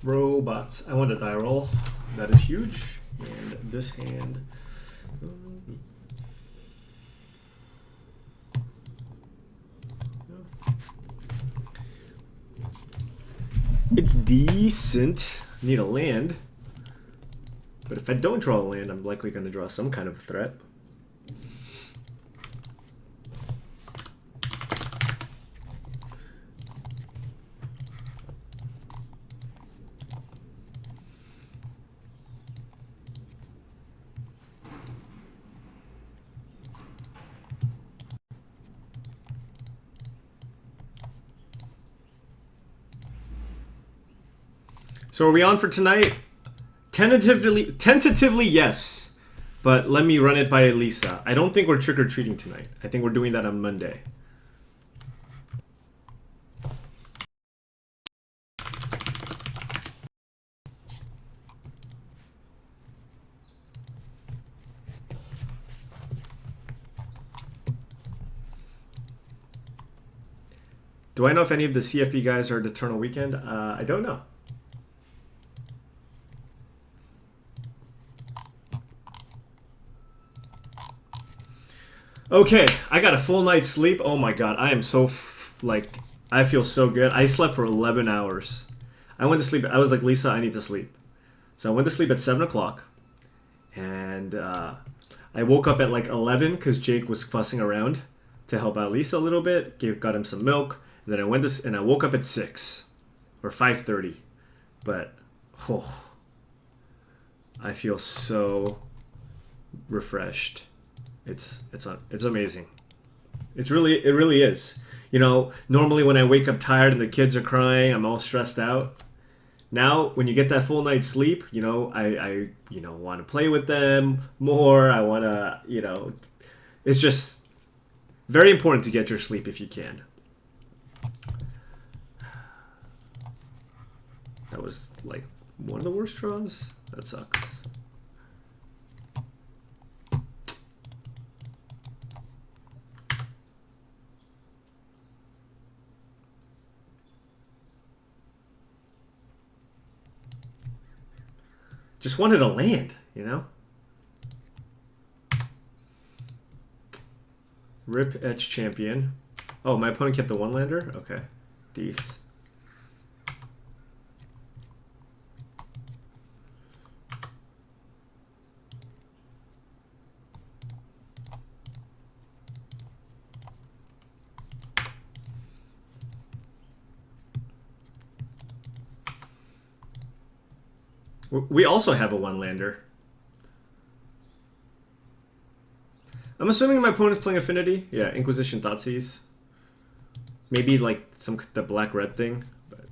Robots. I want a die roll. That is huge. And this hand. It's decent. Need a land. But if I don't draw a land, I'm likely going to draw some kind of threat. So are we on for tonight? Tentatively, yes. But let me run it by Elisa. I don't think we're trick-or-treating tonight. I think we're doing that on Monday. Do I know if any of the CFP guys are at Eternal Weekend? I don't know. Okay, I got a full night's sleep. Oh my god, I am so, I feel so good. I slept for 11 hours. I went to sleep, I was like, Lisa, I need to sleep. So I went to sleep at 7 o'clock. And I woke up at like 11 because Jake was fussing around to help out Lisa a little bit. Got him some milk. And then I woke up at 6 or 5:30. But, I feel so refreshed. It's amazing. It really is. You know, normally when I wake up tired and the kids are crying, I'm all stressed out. Now, when you get that full night's sleep, you know, I want to play with them more. I want to, it's just very important to get your sleep if you can. That was like one of the worst draws. That sucks. Just wanted a land, you know? Rip Etch Champion. Oh, my opponent kept the one lander? Okay. Dece. We also have a one-lander. I'm assuming my opponent's playing Affinity. Yeah, Inquisition Thoughtseize. Maybe like the black-red thing. But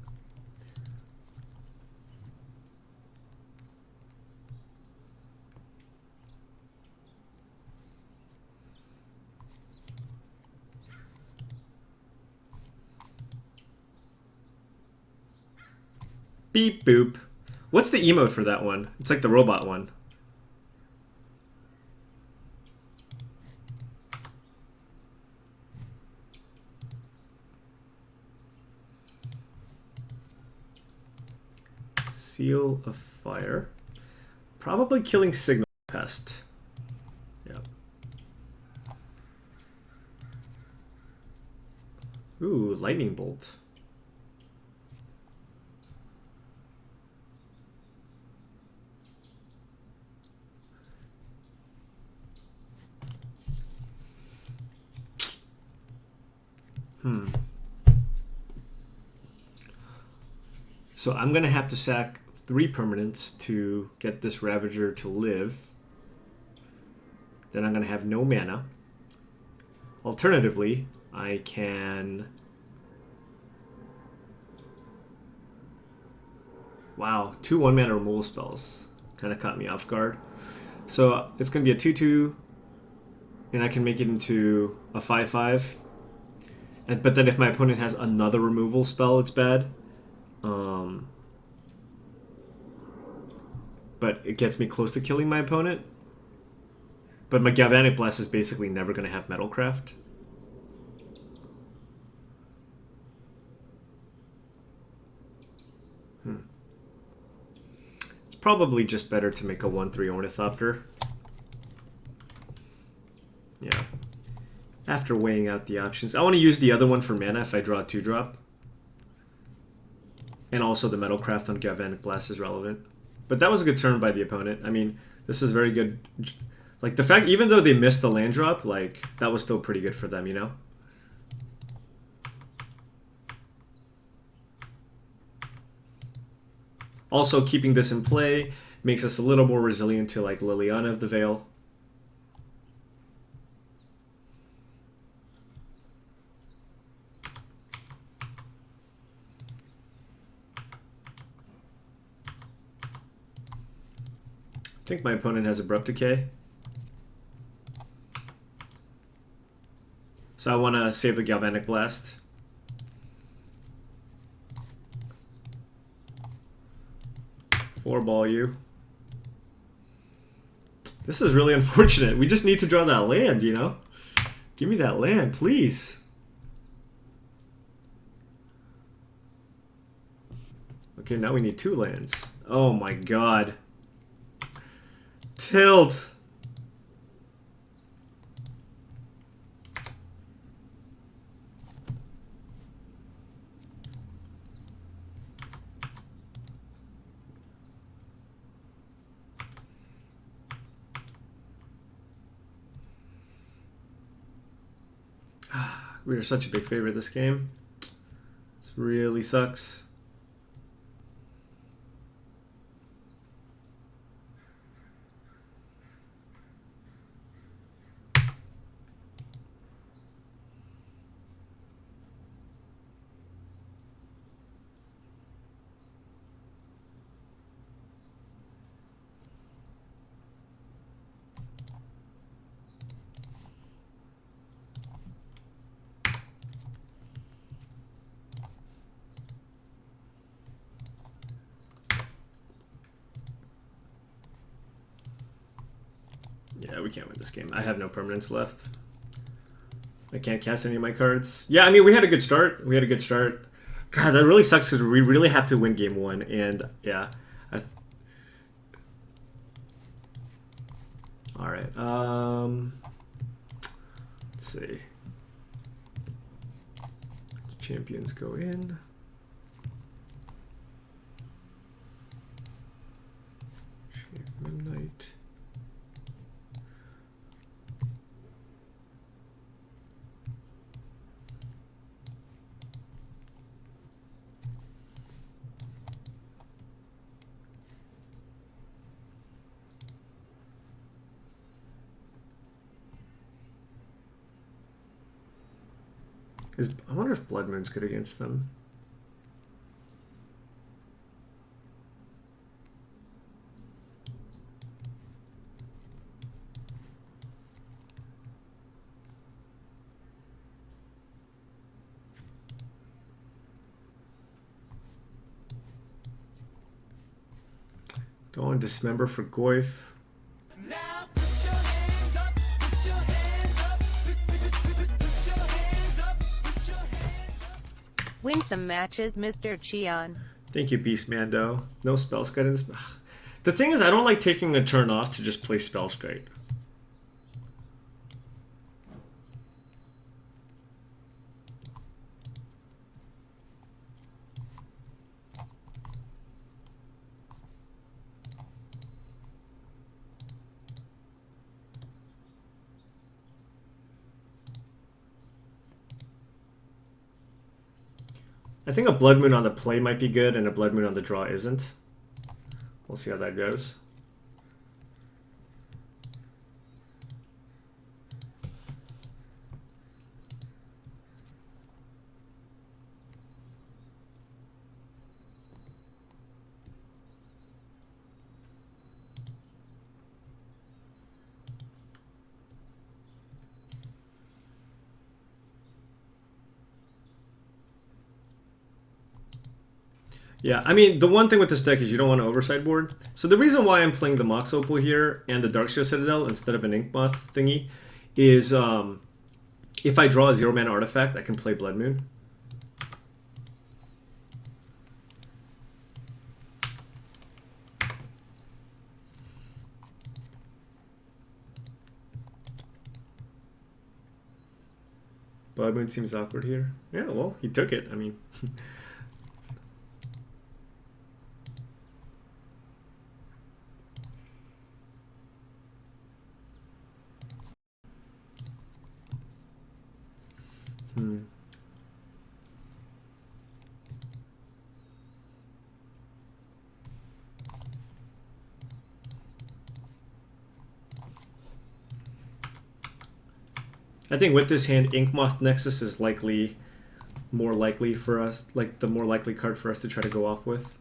beep boop. What's the emote for that one? It's like the robot one. Seal of Fire. Probably killing Signal Pest. Yeah. Ooh, Lightning Bolt. So I'm going to have to sack 3 permanents to get this Ravager to live. Then I'm going to have no mana. Alternatively, I can... Wow, 2 1-mana removal spells. Kind of caught me off guard. So it's going to be a 2/2, and I can make it into a 5/5. But then if my opponent has another removal spell, it's bad. But it gets me close to killing my opponent. But my Galvanic Blast is basically never going to have Metalcraft. probably just better to make a 1/3 Ornithopter. Yeah. After weighing out the options. I want to use the other one for mana if I draw a 2-drop. And also the Metalcraft on Galvanic Blast is relevant. But that was a good turn by the opponent. I mean, this is very good. Like, the fact, even though they missed the land drop, like, that was still pretty good for them, you know? Also, keeping this in play makes us a little more resilient to, like, Liliana of the Veil. I think my opponent has Abrupt Decay. So I want to save the Galvanic Blast. Four-ball you. This is really unfortunate. We just need to draw that land, you know? Give me that land, please. Okay, now we need 2 lands. Oh my god. Tilt. We are such a big favorite this game. This really sucks. Yeah, we can't win this game. I have no permanents left. I can't cast any of my cards. Yeah, I mean, we had a good start. We had a good start. God, that really sucks because we really have to win game 1. And, yeah. Alright, let's see. Champions go in. Midnight. I wonder if Blood Moon's good against them. Going Dismember for Goyf. Win some matches, Mr. Cheon. Thank you, Beast Mando. No Spellskite in this. The thing is, I don't like taking a turn off to just play Spellskite. I think a Blood Moon on the play might be good, and a Blood Moon on the draw isn't. We'll see how that goes. Yeah, I mean, the one thing with this deck is you don't want to over-sideboard. So the reason why I'm playing the Mox Opal here and the Darksteel Citadel instead of an Ink Moth thingy is if I draw a 0-mana artifact, I can play Blood Moon. Blood Moon seems awkward here. Yeah, well, he took it. I mean... I think with this hand, Inkmoth Nexus is more likely for us, like the more likely card for us to try to go off with.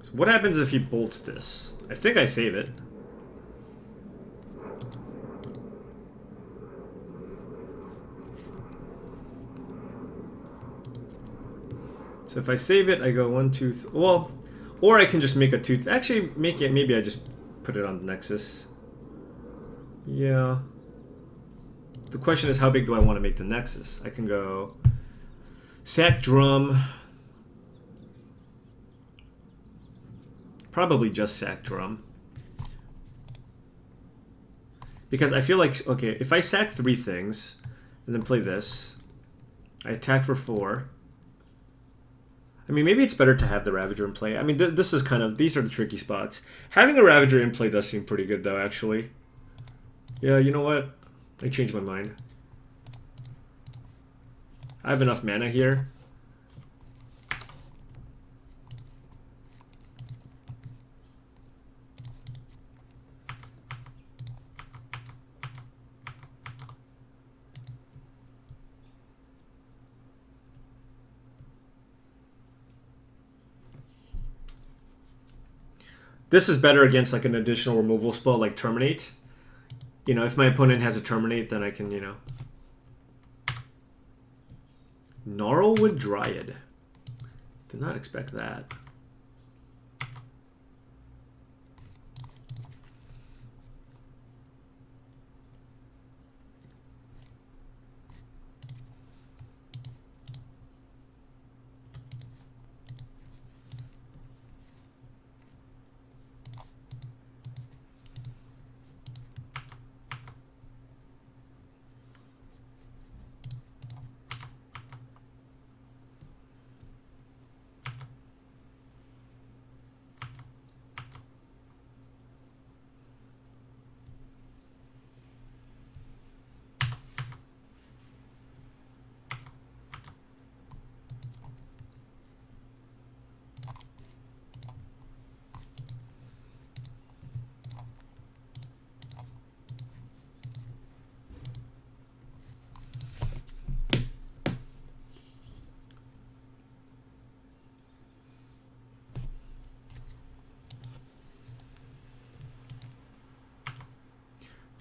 So what happens if he bolts this? I think I save it. So if I save it, I go 1, 2, well, or I can just make a 2. Actually, maybe I just put it on the Nexus. Yeah. The question is, how big do I want to make the Nexus? I can go sack drum. Probably just sack drum. Because I feel like, okay, if I sack 3 things and then play this, I attack for 4. I mean, maybe it's better to have the Ravager in play. I mean, this is kind of, these are the tricky spots. Having a Ravager in play does seem pretty good, though, actually. Yeah, you know what? I changed my mind. I have enough mana here. This is better against like an additional removal spell like Terminate. You know, if my opponent has a Terminate, then I can, you know. Gnarlwood Dryad. Did not expect that.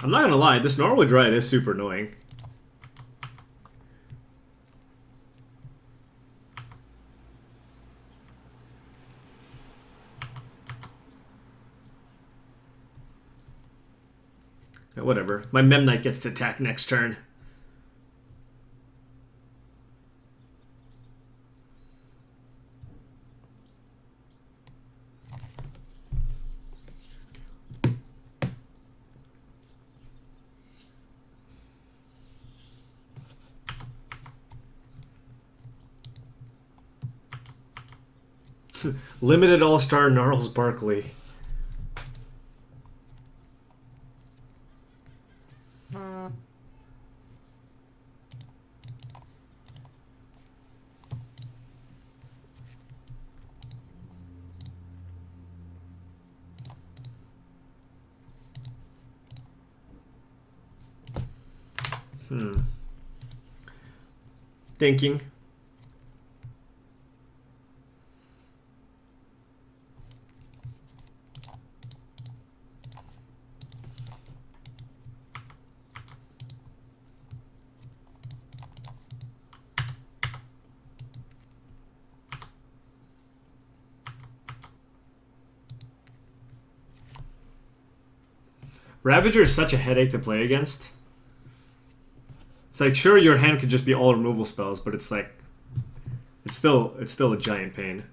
I'm not gonna lie, this Gnarlwood Dryad is super annoying. Yeah, whatever. My Mem Knight gets to attack next turn. Limited All-Star Gnarls Barkley. Thinking. Ravager is such a headache to play against. It's like, sure, your hand could just be all removal spells, but it's like, it's still a giant pain.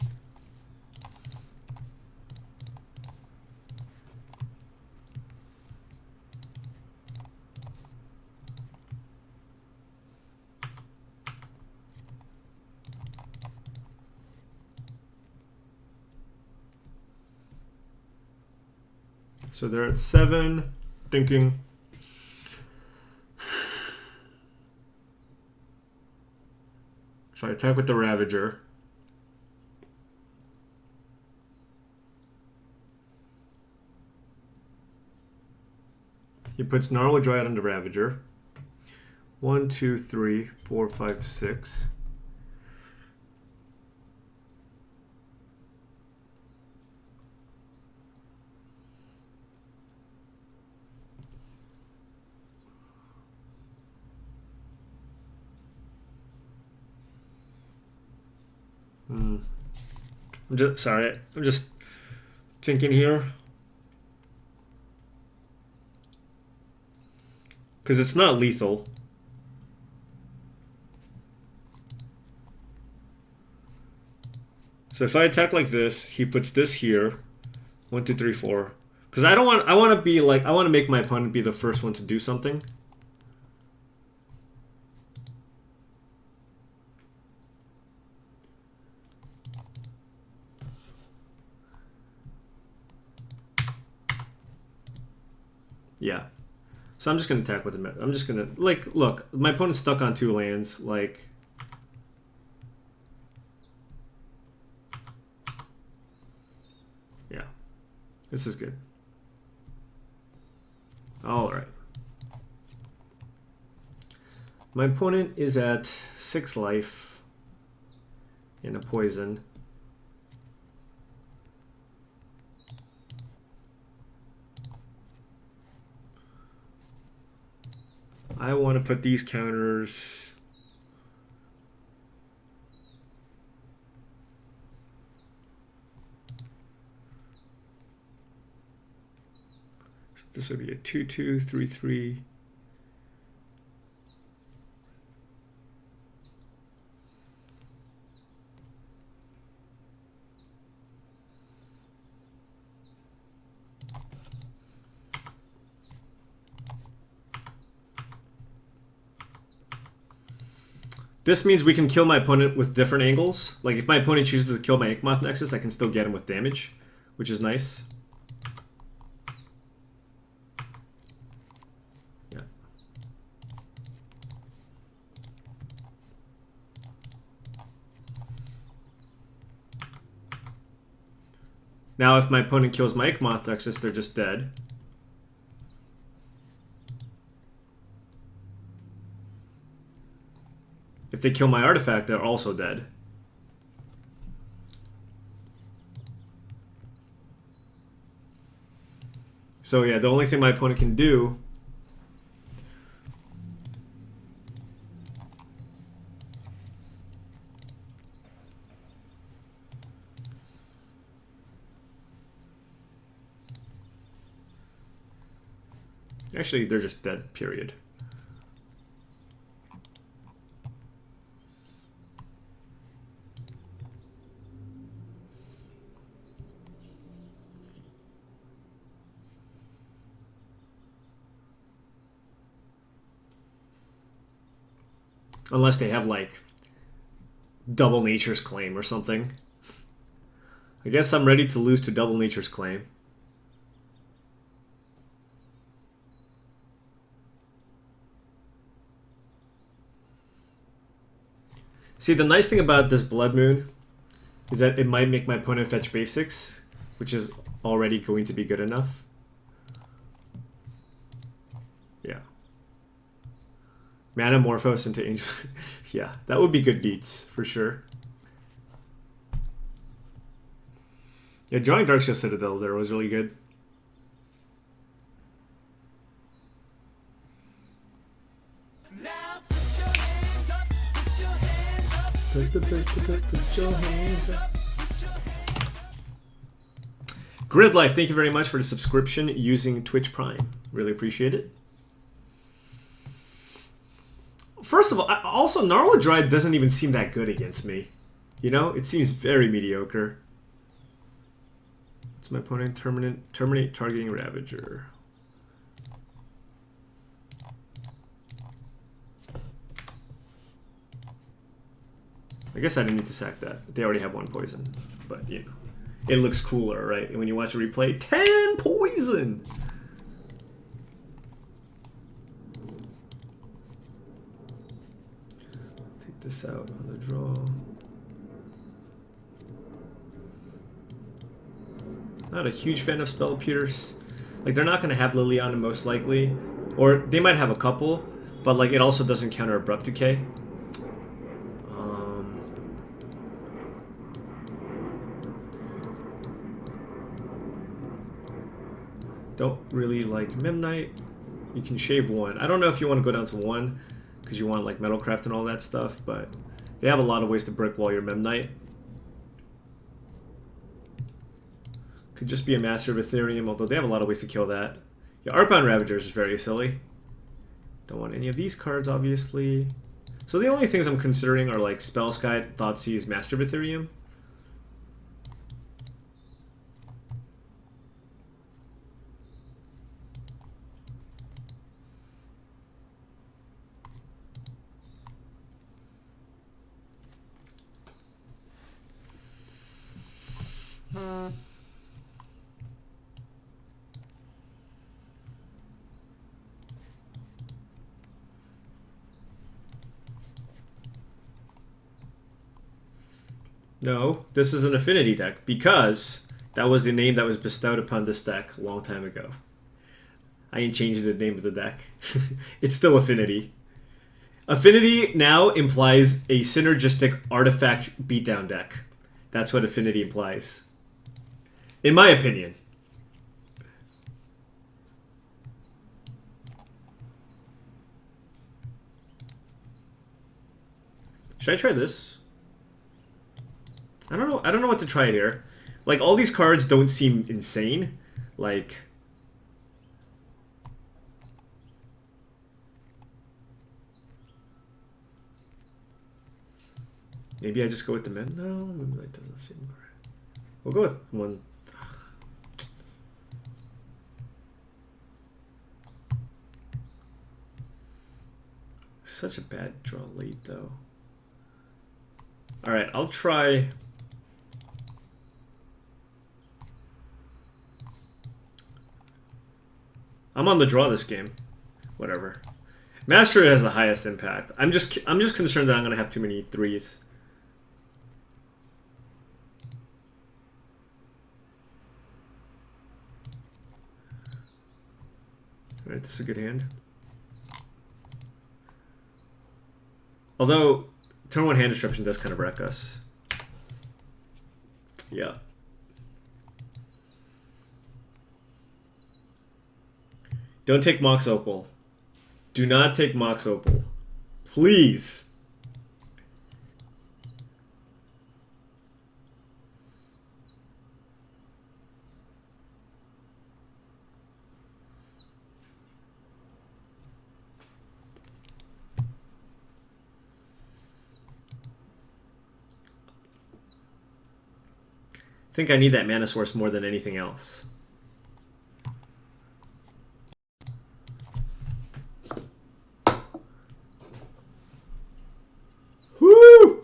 So they're at 7, thinking. So I attack with the Ravager. He puts Gnarlwood Dryad on the Ravager. 1, 2, 3, 4, 5, 6. I'm just thinking here. Because it's not lethal. So if I attack like this, he puts this here. 1, 2, 3, 4. Because I want to be like, I want to make my opponent be the first one to do something. Yeah. So I'm just going to attack with him. I'm just going to, like, look, my opponent's stuck on 2 lands. Like, yeah. This is good. All right. My opponent is at 6 life in a poison. I want to put these counters. So this would be a 2/2, 3/3. This means we can kill my opponent with different angles. Like if my opponent chooses to kill my Inkmoth Nexus, I can still get him with damage, which is nice. Yeah. Now if my opponent kills my Inkmoth Nexus, they're just dead. If they kill my artifact, they're also dead. So yeah, the only thing my opponent can do actually, they're just dead, period. Unless they have, like, Double Nature's Claim or something. I guess I'm ready to lose to Double Nature's Claim. See, the nice thing about this Blood Moon is that it might make my opponent fetch basics, which is already going to be good enough. Yeah. Manamorphose into Angel. Yeah, that would be good beats, for sure. Yeah, drawing Darksteel Citadel there was really good. Put your hands up. Grid Life, thank you very much for the subscription using Twitch Prime. Really appreciate it. First of all, also Narwhal Drive doesn't even seem that good against me. You know, it seems very mediocre. It's my opponent, terminate targeting Ravager. I guess I didn't need to sack that. They already have 1 poison, but you know, it looks cooler, right? And when you watch a replay, 10 poison. Take this out on the draw. Not a huge fan of Spell Pierce. Like, they're not going to have Liliana most likely. Or they might have a couple, but like it also doesn't counter Abrupt Decay. Don't really like Memnite. You can shave 1. I don't know if you want to go down to 1 because you want like Metalcraft and all that stuff, but they have a lot of ways to brick wall your Memnite. Could just be a Master of Ethereum, although they have a lot of ways to kill that. Yeah, Artbound Ravagers is very silly. Don't want any of these cards, obviously. So the only things I'm considering are like Spellskite, Thoughtseize, Master of Ethereum. No, this is an Affinity deck because that was the name that was bestowed upon this deck a long time ago. I ain't changing the name of the deck. It's still Affinity. Affinity now implies a synergistic artifact beatdown deck. That's what Affinity implies. In my opinion. Should I try this? I don't know. I don't know what to try here. Like, all these cards don't seem insane. Like, maybe I just go with the men. No, maybe that doesn't seem right. We'll go with 1. Such a bad draw late, though. All right, I'll try. I'm on the draw this game. Whatever. Mastery has the highest impact. I'm just concerned that I'm gonna have too many 3s. All right, this is a good hand. Although turn 1 hand disruption does kind of wreck us. Yeah. Don't take Mox Opal. Do not take Mox Opal. Please. I think I need that mana source more than anything else. Woo!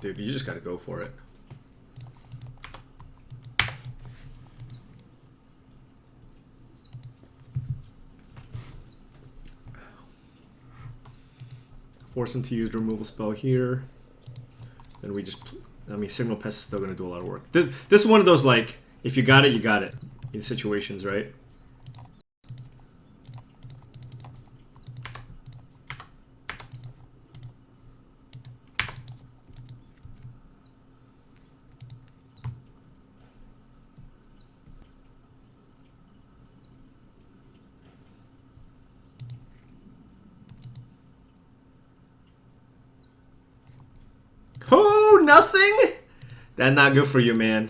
Dude, you just gotta go for it. Force him to use the removal spell here. And we just... I mean, Signal Pest is still going to do a lot of work. This is one of those, like, if you got it, you got it. In situations, right? nothing? That not good for you, man.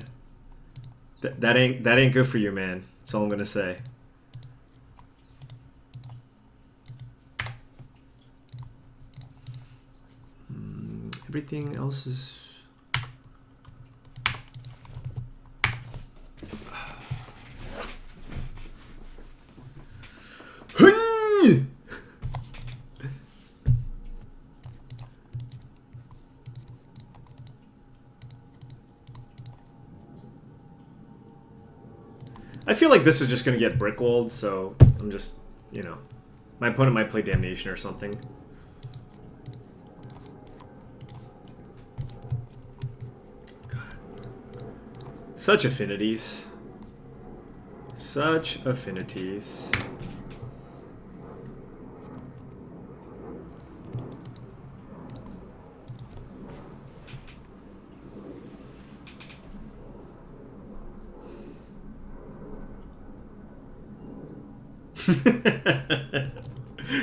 That ain't good for you, man. That's all I'm gonna say. Everything else is. I feel like this is just gonna get brickwalled, so I'm just, you know, my opponent might play Damnation or something. God. Such affinities. Such affinities.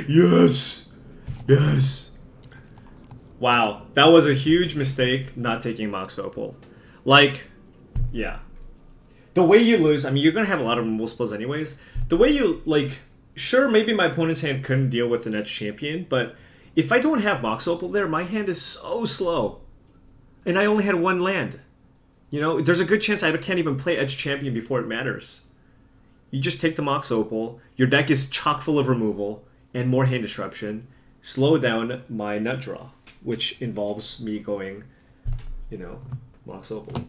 Yes! Yes! Wow, that was a huge mistake not taking Mox Opal. Like, yeah. The way you lose, I mean, you're gonna have a lot of removal spells anyways. The way you, like, sure, maybe my opponent's hand couldn't deal with the next champion, but if I don't have Mox Opal there, my hand is so slow. And I only had one land. You know, there's a good chance I can't even play Edge Champion before it matters. You just take the Mox Opal, your deck is chock full of removal, and more hand disruption. Slow down my nut draw, which involves me going, you know, Mox Opal.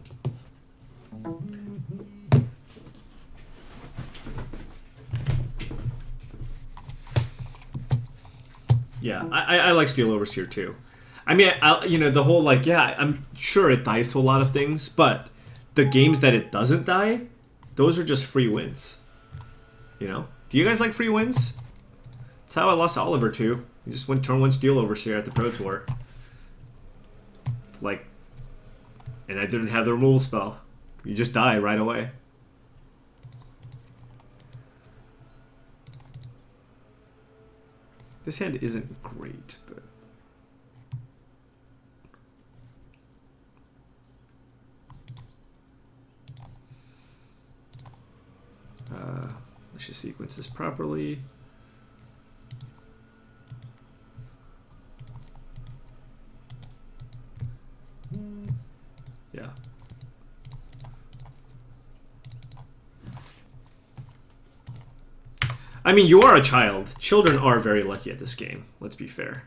Yeah, I like Steel Overseer too. I mean, you know, the whole, like, yeah, I'm sure it dies to a lot of things, but the games that it doesn't die, those are just free wins. You know? Do you guys like free wins? That's how I lost to Oliver too. He just went turn 1 Steel Overseer at the Pro Tour. Like, and I didn't have the removal spell. You just die right away. This hand isn't great, but... let's just sequence this properly. Yeah. I mean, you are a child. Children are very lucky at this game. Let's be fair.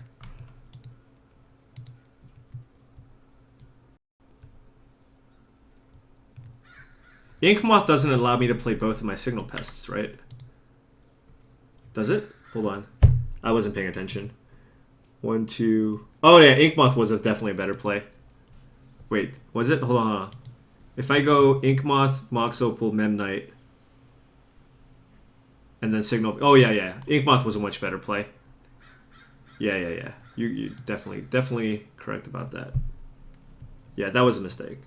Inkmoth doesn't allow me to play both of my Signal Pests, right? Does it? Hold on. I wasn't paying attention. 1, 2... Oh yeah, Inkmoth was definitely a better play. Wait, was it? Hold on. If I go Inkmoth, Mox Opal, Memnite, and then Signal... Oh yeah, yeah. Inkmoth was a much better play. Yeah, yeah, yeah. You definitely correct about that. Yeah, that was a mistake.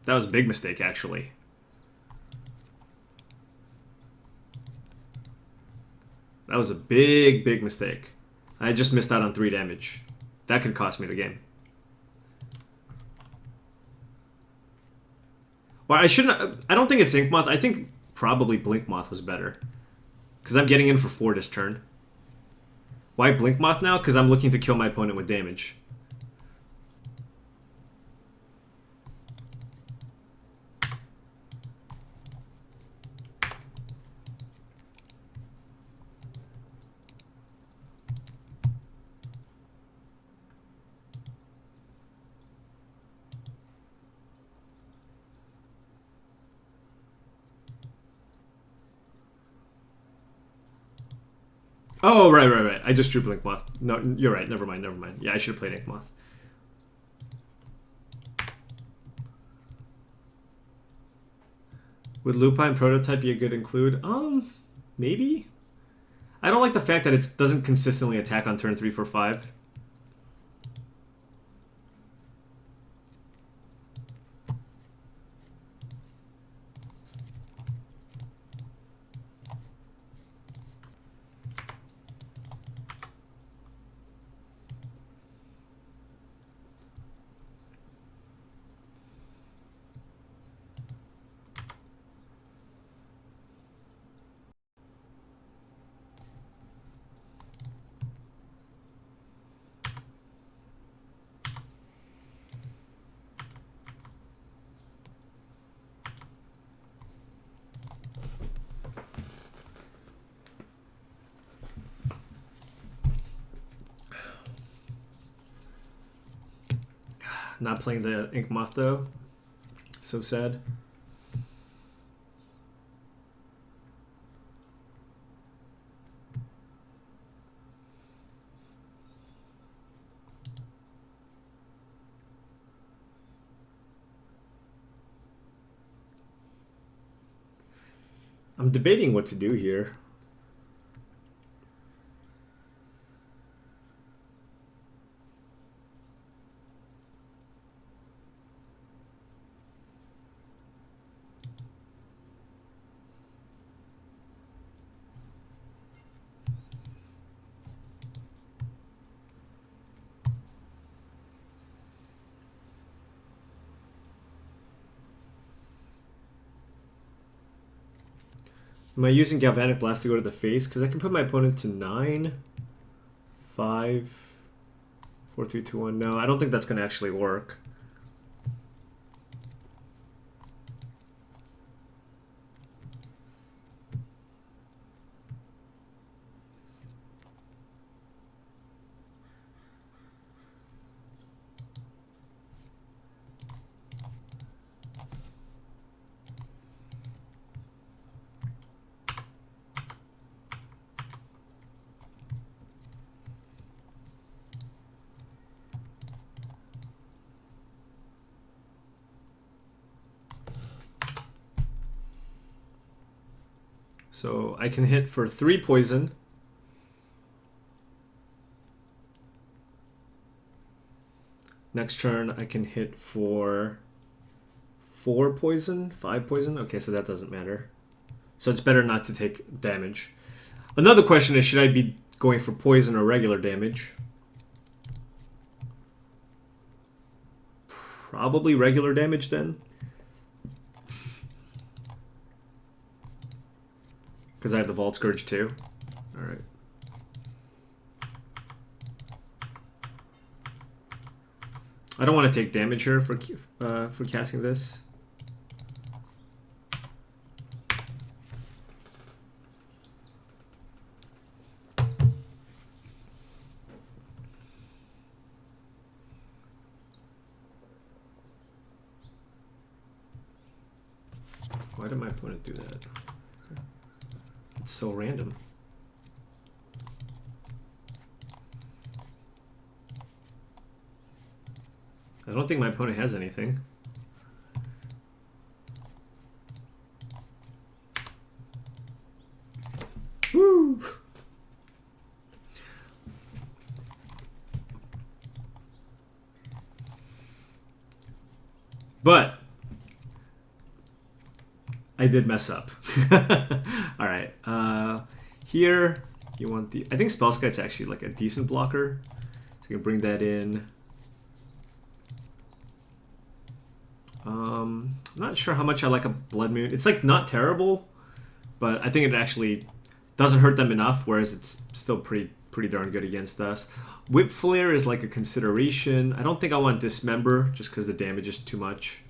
That was a big mistake, actually. That was a big, big mistake. I just missed out on 3 damage. That could cost me the game. Well, I shouldn't... I don't think it's Inkmoth. I think probably Blinkmoth was better. Because I'm getting in for 4 this turn. Why Blinkmoth now? Because I'm looking to kill my opponent with damage. Oh, right, right, right. I just drew Blinkmoth. No, you're right. Never mind, never mind. Yeah, I should have played Inkmoth. Would Lupine Prototype be a good include? Maybe? I don't like the fact that it doesn't consistently attack on turn 3, 4, 5. Not playing the Ink Moth though. So sad. I'm debating what to do here. Am I using Galvanic Blast to go to the face? Because I can put my opponent to 9, 5, 4, 3, 2, 1. No, I don't think that's going to actually work. So I can hit for 3 poison. Next turn I can hit for 4 poison, 5 poison. Okay, so that doesn't matter. So it's better not to take damage. Another question is, should I be going for poison or regular damage? Probably regular damage then. Because I have the Vault Scourge too. Alright. I don't want to take damage here for casting this. Why did my opponent do that? It's so random. I don't think my opponent has anything. Woo! But I did mess up. All right. Here you want the. I think Spellskite's actually like a decent blocker, so you can bring that in. I'm not sure how much I like a Blood Moon. It's like not terrible, but I think it actually doesn't hurt them enough. Whereas it's still pretty darn good against us. Whip Flare is like a consideration. I don't think I want Dismember just because the damage is too much.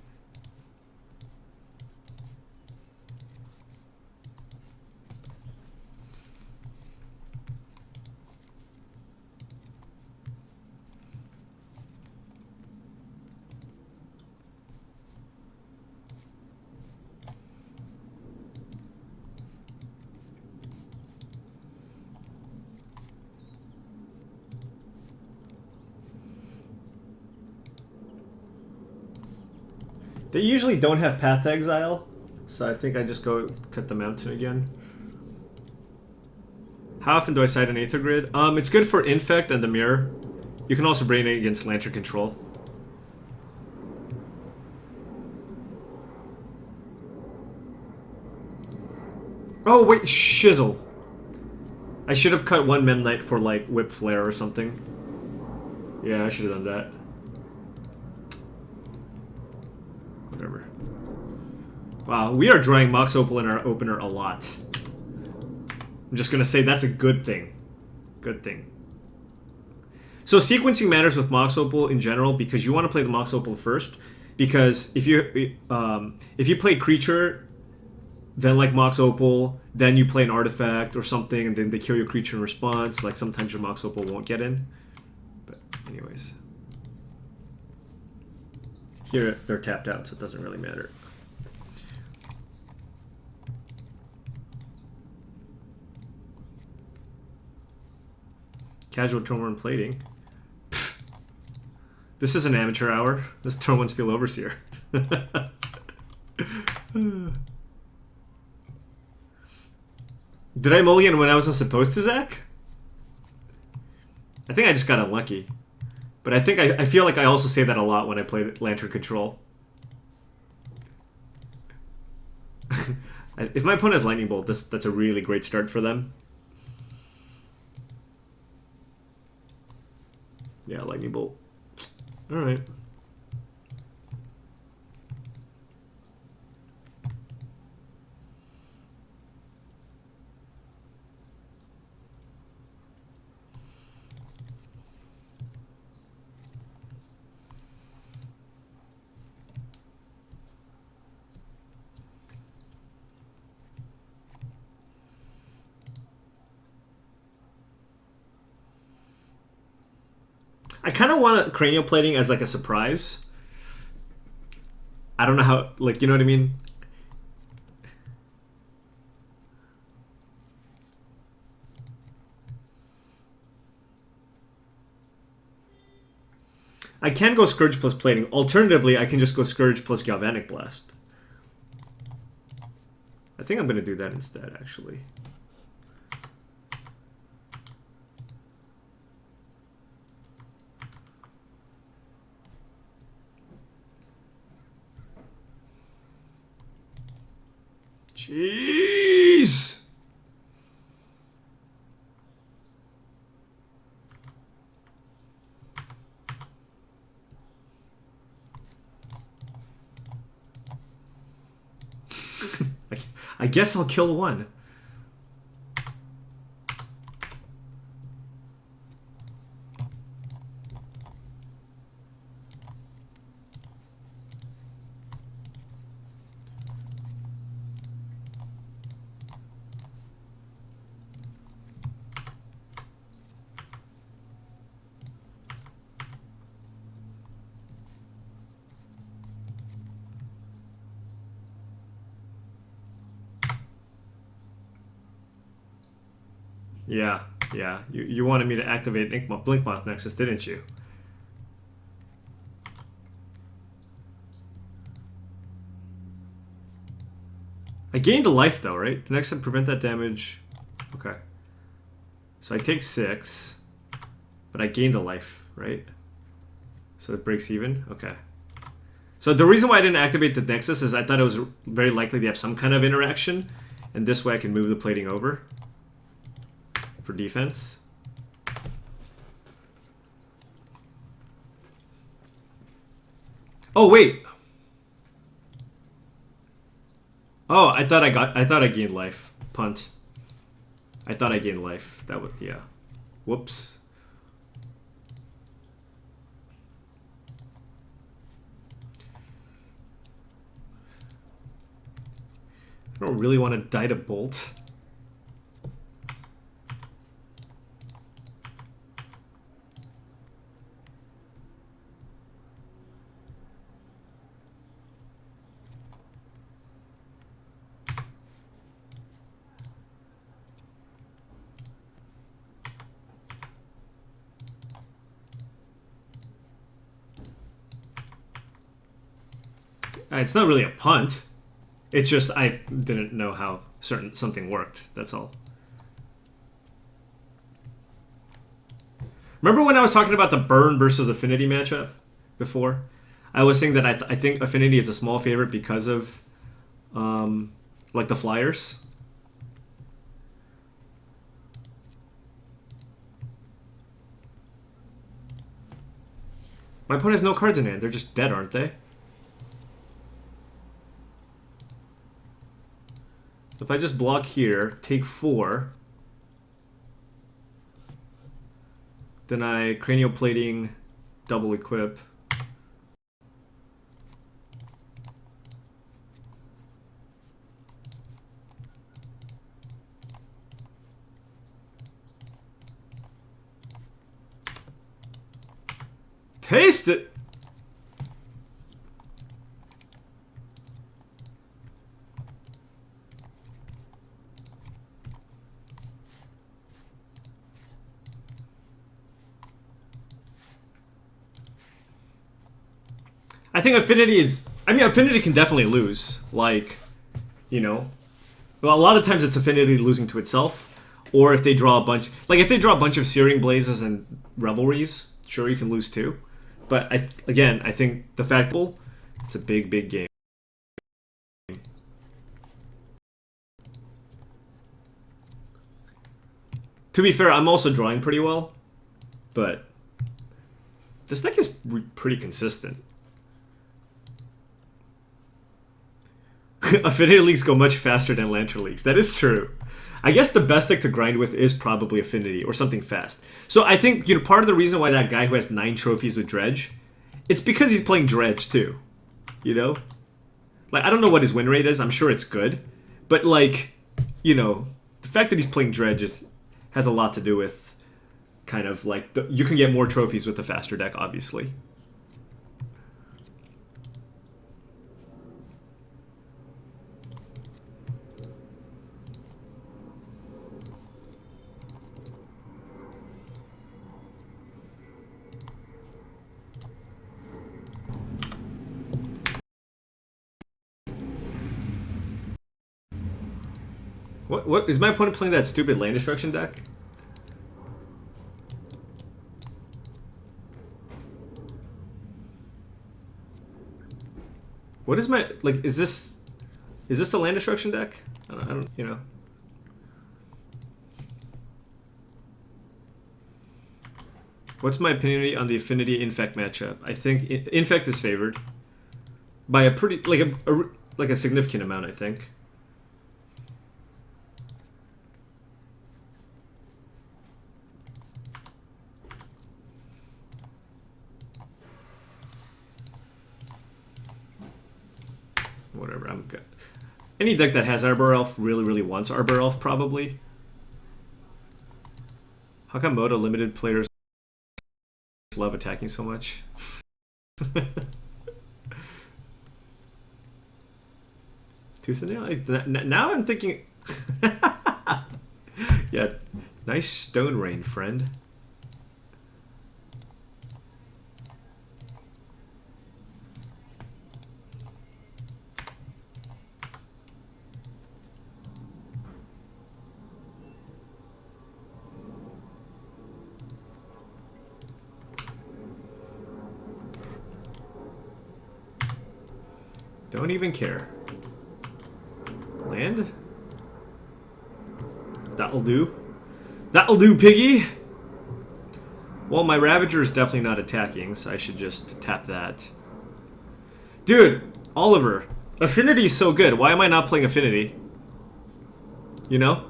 They usually don't have Path to Exile, so I think I just go cut the Mountain again. How often do I side an Aether Grid? It's good for Infect and the Mirror. You can also bring it against Lantern Control. Oh wait, shizzle. I should have cut one Mem Knight for like Whip Flare or something. Yeah, I should have done that. Whatever. Wow, we are drawing Mox Opal in our opener a lot. I'm just gonna say that's a good thing. Good thing. So sequencing matters with Mox Opal in general because you want to play the Mox Opal first. Because if you play creature, then like Mox Opal, then you play an artifact or something, and then they kill your creature in response. Like sometimes your Mox Opal won't get in. But anyways. Here they're tapped out, so it doesn't really matter. Casual turn one plating. Pfft. This is an amateur hour. This turn one Steel Overseer. Did I mulligan when I wasn't supposed to, Zach? I think I just got unlucky. But I think I feel like I also say that a lot when I play Lantern Control. If my opponent has Lightning Bolt, that's a really great start for them. Yeah, Lightning Bolt. Alright. I kind of want cranial plating as like a surprise. I don't know how, like, you know what I mean? I can go Scourge plus plating. Alternatively, I can just go Scourge plus Galvanic Blast. I think I'm going to do that instead, actually. Jeez! I guess I'll kill one. Yeah, yeah. You wanted me to activate Blinkmoth Nexus, didn't you? I gained a life though, right? The next time prevent that damage. Okay. So I take 6, but I gained a life, right? So it breaks even? Okay. So the reason why I didn't activate the Nexus is I thought it was very likely to have some kind of interaction, and this way I can move the plating over for defense. Oh wait. Oh, I thought I gained life. Punt. I thought I gained life. That would, yeah. Whoops. I don't really want to die to Bolt. It's not really a punt. It's just I didn't know how something worked. That's all. Remember when I was talking about the Burn versus Affinity matchup before? I was saying that I think Affinity is a small favorite because of like the Flyers. My opponent has no cards in hand. They're just dead, aren't they? If I just block here, take 4, then I cranial plating, double equip. Taste it! I think Affinity is... I mean, Affinity can definitely lose. Like, you know... Well, a lot of times it's Affinity losing to itself. Or if they draw a bunch... Like, if they draw a bunch of Searing Blazes and Revelries, sure, you can lose too. But, again, I think the fact that it's a big, big game. To be fair, I'm also drawing pretty well. But this deck is pretty consistent. Affinity leagues go much faster than Lantern leagues. That is true. I guess the best deck to grind with is probably Affinity or something fast. So I think, you know, part of the reason why that guy who has 9 trophies with Dredge, it's because he's playing Dredge too. You know? Like, I don't know what his win rate is. I'm sure it's good. But, like, you know, the fact that he's playing Dredge has a lot to do with kind of like... you can get more trophies with the faster deck, obviously. What is my opponent playing that stupid land destruction deck? What is my, like, is this the land destruction deck? I don't, you know. What's my opinion on the Affinity Infect matchup? I think Infect is favored by a pretty, like a significant amount, I think. Whatever, I'm good. Any deck that has Arbor Elf really wants Arbor Elf, probably. How come Moto limited players love attacking so much? Tooth and nail? Now I'm thinking... Yeah, nice Stone Rain, friend. Don't even care. Land? That'll do. That'll do, piggy! Well, my Ravager is definitely not attacking, so I should just tap that. Dude, Oliver, Affinity is so good. Why am I not playing Affinity? You know?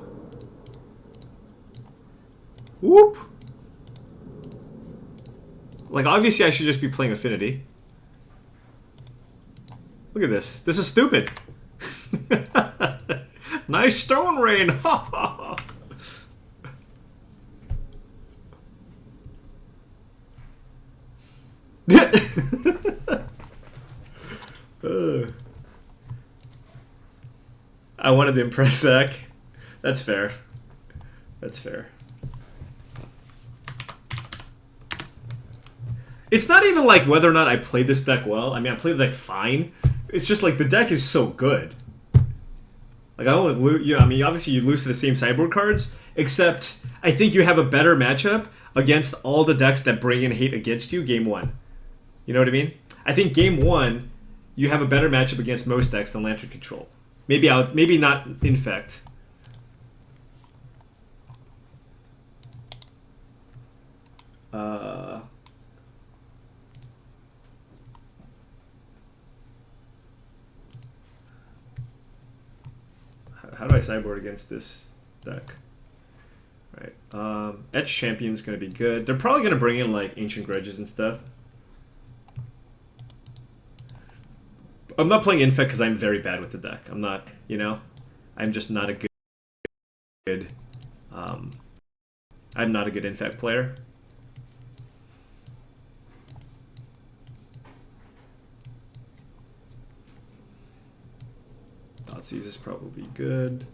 Whoop! Like, obviously I should just be playing Affinity. Look at this. This is stupid. Nice Stone Rain. I wanted to impress Zach. That's fair. That's fair. It's not even like whether or not I played this deck well. I mean, I played the deck fine. It's just like the deck is so good. Like I only, I mean, obviously you lose to the same sideboard cards, except I think you have a better matchup against all the decks that bring in hate against you game one. You know what I mean? I think game one, you have a better matchup against most decks than Lantern Control. Maybe not Infect. How do I sideboard against this deck? Right. Etch Champion's going to be good. They're probably going to bring in like Ancient Grudges and stuff. I'm not playing Infect because I'm very bad with the deck. I'm not, you know? I'm just not a good I'm not a good Infect player. Thoughtseize is probably good.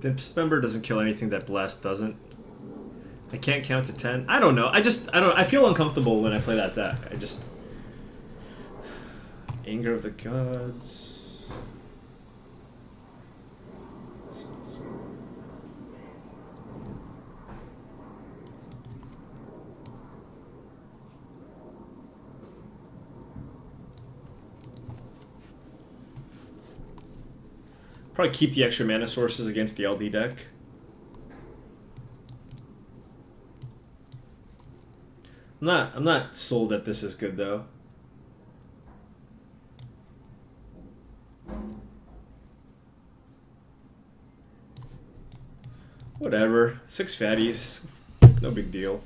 Dismember doesn't kill anything that Blast doesn't. I can't count to 10. I don't know. I don't. I feel uncomfortable when I play that deck. I just. Anger of the Gods. Probably keep the extra mana sources against the LD deck. I'm not sold that this is good though. Whatever. 6 fatties. No big deal.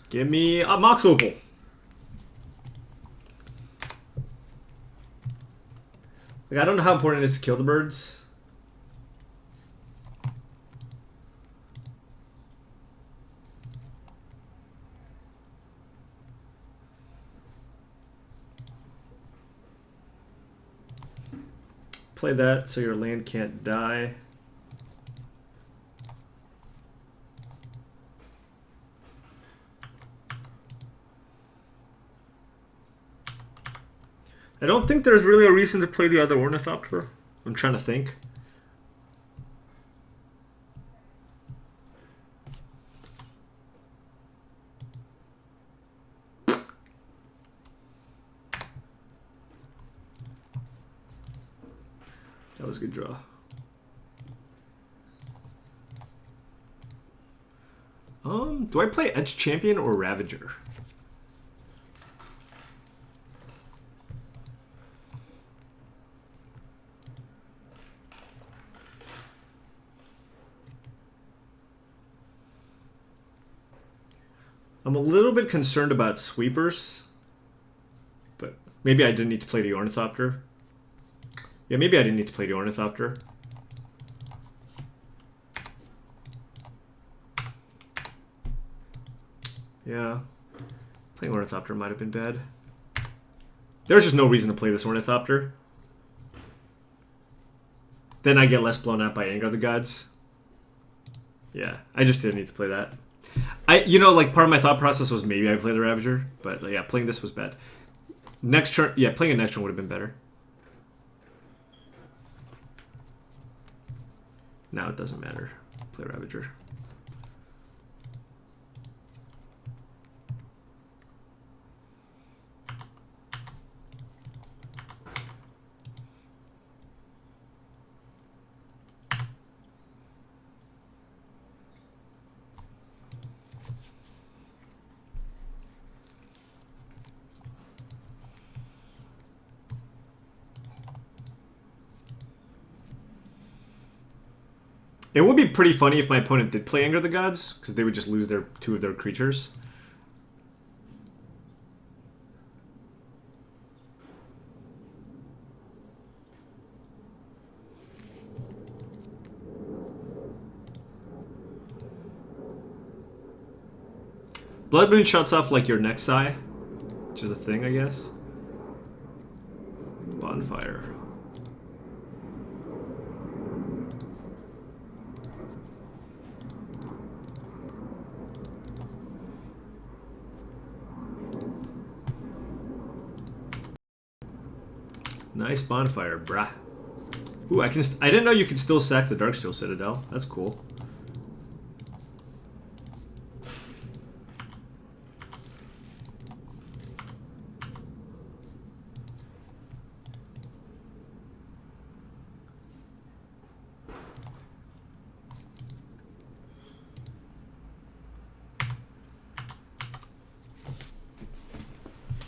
Give me a Mox Opal. Like, I don't know how important it is to kill the birds. Play that so your land can't die. I don't think there's really a reason to play the other Ornithopter. I'm trying to think. That was a good draw. Do I play Edge Champion or Ravager? I'm a little bit concerned about sweepers, but maybe I didn't need to play the Ornithopter. Yeah, maybe I didn't need to play the Ornithopter. Yeah, playing Ornithopter might have been bad. There's just no reason to play this Ornithopter. Then I get less blown out by Anger of the Gods. Yeah, I just didn't need to play that. Like part of my thought process was maybe I play the Ravager, but yeah, playing this was bad. Next turn, yeah, playing a next turn would have been better. Now it doesn't matter. Play Ravager. It would be pretty funny if my opponent did play Anger of the Gods, because they would just lose their 2 of their creatures. Blood Moon shuts off like your next eye, which is a thing, I guess. Bonfire. Nice bonfire, brah. Ooh, I didn't know you could still sack the Darksteel Citadel. That's cool.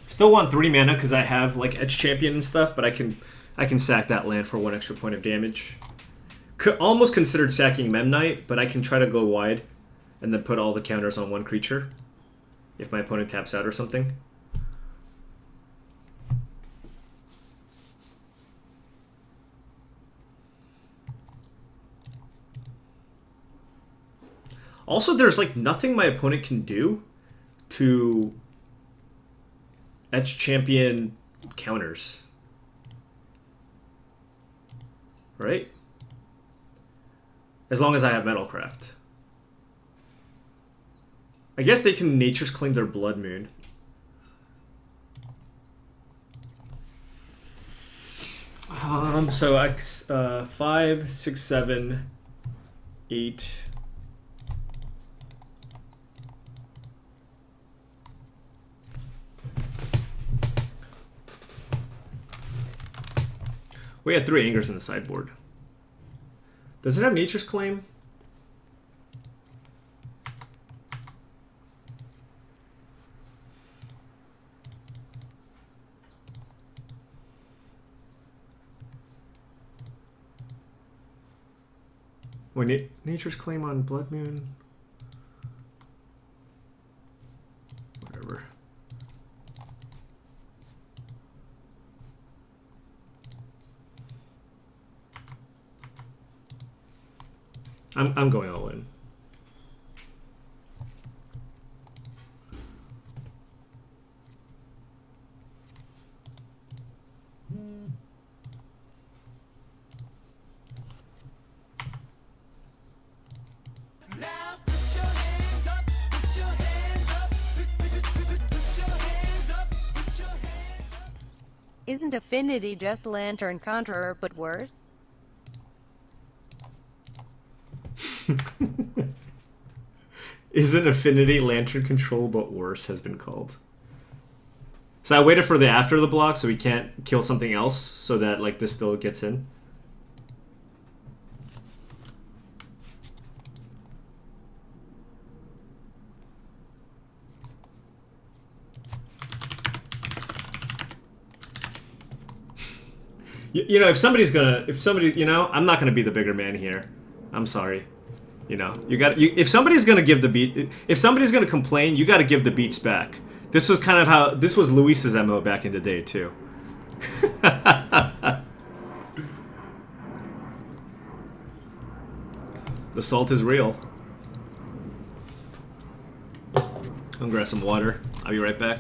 Still want 3 mana because I have like Edge Champion and stuff, but I can sack that land for 1 extra point of damage. Almost considered sacking Memnite, but I can try to go wide and then put all the counters on 1 creature if my opponent taps out or something. Also, there's like nothing my opponent can do to Etch Champion counters. Right? As long as I have Metalcraft. I guess they can Nature's Claim their Blood Moon. So I 5, 6, 7, 8. We had 3 Angers in the sideboard. Does it have Nature's Claim? Wait, Nature's Claim on Blood Moon? Whatever. I'm going all in. Isn't Affinity just Lantern Conjurer but worse? Isn't Affinity Lantern Control but worse has been called. So I waited for the after the block so he can't kill something else so that like this still gets in. You know, if somebody, you know, I'm not gonna be the bigger man here. I'm sorry. You know, if somebody's gonna give the beat, if somebody's gonna complain, you gotta give the beats back. This was kind of how, this was Luis's MO back in the day too. The salt is real. I'm gonna grab some water. I'll be right back.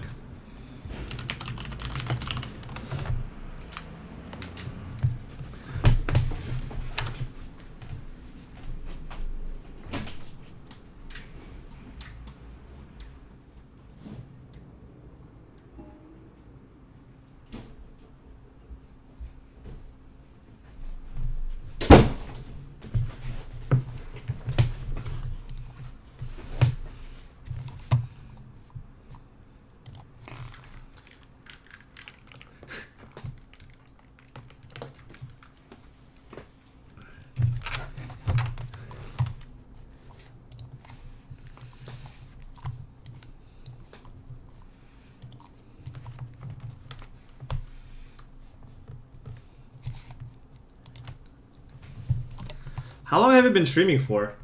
How long have I been streaming for?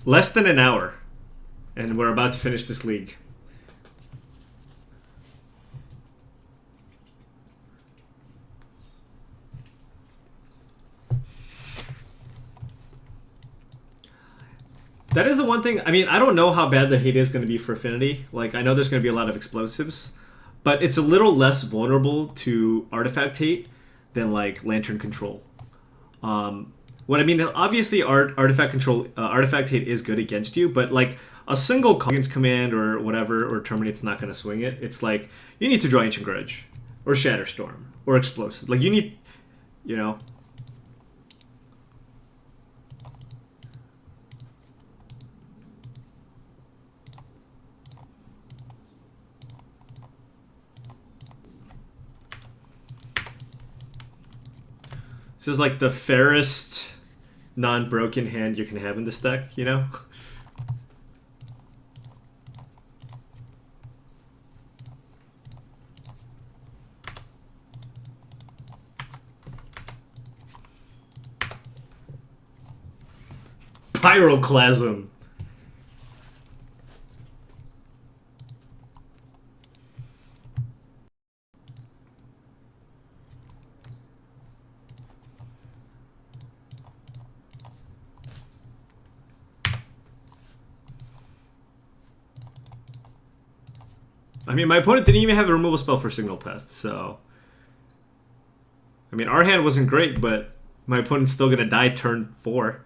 Less than an hour. And we're about to finish this league. That is the one thing. I mean, I don't know how bad the hate is going to be for Affinity. Like, I know there's going to be a lot of explosives. But it's a little less vulnerable to artifact hate than, like, Lantern Control. What I mean, obviously, artifact control, artifact hate is good against you, but like a single against command or whatever or terminate's not going to swing it. It's like you need to draw Ancient Grudge or Shatterstorm or Explosive. Like you need, you know. This is like the fairest non-broken hand you can have in this deck, you know? Pyroclasm. I mean, my opponent didn't even have a removal spell for Signal Pest, so... I mean, our hand wasn't great, but my opponent's still gonna die turn 4.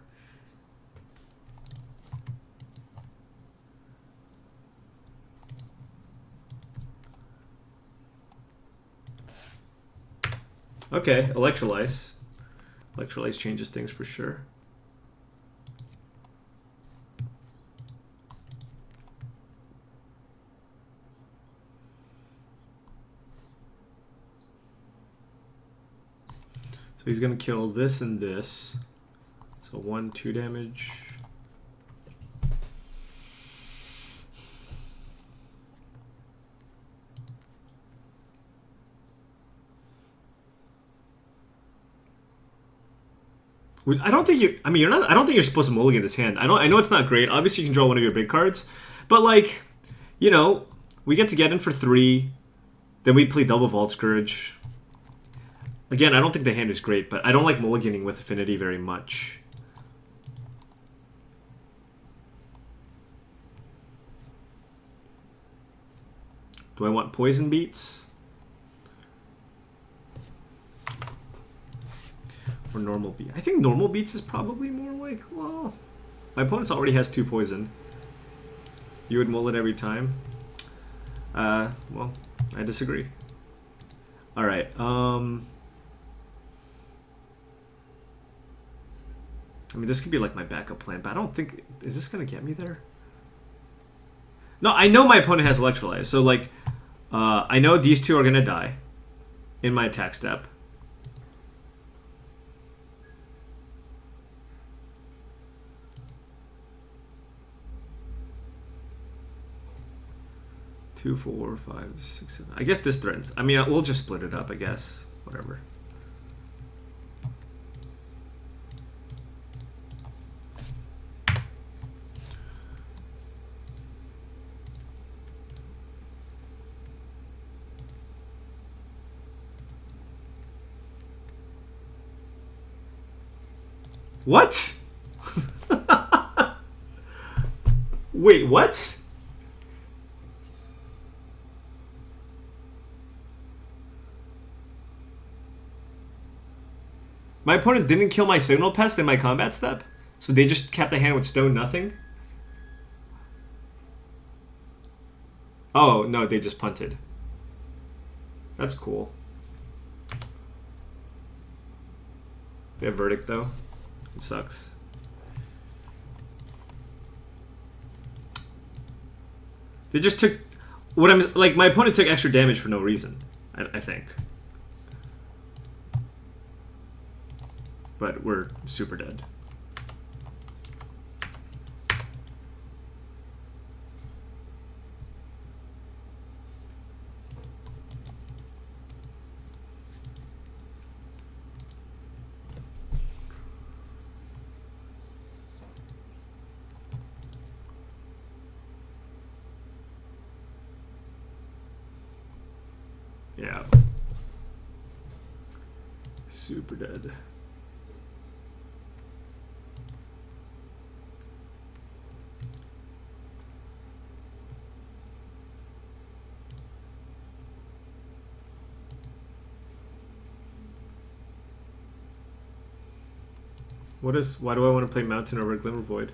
Okay, Electrolyze. Electrolyze changes things for sure. So he's gonna kill this and this. So 1, 2 damage. I don't think you. I mean, you're not. I don't think you're supposed to mulligan this hand. I know it's not great. Obviously, you can draw one of your big cards, but like, you know, we get to get in for 3. Then we play double Vault Scourge. Again, I don't think the hand is great, but I don't like mulliganing with Affinity very much. Do I want Poison Beats? Or Normal Beat? I think Normal Beats is probably more like, well... My opponent already has 2 poison. You would mull it every time? Well, I disagree. Alright, I mean, this could be like my backup plan, but I don't think... Is this going to get me there? No, I know my opponent has Electrolyze, so like... I know these 2 are going to die in my attack step. Two, 4, 5, 6, 7. I guess this threatens. I mean, we'll just split it up, I guess. Whatever. What? Wait, what? My opponent didn't kill my Signal Pest in my combat step? So they just kept the hand with Stone nothing? Oh, no, they just punted. That's cool. They have Verdict, though. It sucks. They just took... What I'm... Like, my opponent took extra damage for no reason, I think. But we're super dead. Yeah. Super dead. Why do I want to play Mountain over Glimmer Void?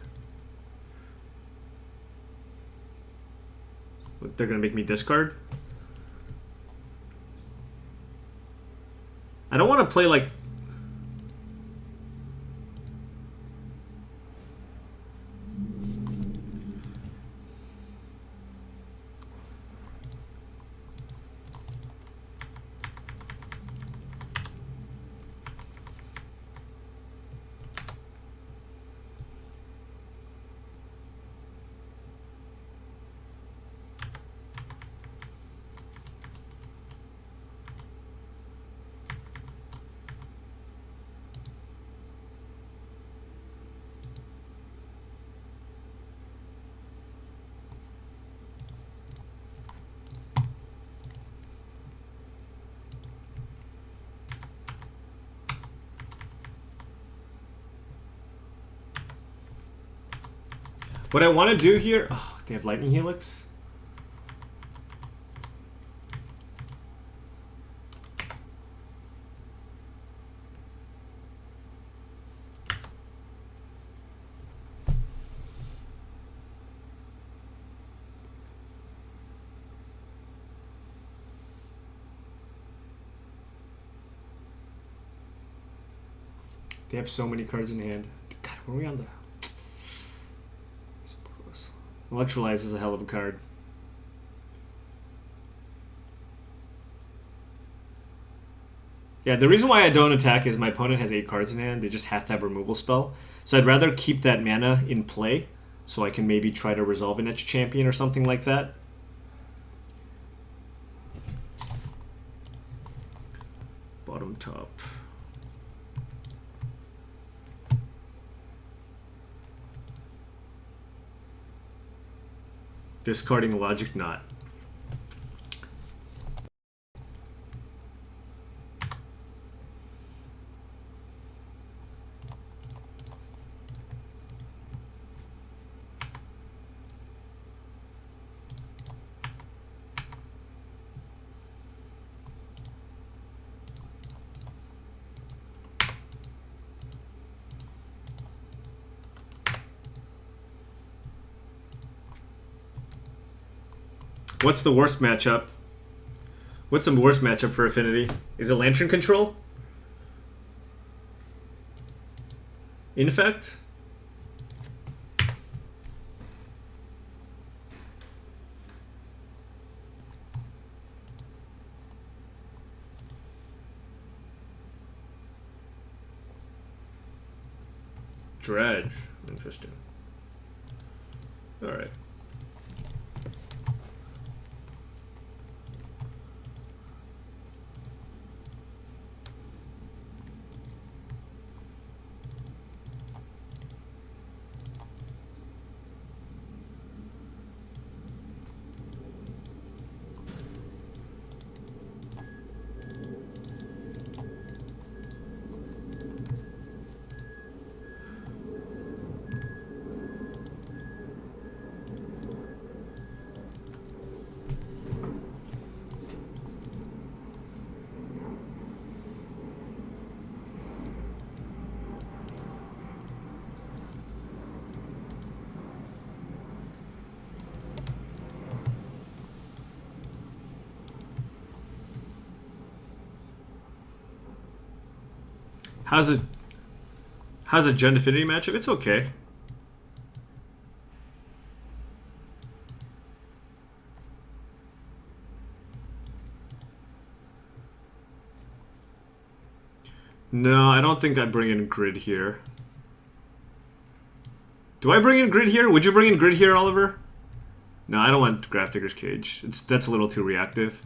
What, they're gonna make me discard? I don't want to play like... What I want to do here... Oh, they have Lightning Helix? They have so many cards in hand. God, were we on the... So close. Electrolyze is a hell of a card. Yeah, the reason why I don't attack is my opponent has 8 cards in hand. They just have to have a removal spell. So I'd rather keep that mana in play so I can maybe try to resolve an Edge Champion or something like that. Bottom top. Discarding Logic Knot. What's the worst matchup? What's the worst matchup for Affinity? Is it Lantern Control? Infect? Dredge. Interesting. Alright. How's a Gen Affinity matchup? It's okay. No, I don't think I bring in Grid here. Do I bring in Grid here? Would you bring in Grid here, Oliver? No, I don't want Grafdigger's Cage. That's a little too reactive.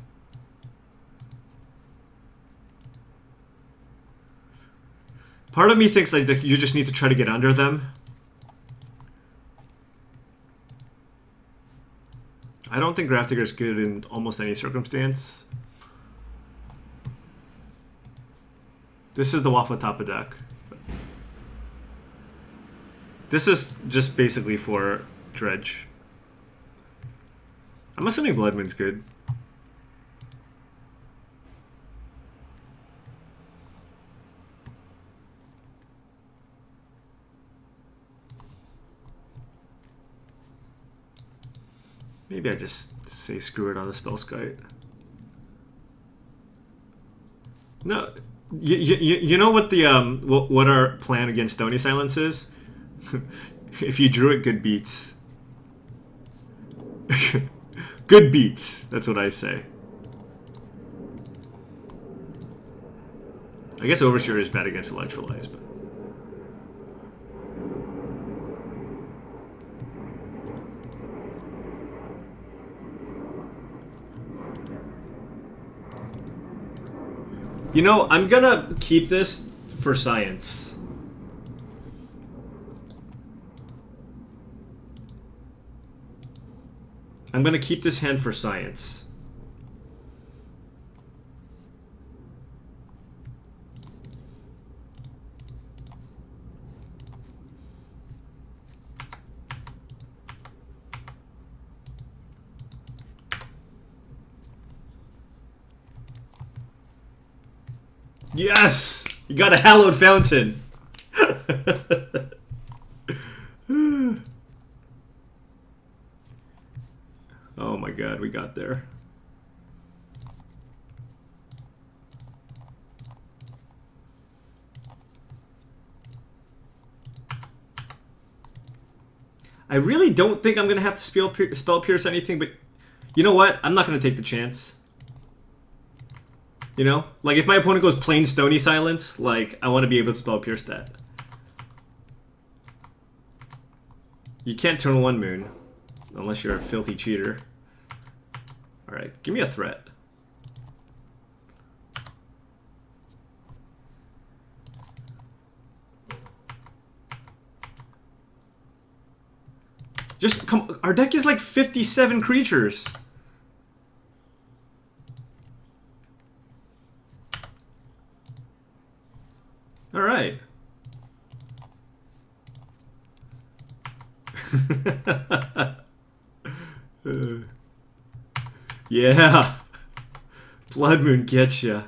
Part of me thinks like you just need to try to get under them. I don't think Grafdigger is good in almost any circumstance. This is the Waffle top of deck. This is just basically for Dredge. I'm assuming Bloodwind's good. Maybe I just say screw it on the Spellskite. No, you know what the what our plan against Stony Silence is? If you drew it, good beats. Good beats. That's what I say. I guess Overseer is bad against Electrolyze, but. You know, I'm gonna keep this for science. I'm gonna keep this hand for science. Yes! You got a hallowed fountain! Oh my god, we got there. I really don't think I'm going to have to spell pierce anything, but you know what? I'm not going to take the chance. You know? Like, if my opponent goes plain Stony Silence, like, I want to be able to spell pierce that. You can't turn 1 Moon, unless you're a filthy cheater. Alright, give me a threat. Just come. Our deck is like 57 creatures. All right. Yeah. Blood Moon gets ya.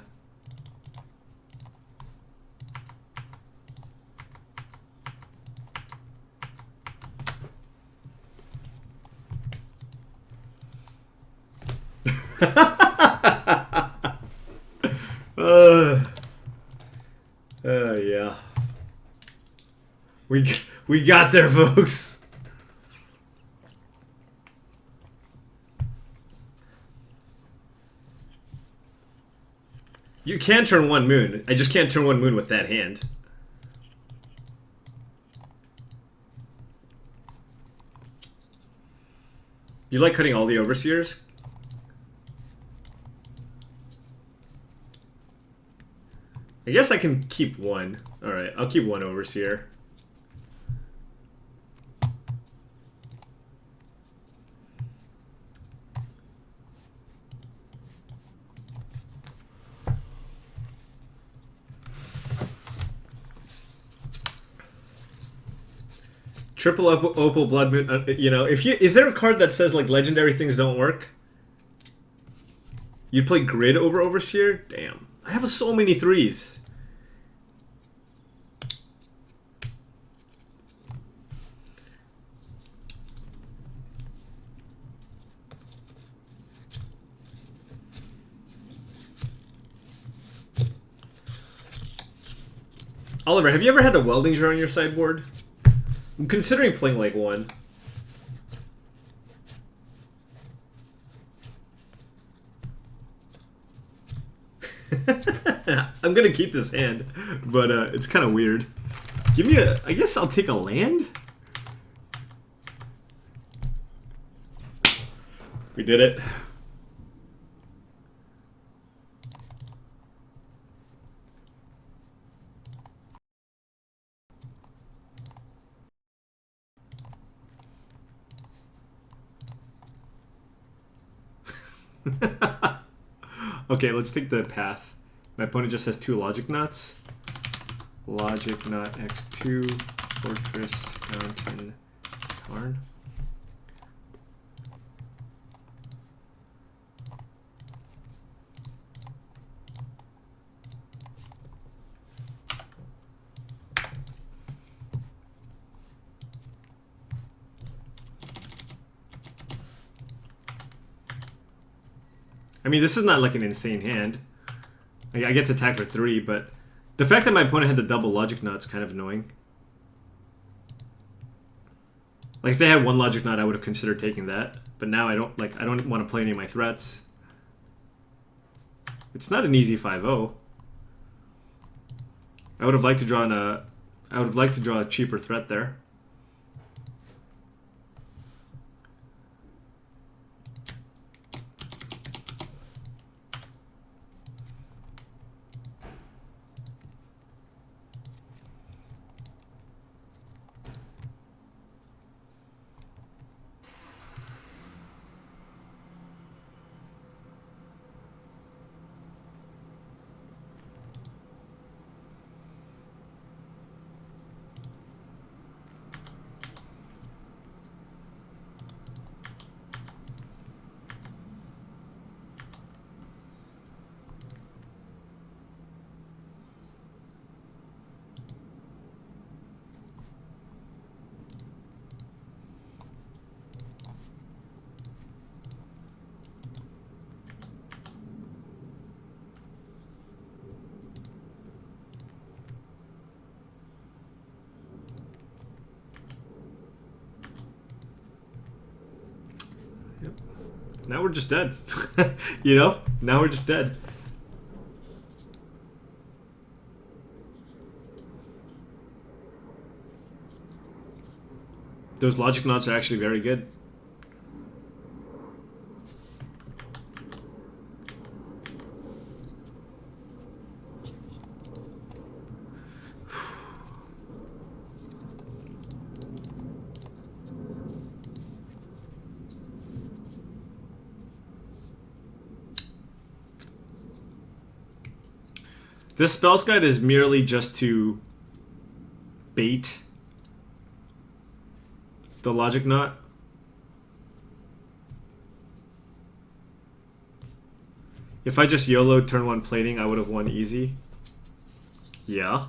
Yeah. We got there, folks. You can turn 1 Moon. I just can't turn 1 Moon with that hand. You like cutting all the Overseers? I guess I can keep 1. Alright, I'll keep 1 Overseer. Triple Opal Blood Moon. You know, if you is there a card that says like legendary things don't work? You'd play Grid over Overseer? Damn, I have so many 3s. Oliver, have you ever had a welding jar on your sideboard? I'm considering playing like one. I'm gonna keep this hand, but it's kind of weird. Give me a... I guess I'll take a land? We did it. Okay, let's take the path. My opponent just has 2 logic nuts. Logic nut X2, Fortress, Mountain, Tarn. I mean, this is not like an insane hand. I get to attack for 3, but the fact that my opponent had the double logic nut is kind of annoying. Like if they had 1 logic nut, I would have considered taking that. But now I don't want to play any of my threats. It's not an easy 5-0. I would have liked to draw a cheaper threat there. Now we're just dead. You know? Now we're just dead. Those logic knots are actually very good. This spells guide is merely just to bait the logic knot. If I just YOLO'd turn 1 plating, I would have won easy. Yeah.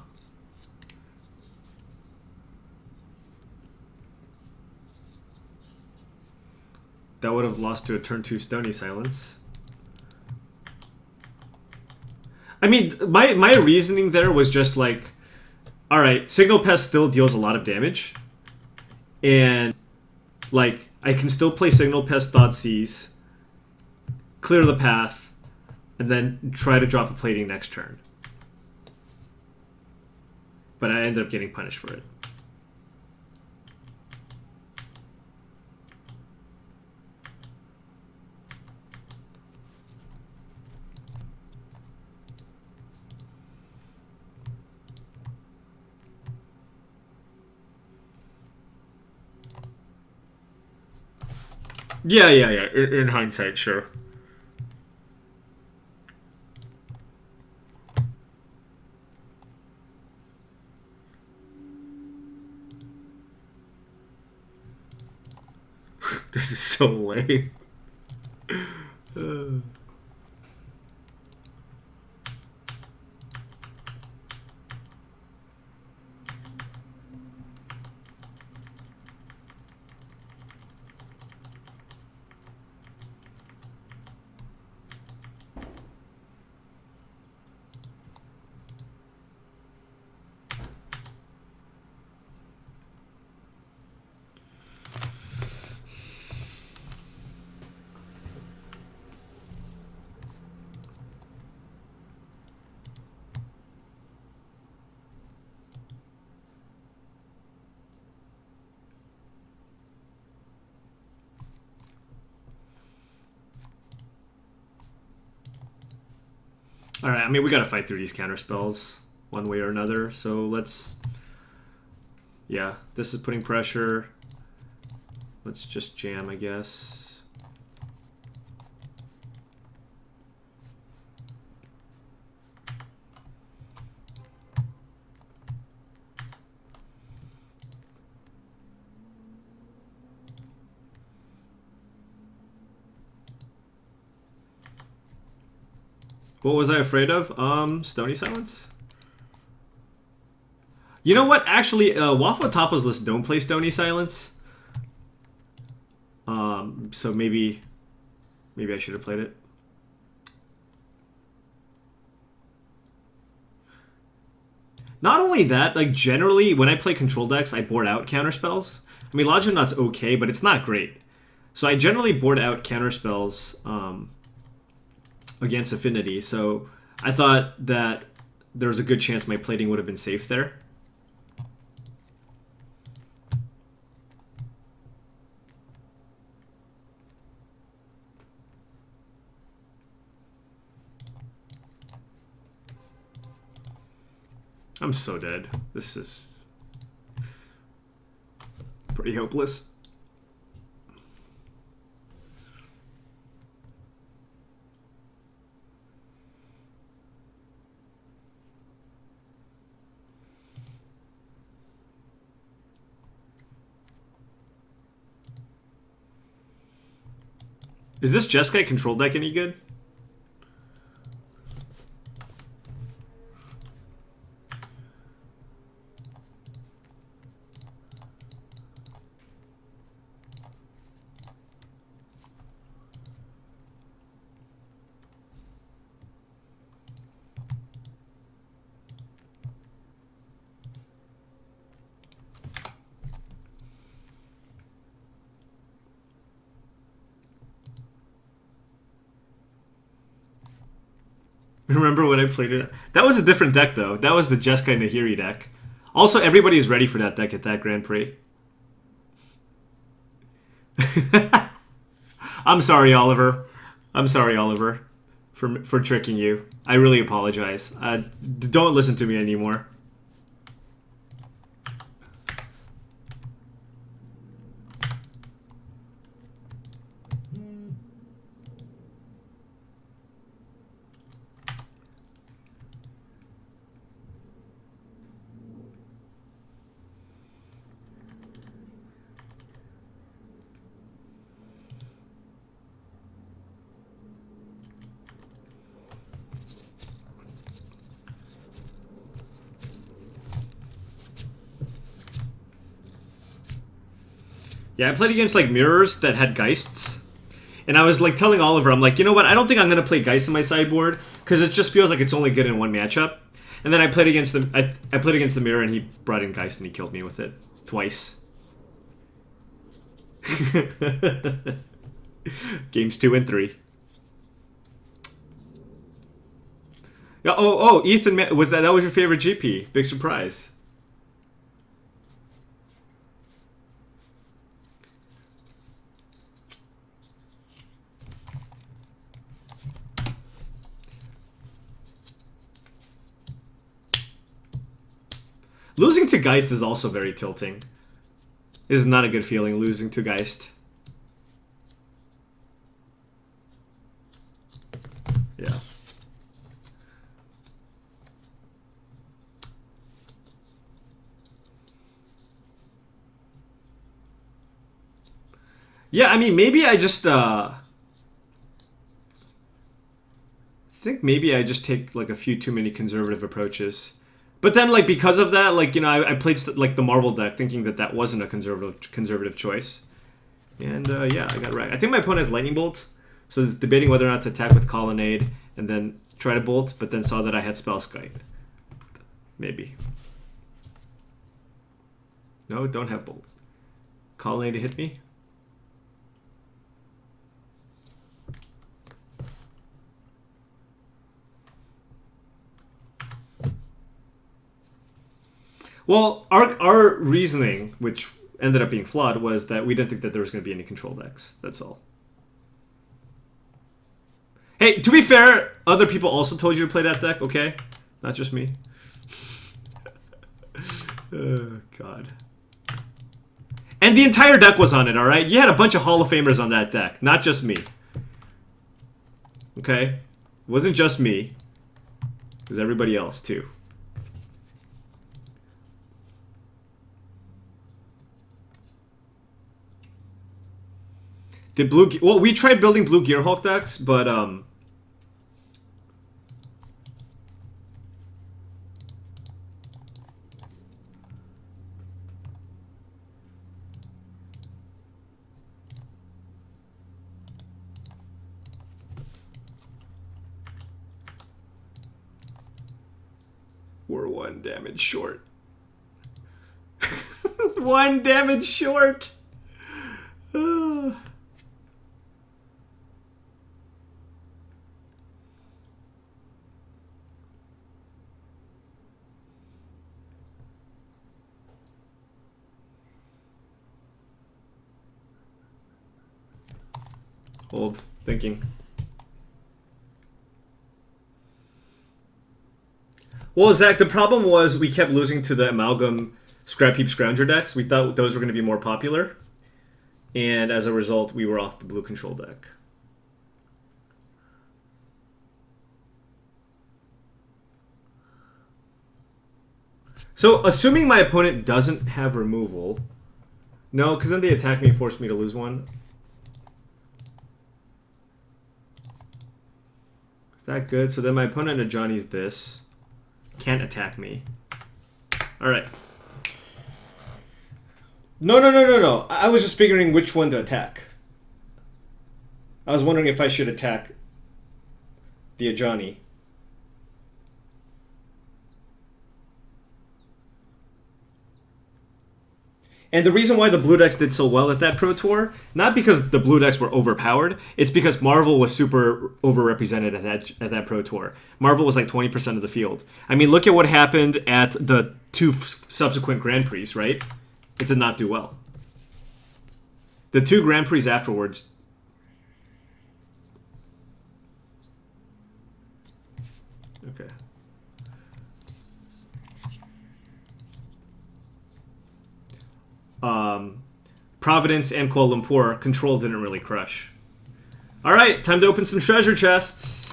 That would have lost to a turn 2 Stony Silence. I mean, my reasoning there was just like, alright, Signal Pest still deals a lot of damage. And, like, I can still play Signal Pest Thoughtseize, clear the path, and then try to drop a plating next turn. But I ended up getting punished for it. Yeah. In hindsight, sure. This is so lame. Alright, I mean, we gotta fight through these counter spells one way or another, so let's... Yeah, this is putting pressure. Let's just jam, I guess. What was I afraid of? Stony Silence? You know what? Actually, Waffle Tapa's list don't play Stony Silence. So maybe I should have played it. Not only that, like generally when I play control decks, I board out counter spells. I mean, Logic Knot's okay, but it's not great. So I generally board out counter spells against Affinity. So I thought that there was a good chance my plating would have been safe there. I'm so dead. This is pretty hopeless. Is this Jeskai control deck any good? Remember when I played it? That was a different deck, though. That was the Jeskai Nahiri deck. Also, everybody is ready for that deck at that Grand Prix. I'm sorry, Oliver. I'm sorry, Oliver, for tricking you. I really apologize. Don't listen to me anymore. Yeah, I played against like mirrors that had Geists. And I was like telling Oliver, I'm like, you know what? I don't think I'm gonna play Geist in my sideboard because it just feels like it's only good in one matchup. And then I played against the I played against the mirror and he brought in Geist and he killed me with it twice. Games 2 and 3. Yeah, oh, Ethan, was that was your favorite GP? Big surprise. Losing to Geist is also very tilting. This is not a good feeling, losing to Geist. Yeah. Yeah, I mean, maybe I just, think maybe I just take, like, a few too many conservative approaches. But then, like, because of that, like, you know, I played, like, the Marvel deck thinking that that wasn't a conservative choice. And, yeah, I got wrecked. I think my opponent has Lightning Bolt, so it's debating whether or not to attack with Colonnade and then try to Bolt, but then saw that I had Spellskite. Maybe. No, don't have Bolt. Colonnade to hit me? Well, our reasoning, which ended up being flawed, was that we didn't think that there was going to be any control decks. That's all. Hey, to be fair, other people also told you to play that deck, okay? Not just me. Oh, God. And the entire deck was on it, alright? You had a bunch of Hall of Famers on that deck, not just me. Okay? It wasn't just me. It was everybody else, too. Did blue... Well, we tried building blue Gearhulk decks, but, we're 1 damage short. 1 damage short! Hold. Thinking. Well, Zach, the problem was we kept losing to the Amalgam Scrap Heap Scrounger decks. We thought those were going to be more popular. And as a result, we were off the blue control deck. So, assuming my opponent doesn't have removal... No, because then they attack me and force me to lose one. Is that good? So then my opponent at Johnny's this. Can't attack me. Alright. No. I was just figuring which one to attack. I was wondering if I should attack the Ajani. And the reason why the blue decks did so well at that Pro Tour, not because the blue decks were overpowered, it's because Marvel was super overrepresented at that Pro Tour. Marvel was like 20% of the field. I mean, look at what happened at the two subsequent Grand Prix, right? It did not do well. The two Grand Prix afterwards. Okay. Providence and Kuala Lumpur, Control didn't really crush. All right, time to open some treasure chests.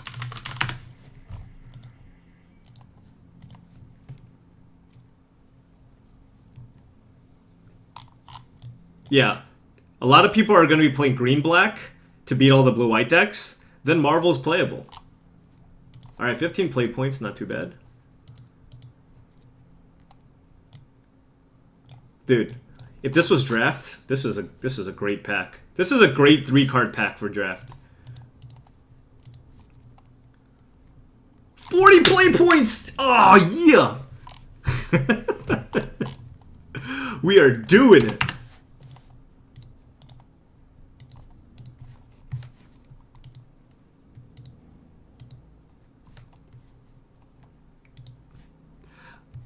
Yeah, a lot of people are going to be playing green-black to beat all the blue-white decks. Then Marvel's playable. All right, 15 play points, not too bad. Dude. If this was draft, this is a great pack. This is a great 3-card pack for draft. 40 play points! Oh, yeah! We are doing it.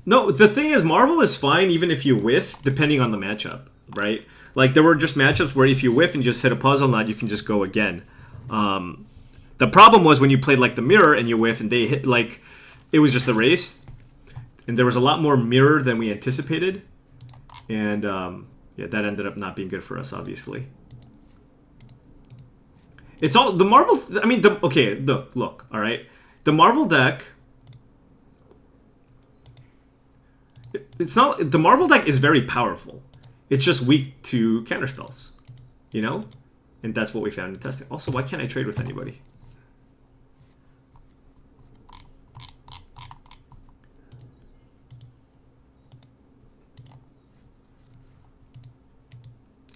No, the thing is, Marvel is fine even if you whiff, depending on the matchup, right? Like, there were just matchups where if you whiff and just hit a puzzle knot, you can just go again. The problem was when you played, like, the mirror and you whiff and they hit, like, it was just a race. And there was a lot more mirror than we anticipated. And, yeah, that ended up not being good for us, obviously. It's all, the Marvel, I mean, okay, look, all right? The Marvel deck... It's not, the Marvel deck is very powerful. It's just weak to counterspells, you know? And that's what we found in testing. Also, why can't I trade with anybody?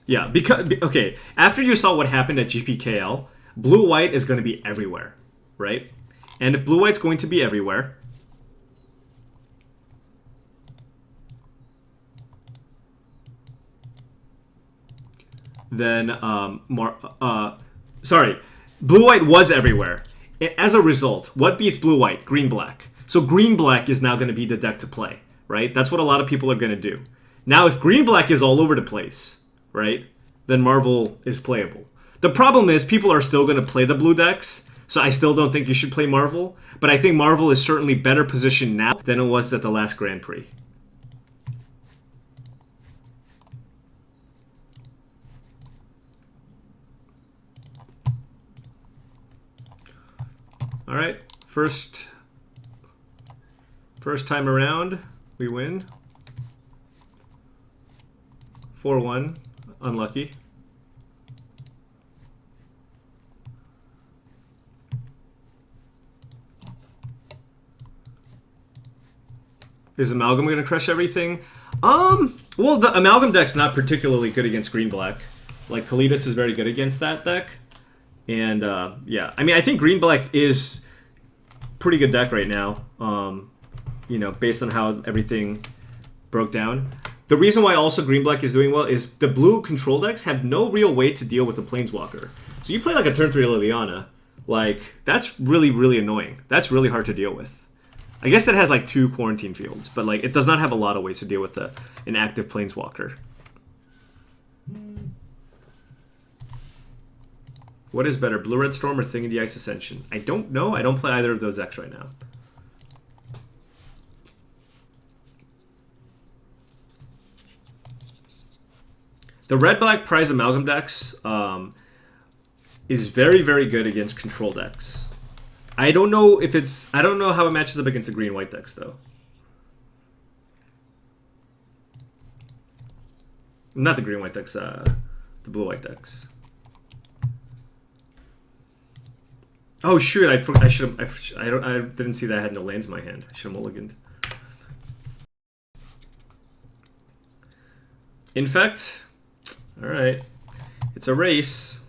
Yeah, because, okay, after you saw what happened at GPKL, blue-white is going to be everywhere, right? And if blue-white's going to be everywhere... then sorry, blue-white was everywhere. As a result, what beats blue-white? Green-black. So green-black is now going to be the deck to play, right? That's what a lot of people are going to do. Now, if green-black is all over the place, right, then Marvel is playable. The problem is people are still going to play the blue decks, so I still don't think you should play Marvel, but I think Marvel is certainly better positioned now than it was at the last Grand Prix. All right, first time around, we win. 4-1, unlucky. Is Amalgam going to crush everything? Well, the Amalgam deck's not particularly good against green-black. Like, Kalidas is very good against that deck. And, yeah. I mean, I think green-black is pretty good deck right now. You know, based on how everything broke down. The reason why also green-black is doing well is the blue control decks have no real way to deal with the Planeswalker. So you play like a turn 3 Liliana. Like, that's really, really annoying. That's really hard to deal with. I guess it has like 2 quarantine fields, but like it does not have a lot of ways to deal with an active Planeswalker. What is better, Blue-Red Storm or Thing in the Ice Ascension? I don't know. I don't play either of those decks right now. The Red-Black Prize Amalgam decks is very, very good against control decks. I don't know if it's... I don't know how it matches up against the green-white decks, though. Not the green-white decks, the blue-white decks. Oh shoot! I should have. I didn't see that I had no lands in my hand. I should have mulliganed. Infect. All right, it's a race.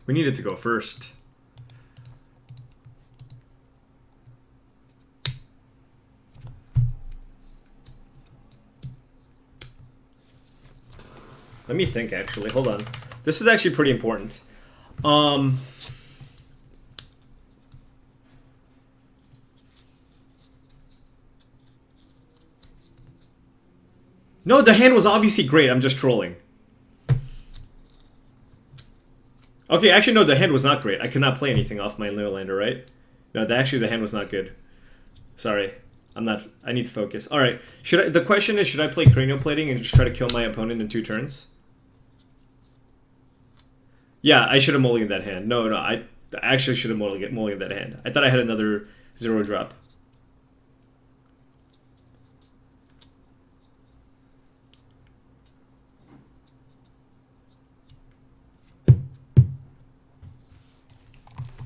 We needed to go first. Let me think, actually. Hold on. This is actually pretty important. No, the hand was obviously great. I'm just trolling. Okay, actually, no, the hand was not great. I could not play anything off my Neolander, right? No, actually, the hand was not good. Sorry. I'm not... I need to focus. Alright. The question is, should I play cranial plating and just try to kill my opponent in 2 turns? Yeah, I should have mulliganed that hand. No, I actually should have mulliganed that hand. I thought I had another 0 drop.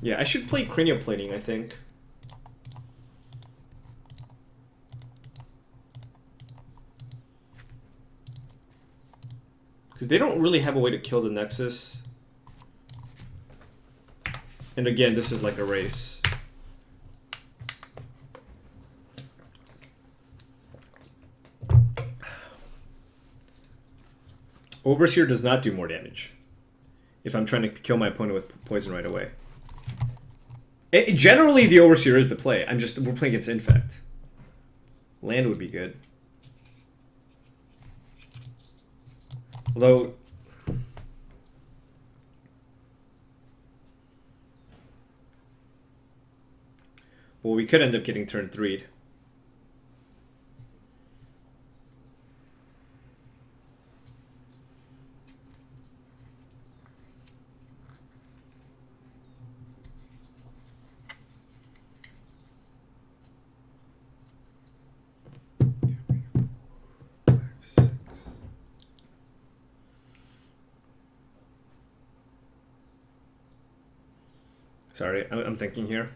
Yeah, I should play cranial plating, I think. Because they don't really have a way to kill the Nexus. And again, this is like a race. Overseer does not do more damage if I'm trying to kill my opponent with poison right away. Generally, the Overseer is the play. We're playing against Infect. Land would be good. Although... Well, we could end up getting turn 3'd. Sorry, I'm thinking here.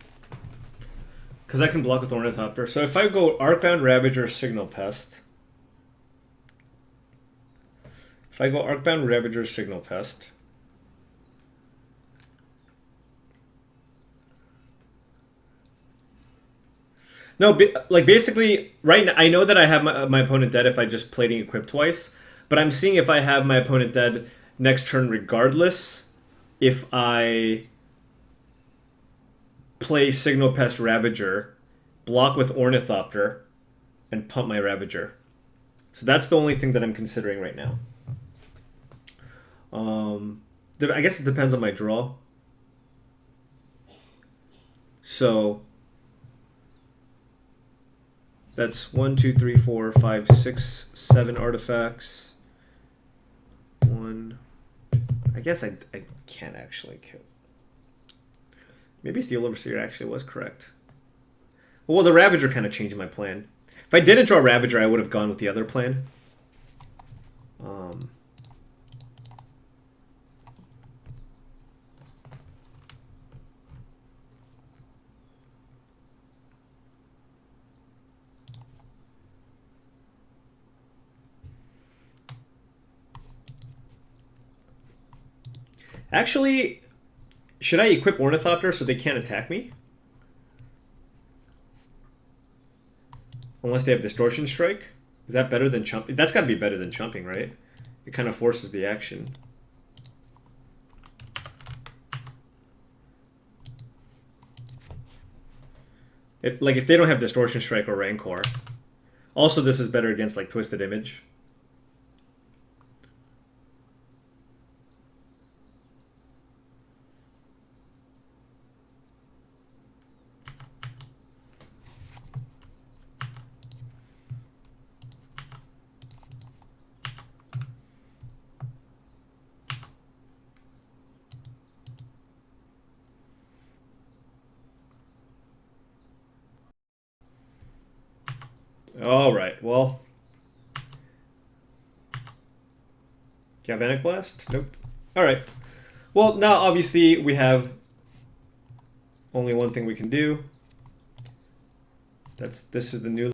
Because I can block with Ornithopter. So if I go Arcbound, Ravager, Signal Pest. If I go Arcbound, Ravager, Signal Pest. No, like basically, right now, I know that I have my opponent dead if I just plating equip twice. But I'm seeing if I have my opponent dead next turn regardless. If I play Signal Pest Ravager, block with Ornithopter, and pump my Ravager. So that's the only thing that I'm considering right now. I guess it depends on my draw. So that's 1, 2, 3, 4, 5, 6, 7 artifacts. 1. I guess I can't actually kill. Maybe Steel Overseer actually was correct. Well, the Ravager kind of changed my plan. If I didn't draw Ravager, I would have gone with the other plan. Actually, should I equip Ornithopter so they can't attack me? Unless they have Distortion Strike? Is that better than Chumping? That's got to be better than Chumping, right? It kind of forces the action. Like, if they don't have Distortion Strike or Rancor. Also, this is better against, like, Twisted Image. All right, well. Galvanic Blast? Nope. All right. Well, now obviously we have only one thing we can do. This is the new.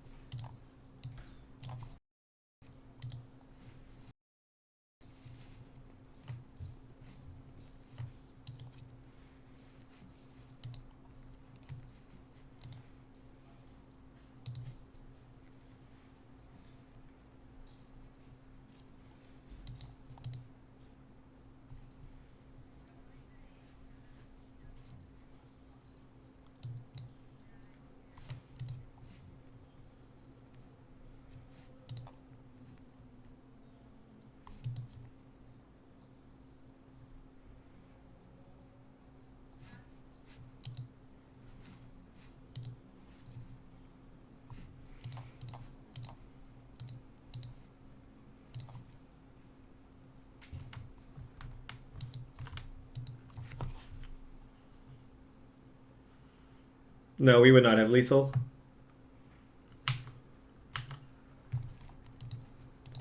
No, we would not have lethal.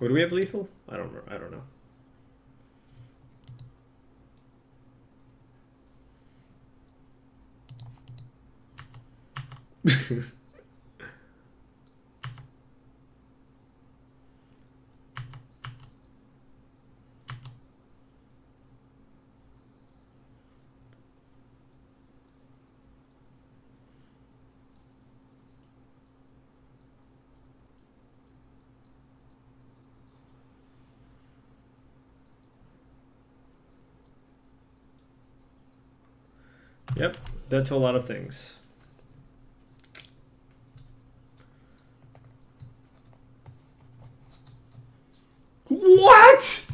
Would we have lethal? I don't know. Yep, that's a lot of things. What?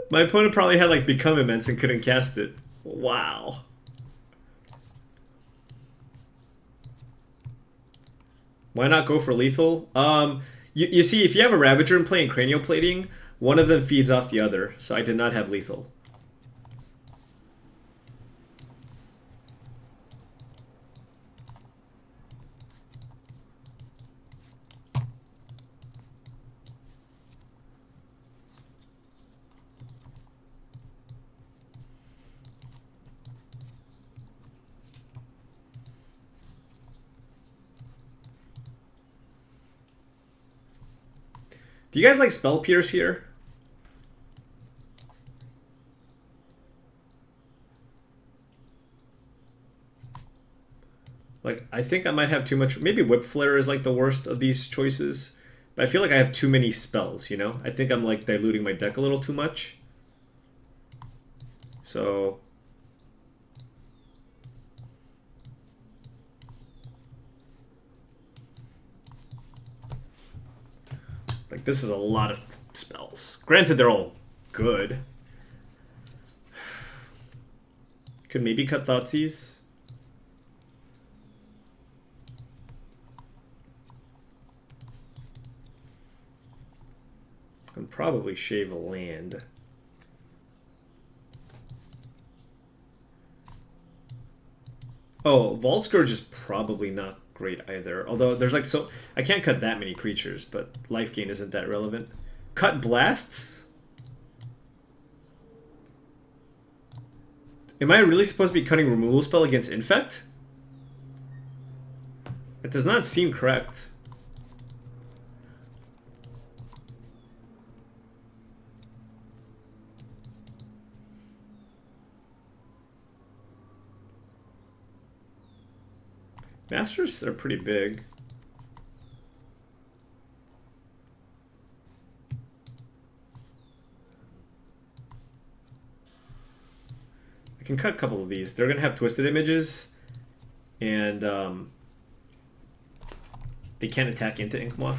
My opponent probably had like become immense and couldn't cast it. Wow. Why not go for lethal? You see, if you have a Ravager and playing cranial plating, one of them feeds off the other, so I did not have lethal. Do you guys like Spell Pierce here? Like, I think I might have too much. Maybe Whip Flare is like the worst of these choices. But I feel like I have too many spells, you know? I think I'm like diluting my deck a little too much. So... like, this is a lot of spells. Granted, they're all good. Could maybe cut Thoughtseize. And probably shave a land. Oh, Vault Scourge is probably not great either. Although there's like so... I can't cut that many creatures, but life gain isn't that relevant. Cut Blasts? Am I really supposed to be cutting removal spell against Infect? It does not seem correct. Masters are pretty big. I can cut a couple of these. They're going to have twisted images, and they can't attack into Inkmoth.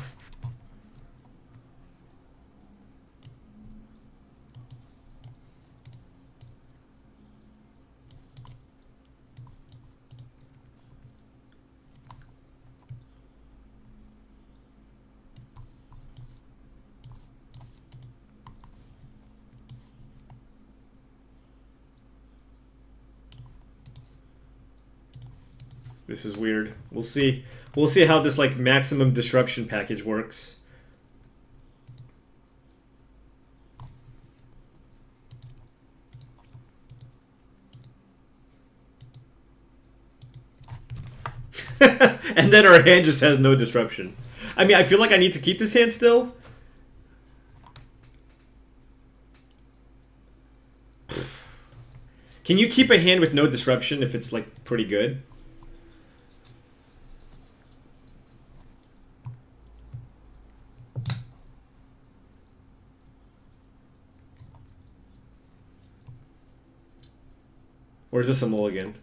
This is weird. We'll see. We'll see how this like maximum disruption package works. And then our hand just has no disruption. I mean, I feel like I need to keep this hand still. Can you keep a hand with no disruption if it's like pretty good? Or is this a mulligan?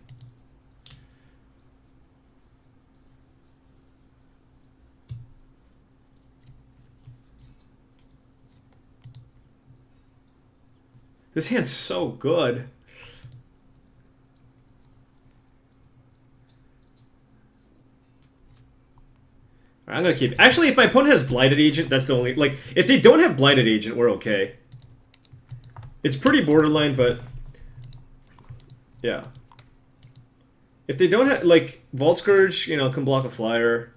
This hand's so good. I'm gonna keep... Actually, if my opponent has Blighted Agent, that's the only... Like, if they don't have Blighted Agent, we're okay. It's pretty borderline, but yeah. If they don't have, like, Vault Scourge, you know, can block a flyer.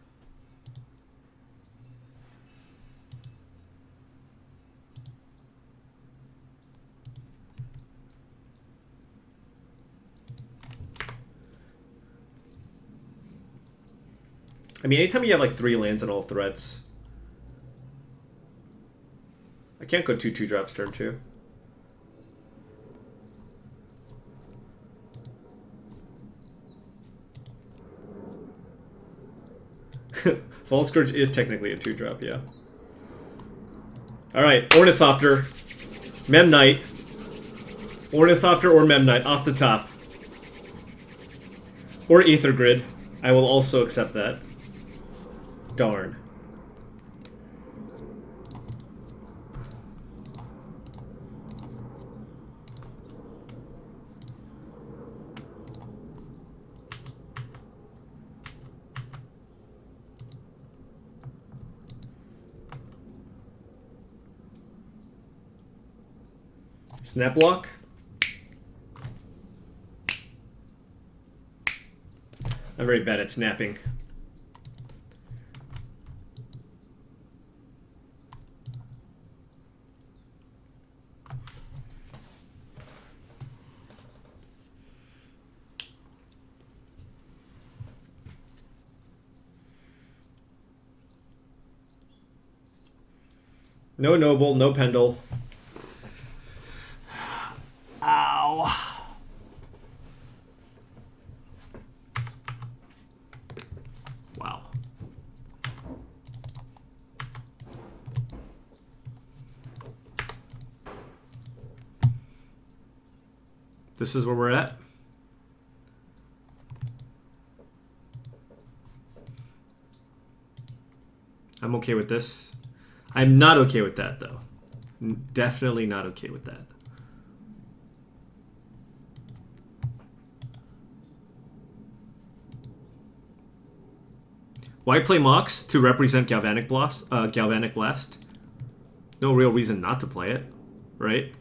I mean, anytime you have like 3 lands and all threats. I can't go 2/2 drops turn 2. Vault Scourge is technically a 2-drop, yeah. Alright, Ornithopter, Memnite. Ornithopter or Memnite off the top. Or Ether Grid. I will also accept that. Darn. Snap block. I'm very bad at snapping. No Noble, no Pendle. Ow. Wow. This is where we're at. I'm okay with this. I'm not okay with that, though. Definitely not okay with that. Why play Mox? To represent Galvanic Blast? Galvanic Blast? No real reason not to play it, right?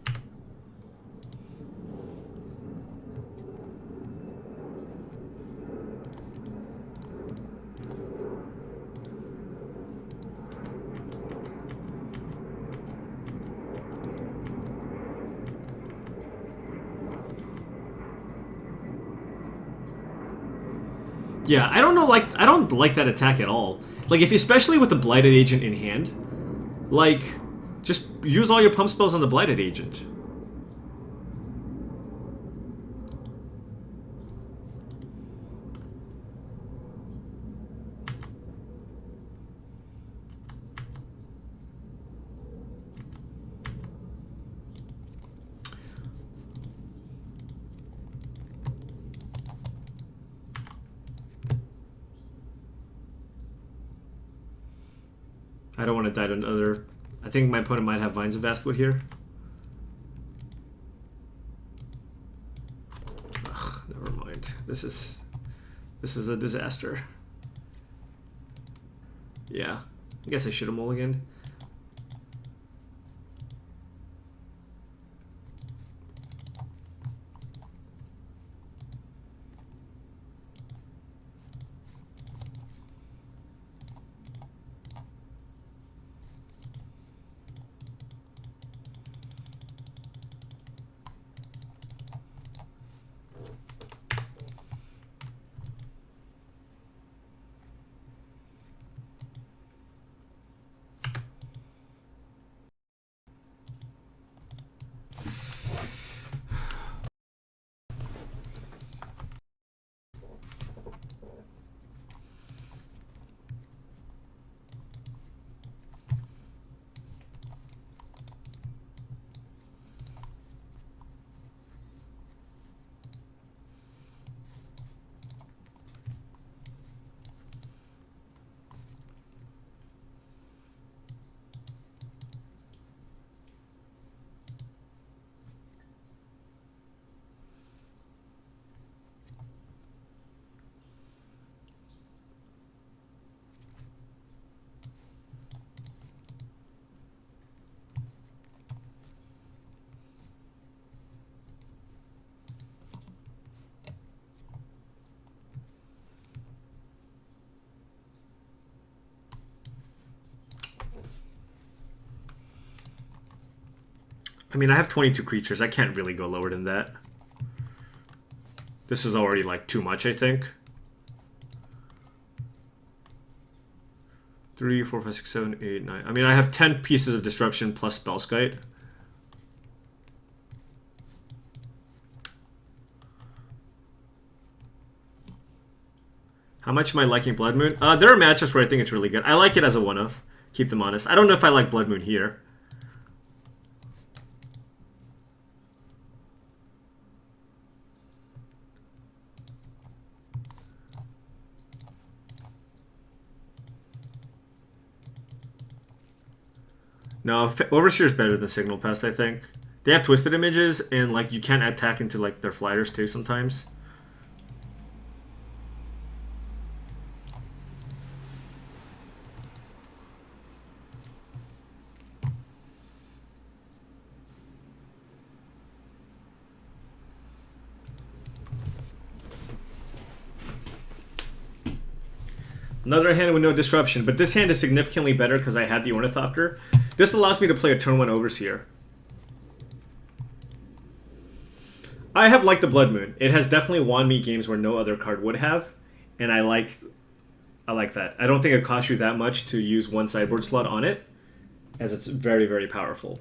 Yeah, I don't like that attack at all. Like, if especially with the Blighted Agent in hand, like, just use all your pump spells on the Blighted Agent. I don't want to die to another. I think my opponent might have Vines of Vastwood here. Ugh, never mind. This is a disaster. Yeah, I guess I should have mulliganed. I mean, I have 22 creatures. I can't really go lower than that. This is already, like, too much, I think. 3, 4, 5, 6, 7, 8, 9. I mean, I have 10 pieces of destruction plus Spellskite. How much am I liking Blood Moon? There are matchups where I think it's really good. I like it as a one-off. Keep them honest. I don't know if I like Blood Moon here. No, Overseer is better than Signal Pest, I think. They have Twisted Images, and like you can't attack into like their flyers too sometimes. Another hand with no disruption, but this hand is significantly better because I had the Ornithopter. This allows me to play a turn 1 Overseer. I have liked the Blood Moon. It has definitely won me games where no other card would have, and I like that. I don't think it costs you that much to use one sideboard slot on it, as it's very, very powerful.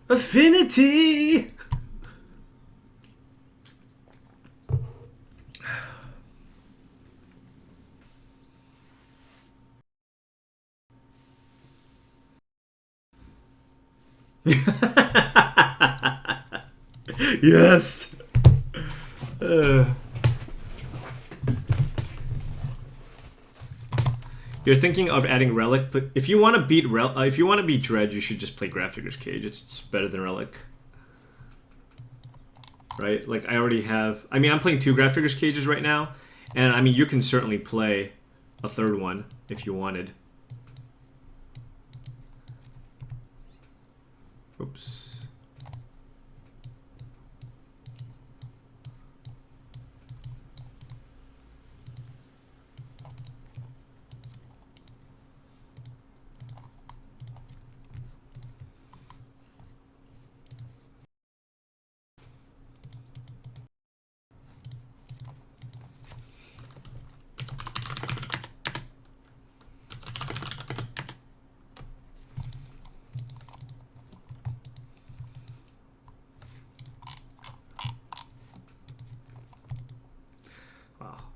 Affinity! Yes! You're thinking of adding Relic, but if you want to beat Dredge, you should just play Grafdigger's Cage. It's better than Relic. Right? Like, I already have... I mean, I'm playing 2 Grafdigger's Cages right now, and, I mean, you can certainly play a third one if you wanted. Oops.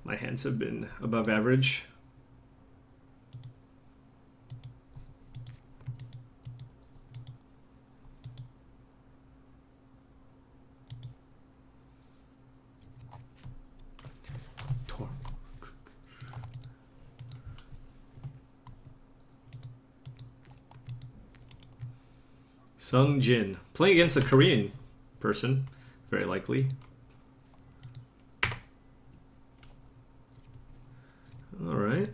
My hands have been above average. Sung Jin. Playing against a Korean person, very likely. Alright.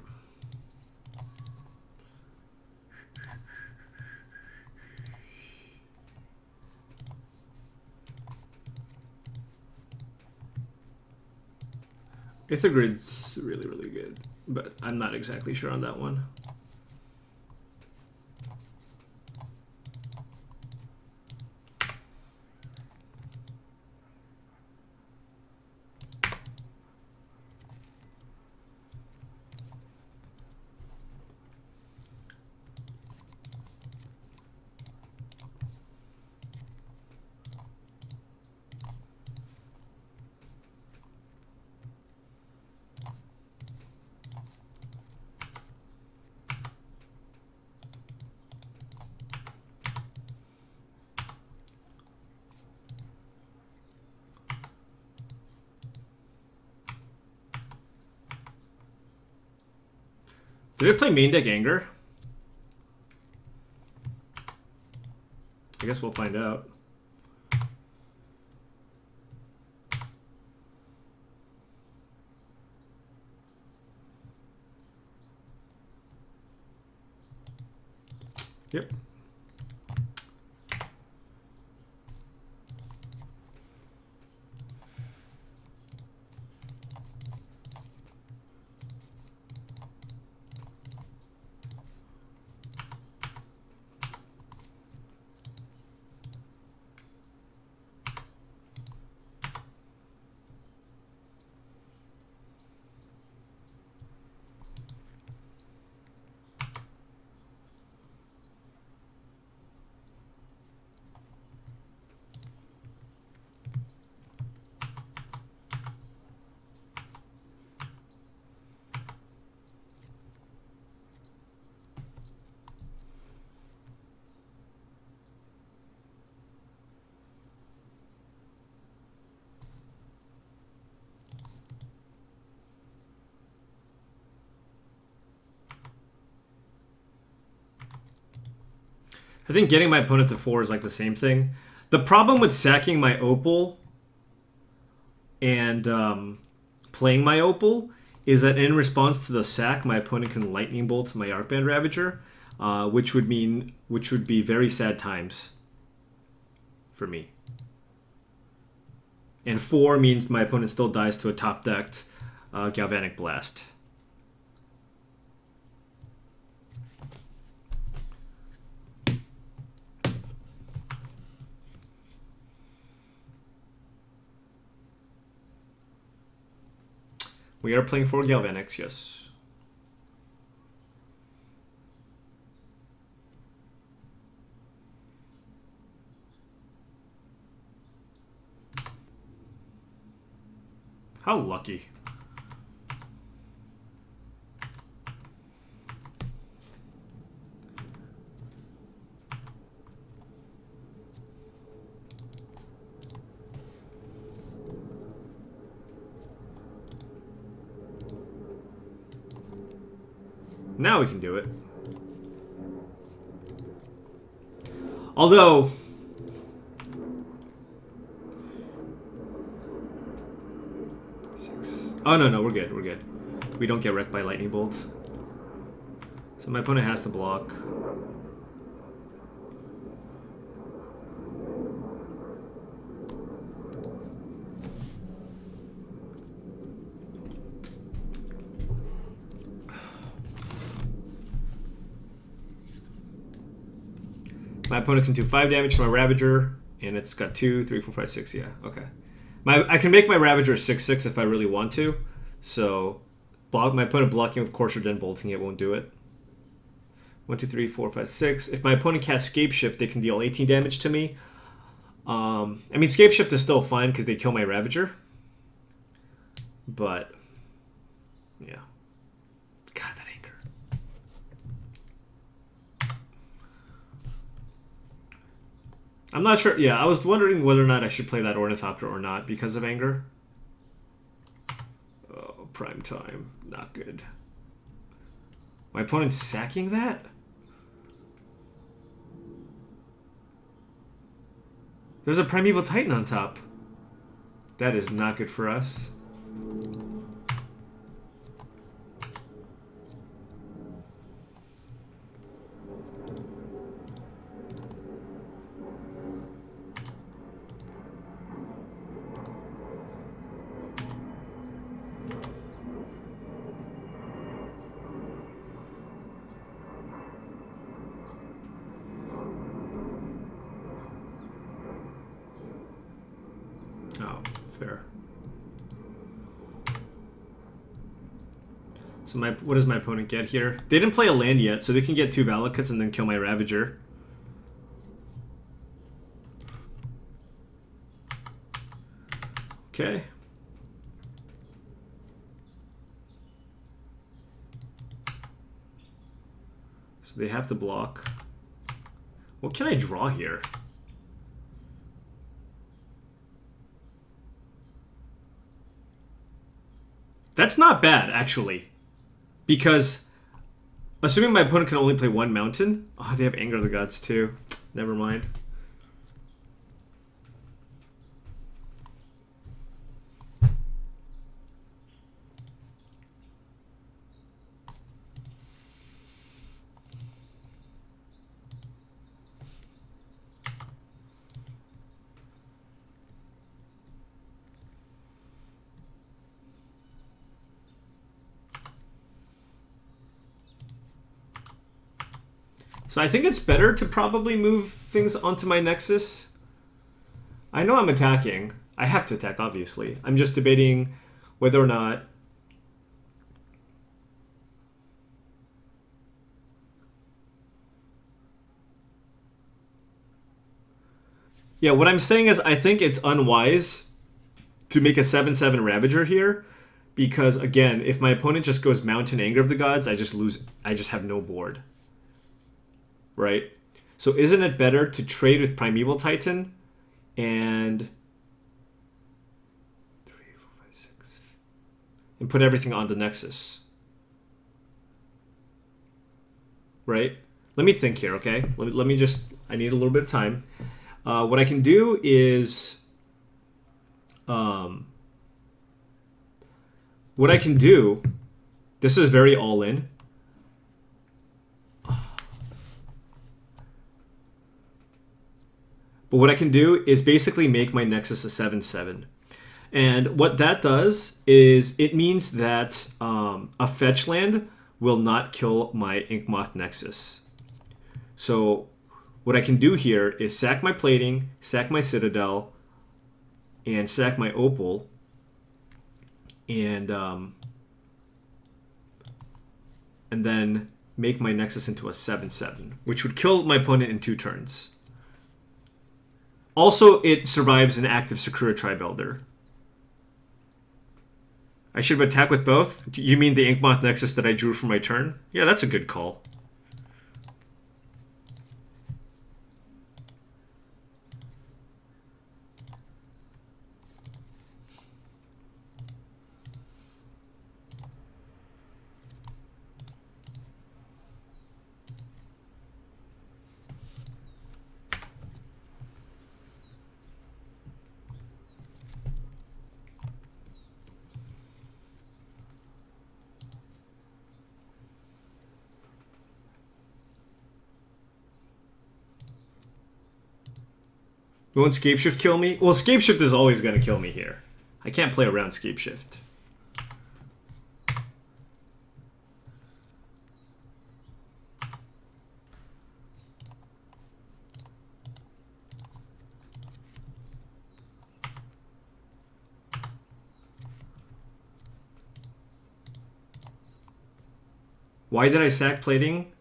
Ithergrid's really, really good, but I'm not exactly sure on that one. Did it play main deck Anger? I guess we'll find out. Yep. I think getting my opponent to 4 is like the same thing. The problem with sacking my opal and playing my opal is that in response to the sack, my opponent can lightning bolt my Arcband Ravager, which would be very sad times for me. And 4 means my opponent still dies to a top decked Galvanic Blast. We are playing 4 Galvanics, yes. How lucky. Now we can do it. Although... Oh, no, we're good, we're good. We don't get wrecked by lightning bolt. So my opponent has to block. My opponent can do 5 damage to my Ravager, and it's got 2, 3, 4, 5, 6. Yeah, okay. I can make my Ravager 6/6 if I really want to. So, my opponent blocking with Courser, then bolting it won't do it. 1, 2, 3, 4, 5, 6. If my opponent casts Scape Shift, they can deal 18 damage to me. I mean, Scape Shift is still fine because they kill my Ravager. But, yeah. God, that anger. I'm not sure. Yeah, I was wondering whether or not I should play that Ornithopter or not because of anger. Oh, prime time. Not good. My opponent's sacking that? There's a Primeval Titan on top. That is not good for us. Oh, fair. So what does my opponent get here? They didn't play a land yet, so they can get 2 Valakuts and then kill my Ravager. Okay. So they have to block. What can I draw here? That's not bad, actually. Because, assuming my opponent can only play 1 mountain... Oh, they have Anger of the Gods, too. Never mind. So I think it's better to probably move things onto my Nexus. I know I'm attacking. I have to attack, obviously. I'm just debating whether or not... Yeah, what I'm saying is I think it's unwise to make a 7/7 Ravager here. Because, again, if my opponent just goes Mountain Anger of the Gods, I just lose. I just have no board. Right? So isn't it better to trade with Primeval Titan and... 3, 4, 5, 6... and put everything on the Nexus? Right? Let me think here, okay? Let me just... I need a little bit of time. What I can do is... what I can do... This is very all-in. But what I can do is basically make my Nexus a 7/7. And what that does is it means that a fetch land will not kill my Inkmoth Nexus. So what I can do here is sack my Plating, sack my Citadel, and sack my Opal. And then make my Nexus into a 7/7, which would kill my opponent in 2 turns. Also, it survives an active Sakura Tribe Elder. I should have attacked with both? You mean the Inkmoth Nexus that I drew for my turn? Yeah, that's a good call. Won't Scapeshift kill me? Well, Scapeshift is always going to kill me here. I can't play around Scapeshift. Why did I sack Plating?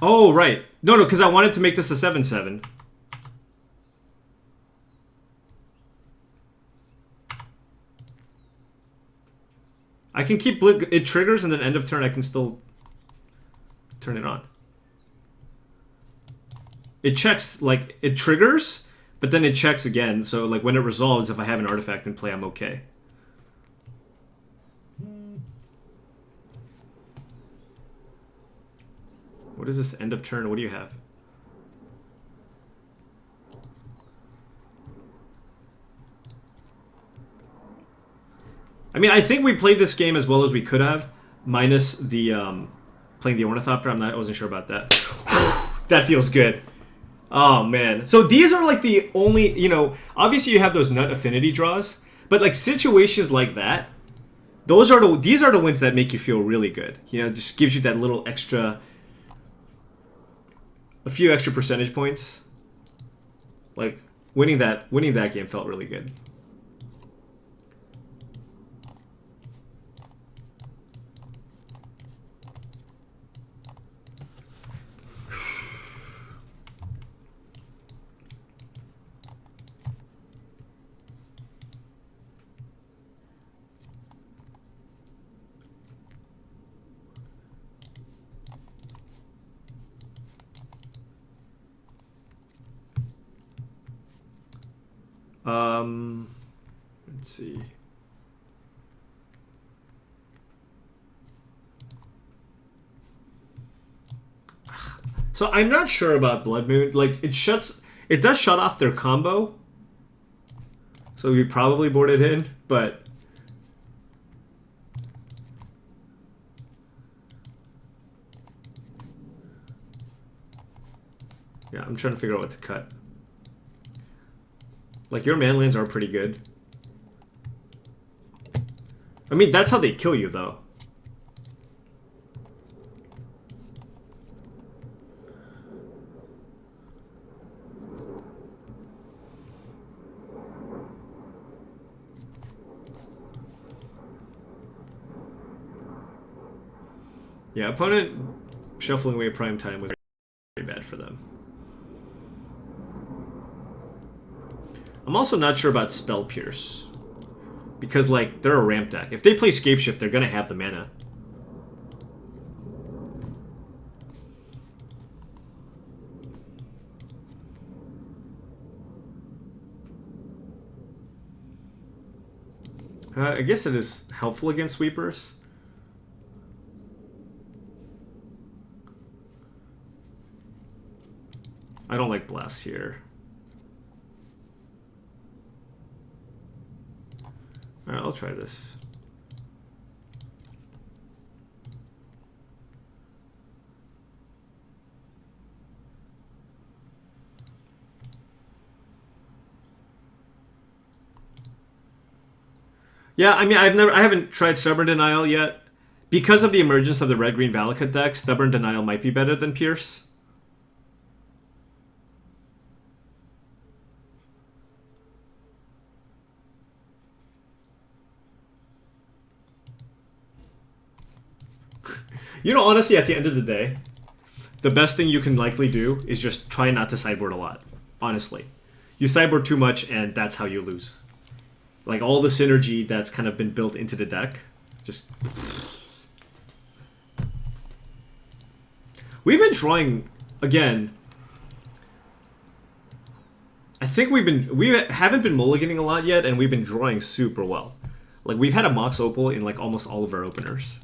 Oh, right. No, because I wanted to make this a 7/7. I can keep it triggers and then end of turn I can still turn it on. It checks, like, it triggers, but then it checks again. So, like, when it resolves, if I have an artifact in play, I'm okay. What is this end of turn? What do you have? I mean, I think we played this game as well as we could have, minus the playing the Ornithopter. I wasn't sure about that. That feels good. Oh man. So these are like the only, you know, obviously you have those nut affinity draws, but like situations like that, these are the wins that make you feel really good. You know, it just gives you that little extra, a few extra percentage points. Like winning that game felt really good. Let's see. So I'm not sure about Blood Moon. Like it does shut off their combo. So we probably board it in, but yeah, I'm trying to figure out what to cut. Like, your manlands are pretty good. I mean, that's how they kill you, though. Yeah, opponent shuffling away prime time was very bad for them. I'm also not sure about Spell Pierce. Because, like, they're a ramp deck. If they play Scapeshift, they're gonna have the mana. I guess it is helpful against sweepers. I don't like Blast here. Alright, I'll try this. Yeah, I mean, I haven't tried Stubborn Denial yet. Because of the emergence of the red-green Valakut deck, Stubborn Denial might be better than Pierce. You know, honestly, at the end of the day, the best thing you can likely do is just try not to sideboard a lot. Honestly. You sideboard too much, and that's how you lose. Like, all the synergy that's kind of been built into the deck, just... We've been drawing, again... I think we haven't been mulliganing a lot yet, and we've been drawing super well. Like, we've had a Mox Opal in, like, almost all of our openers.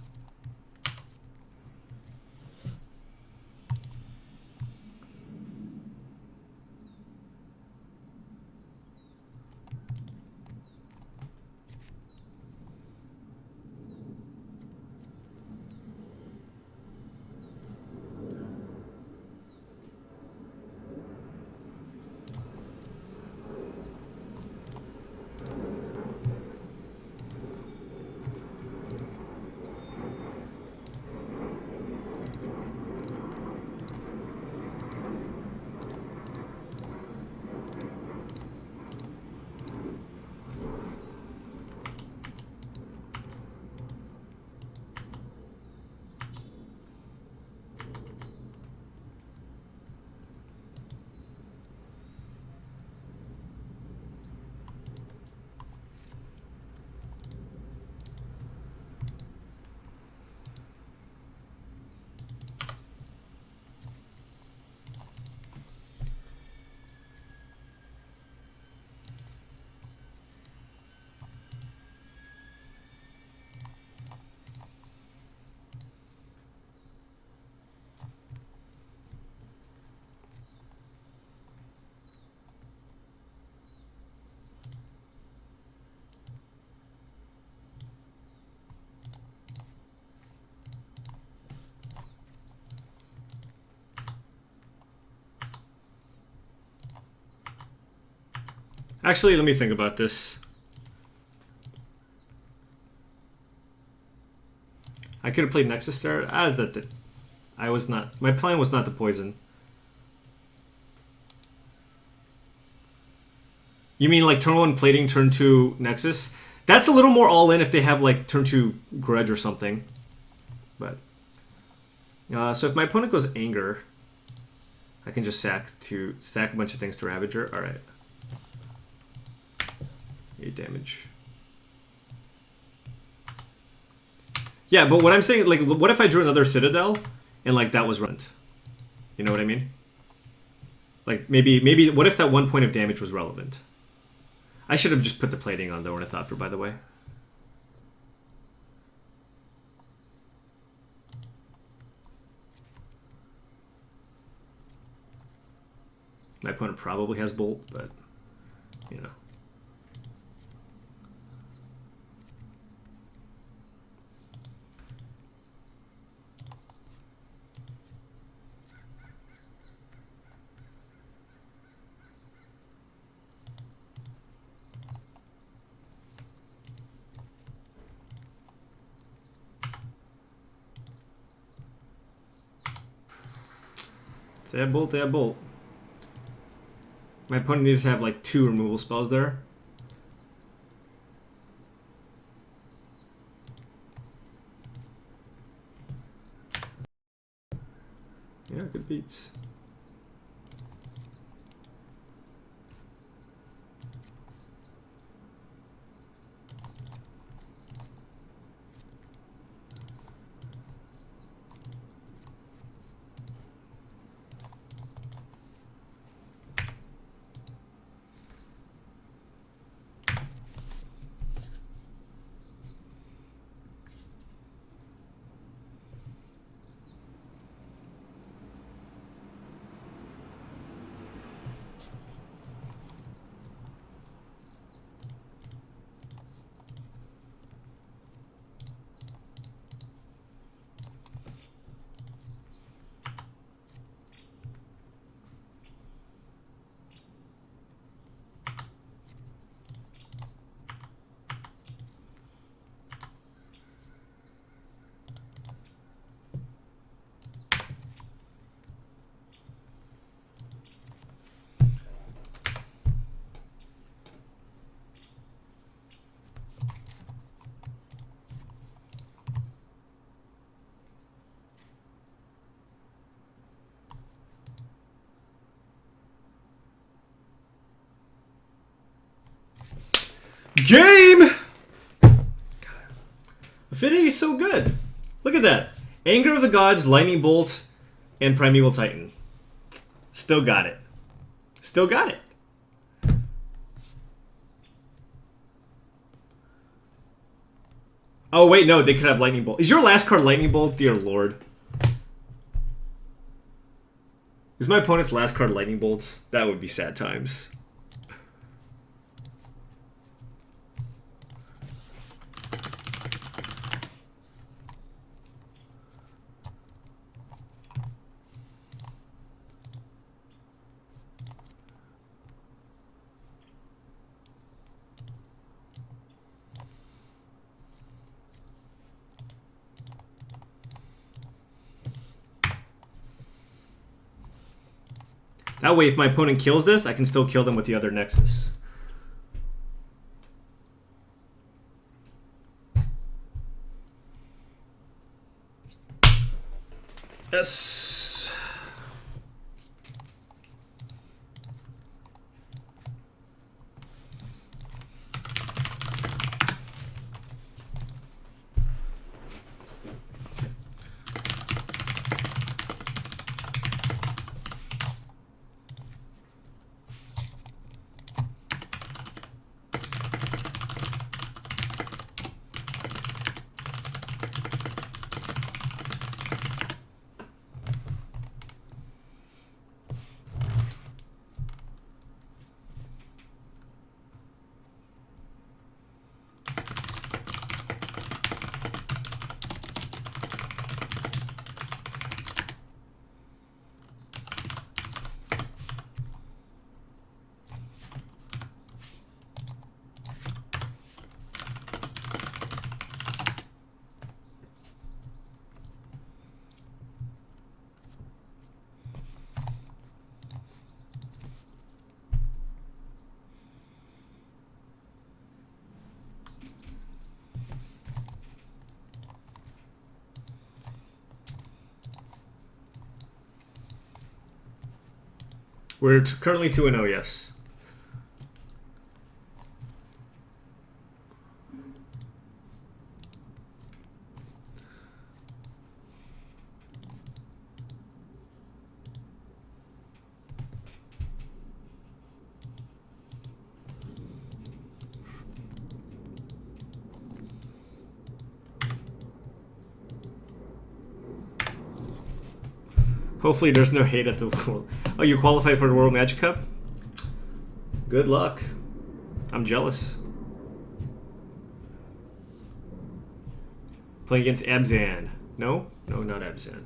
Actually, let me think about this. I could have played Nexus Star. I was not. My plan was not to poison. You mean like turn 1 plating, turn 2 Nexus? That's a little more all in if they have like turn 2 Grudge or something. But so if my opponent goes Anger, I can just stack a bunch of things to Ravager. All right. 8 damage. Yeah, but what I'm saying, like, what if I drew another Citadel and like that was relevant? You know what I mean? Like maybe what if that 1 point of damage was relevant? I should have just put the plating on the Ornithopter, by the way. My opponent probably has Bolt, but you know. They have Bolt, they have Bolt. My opponent needs to have like 2 removal spells there. Yeah, good beats. Game! Affinity is so good. Look at that. Anger of the Gods, Lightning Bolt, and Primeval Titan. Still got it. Still got it. Oh, wait, no, they could have Lightning Bolt. Is your last card Lightning Bolt, dear lord? Is my opponent's last card Lightning Bolt? That would be sad times. That way, if my opponent kills this, I can still kill them with the other Nexus. Yes. We're currently 2-0, yes. Hopefully there's no hate at the world. Oh, you qualified for the World Magic Cup? Good luck. I'm jealous. Playing against Abzan. No? No, not Abzan.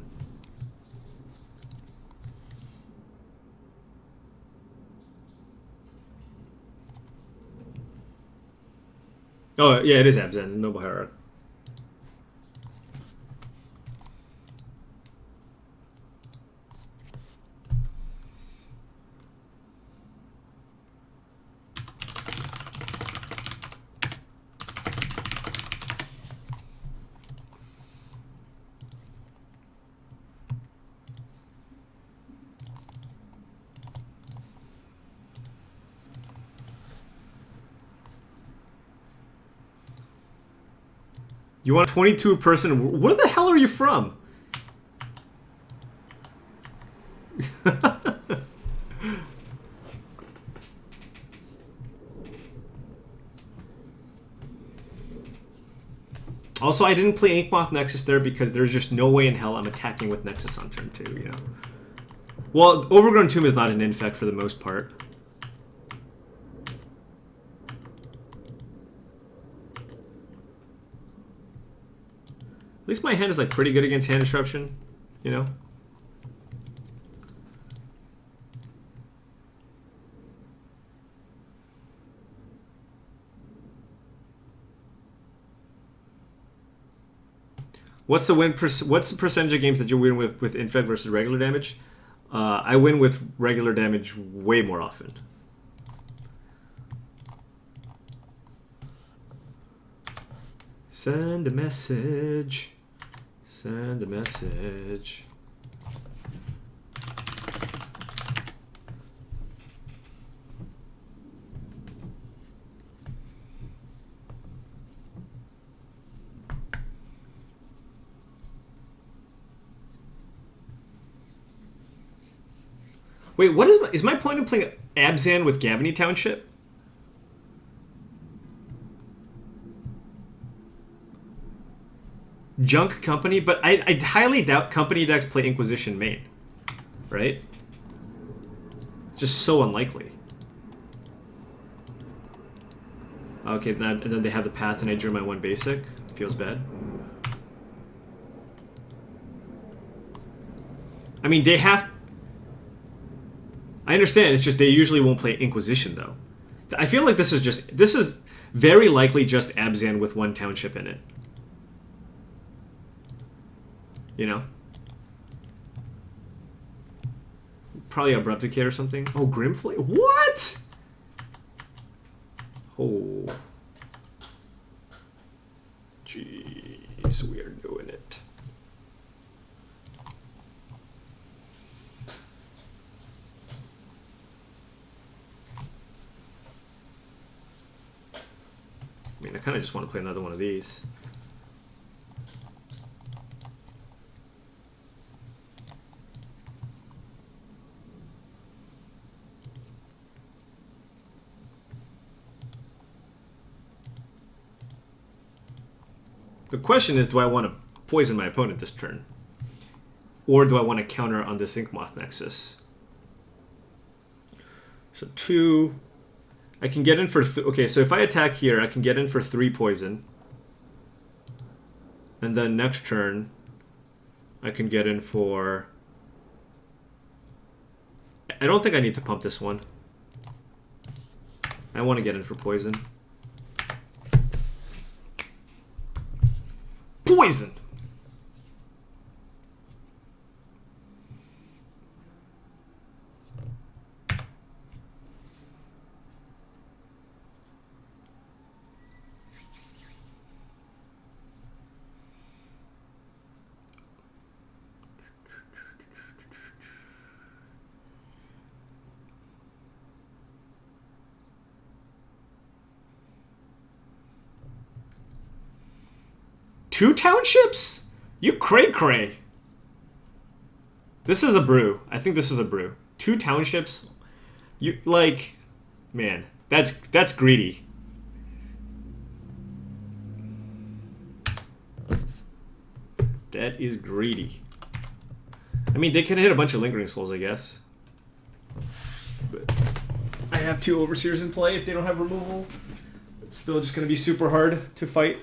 Oh, yeah, it is Abzan. Noble Hierarch. You want a 22 person? Where the hell are you from? Also, I didn't play Inkmoth Nexus there because there's just no way in hell I'm attacking with Nexus on turn 2, you know. Well, Overgrown Tomb is not an infect for the most part. At least my hand is like pretty good against hand disruption, you know. What's the what's the percentage of games that you win with infect versus regular damage? I win with regular damage way more often. Send a message. Send a message. Wait, what is my point of playing Abzan with Gavany Township? Junk Company, but I highly doubt Company decks play Inquisition main, right? Just so unlikely. Okay, and then they have the path and I drew my one basic. Feels bad. I mean, they have... I understand, it's just they usually won't play Inquisition, though. I feel like this is very likely just Abzan with one township in it. You know? Probably Abrupt Decay or something. Oh, Grimflame? What? Oh. Jeez, we are doing it. I mean, I kind of just want to play another one of these. The question is, do I want to poison my opponent this turn? Or do I want to counter on this Inkmoth Nexus? So 2... I can get in for... okay, so if I attack here, I can get in for 3 poison. And then next turn, I can get in for... I don't think I need to pump this one. I want to get in for poison. Poison! Two townships? You cray-cray. This is a brew. I think this is a brew. 2 townships? You, like... Man, that's greedy. That is greedy. I mean, they can hit a bunch of Lingering Souls, I guess. But I have 2 Overseers in play if they don't have removal. It's still just going to be super hard to fight.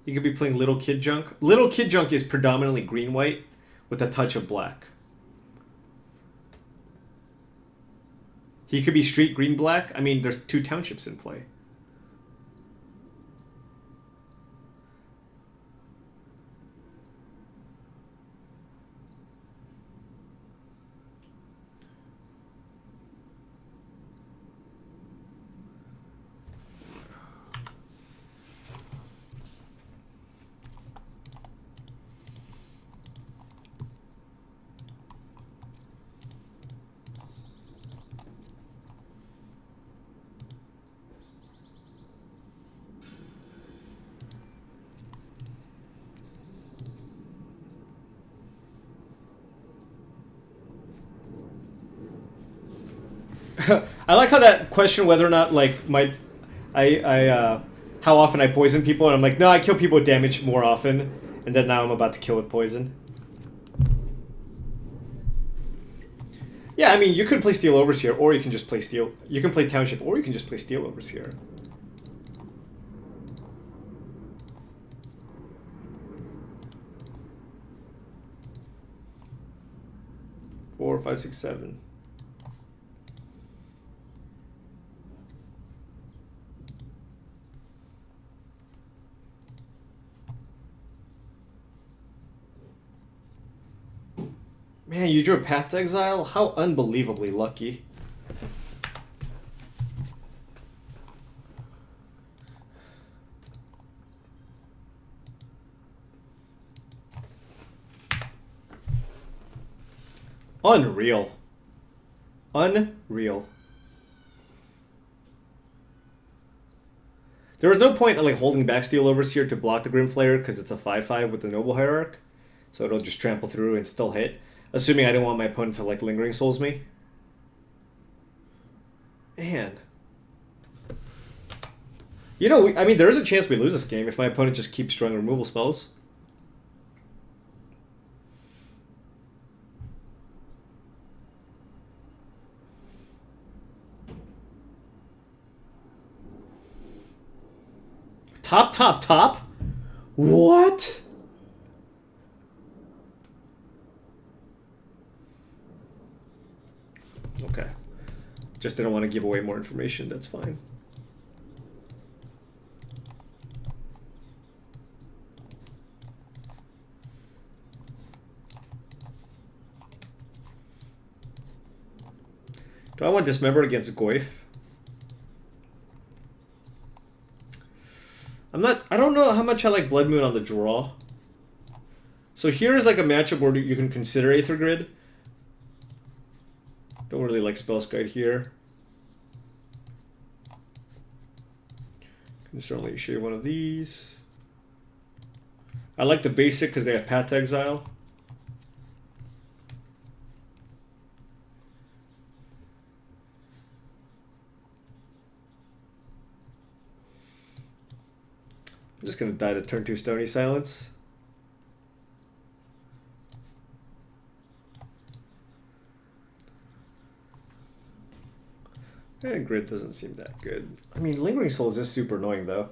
You could be playing Little Kid Junk. Little Kid Junk is predominantly green-white with a touch of black. He could be street green-black. I mean, there's 2 townships in play. I like how that question whether or not like how often I poison people, and I'm like, no, I kill people with damage more often, and then now I'm about to kill with poison. Yeah, I mean, you could play Steel Overseer, or you can just play Steel. You can play Township, or you can just play Steel Overseer. Four, five, six, seven. Man, you drew a Path to Exile? How unbelievably lucky. Unreal. Unreal. There was no point in like holding back Steel Overseer to block the Grimflayer because it's a 5/5 with the Noble Hierarch. So it'll just trample through and still hit. Assuming I didn't want my opponent to like Lingering Souls me. Man. You know, I mean, there is a chance we lose this game if my opponent just keeps throwing removal spells. Top, top, top? What? Okay. Just didn't want to give away more information. That's fine. Do I want Dismember against Goyf? I don't know how much I like Blood Moon on the draw. So here is like a matchup where you can consider Aether Grid. Don't really like Spell's Guide here. Can certainly shave one of these. I like the basic because they have Path to Exile. I'm just gonna die to turn 2 Stony Silence. And Grid doesn't seem that good. I mean, Lingering Souls is super annoying though.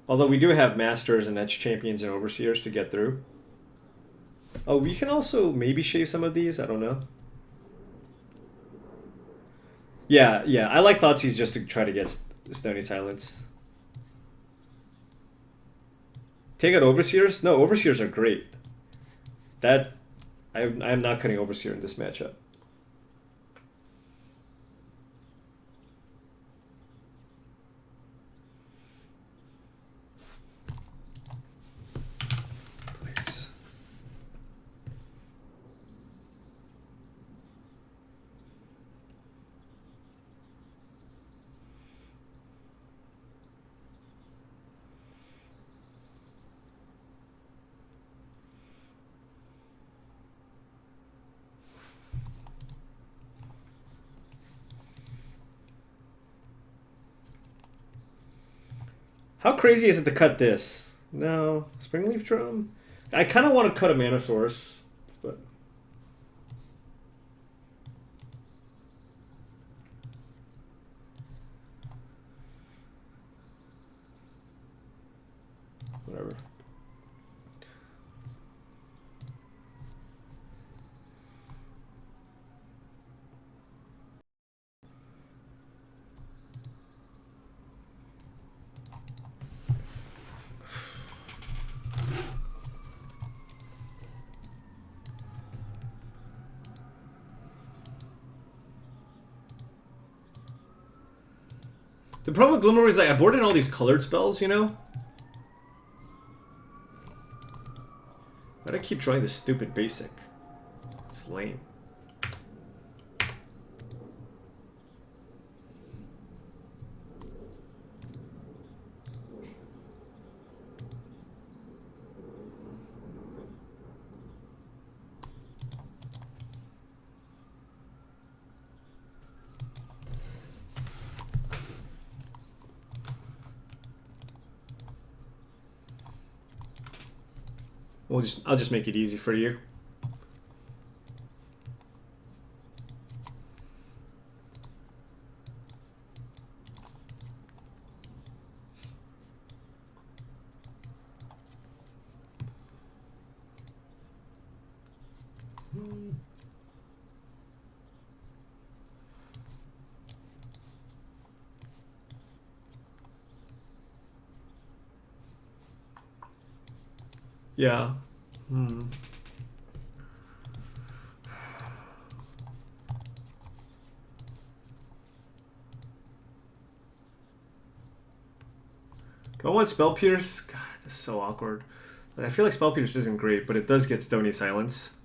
Although we do have Masters and Edge Champions and Overseers to get through. Oh, we can also maybe shave some of these, I don't know. Yeah, I like Thoughtseize just to try to get Stony Silence. Take out Overseers? No, Overseers are great. That I am not cutting Overseer in this matchup. Please. How crazy is it to cut this? No. Springleaf Drum? I kind of want to cut a Mana Source, but... whatever. The problem with Glimmer is like I boarded all these colored spells, you know? Why do I keep drawing this stupid basic? It's lame. I'll just make it easy for you. Yeah. Do I want Spell Pierce? God, this is so awkward. I feel like Spell Pierce isn't great, but it does get Stony Silence.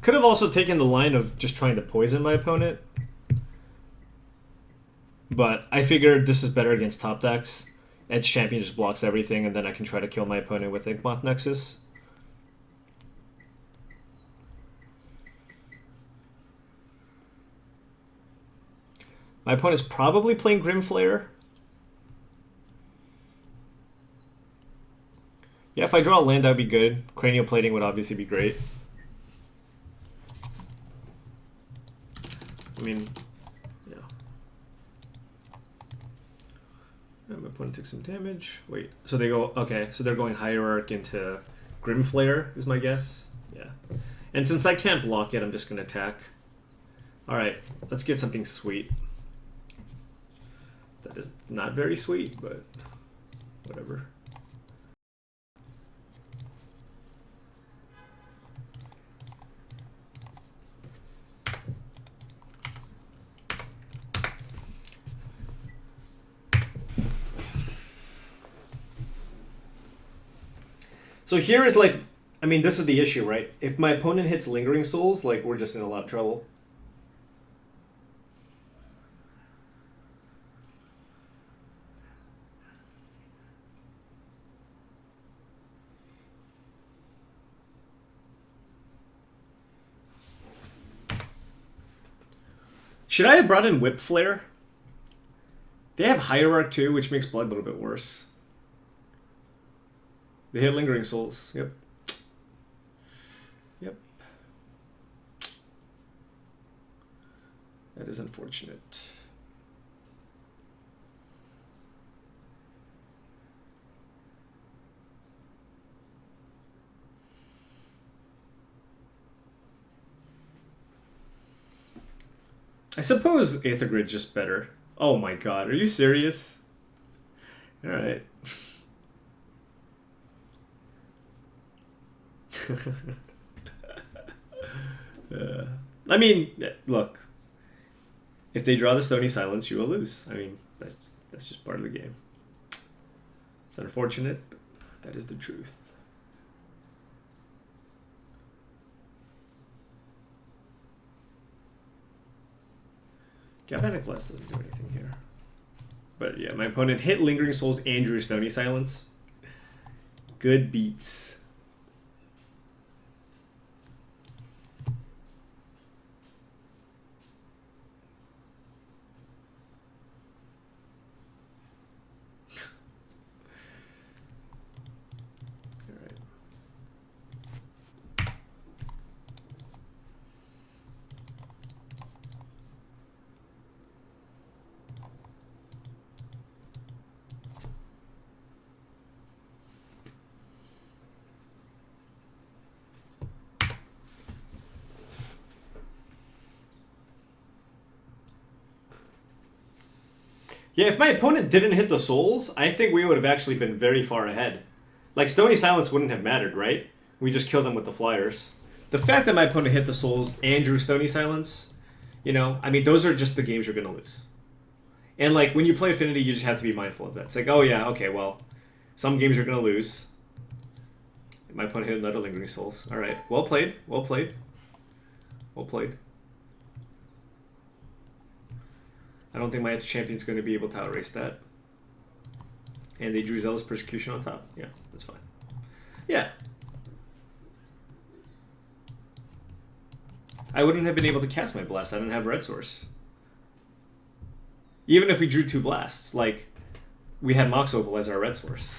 Could have also taken the line of just trying to poison my opponent. But I figured this is better against top decks. Edge Champion just blocks everything, and then I can try to kill my opponent with Inkmoth Nexus. My opponent's probably playing Grimflayer. Yeah, if I draw a land, that would be good. Cranial Plating would obviously be great. I mean, yeah. And my opponent takes some damage. Wait, so they go, okay, so they're going Hierarch into Grimflayer, is my guess. Yeah. And since I can't block it, I'm just going to attack. Alright, let's get something sweet. That is not very sweet, but whatever. So here is like, I mean, this is the issue, right? If my opponent hits Lingering Souls, like, we're just in a lot of trouble. Should I have brought in Whip Flare? They have Hierarch too, which makes Blood a little bit worse. They hit Lingering Souls. Yep. Yep. That is unfortunate. I suppose Aether Grid's just better. Oh my god, are you serious? Alright. I mean, look. If they draw the Stony Silence, you will lose. I mean, that's just part of the game. It's unfortunate, but that is the truth. Galvanic Blast doesn't do anything here. But yeah, my opponent hit Lingering Souls and drew Stony Silence. Good beats. Yeah, if my opponent didn't hit the souls, I think we would have actually been very far ahead. Like, Stony Silence wouldn't have mattered, right? We just killed them with the flyers. The fact that my opponent hit the souls and drew Stony Silence, you know, I mean, those are just the games you're going to lose. And, like, when you play Affinity, you just have to be mindful of that. It's like, oh yeah, okay, well, some games you're going to lose. My opponent hit another Lingering Souls. Alright, well played, well played. Well played. I don't think my champion's going to be able to outrace that. And they drew Zealous Persecution on top. Yeah, that's fine. Yeah. I wouldn't have been able to cast my blast. I didn't have Red Source. Even if we drew 2 blasts, like, we had Mox Opal as our Red Source.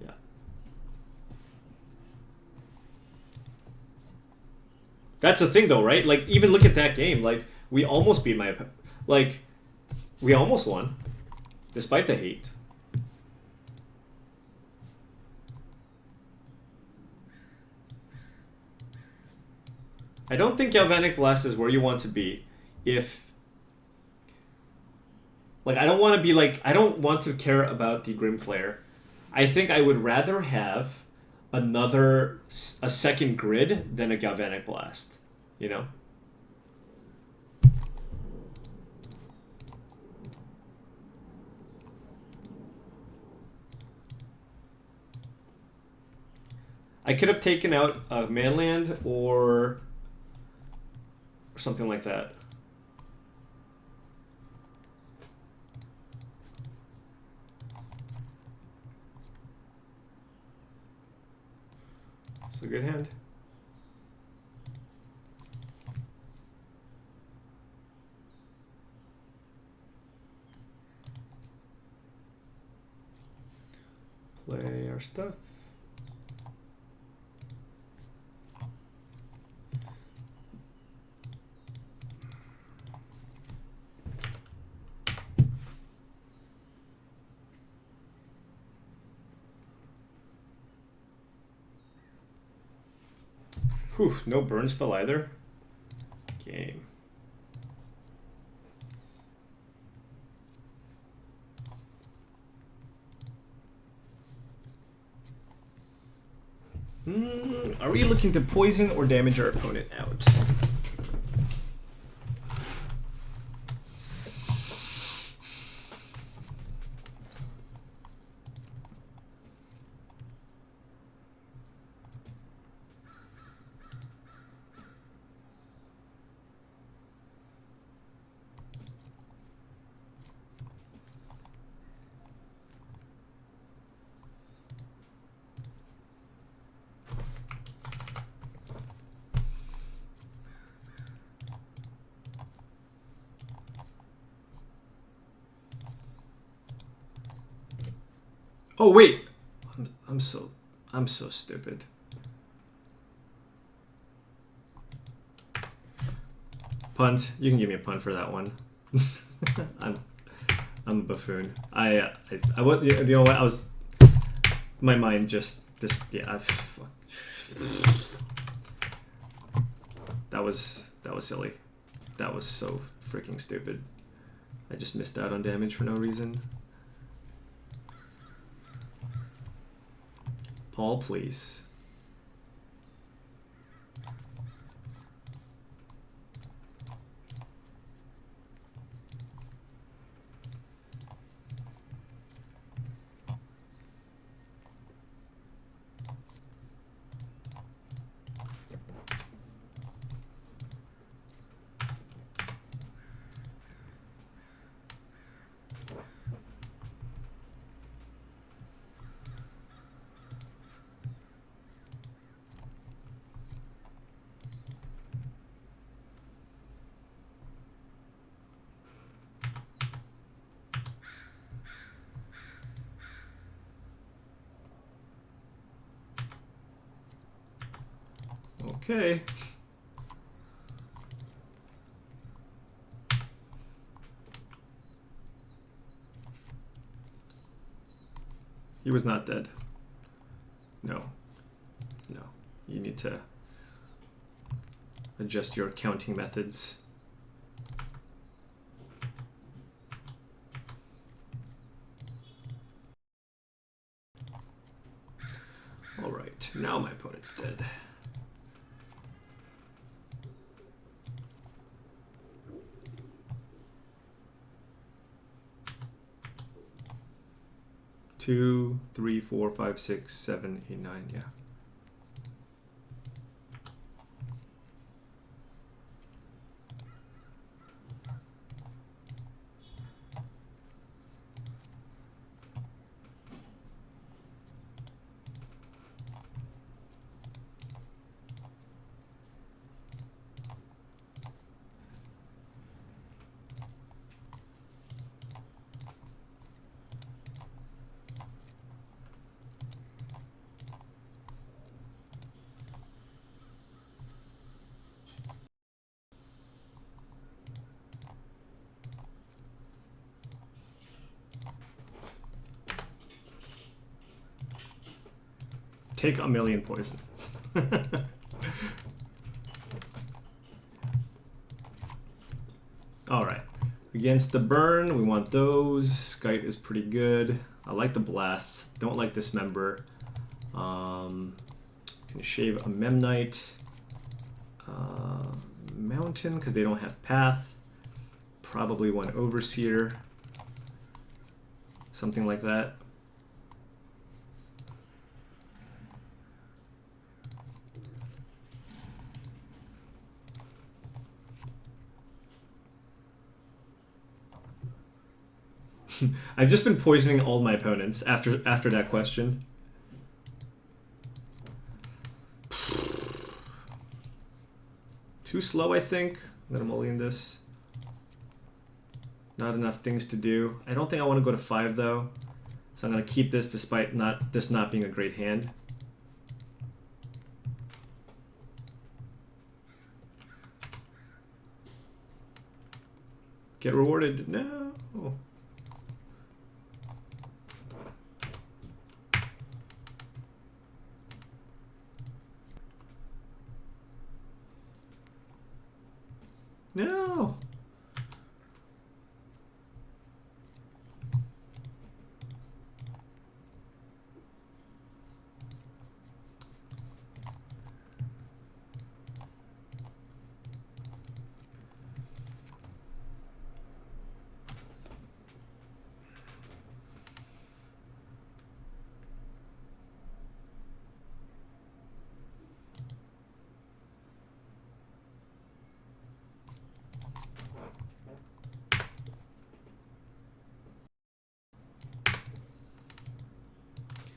Yeah. That's the thing, though, right? Like, even look at that game. Like, we almost beat my... Like, we almost won. Despite the hate. I don't think Galvanic Blast is where you want to be if... Like, I don't want to be like... I don't want to care about the Grim Flare. I think I would rather have a second grid than a Galvanic Blast. You know? I could have taken out a Manland or something like that. It's a good hand. Play our stuff. Whew, no burn spell either. Game. Are we looking to poison or damage our opponent out? Oh wait, I'm so stupid. Punt. You can give me a punt for that one. I'm a buffoon. I was, you know what, I was, my mind just yeah. That was silly. That was so freaking stupid. I just missed out on damage for no reason. Paul, please. Okay. He was not dead. No. No. You need to adjust your counting methods. All right. Now my opponent's dead. Two, three, four, five, six, 7, 8, 9, yeah. Take a million poison. Alright. Against the burn, we want those. Skite is pretty good. I like the blasts. Don't like dismember. Can shave a Memnite. Mountain, because they don't have path. Probably one Overseer. Something like that. I've just been poisoning all my opponents after that question. Too slow, I think. I'm gonna mulligan this. Not enough things to do. I don't think I want to go to 5 though, so I'm gonna keep this despite this not being a great hand. Get rewarded. No. No.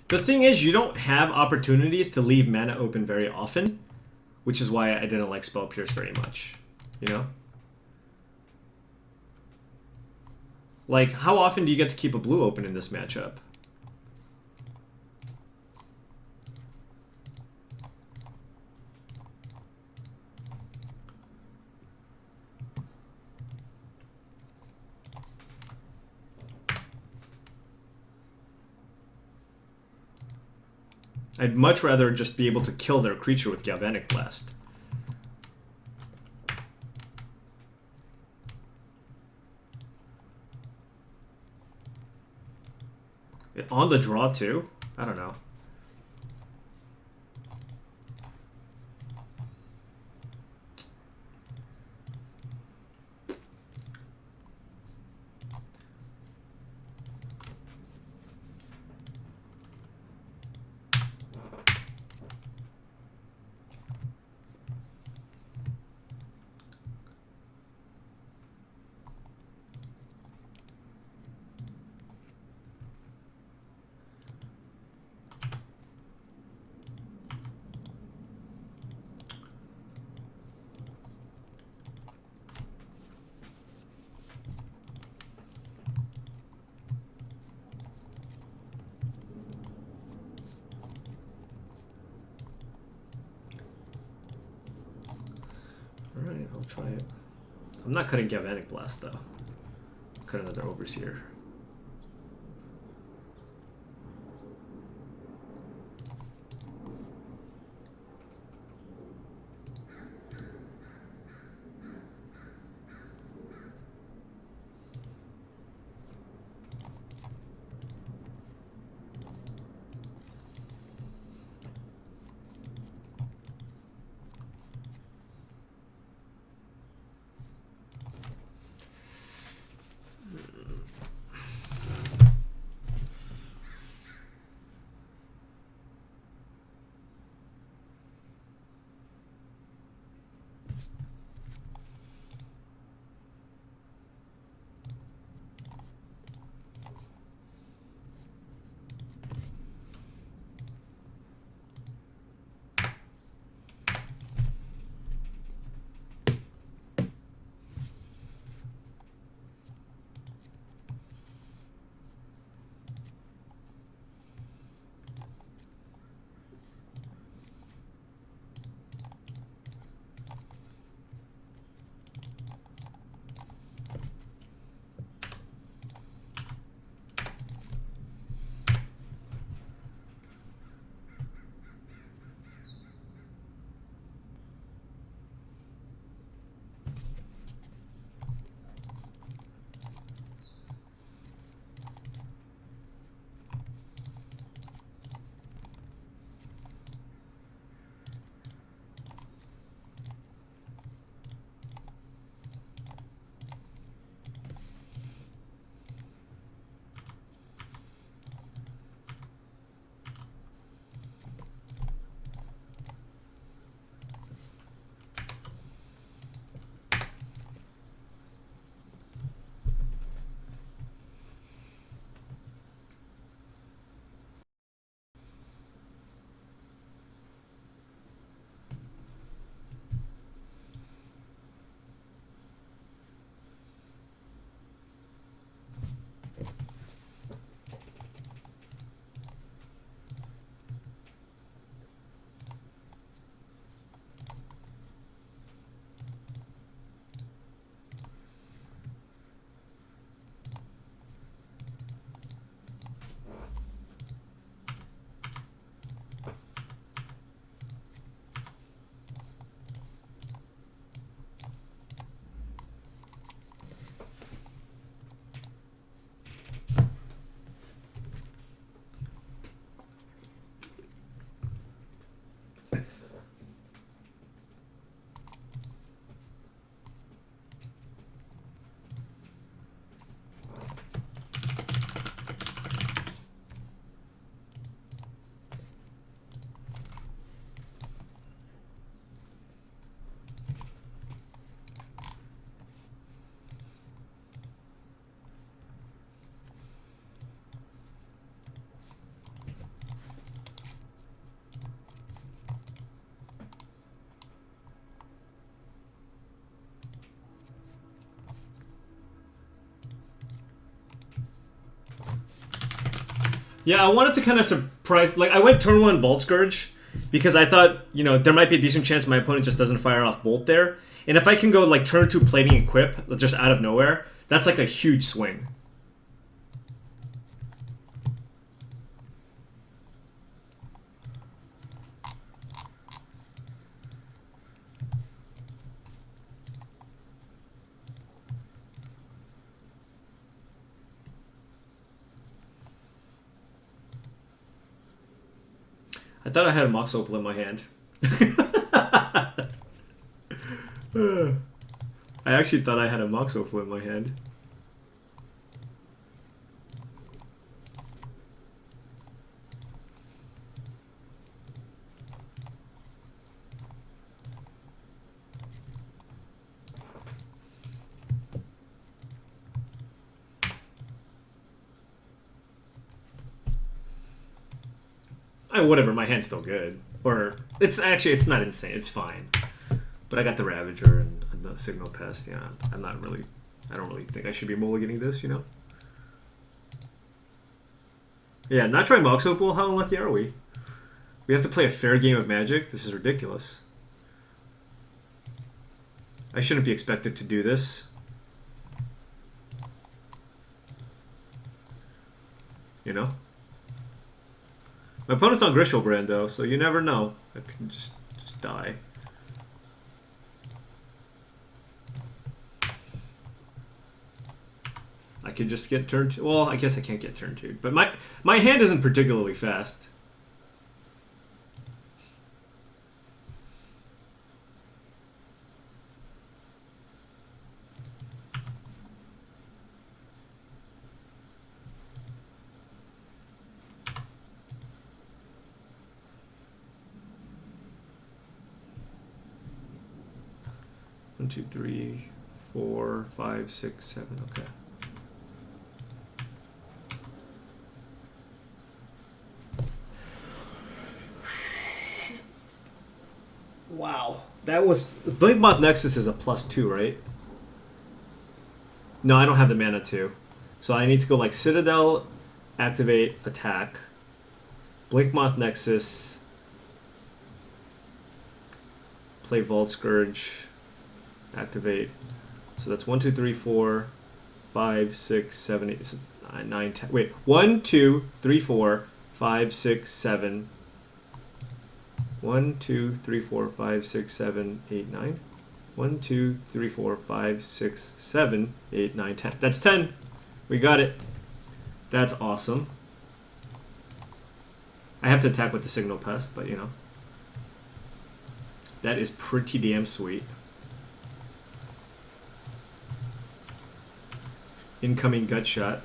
The thing is, you don't have opportunities to leave mana open very often, which is why I didn't like Spell Pierce very much, you know? Like, how often do you get to keep a blue open in this matchup? I'd much rather just be able to kill their creature with Galvanic Blast. On the draw too? I don't know. Alright, I'll try it. I'm not cutting Galvanic Blast though. I'll cut another Overseer. Yeah, I wanted to kind of surprise. Like, I went turn 1 Vault Scourge because I thought, you know, there might be a decent chance my opponent just doesn't fire off Bolt there. And if I can go, like, turn 2 Plating Equip just out of nowhere, that's like a huge swing. I thought I had a Mox Opal in my hand. I actually thought I had a Mox Opal in my hand. Whatever, my hand's still good. Or, it's not insane, it's fine. But I got the Ravager and the Signal Pest, yeah. I don't really think I should be mulliganing this, you know? Yeah, not trying Mox Opal, how unlucky are we? We have to play a fair game of Magic? This is ridiculous. I shouldn't be expected to do this. You know? My opponent's on Grishelbrand though, so you never know. I can just die. I could just get turn 2. Well, I guess I can't get turn 2. But my hand isn't particularly fast. One, two, three, 4, 5, 6, 7. Okay. Wow. That was... Blinkmoth Nexus is a +2, right? No, I don't have the mana to. So I need to go like Citadel, activate, attack. Blinkmoth Nexus. Play Vault Scourge. Activate. So that's 1, 2, 3, 4, 5, 6, 7, 8, 9, 10. Wait, 1, 2, 3, 4, 5, 6, 7. 1, 2, 3, 4, 5, 6, 7, 8, 9. 1, 2, 3, 4, 5, 6, 7, 8, 9, 10. That's 10. We got it. That's awesome. I have to attack with the Signal Pest, but you know. That is pretty damn sweet. Incoming gut shot.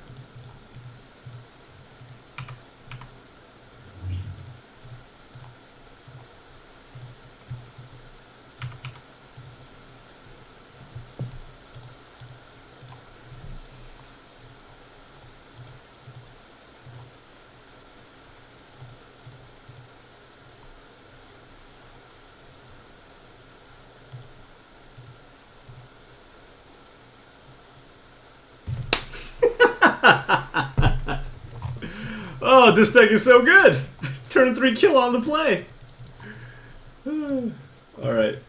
Oh, this deck is so good! Turn 3 kill on the play! Alright.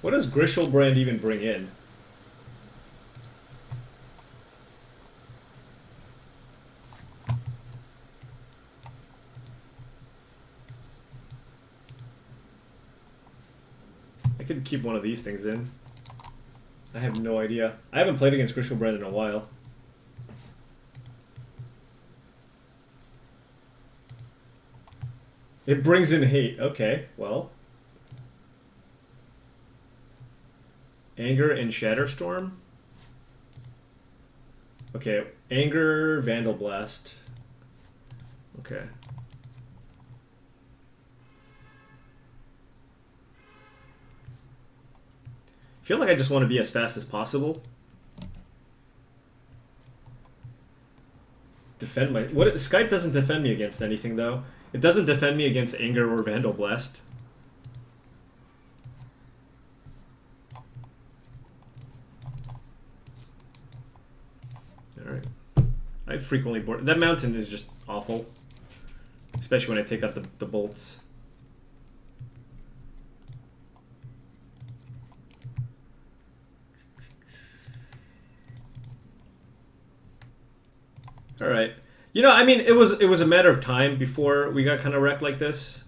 What does Grishelbrand even bring in? I could keep one of these things in. I have no idea. I haven't played against Grishelbrand in a while. It brings in hate. Okay, well. Anger and Shatterstorm. Okay, Anger, Vandal Blast. Okay. I feel like I just want to be as fast as possible. Defend my... What? Skype doesn't defend me against anything, though. It doesn't defend me against Anger or Vandal Blast. Alright. I frequently board... That mountain is just awful. Especially when I take out the bolts. Alright. You know, I mean, it was a matter of time before we got kind of wrecked like this.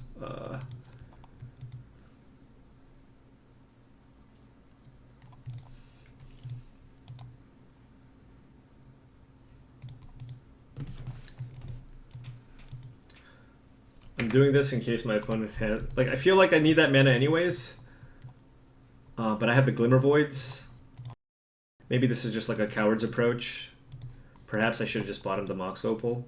I'm doing this in case my opponent has... Like, I feel like I need that mana anyways. But I have the Glimmer Voids. Maybe this is just like a coward's approach. Perhaps I should have just bought him the Mox Opal.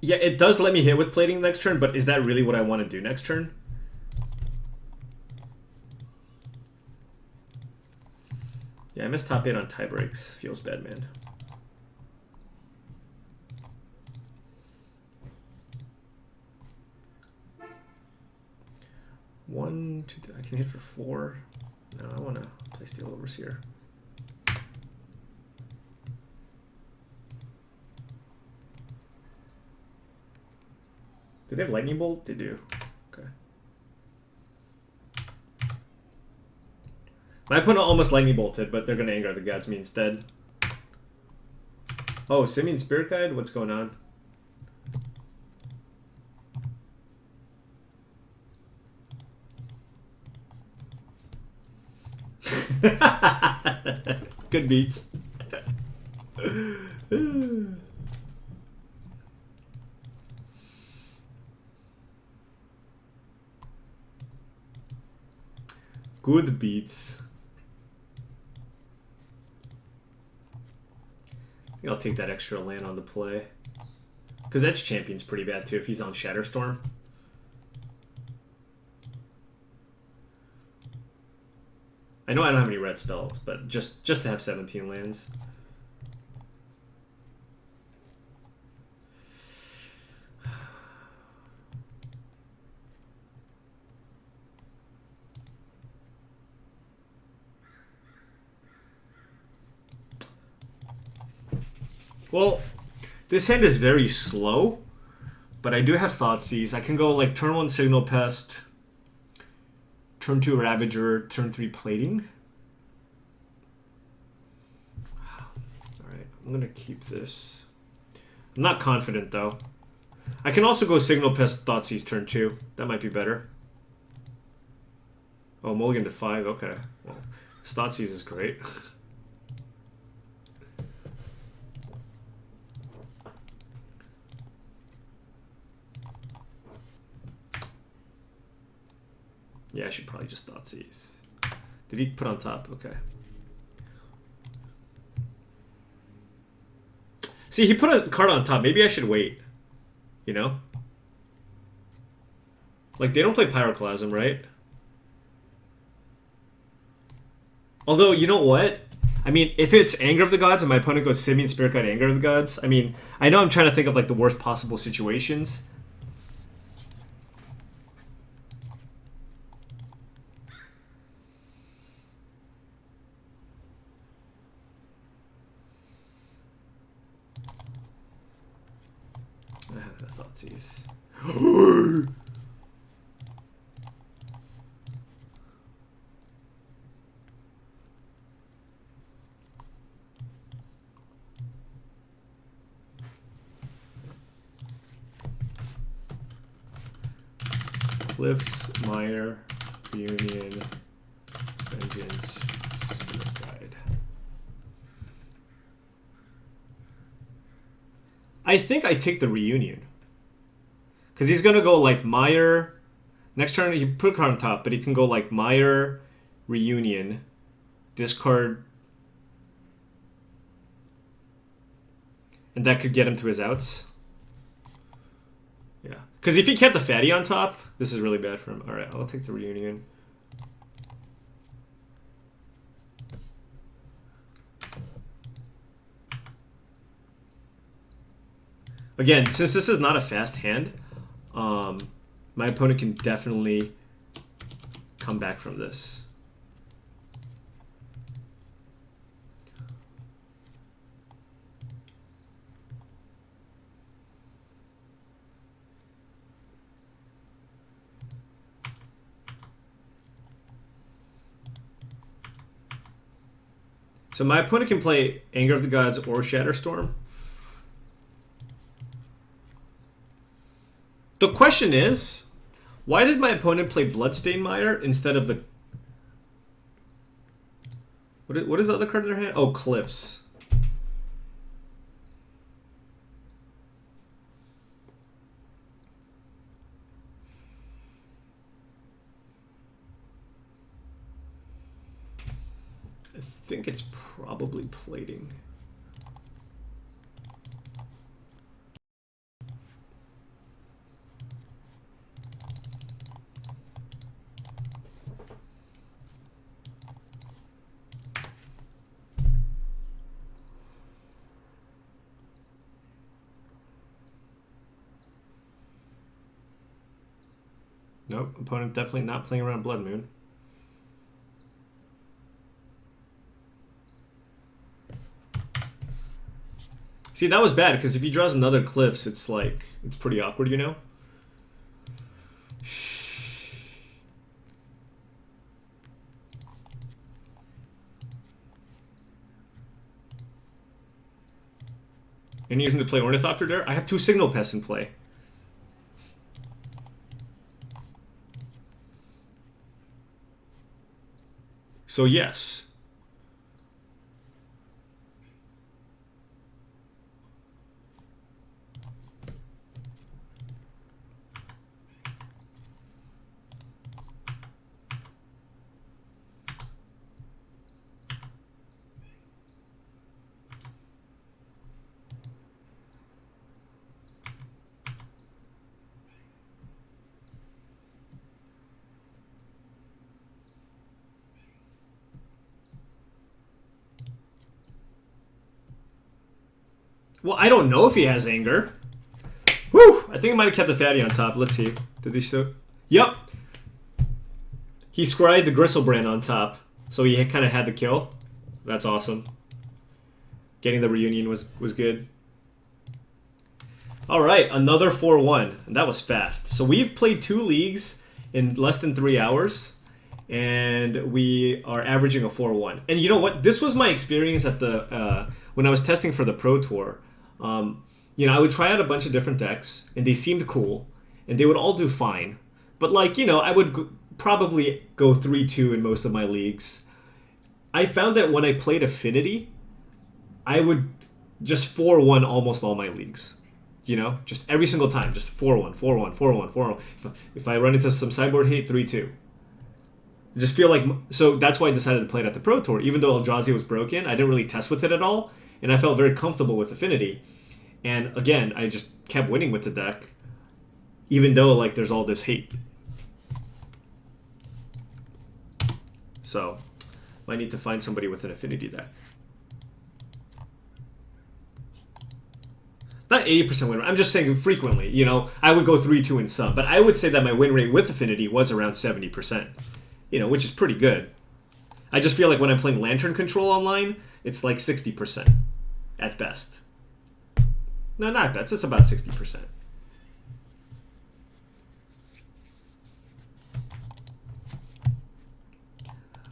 Yeah, it does let me hit with plating next turn, but is that really what I want to do next turn? Yeah, I missed top 8 on tie breaks. Feels bad, man. One, two, I can hit for 4. No, I want to play Steel Overseer. Do they have Lightning Bolt? They do. Okay. My opponent almost Lightning Bolted, but they're going to Anger the Gods me instead. Oh, Simian Spirit Guide? What's going on? Good beats. Good beats. I think I'll take that extra land on the play. Because Edge Champion's pretty bad too if he's on Shatterstorm. I know I don't have any red spells, but just to have 17 lands. Well, this hand is very slow, but I do have Thoughtseize. I can go like turn 1 Signal Pest, turn 2 Ravager, turn 3 Plating. Alright, I'm going to keep this. I'm not confident though. I can also go Signal Pest, Thoughtseize turn 2. That might be better. Oh, mulligan to 5. Okay. Well, Thoughtseize is great. Yeah, I should probably just Thoughtseize. Did he put on top? Okay. See, he put a card on top. Maybe I should wait. You know? Like, they don't play Pyroclasm, right? Although, you know what? I mean, if it's Anger of the Gods and my opponent goes Simian Spirit Guide Anger of the Gods, I mean, I know I'm trying to think of, like, the worst possible situations. I have the Thoughtseize. Cliffs, Mire, Reunion, Vengeance, Spirit Guide. I think I take the Reunion. Because he's going to go like Mire. Next turn, he put a card on top, but he can go like Mire, Reunion, discard. And that could get him to his outs. Yeah. Because if he kept the Fatty on top, this is really bad for him. Alright, I'll take the Reunion. Again, since this is not a fast hand, my opponent can definitely come back from this. So my opponent can play Anger of the Gods or Shatterstorm. The question is, why did my opponent play Bloodstained Mire instead of the... What is the other card in their hand? Oh, Cliffs. I think it's probably plating. Nope, opponent definitely not playing around Blood Moon. See, that was bad, because if he draws another Cliffs, it's like, it's pretty awkward, you know? And using to play Ornithopter there? I have 2 Signal Pests in play. So yes. Well, I don't know if he has Anger. Whew! I think I might have kept the Fatty on top. Let's see. Did he show? Yep! He scried the Gristlebrand on top, so he kind of had the kill. That's awesome. Getting the reunion was good. Alright, another 4-1. And that was fast. So we've played 2 leagues in less than 3 hours. And we are averaging a 4-1. And you know what? This was my experience at the when I was testing for the Pro Tour. You know, I would try out a bunch of different decks, and they seemed cool, and they would all do fine. But like, you know, I would probably go 3-2 in most of my leagues. I found that when I played Affinity, I would just 4-1 almost all my leagues. You know, just every single time, just 4-1, 4-1, 4-1, 4-1. If I run into some sideboard hate, 3-2. I just feel like, so that's why I decided to play it at the Pro Tour. Even though Eldrazi was broken, I didn't really test with it at all, and I felt very comfortable with Affinity. And again, I just kept winning with the deck, even though like there's all this hate. So, might need to find somebody with an Affinity deck. Not 80% win rate. I'm just saying frequently. You know, I would go 3-2 in some, but I would say that my win rate with Affinity was around 70%. You know, which is pretty good. I just feel like when I'm playing Lantern Control online, it's like 60% at best. No, not at best. It's about 60%.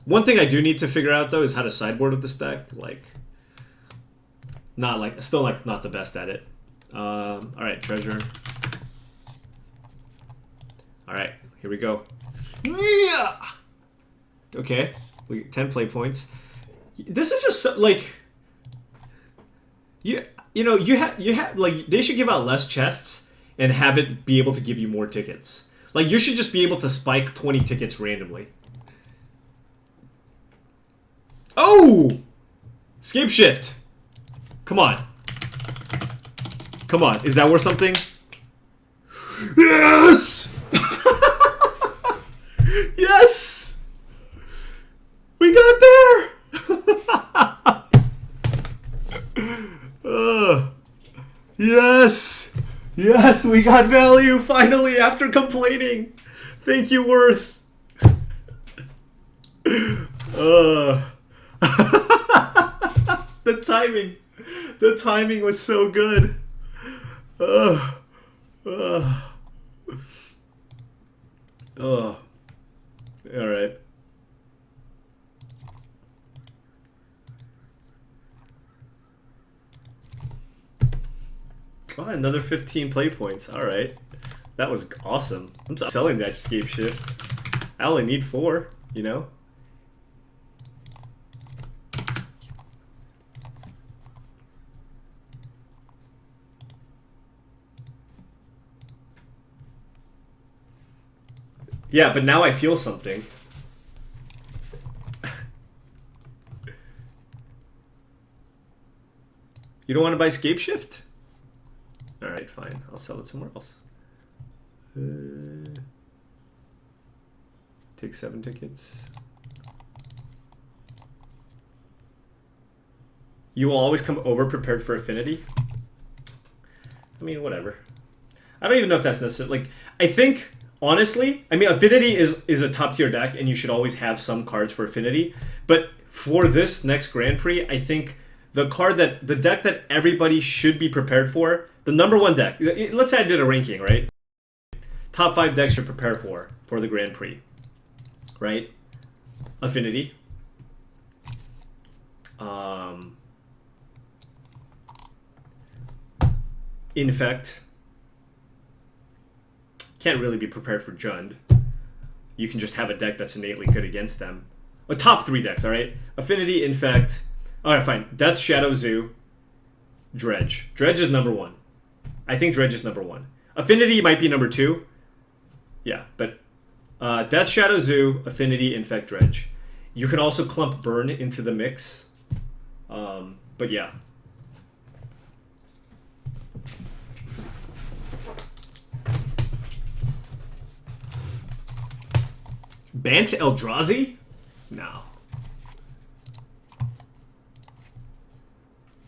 One thing I do need to figure out though is how to sideboard with this deck. Like, still not the best at it. All right, treasure. All right, here we go. Yeah. Okay, 10 play points. This is just so, like, you know you have like they should give out less chests and have it be able to give you more tickets. Like you should just be able to spike 20 tickets randomly. Oh, Scape Shift. Come on, come on. Is that worth something? Yes. Yes. We got there! Yes! Yes, we got value finally after complaining. Thank you, Worth. The timing was so good. All right. Oh, another 15 play points. All right. That was awesome. I'm selling that escape shift. I only need 4, you know? Yeah, but now I feel something. You don't want to buy escape shift? Alright, fine. I'll sell it somewhere else. Take 7 tickets. You will always come over prepared for Affinity? I mean, whatever. I don't even know if that's necessary. Like, I think, honestly, I mean, Affinity is a top tier deck, and you should always have some cards for Affinity. But for this next Grand Prix, I think the deck that everybody should be prepared for, the number 1 deck. Let's say I did a ranking, right? Top 5 decks you're prepared for the Grand Prix, right? Affinity. Infect. Can't really be prepared for Jund. You can just have a deck that's innately good against them. Top 3 decks, alright? Affinity, Infect. Alright, fine. Death, Shadow, Zoo. Dredge. Dredge is number 1. I think Dredge is number 1. Affinity might be number 2. Yeah, but Death, Shadow, Zoo, Affinity, Infect, Dredge. You can also clump Burn into the mix. But yeah. Bant Eldrazi? No.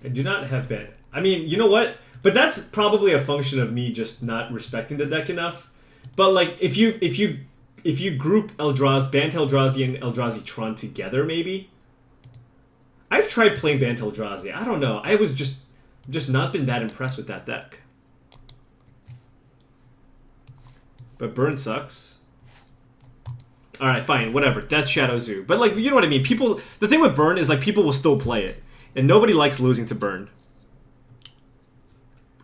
I do not have Bant. I mean, you know what? But that's probably a function of me just not respecting the deck enough. But like, if you group Eldrazi, Bant Eldrazi and Eldrazi Tron together, maybe. I've tried playing Bant Eldrazi. I don't know. I was just not been that impressed with that deck. But Burn sucks. Alright, fine, whatever. Death, Shadow, Zoo. But, like, you know what I mean? People... The thing with Burn is, like, people will still play it. And nobody likes losing to Burn.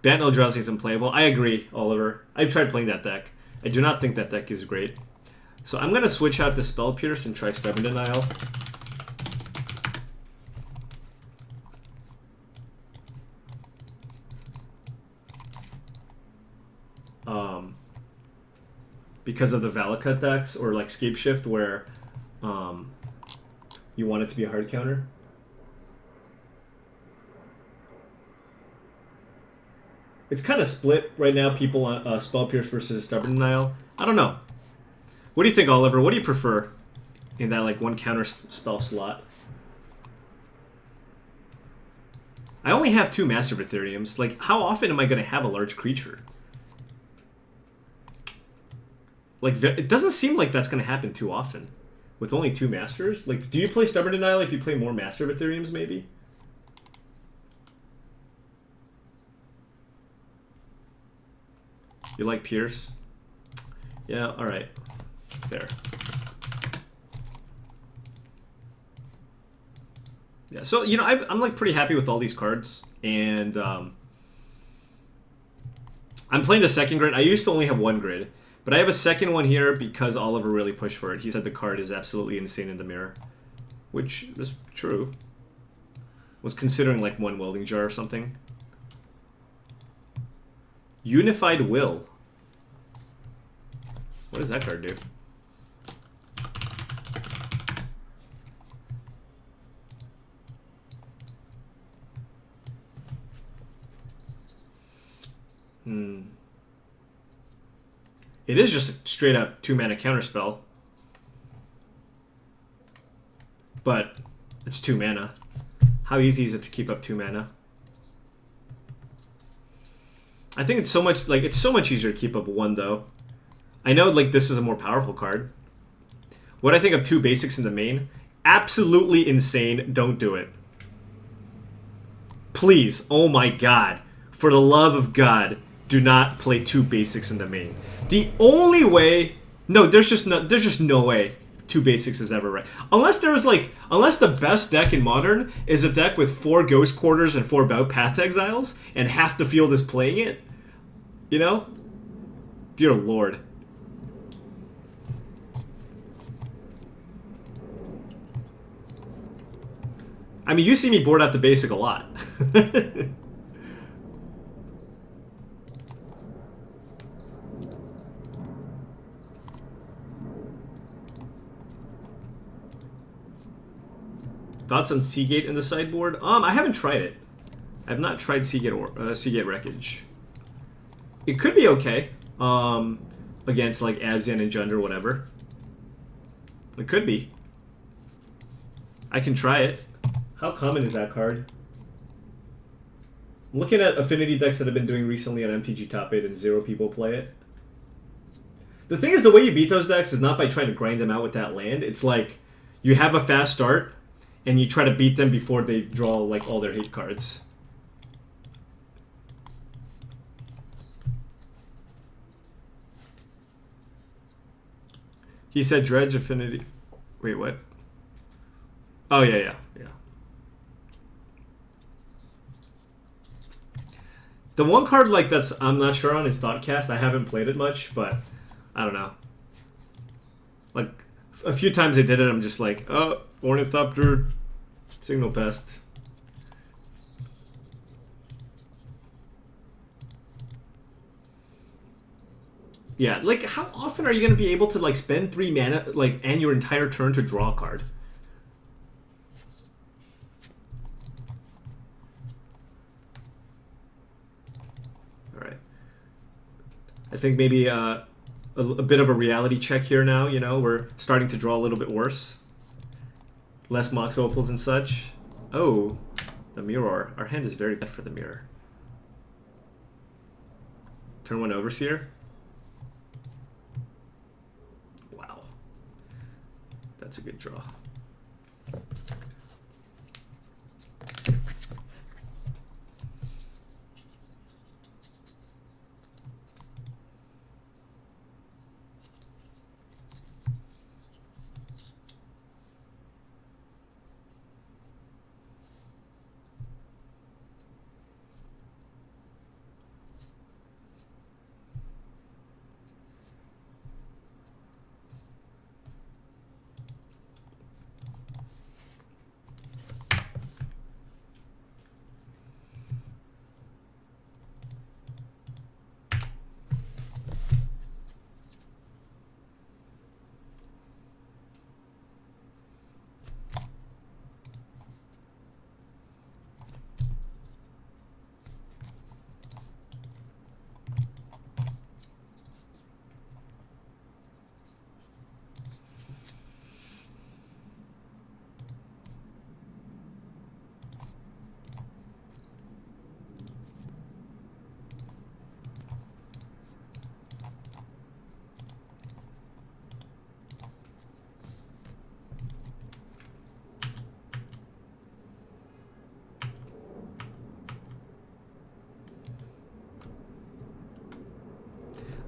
Bant Eldrazi is unplayable. I agree, Oliver. I've tried playing that deck. I do not think that deck is great. So I'm going to switch out the Spell Pierce and try Stubborn Denial. Because of the Valakut decks, or like Scape Shift, where you want it to be a hard counter. It's kind of split right now, people on Spell Pierce versus Stubborn Denial. I don't know. What do you think, Oliver? What do you prefer in that like 1 counter spell slot? I only have 2 Master of Ethereums. Like, how often am I going to have a large creature? Like, it doesn't seem like that's going to happen too often. With only 2 Masters? Like, do you play Stubborn Denial if you play more Master of Ethereums, maybe? You like Pierce? Yeah, alright. Fair. Yeah, so, you know, I'm like, pretty happy with all these cards. And, I'm playing the second grid. I used to only have 1 grid. But I have a second one here because Oliver really pushed for it. He said the card is absolutely insane in the mirror. Which is true. Was considering like 1 welding jar or something. Unified Will. What does that card do? It is just a straight up 2 mana counterspell. But it's 2 mana. How easy is it to keep up 2 mana? I think it's so much easier to keep up 1 though. I know like this is a more powerful card. What I think of 2 basics in the main, absolutely insane. Don't do it. Please, oh my god. For the love of God, do not play 2 basics in the main. The only way... No, there's just no way two basics is ever right. Unless there's like, unless the best deck in Modern is a deck with 4 Ghost Quarters and 4 Path to Exiles, and half the field is playing it, you know? Dear Lord. I mean, you see me board out the basic a lot. Thoughts on Seagate in the sideboard? I haven't tried it. I've not tried Seagate or Seagate Wreckage. It could be okay against like Abzan and Jund or whatever. It could be. I can try it. How common is that card? I'm looking at Affinity decks that I've been doing recently on MTG Top 8 and 0 people play it. The thing is, the way you beat those decks is not by trying to grind them out with that land. It's like you have a fast start and you try to beat them before they draw like all their hate cards. He said Dredge Affinity. Wait, what? Oh, yeah. The one card like that's I'm not sure on is Thoughtcast. I haven't played it much, but I don't know. Like a few times I did it, I'm just like, oh, Ornithopter, Signal Pest. Yeah, like how often are you gonna be able to like spend 3 mana like and your entire turn to draw a card? I think maybe a bit of a reality check here now, you know, we're starting to draw a little bit worse. Less Mox Opals and such. Oh, the Mirror. Our hand is very bad for the Mirror. Turn 1 Overseer. Wow. That's a good draw.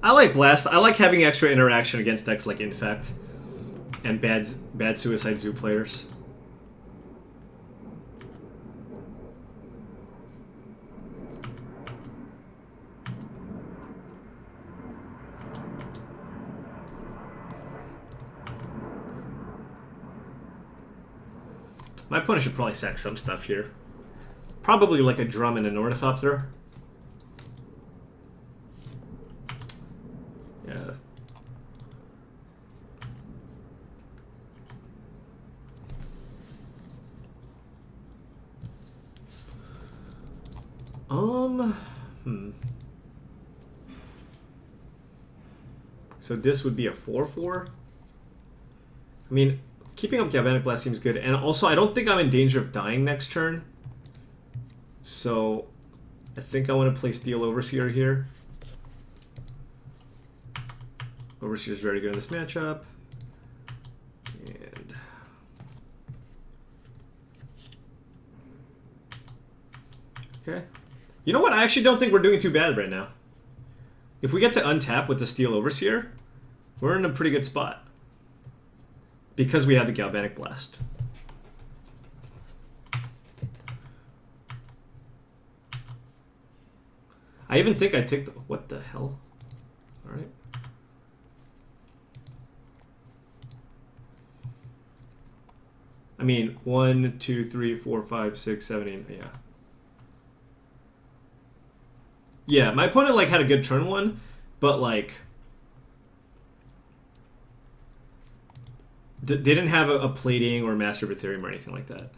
I like Blast. I like having extra interaction against decks like Infect and bad Suicide Zoo players. My opponent should probably sack some stuff here. Probably like a Drum and an Ornithopter. Yeah. So this would be a 4/4. I mean, keeping up Galvanic Blast seems good, and also I don't think I'm in danger of dying next turn. So I think I want to play Steel Overseer here. Overseer is very good in this matchup. And okay. You know what? I actually don't think we're doing too bad right now. If we get to untap with the Steel Overseer, we're in a pretty good spot. because we have the Galvanic Blast. I even think I take the... What the hell? Alright. I mean, 1, 2, 3, 4, 5, 6, 7, 8, yeah. Yeah, my opponent, like, had a good turn one, but, like... They didn't have a plating or Master of Ethereum or anything like that.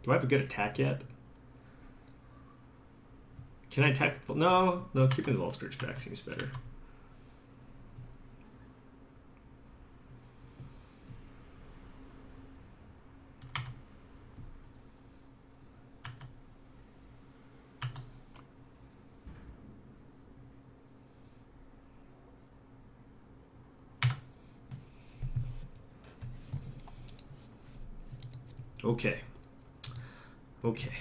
Do I have a good attack yet? Can I attack? No, keeping the Vault Scourge back seems better. Okay. Okay.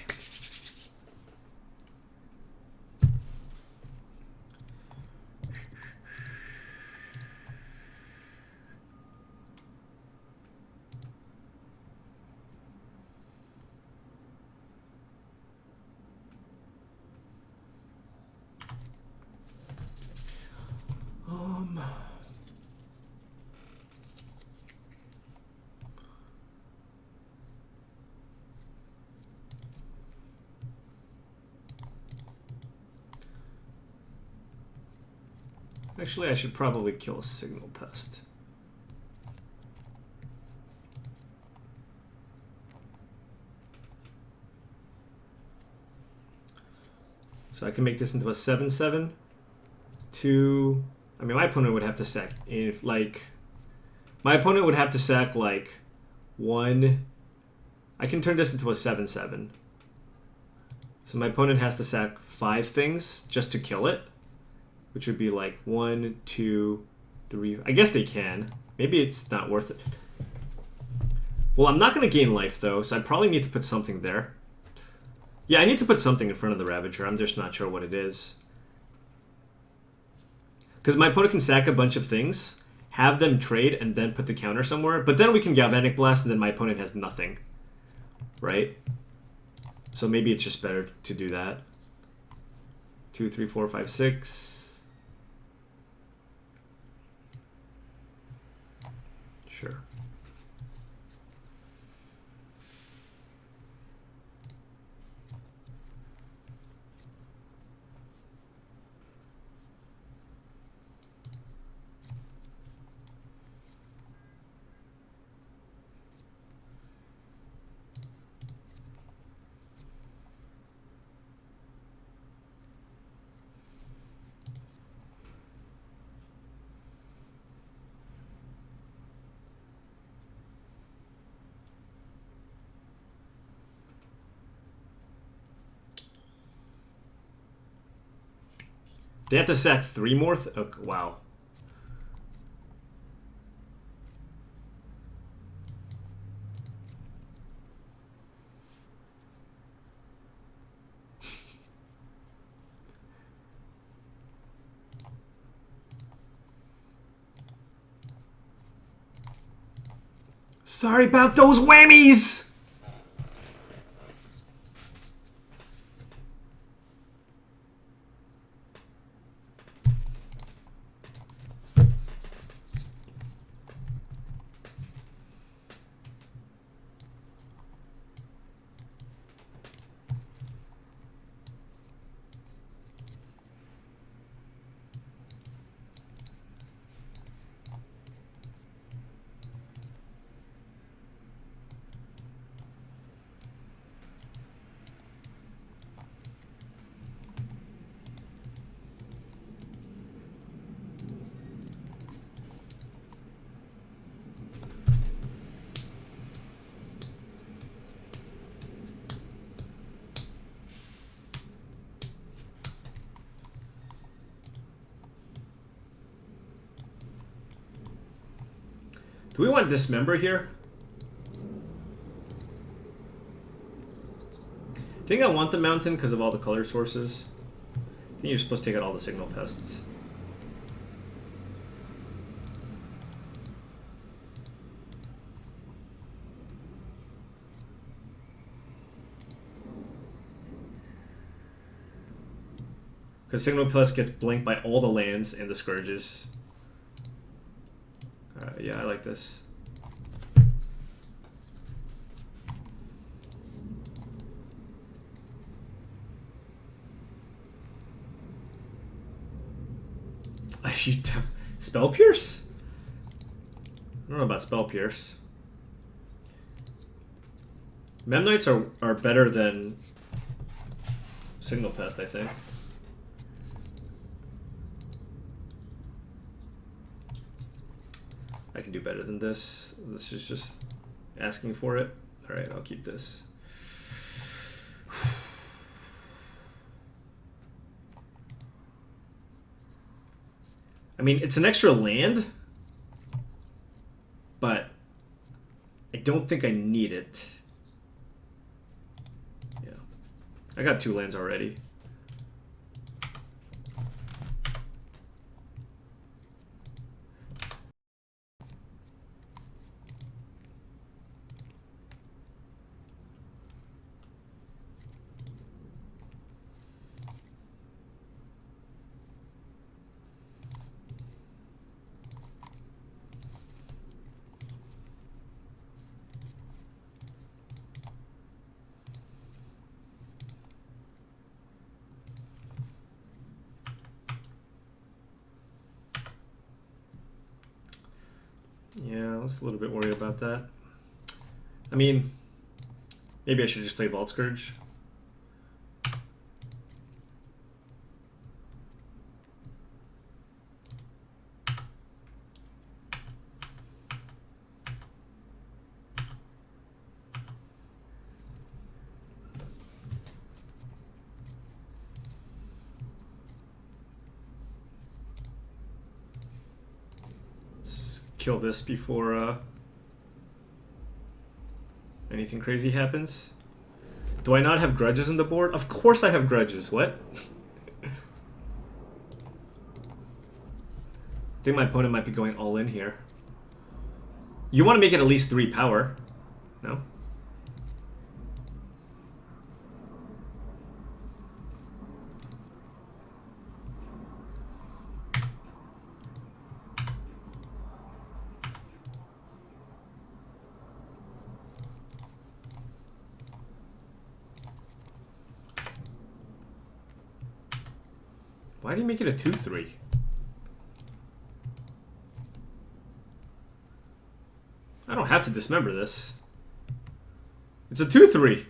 Actually, I should probably kill a Signal Pest. So I can make this into a 7/7. 2. I mean, my opponent would have to sack. If, like... My opponent would have to sack, like, 1... I can turn this into a 7/7. So my opponent has to sack 5 things just to kill it. Which would be like 1, 2, 3... I guess they can. Maybe it's not worth it. Well, I'm not going to gain life, though, so I probably need to put something there. Yeah, I need to put something in front of the Ravager. I'm just not sure what it is. Because my opponent can sack a bunch of things, have them trade, and then put the counter somewhere. But then we can Galvanic Blast, and then my opponent has nothing. Right? So maybe it's just better to do that. 2, 3, 4, 5, 6... Sure. They have to sack 3 more? Okay, wow. Sorry about those whammies! Do we want Dismember here? I think I want the Mountain because of all the color sources. I think you're supposed to take out all the Signal Pests. Because Signal Pest gets blinked by all the lands and the Scourges. Alright, yeah, I like this. Spell Pierce? I don't know about Spell Pierce. Memnites are better than Signal Pest, I think. I can do better than this. This is just asking for it. Alright, I'll keep this. I mean, it's an extra land, but I don't think I need it. Yeah. I got 2 lands already. Yeah, I was a little bit worried about that. I mean, maybe I should just play Vault Scourge. Kill this before anything crazy happens. Do I not have grudges in the board? Of course I have grudges. What? I think my opponent might be going all in here. You want to make it at least 3 power. No? Why do you make it a 2/3? I don't have to dismember this. It's a 2/3.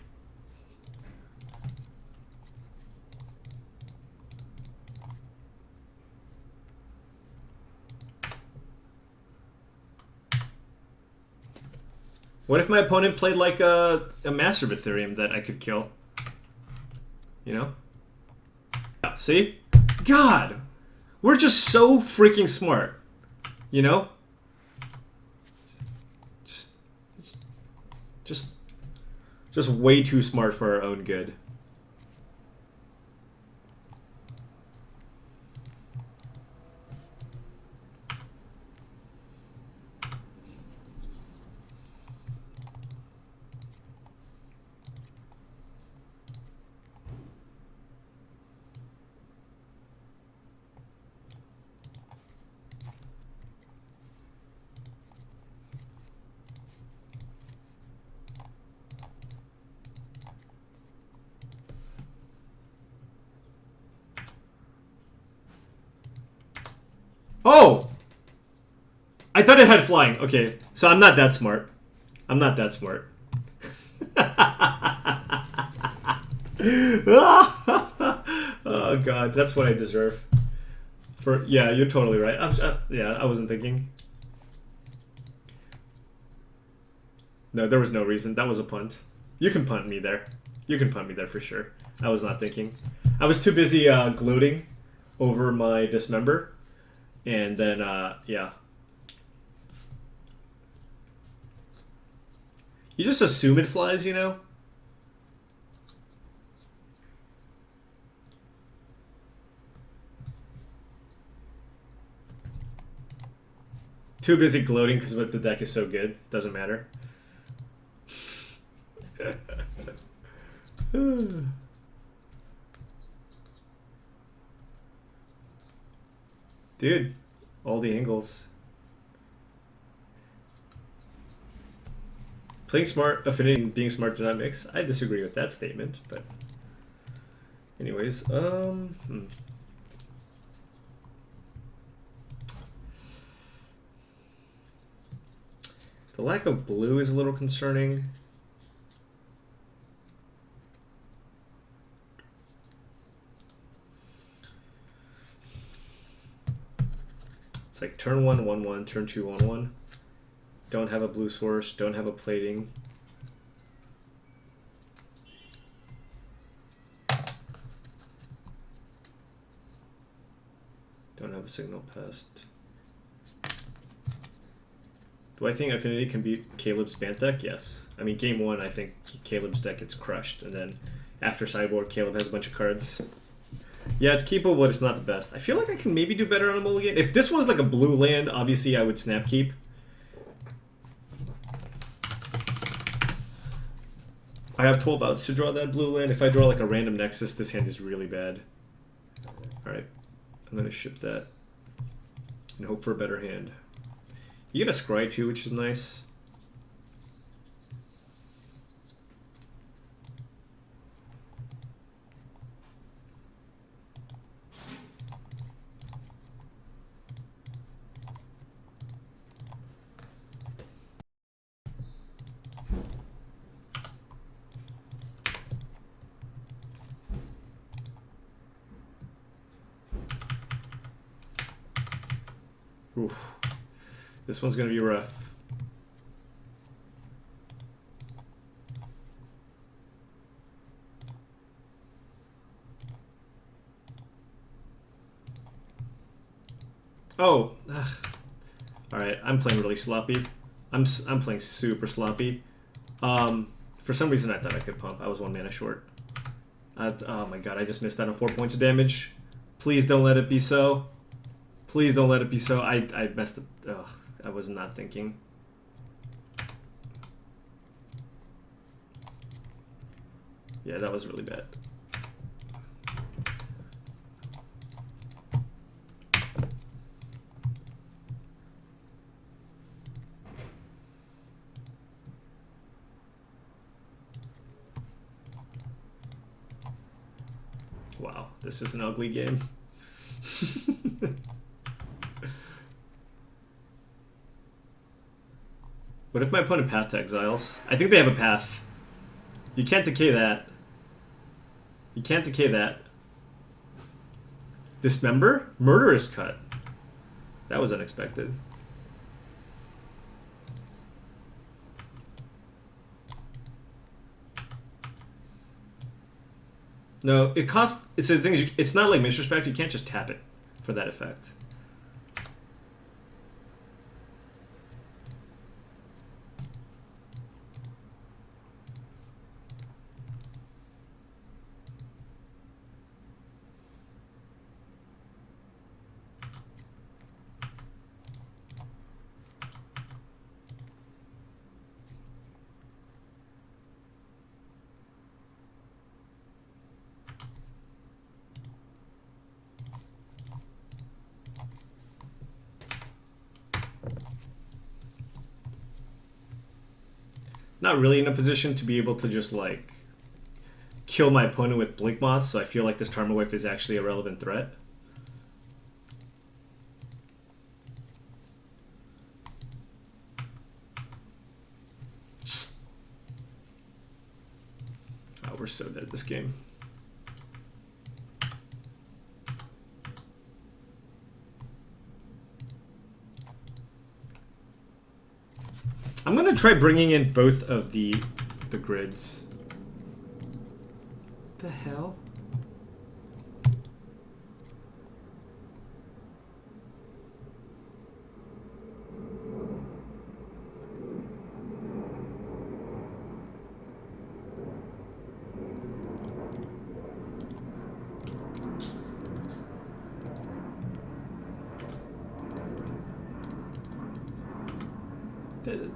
What if my opponent played like a Master of Ethereum that I could kill? You know? See? God! We're just so freaking smart. You know? Just way too smart for our own good. Oh! I thought it had flying. Okay, so I'm not that smart. I'm not that smart. Oh god, that's what I deserve. Yeah, you're totally right. Yeah, I wasn't thinking. No, there was no reason. That was a punt. You can punt me there. You can punt me there for sure. I was not thinking. I was too busy gloating over my dismember. And then, yeah. You just assume it flies, you know? Too busy gloating because the deck is so good. Doesn't matter. Dude, all the angles. Playing smart, Affinity, and being smart do not mix. I disagree with that statement, but anyways, The lack of blue is a little concerning. It's like turn 1, 1-1, turn 2, 1-1. Don't have a blue source, don't have a plating. Don't have a signal pest. Do I think Affinity can beat Caleb's Bant deck? Yes. I mean, game 1, I think Caleb's deck gets crushed, and then after sideboard, Caleb has a bunch of cards. Yeah, it's keepable, but it's not the best. I feel like I can maybe do better on a mulligan. If this was like a blue land, obviously I would snap keep. I have 12 outs to draw that blue land. If I draw like a random Nexus, this hand is really bad. Alright, I'm going to ship that and hope for a better hand. You get a Scry too, which is nice. Oof. This one's going to be rough. Oh. Alright, I'm playing really sloppy. I'm playing super sloppy. For some reason I thought I could pump. I was 1 mana short. Oh my god, I just missed out on 4 points of damage. Please don't let it be so. Please don't let it be so. I messed up. Ugh, I was not thinking. Yeah, that was really bad. Wow, this is an ugly game. What if my opponent path to exiles? I think they have a path. You can't decay that. You can't decay that. Dismember? Murderous Cut. That was unexpected. No, it costs. It's the thing. It's not like Mishra's Factor. You can't just tap it for that effect. Not really in a position to be able to just like kill my opponent with Blink Moth, so I feel like this Karma Whiff is actually a relevant threat. Oh, we're so dead this game. I'm gonna try bringing in both of the grids. The hell?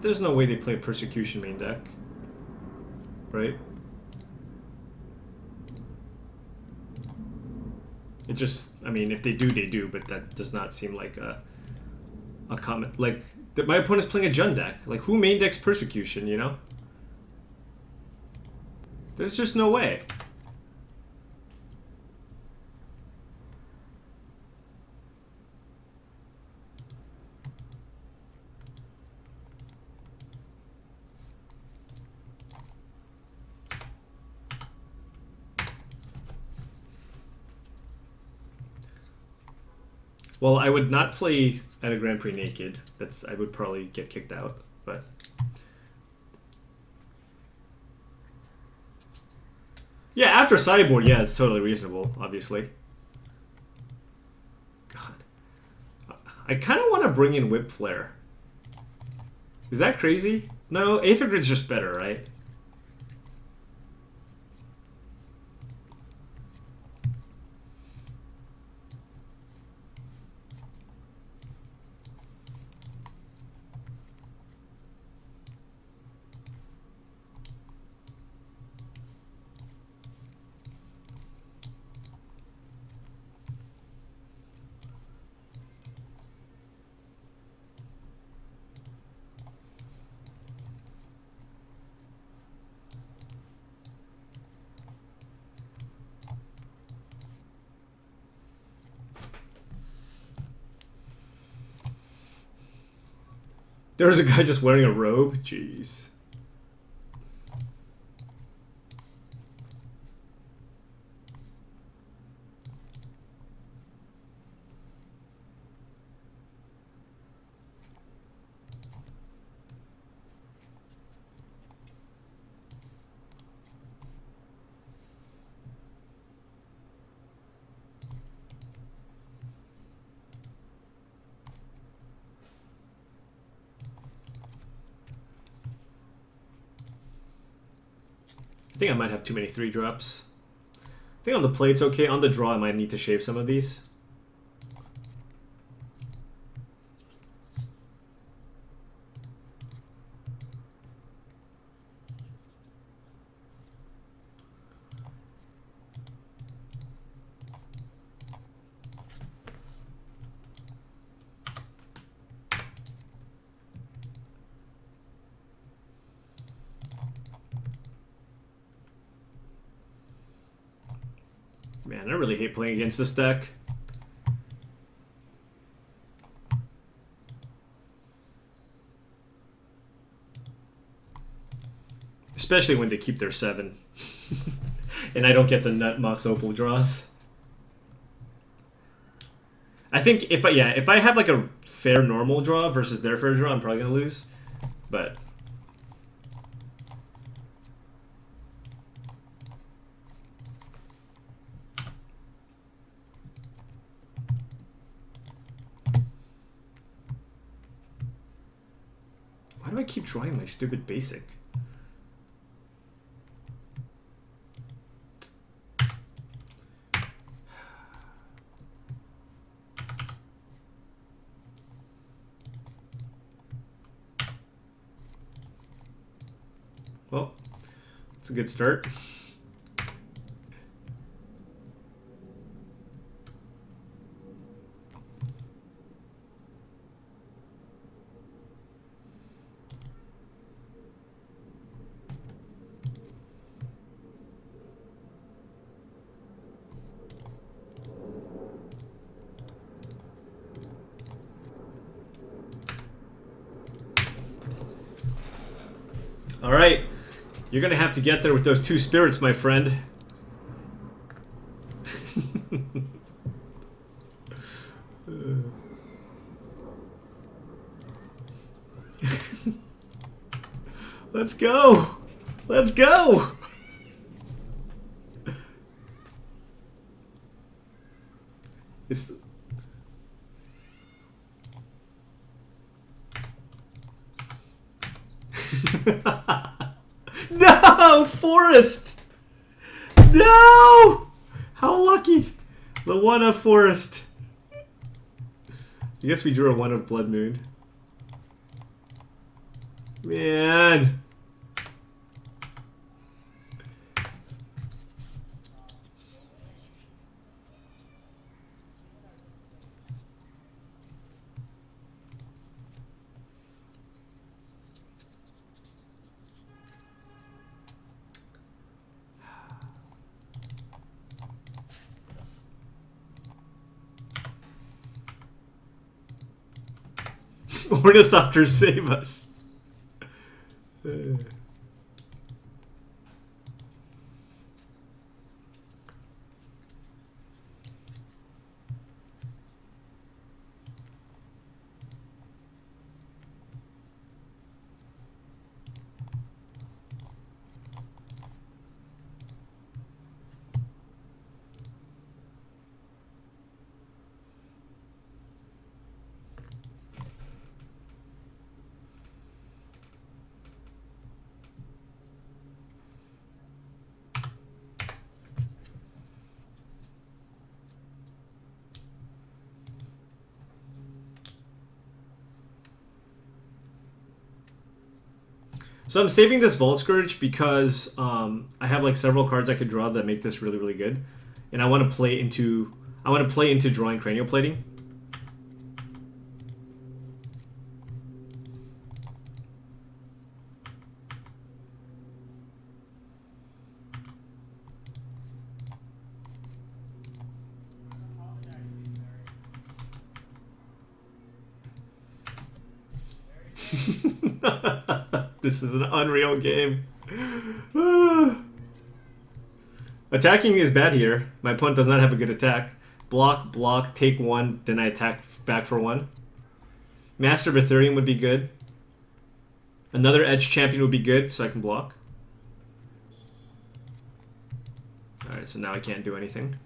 There's no way they play Persecution main deck. Right? It just, I mean, if they do, they do, but that does not seem like a comment. Like, my opponent's playing a Jund deck. Like, who main decks Persecution, you know? There's just no way. Well, I would not play at a Grand Prix naked. I would probably get kicked out, but... Yeah, after sideboard, yeah, it's totally reasonable, obviously. God. I kind of want to bring in Whip Flare. Is that crazy? No, Aether Grid's just better, right? There was a guy just wearing a robe? Jeez. I think I might have too many 3-drops. I think on the play it's okay. On the draw I might need to shave some of these. Man, I really hate playing against this deck. Especially when they keep their 7. And I don't get the nut Mox Opal draws. I think if I have like a fair normal draw versus their fair draw, I'm probably gonna lose. But why do I keep drawing my stupid basic? Well, it's a good start. All right. You're gonna have to get there with those 2 spirits, my friend. Let's go! Let's go! It's... No! Forest! No! How lucky! The 1 of Forest. I guess we drew a 1 of Blood Moon. Man. Ornithopters save us. So I'm saving this Vault Scourge because I have like several cards I could draw that make this really, really good, and I want to play into drawing Cranial Plating. This is an unreal game. Attacking is bad here. My opponent does not have a good attack. Block, block, take one, then I attack back for one. Master of Ethereum would be good. Another Edge Champion would be good, so I can block. Alright, so now I can't do anything.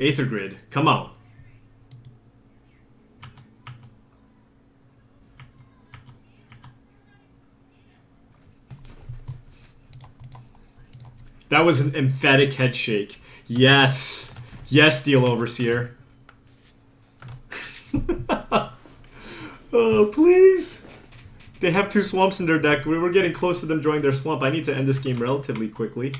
Aether Grid, come on. That was an emphatic head shake. Yes. Yes, Steel Overseer. Oh, please. They have 2 swamps in their deck. We were getting close to them drawing their swamp. I need to end this game relatively quickly.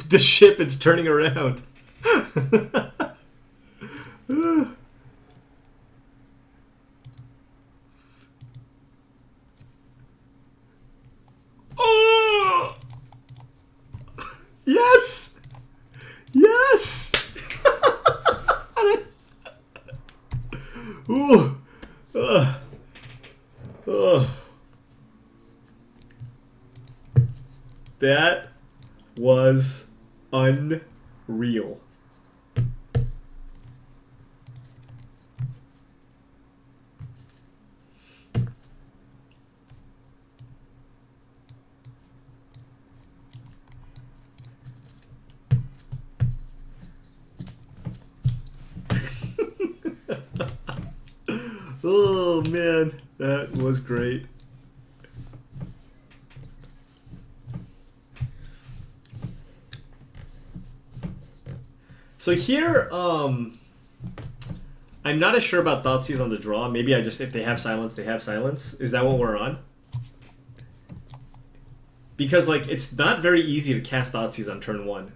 The ship is turning around. Oh! Yes! Yes! Ooh. That was unreal. Oh man, that was great. So here, I'm not as sure about Thoughtseize on the draw. Maybe I just, if they have silence, they have silence. Is that what we're on? Because, like, it's not very easy to cast Thoughtseize on turn 1.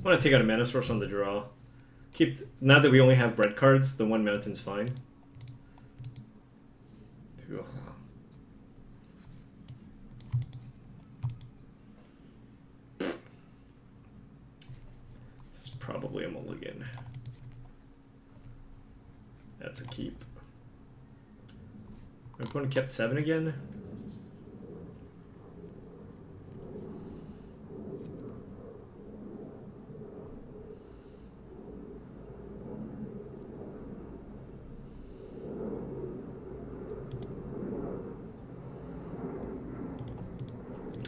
want to take out a mana source on the draw. Keep now that we only have bread cards, the one mountain's fine. Ugh. This is probably a mulligan. That's a keep. My opponent kept 7 again.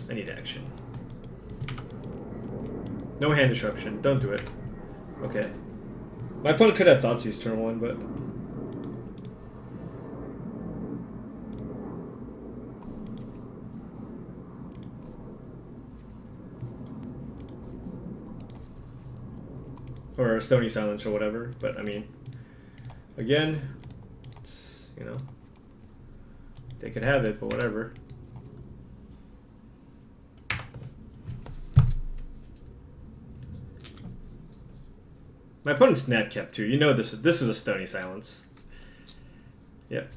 I need action. No hand disruption. Don't do it. Okay. My opponent could have Thoughtseize turn 1, but... or a Stony Silence or whatever, but I mean... Again, it's, you know... They could have it, but whatever. My opponent's net kept 2. You know this is a Stony Silence. Yep.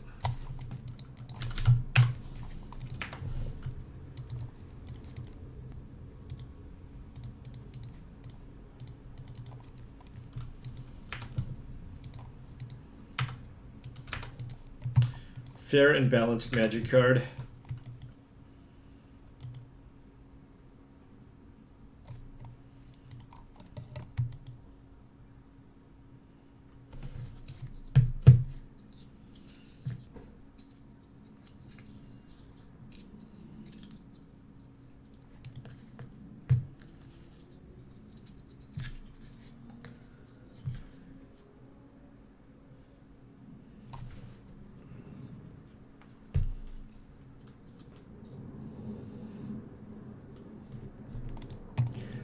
Fair and balanced magic card.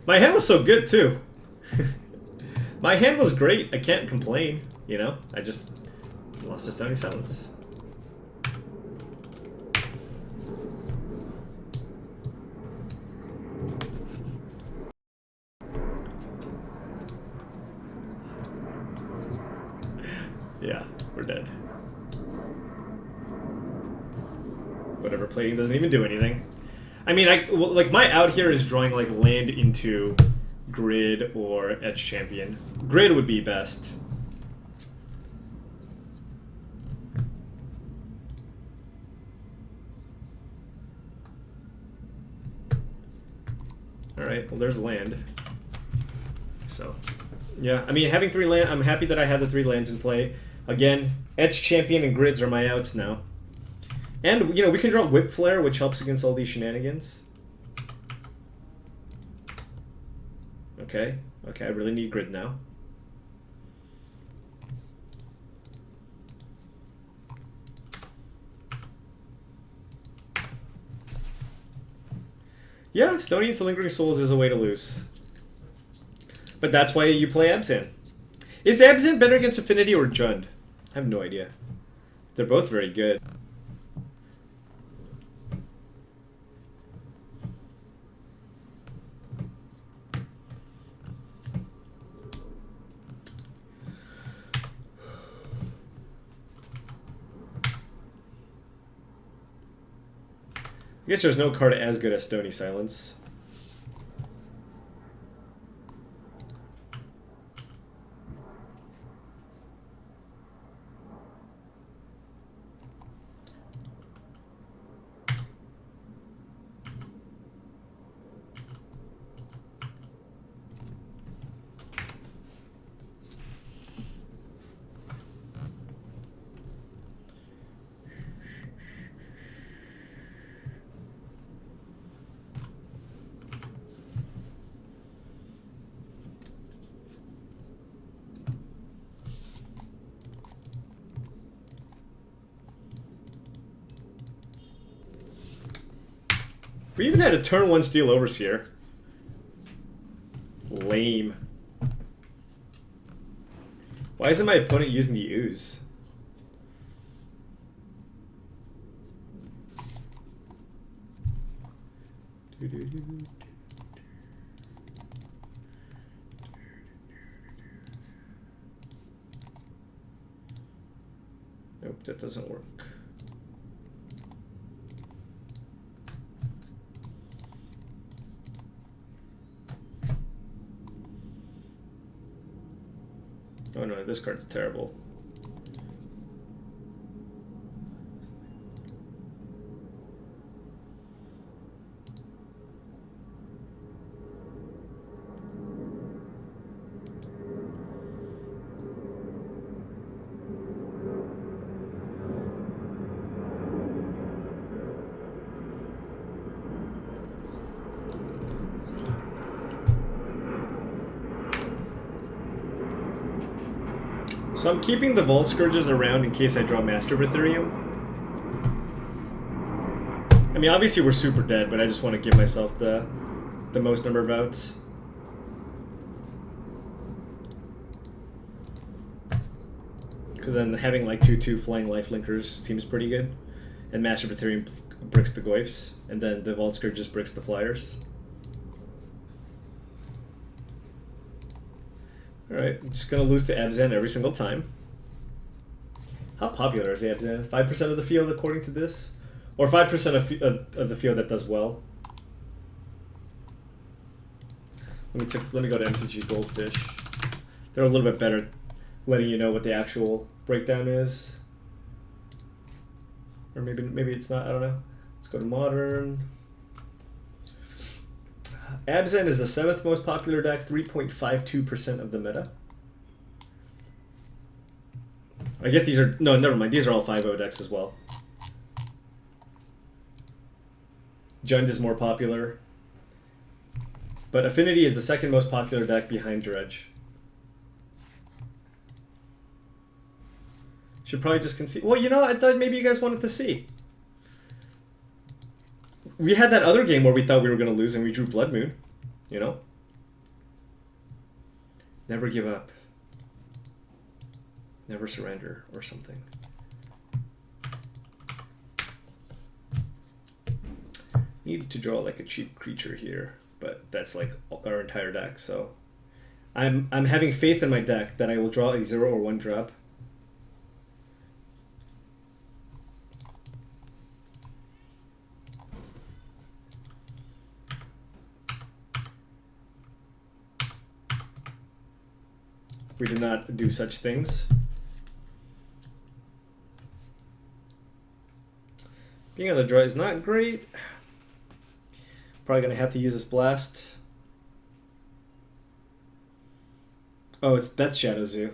My hand was so good, too. My hand was great. I can't complain, you know? I just lost to Stony Silence. Yeah, we're dead. Whatever, plating doesn't even do anything. I mean, like my out here is drawing like land into Grid or Edge Champion. Grid would be best. All right, well there's land. So, yeah, I mean having 3 land, I'm happy that I have the 3 lands in play. Again, Edge Champion and Grids are my outs now. And, you know, we can draw Whip Flare, which helps against all these shenanigans. Okay. Okay, I really need Grid now. Yeah, Stony into Lingering Souls is a way to lose. But that's why you play Abzan. Is Abzan better against Affinity or Jund? I have no idea. They're both very good. I guess there's no card as good as Stony Silence. We even had a turn 1 Steel Overseer. Lame. Why isn't my opponent using the ooze? that doesn't work. Oh no, this card's terrible. So I'm keeping the Vault Scourges around in case I draw Master of Ethereum. I mean, obviously we're super dead, but I just want to give myself the most number of outs. Because then having like 2/2 flying lifelinkers seems pretty good. And Master of Ethereum bricks the Goyfs, and then the Vault Scourge just bricks the Flyers. Alright, I'm just going to lose to Abzan every single time. How popular is Abzan? 5% of the field according to this? Or 5% of the field that does well? Let me go to MTG Goldfish. They're a little bit better letting you know what the actual breakdown is. Or maybe it's not, I don't know. Let's go to Modern. Abzan is the 7th most popular deck, 3.52% of the meta. I guess these are... No, never mind. These are all 5-0 decks as well. Jund is more popular. But Affinity is the 2nd most popular deck behind Dredge. Should probably just concede. Well, you know, I thought maybe you guys wanted to see. We had that other game where we thought we were going to lose and we drew Blood Moon, you know? Never give up. Never surrender or something. Needed to draw like a cheap creature here, but that's like our entire deck, so I'm having faith in my deck that I will draw a 0 or 1 drop. We do not do such things. Being on the draw is not great. Probably gonna have to use this blast. Oh, that's Shadow Zoo.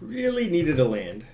Really needed a land.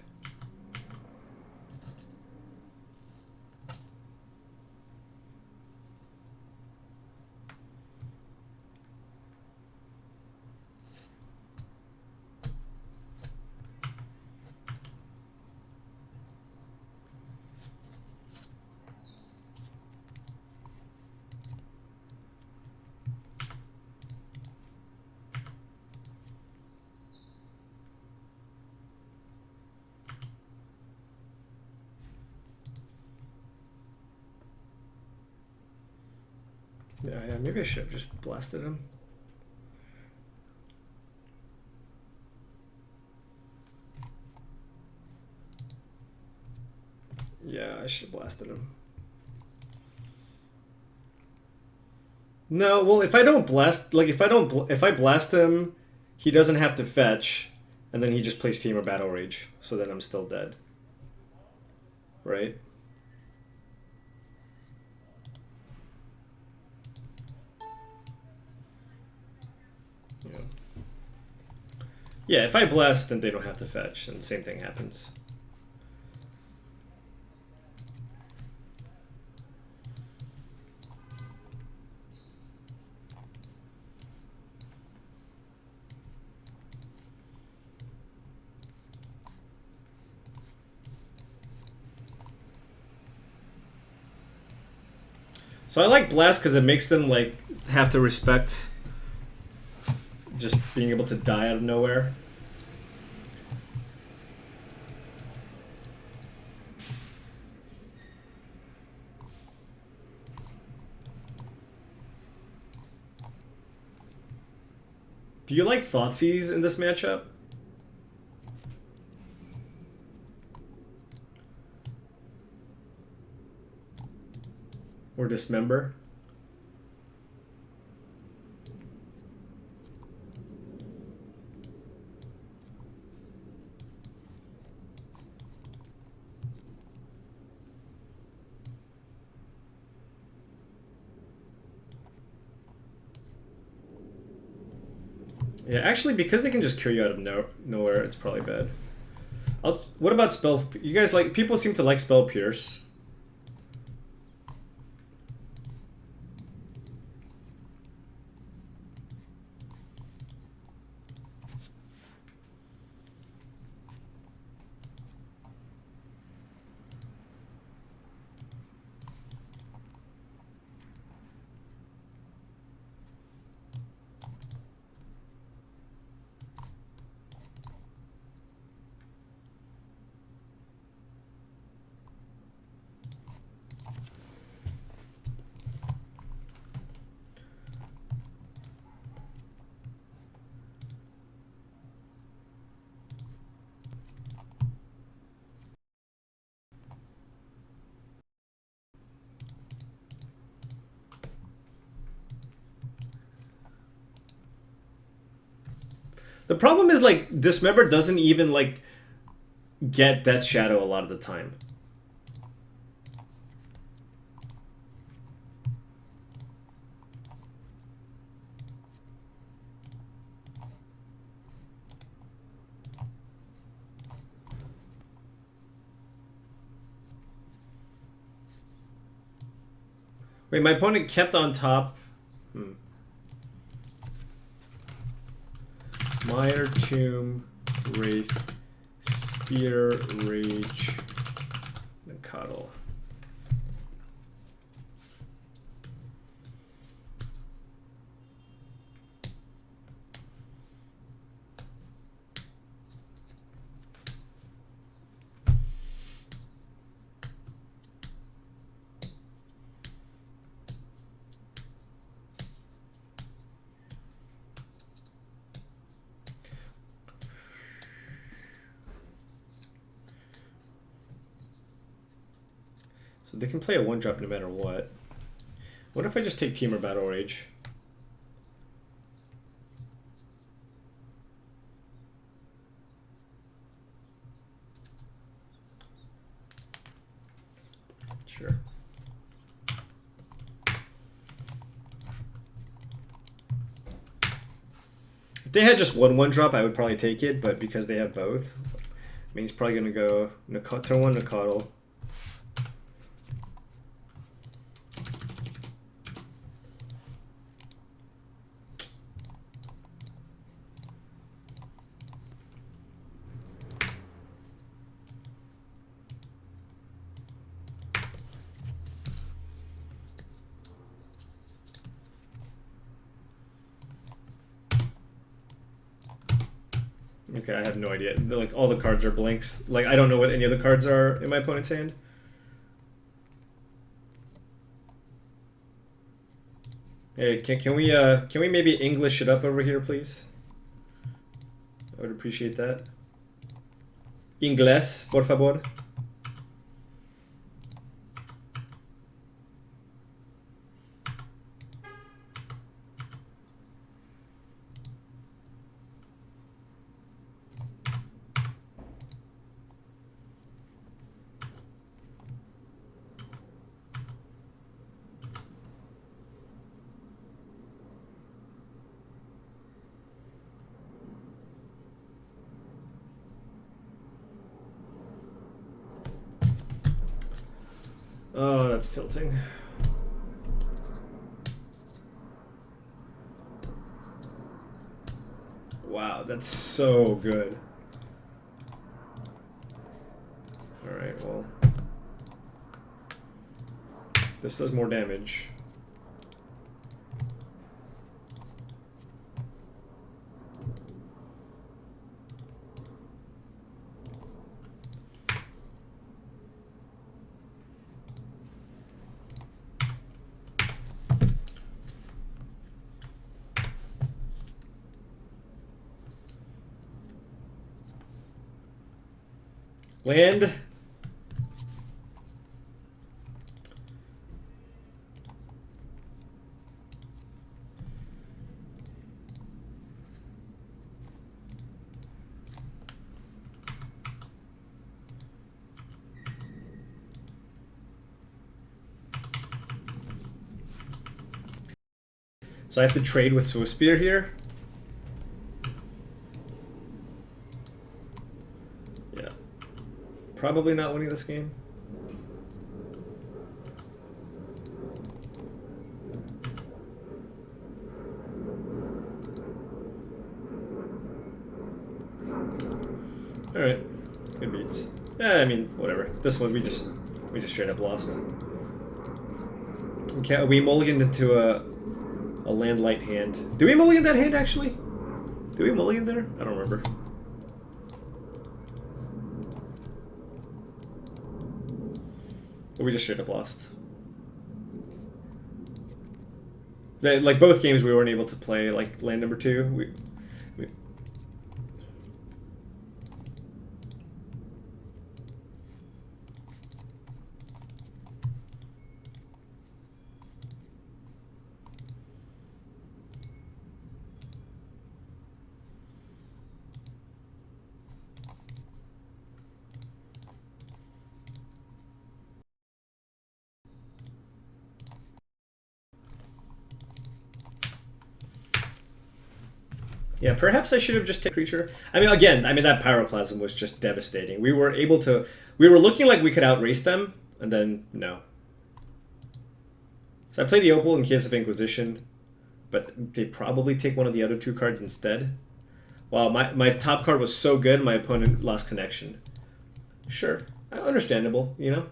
Yeah, maybe I should have just blasted him. Yeah, I should have blasted him. No, well, if I don't blast, like if I blast him, he doesn't have to fetch, and then he just plays Team or Battle Rage, so then I'm still dead. Right? Yeah. Yeah, if I blast, then they don't have to fetch, and the same thing happens. So I like Blast because it makes them like have to respect just being able to die out of nowhere. Do you like Thoughtseize in this matchup? Or Dismember? Yeah, actually, because they can just kill you out of nowhere, it's probably bad. What about Spell? You guys like... People seem to like Spell Pierce. The problem is, like, Dismember doesn't even, like, get Death Shadow a lot of the time. Wait, my opponent kept on top. Mire, Tomb, Wraith, Spear, Rage, and Cuddle. So they can play a 1-drop no matter what. What if I just take Team or Battle Rage? Sure. If they had just one 1-drop, I would probably take it, but because they have both, I mean, he's probably going to go turn 1 Nacatl. Okay, I have no idea. Like, all the cards are blanks. Like, I don't know what any of the cards are in my opponent's hand. Hey, can we maybe English it up over here, please? I would appreciate that. Inglés, por favor. Oh, that's tilting. Wow, that's so good. Alright, well. This does more damage. Land. So I have to trade with Swiftspear here. Yeah. Probably not winning this game. Alright. Good beats. Yeah, I mean, whatever. This one we just straight up lost. Okay, we mulliganed into a land light hand. Did we mulligan that hand actually? Did we mulligan there? I don't remember. Or we just straight up lost. Like both games we weren't able to play like land number 2. We Yeah, perhaps I should have just taken creature. I mean, again, that pyroclasm was just devastating. We were looking like we could outrace them, and then no. So I played the Opal in case of Inquisition, but they probably take one of the other 2 cards instead. Wow, my top card was so good, my opponent lost connection. Sure, understandable, you know?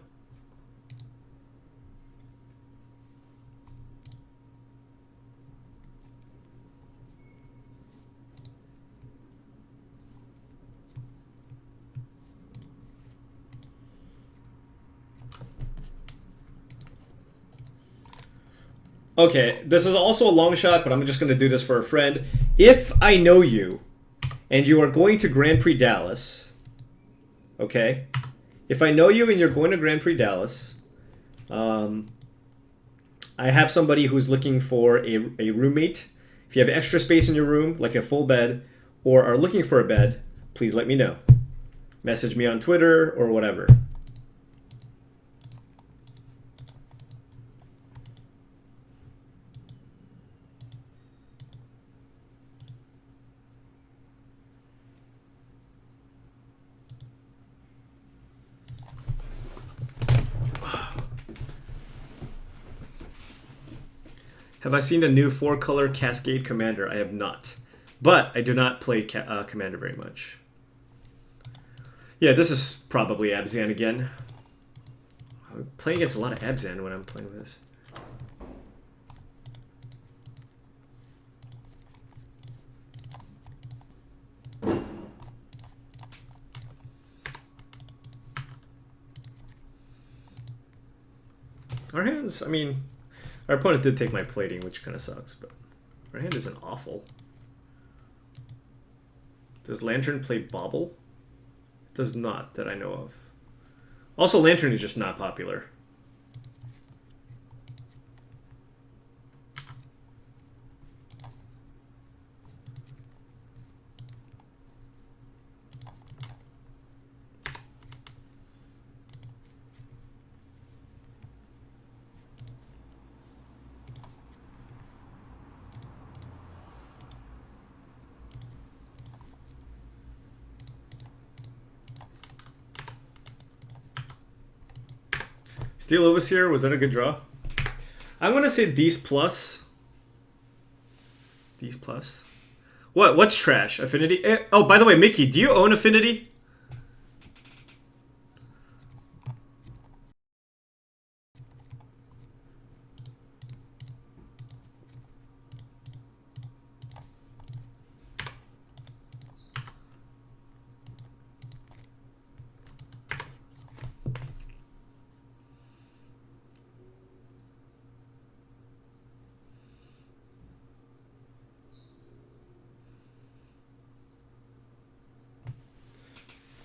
Okay, this is also a long shot, but I'm just going to do this for a friend. If I know you, and you are going to Grand Prix Dallas, okay? If I know you and you're going to Grand Prix Dallas, I have somebody who's looking for a roommate. If you have extra space in your room, like a full bed, or are looking for a bed, please let me know. Message me on Twitter or whatever. Have I seen the new 4-color Cascade Commander? I have not. But I do not play Commander very much. Yeah, this is probably Abzan again. I'm playing against a lot of Abzan when I'm playing with this. Our hands, I mean, Our opponent did take my plating, which kind of sucks, but our hand isn't awful. Does Lantern play Bobble? It does not, that I know of. Also, Lantern is just not popular. Steel Overseer, was that a good draw? I'm gonna say D's plus. D's plus. What's trash? Affinity? Oh, by the way, Mickey, do you own Affinity?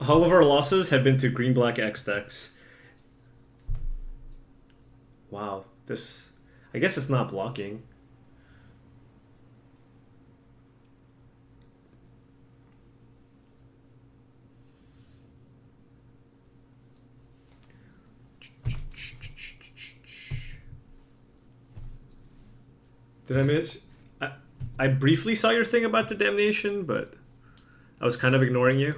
All of our losses have been to green-black X decks. Wow, this... I guess it's not blocking. Did I miss? I briefly saw your thing about the damnation, but I was kind of ignoring you.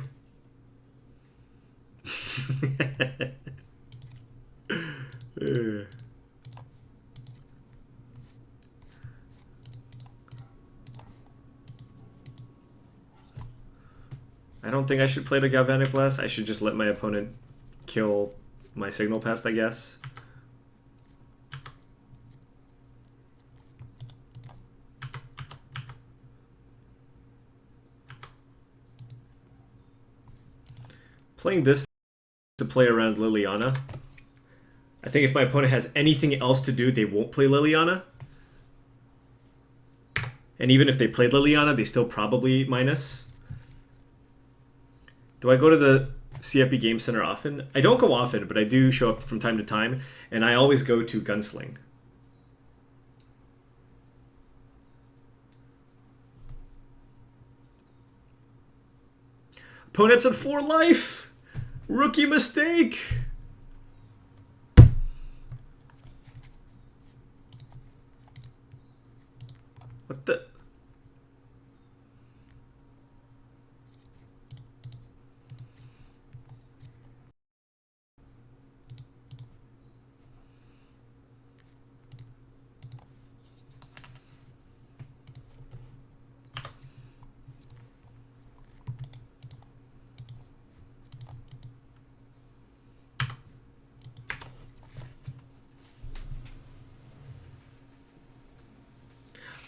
I don't think I should play the Galvanic Blast. I should just let my opponent kill my Signal Pest, I guess. Playing this to play around Liliana. I think if my opponent has anything else to do, they won't play Liliana. And even if they played Liliana, they still probably minus. Do I go to the CFP Game Center often? I don't go often, but I do show up from time to time, and I always go to Gunsling. Opponent's at 4 life! Rookie mistake! What the...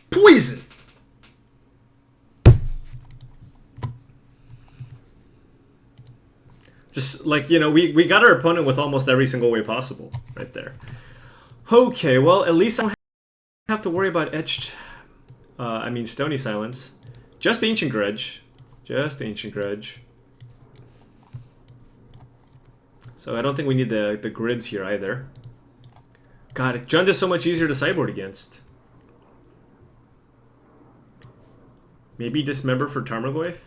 Poison! Just like, you know, we got our opponent with almost every single way possible right there. Okay, well, at least I don't have to worry about Etched... Stony Silence. Just Ancient Grudge. Just Ancient Grudge. So I don't think we need the grids here either. God, Jund is so much easier to sideboard against. Maybe Dismember for Tarmogoyf?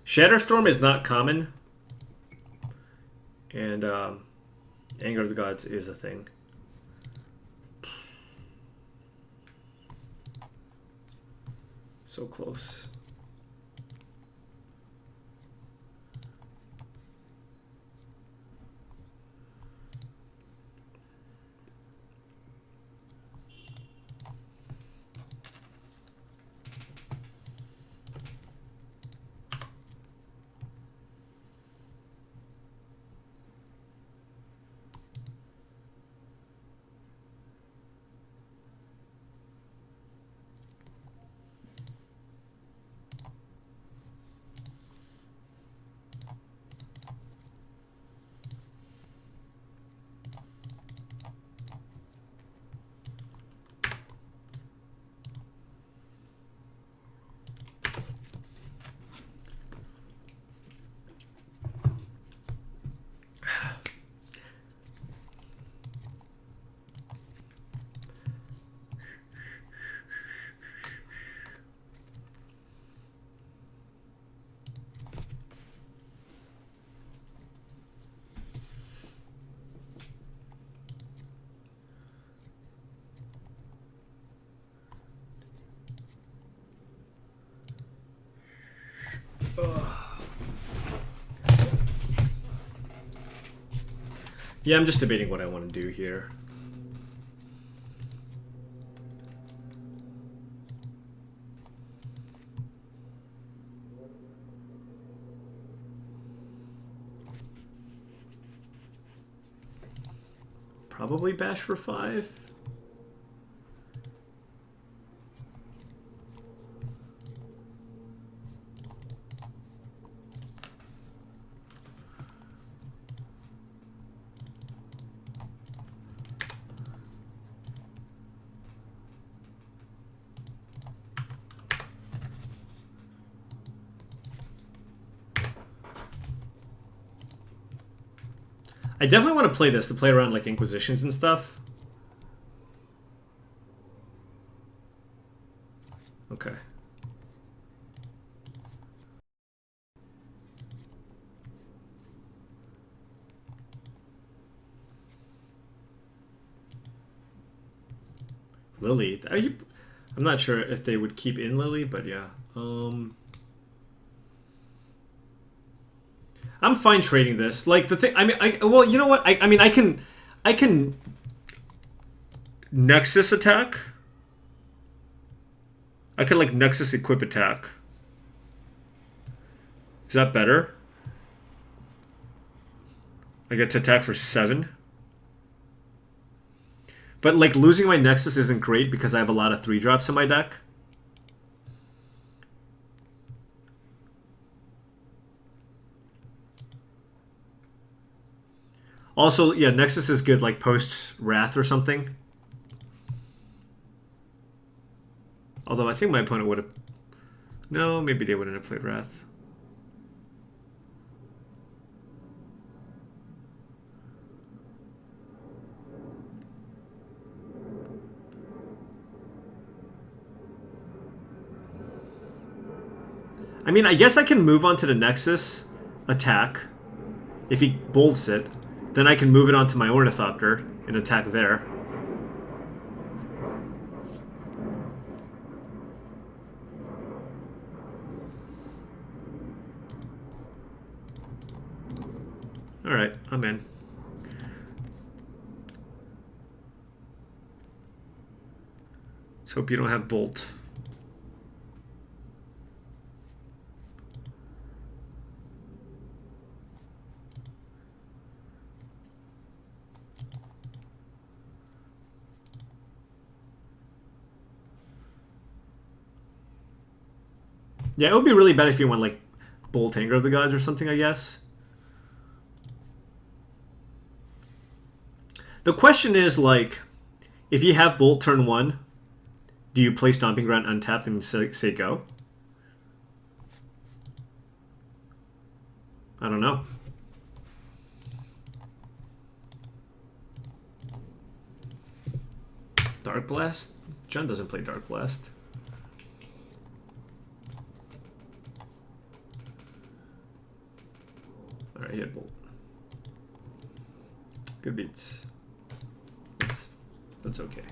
Shatterstorm is not common, and Anger of the Gods is a thing. So close. Yeah, I'm just debating what I want to do here. Probably bash for 5. I definitely want to play this to play around like Inquisitions and stuff. Okay. Lily. I'm not sure if they would keep in Lily, but yeah. I'm fine trading this. Like the thing, I mean, well, you know what? I mean, I can Nexus attack. I could like Nexus equip attack. Is that better? I get to attack for 7. But like losing my Nexus isn't great because I have a lot of 3-drops in my deck. Also, yeah, Nexus is good like post Wrath or something. Although I think my opponent would have... No, maybe they wouldn't have played Wrath. I mean, I guess I can move on to the Nexus attack. If he bolts it, then I can move it onto my Ornithopter and attack there. Alright, I'm in. Let's hope you don't have Bolt. Yeah, it would be really bad if you went like Bolt Anger of the Gods or something, I guess. The question is like, if you have Bolt turn 1, do you play Stomping Ground untapped and say go? I don't know. Dark Blast? John doesn't play Dark Blast. Alright, he had Bolt. Good beats. That's okay.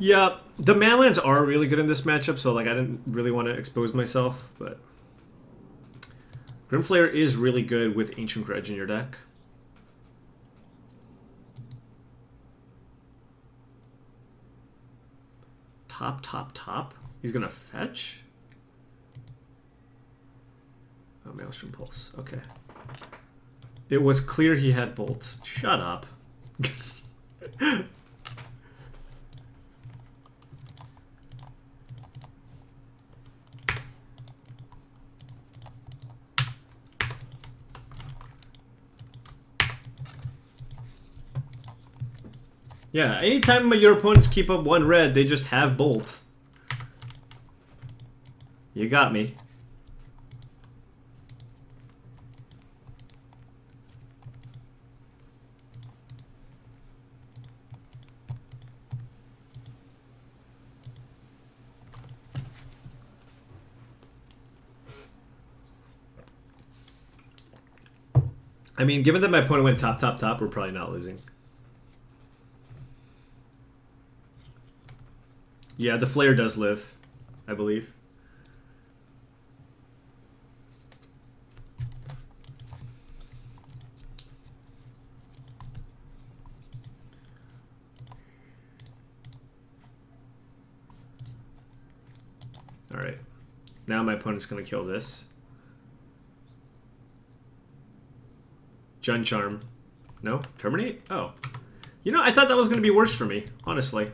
Yeah, the manlands are really good in this matchup, so like I didn't really want to expose myself, but Grimflayer is really good with Ancient Grudge in your deck. Top. He's gonna fetch? Oh, Maelstrom Pulse. Okay. It was clear he had Bolt. Shut up. Yeah, anytime your opponents keep up 1 red, they just have Bolt. You got me. I mean, given that my opponent went top, we're probably not losing. Yeah, the Flare does live, I believe. Alright. Now my opponent's going to kill this. Jun Charm. No? Terminate? Oh. You know, I thought that was going to be worse for me, honestly.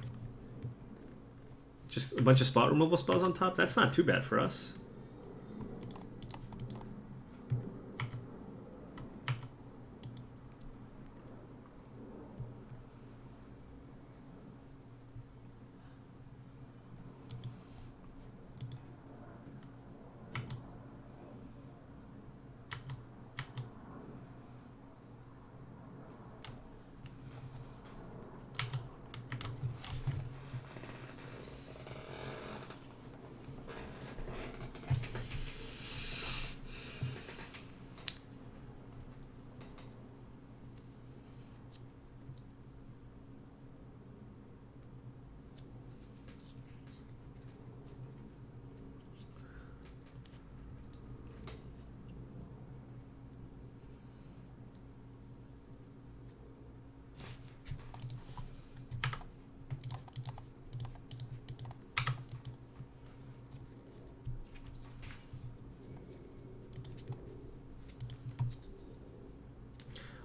Just a bunch of spot removal spells on top? That's not too bad for us.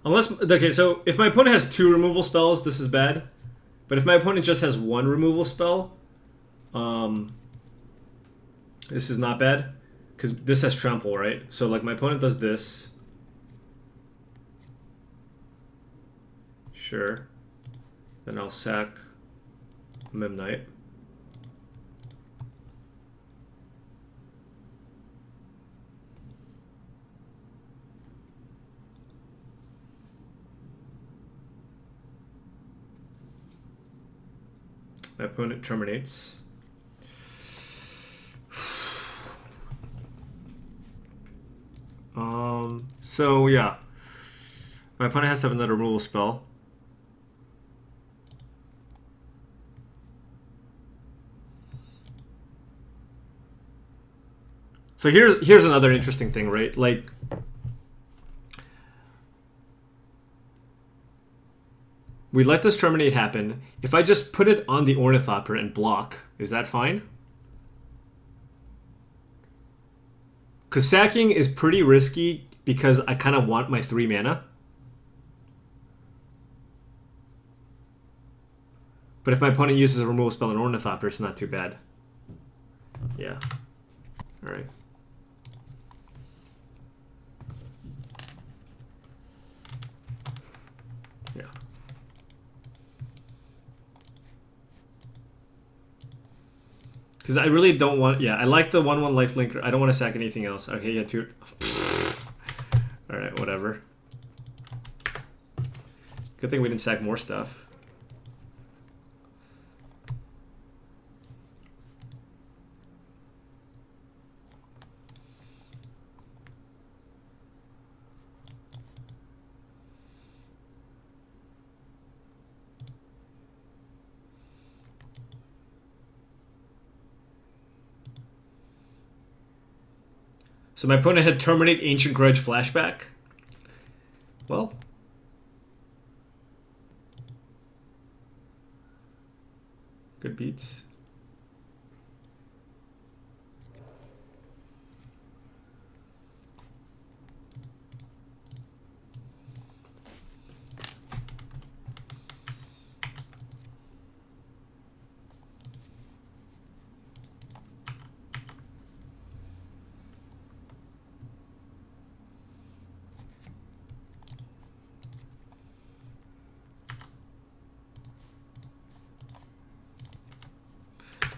Unless, okay, so if my opponent has 2 removal spells, this is bad. But if my opponent just has 1 removal spell, this is not bad. Because this has trample, right? So like my opponent does this. Sure. Then I'll sack Memnite. My opponent terminates. So yeah. My opponent has to have another removal spell. So here's another interesting thing, right? Like we let this terminate happen. If I just put it on the Ornithopter and block, is that fine? Because sacking is pretty risky because I kind of want my 3 mana. But if my opponent uses a removal spell and Ornithopter, it's not too bad. Yeah. Alright. Yeah. Because I really don't want... Yeah, I like the 1/1 lifelinker. I don't want to sack anything else. Okay, yeah, 2... Alright, whatever. Good thing we didn't sack more stuff. So my opponent had Terminate Ancient Grudge Flashback. Well, good beats.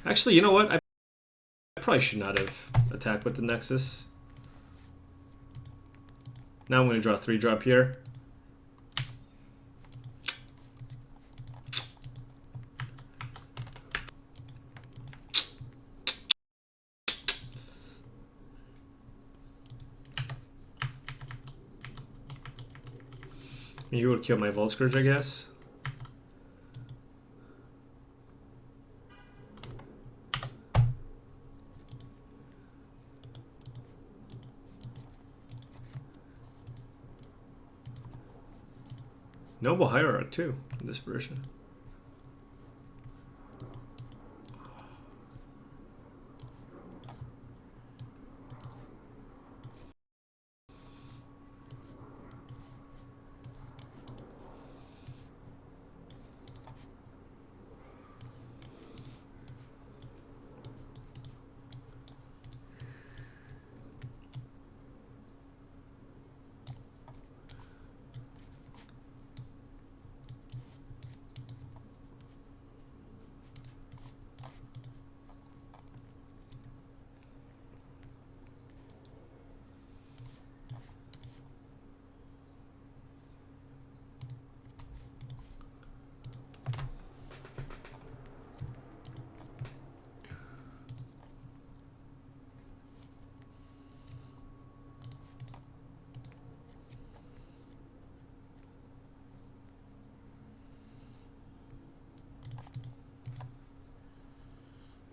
Actually, you know what? I probably should not have attacked with the Nexus. Now I'm going to draw 3-drop here. You would kill my Volscourge, I guess. Noble Hierarch too in this version.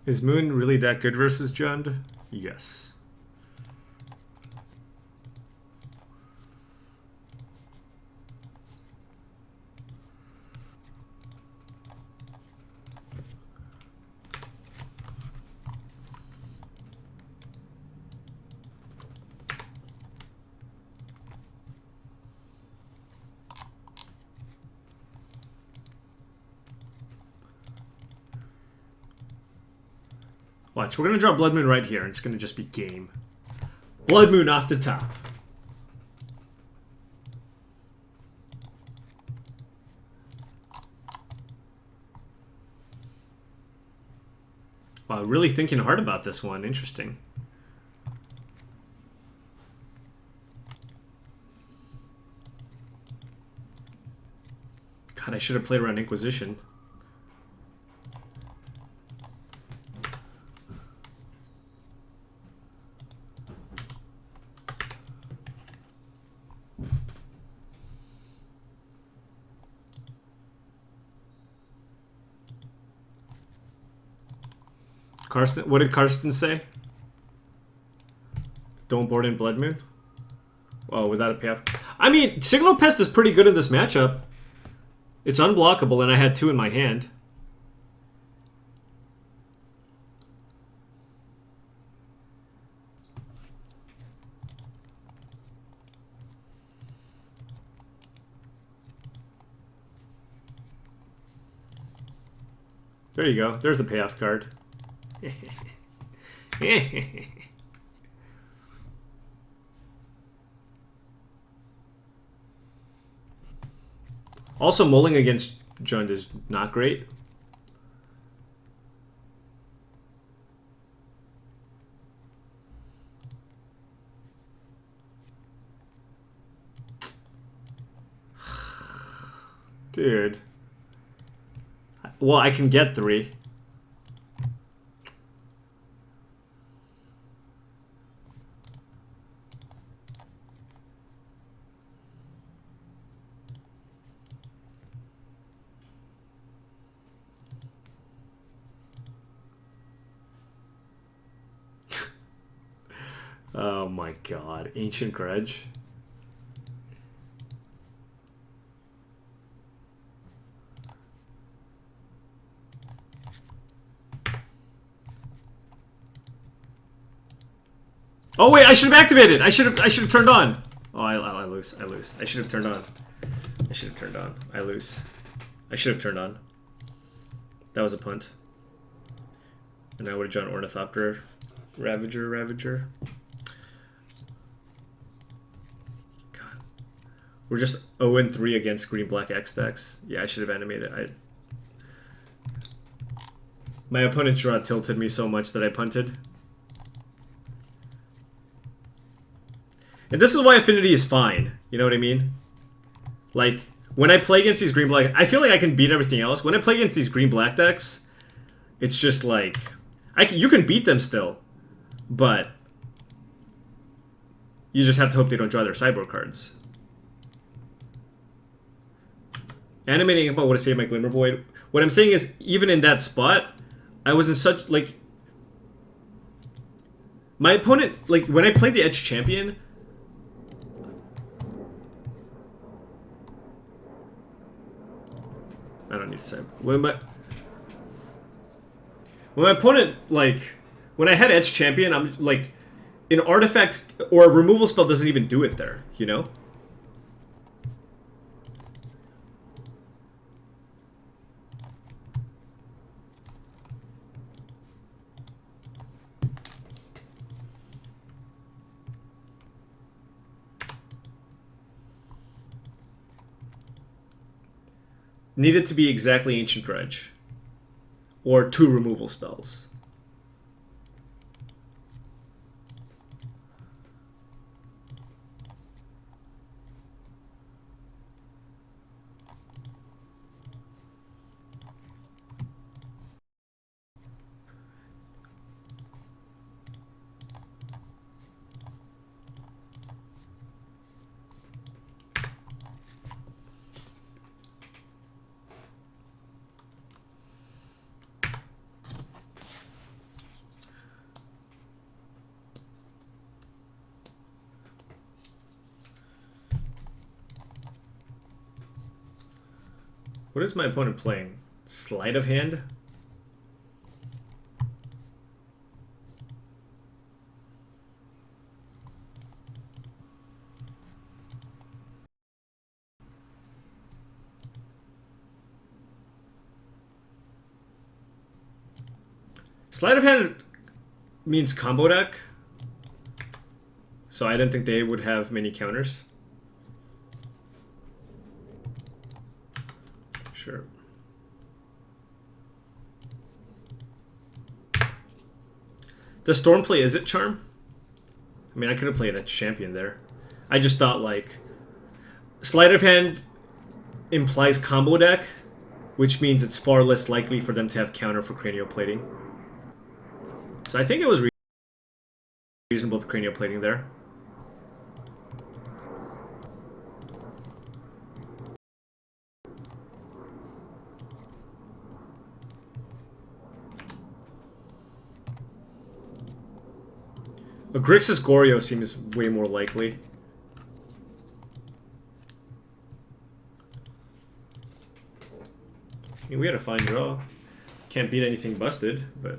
Is Moon really that good versus Jund? Yes. Watch, we're going to draw Blood Moon right here, and it's going to just be game. Blood Moon off the top. Wow, really thinking hard about this one. Interesting. God, I should have played around Inquisition. Karsten, what did Karsten say? Don't board in Blood Moon? Oh, without a payoff. I mean, Signal Pest is pretty good in this matchup. It's unblockable, and I had 2 in my hand. There you go. There's the payoff card. Also, mulling against Jund is not great. Dude. Well, I can get 3. Oh my god. Ancient Grudge. Oh wait, I should have activated. I should have turned on. Oh, I lose. I lose. I should have turned on. I should have turned on. I lose. I should have turned on. That was a punt. And I would have drawn Ornithopter, Ravager. God. We're just 0-3 against green-black X decks. Yeah, I should have animated. My opponent's draw tilted me so much that I punted. And this is why Affinity is fine. You know what I mean? Like, when I play against these green-black... I feel like I can beat everything else. When I play against these green-black decks, it's just like... you can beat them still. But... you just have to hope they don't draw their sideboard cards. Animating about what to say my Glimmer Void. What I'm saying is, even in that spot, I was in such, like... my opponent... like, when I played the Edge Champion... I don't need to say. When my opponent, like, when I had Edge Champion, I'm like, an artifact or a removal spell doesn't even do it there, you know? Needed to be exactly Ancient Grudge. Or 2 removal spells. What is my opponent playing? Sleight of Hand? Sleight of Hand means combo deck. So I didn't think they would have many counters. Sure. The Stormplay, is it Charm? I mean, I could have played a champion there. I just thought, like, Sleight of Hand implies combo deck, which means it's far less likely for them to have counter for cranial plating. So I think it was reasonable to cranial plating there. A Grixis Goryo seems way more likely. I mean, we had a fine draw. Can't beat anything busted, but...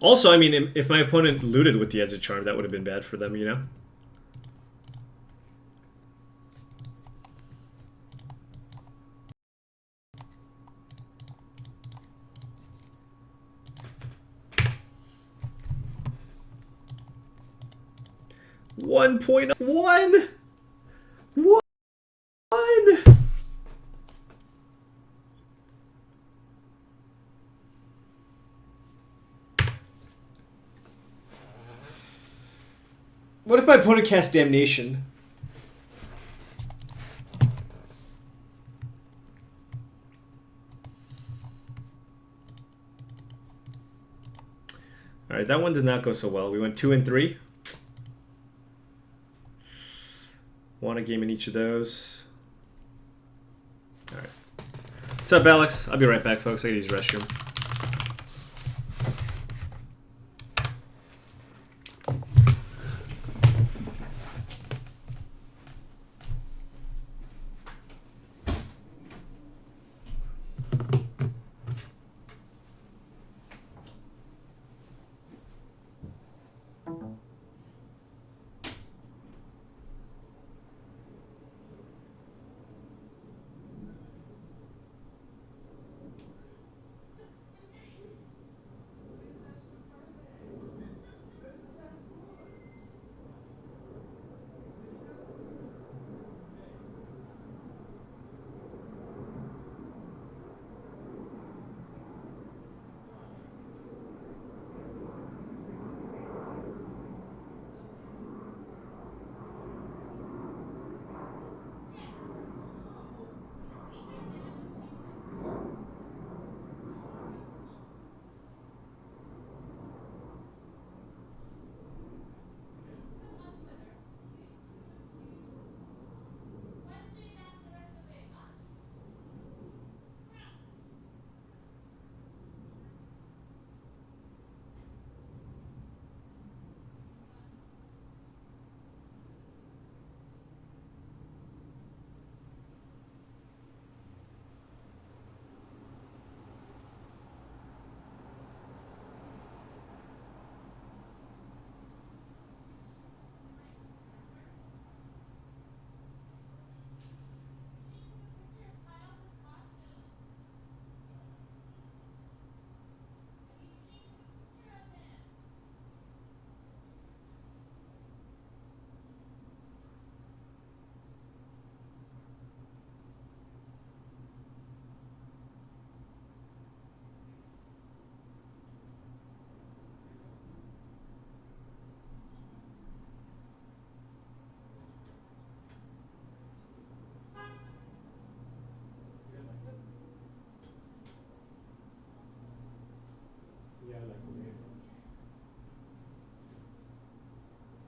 also, I mean, if my opponent looted with the Edge Charm, that would have been bad for them, you know? One. What if my opponent casts Damnation? Alright, that one did not go so well. We went 2 and 3. Won a game in each of those. Alright. What's up, Alex? I'll be right back, folks. I gotta use the restroom.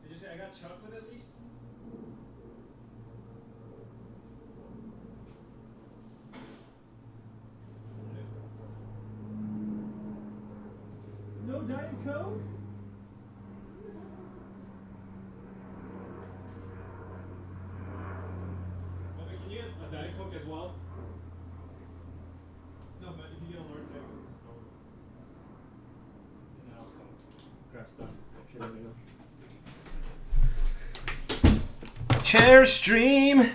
Did you say I got chocolate at least? No Diet Coke? Okay, can you get a Diet Coke as well? No, but if you get a large Diet Coke, and then I'll come grab stuff. Okay, let me know. Chair stream.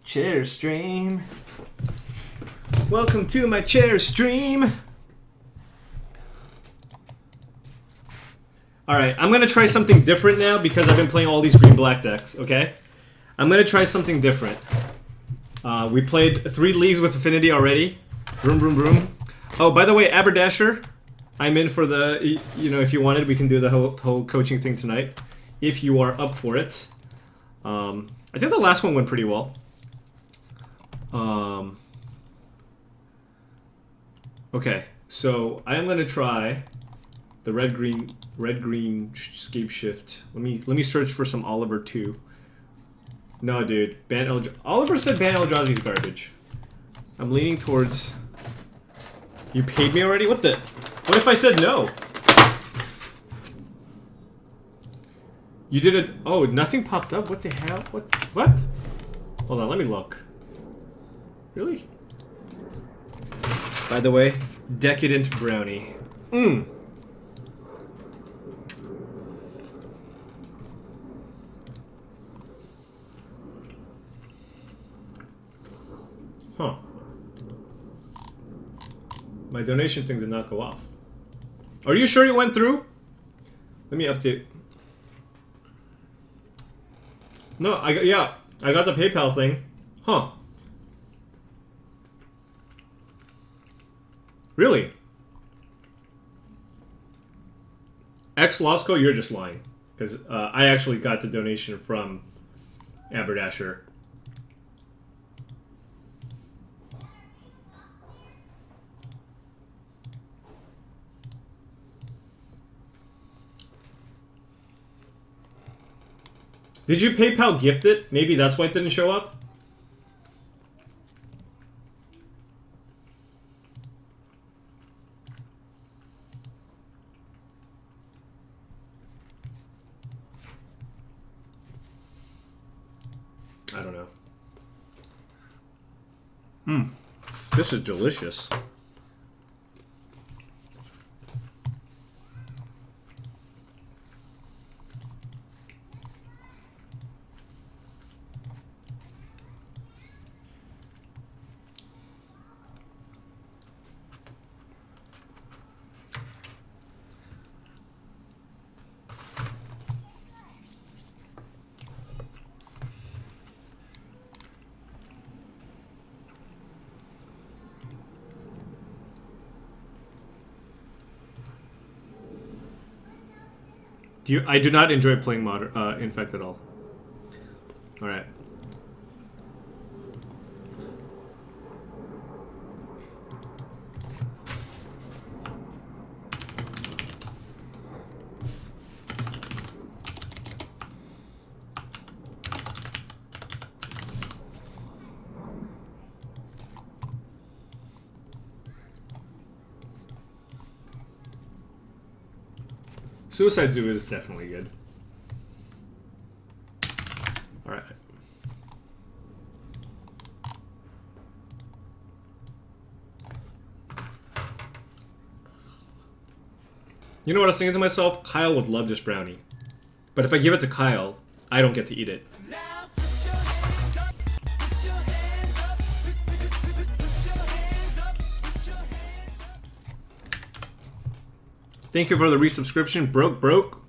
Chair stream. Welcome to my chair stream. Alright, I'm going to try something different now because I've been playing all these green-black decks, okay? I'm going to try something different. We played 3 leagues with Affinity already. Vroom, vroom, vroom. Oh, by the way, Aberdasher, I'm in for the, you know, if you wanted, we can do the whole coaching thing tonight. If you are up for it. I think the last one went pretty well. Okay, so I am going to try the red-green scape shift. Let me search for some Oliver 2. No, dude. Oliver said ban Eldrazi's garbage. I'm leaning towards... You paid me already? What if I said no? You did it... Oh, nothing popped up? What the hell? What? Hold on, let me look. Really? By the way, decadent brownie. Huh. My donation thing did not go off. Are you sure you went through? Let me update. No, I got the PayPal thing. Huh. Really? Losco, you're just lying. Because I actually got the donation from Aberdasher. Did you PayPal gift it? Maybe that's why it didn't show up? I don't know. This is delicious. I do not enjoy playing modern Infect at all. All right. Suicide Zoo is definitely good. Alright. You know what I was thinking to myself? Kyle would love this brownie. But if I give it to Kyle, I don't get to eat it. Thank you for the resubscription. Broke.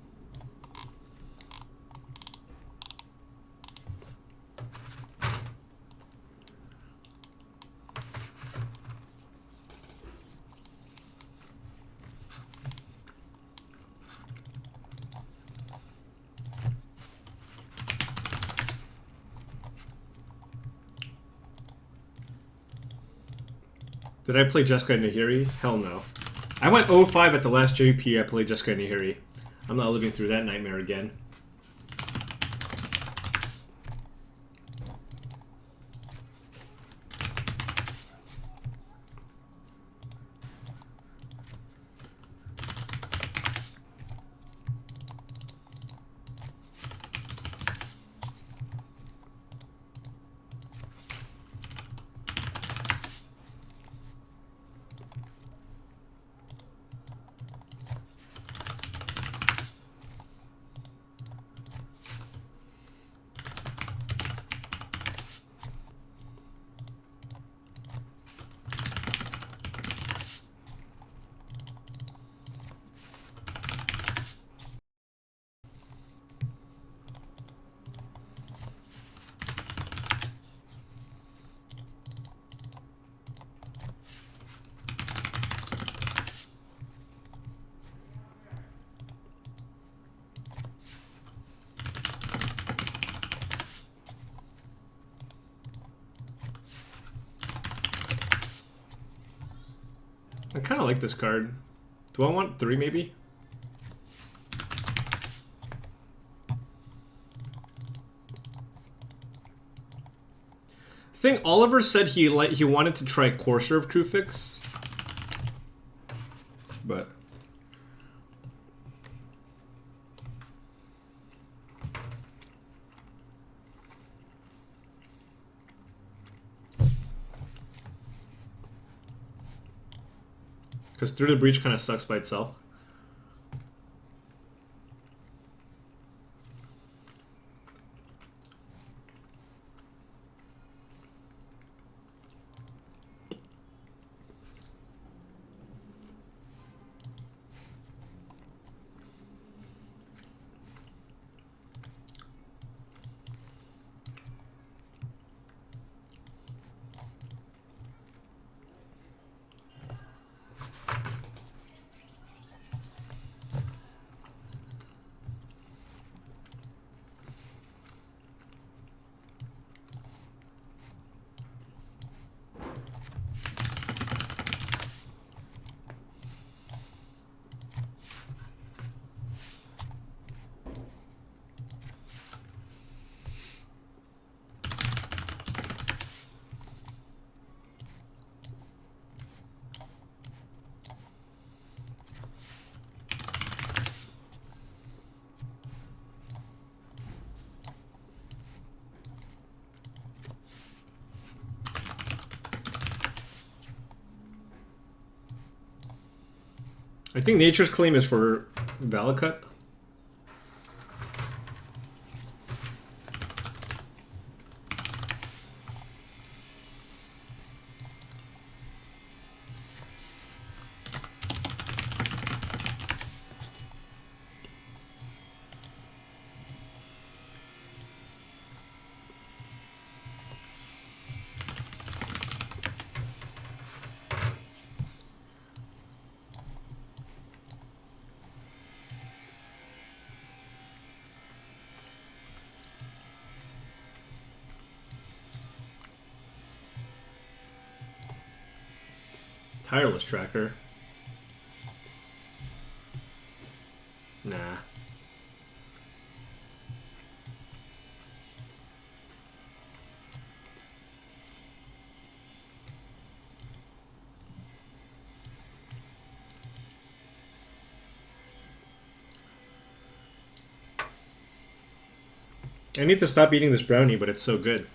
Did I play Jessica Nahiri? Hell no. I went 0-5 at the last JP I played Jessica Nahiri. I'm not living through that nightmare again. I kind of like this card. Do I want 3 maybe? I think Oliver said he wanted to try Courser of Crewfix. But because Through the Breach kind of sucks by itself. I think Nature's Claim is for Valakut. Tireless Tracker. Nah. I need to stop eating this brownie, but it's so good.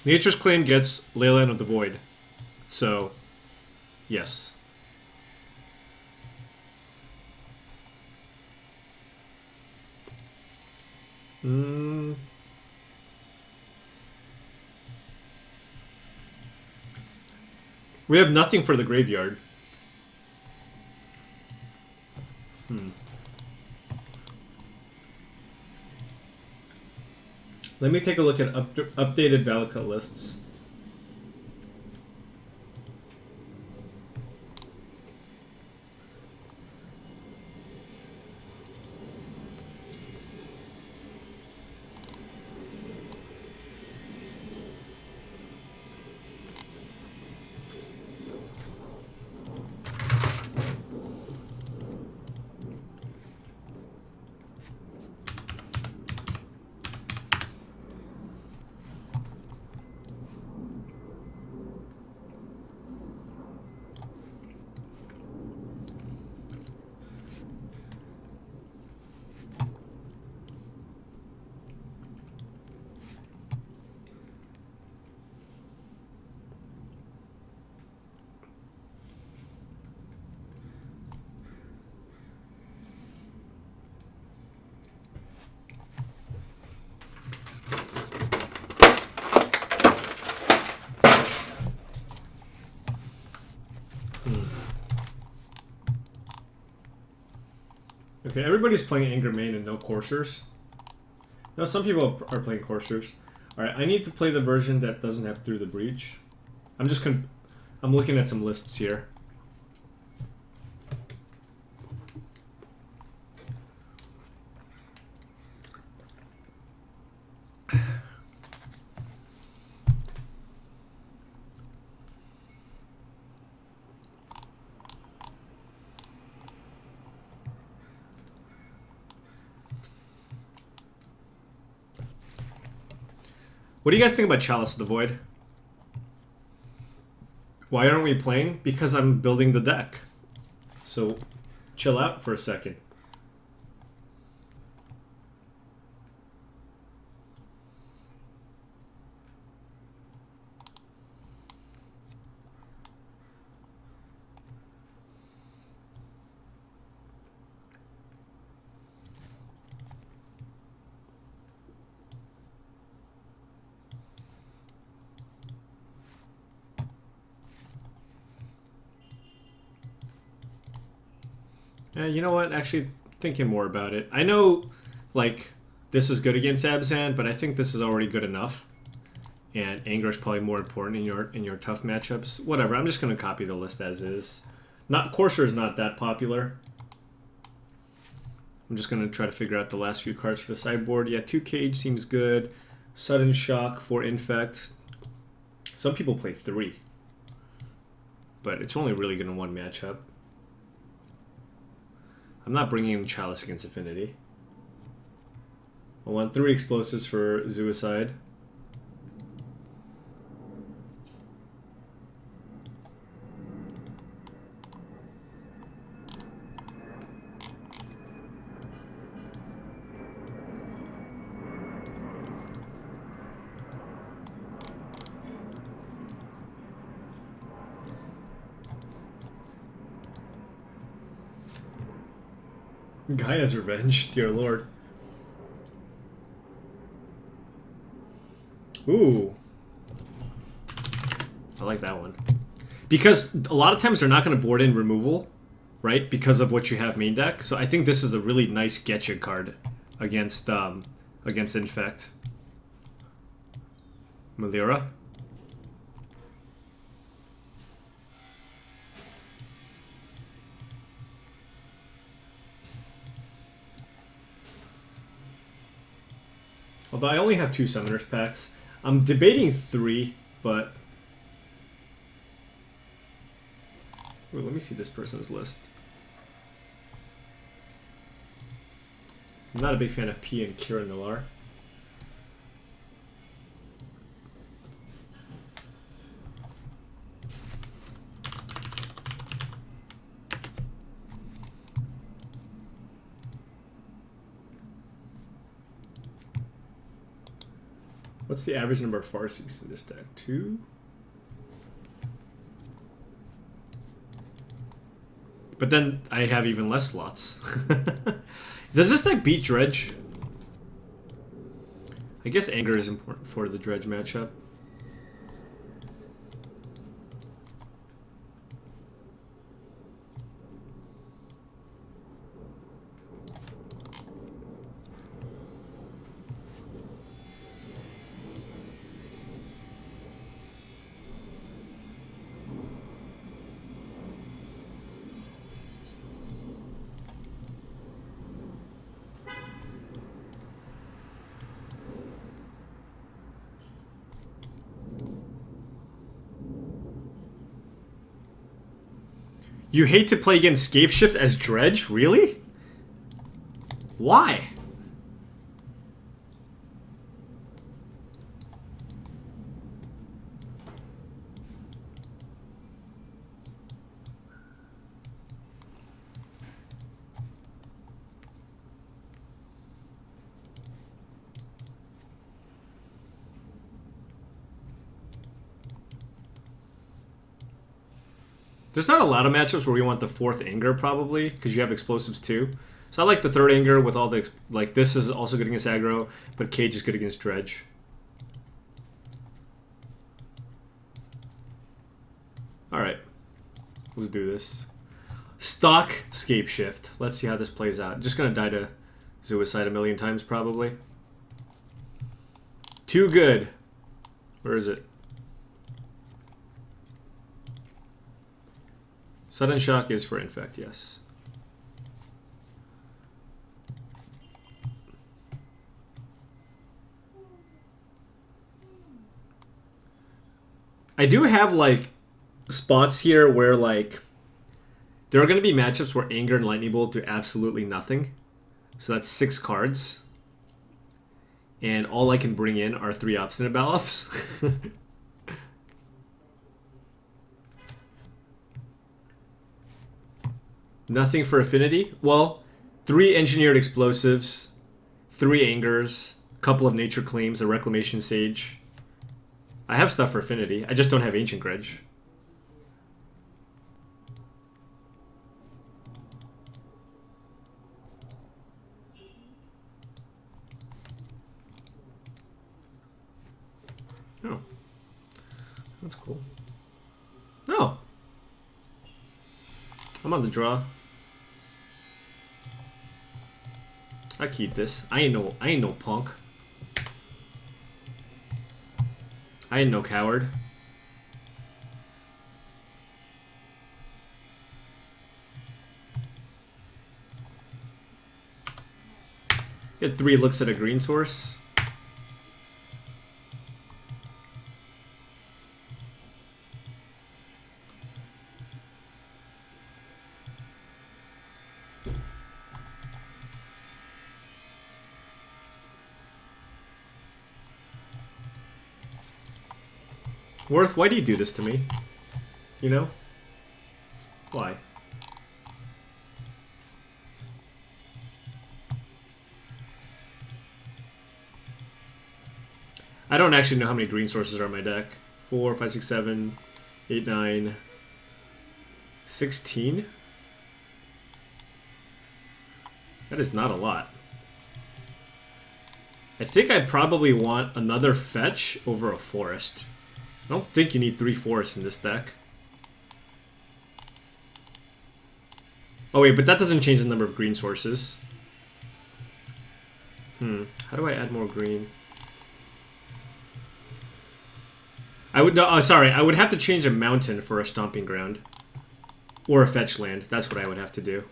Nature's Claim gets Leyline of the Void. So, yes. We have nothing for the graveyard. Let me take a look at updated Valakut lists. Okay, everybody's playing Anger Main and no coursers. Now some people are playing coursers. Alright, I need to play the version that doesn't have Through the Breach. I'm looking at some lists here. What do you guys think about Chalice of the Void? Why aren't we playing? Because I'm building the deck. So, chill out for a second. You know what? Actually, thinking more about it. I know, like, this is good against Abzan, but I think this is already good enough. And Anger is probably more important in your tough matchups. Whatever, I'm just going to copy the list as is. Courser is not that popular. I'm just going to try to figure out the last few cards for the sideboard. Yeah, 2 Cage seems good. Sudden Shock for Infect. Some people play 3. But it's only really good in one matchup. I'm not bringing in Chalice against Affinity. I want 3 explosives for Suicide. Gaia's Revenge, dear lord. Ooh. I like that one. Because a lot of times they're not going to board in removal, right? Because of what you have main deck. So I think this is a really nice getcha card against Infect. Melira. Although I only have 2 Summoners packs. I'm debating 3, but... Ooh, let me see this person's list. I'm not a big fan of P and Kira Millar. What's the average number of Farseeks in this deck? 2? But then I have even less slots. Does this deck beat Dredge? I guess Anger is important for the Dredge matchup. You hate to play against Scapeshift as Dredge? Really? Why? There's not a lot of matchups where we want the 4th Anger, probably, because you have explosives too. So I like the 3rd Anger with all the... Like, this is also good against aggro, but Cage is good against Dredge. Alright. Let's do this. Stock Scapeshift. Let's see how this plays out. Just gonna die to Suicide a million times, probably. Too good. Where is it? Sudden Shock is for Infect, yes. I do have, like, spots here where, like, there are going to be matchups where Anger and Lightning Bolt do absolutely nothing. So that's 6 cards. And all I can bring in are 3 Obstinate Baloths. Nothing for Affinity? Well, 3 Engineered Explosives, 3 Angers, a couple of Nature Claims, a Reclamation Sage. I have stuff for Affinity. I just don't have Ancient Grudge. Oh. That's cool. No. I'm on the draw. I keep this. I ain't no punk. I ain't no coward. Get 3 looks at a green source. Worth, why do you do this to me? You know? Why? I don't actually know how many green sources are in my deck. 4, 5, 6, 7, 8, 9, 16? That is not a lot. I think I probably want another fetch over a forest. I don't think you need 3 forests in this deck. Oh wait, but that doesn't change the number of green sources. How do I add more green? I would, sorry, I would have to change a mountain for a stomping ground. Or a fetch land. That's what I would have to do.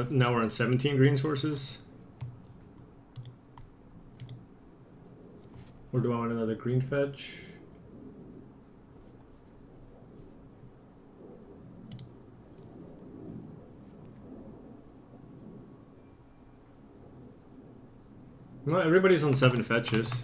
Now we're on 17 green sources. Or do I want another green fetch? Well, everybody's on 7 fetches.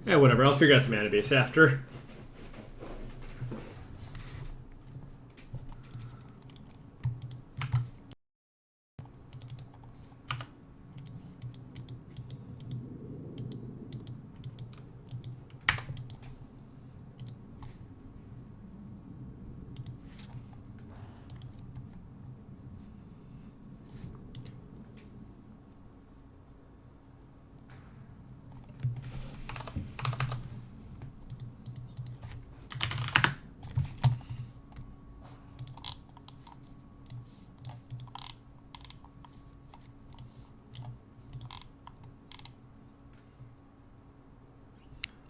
Yeah, whatever. I'll figure out the mana base after.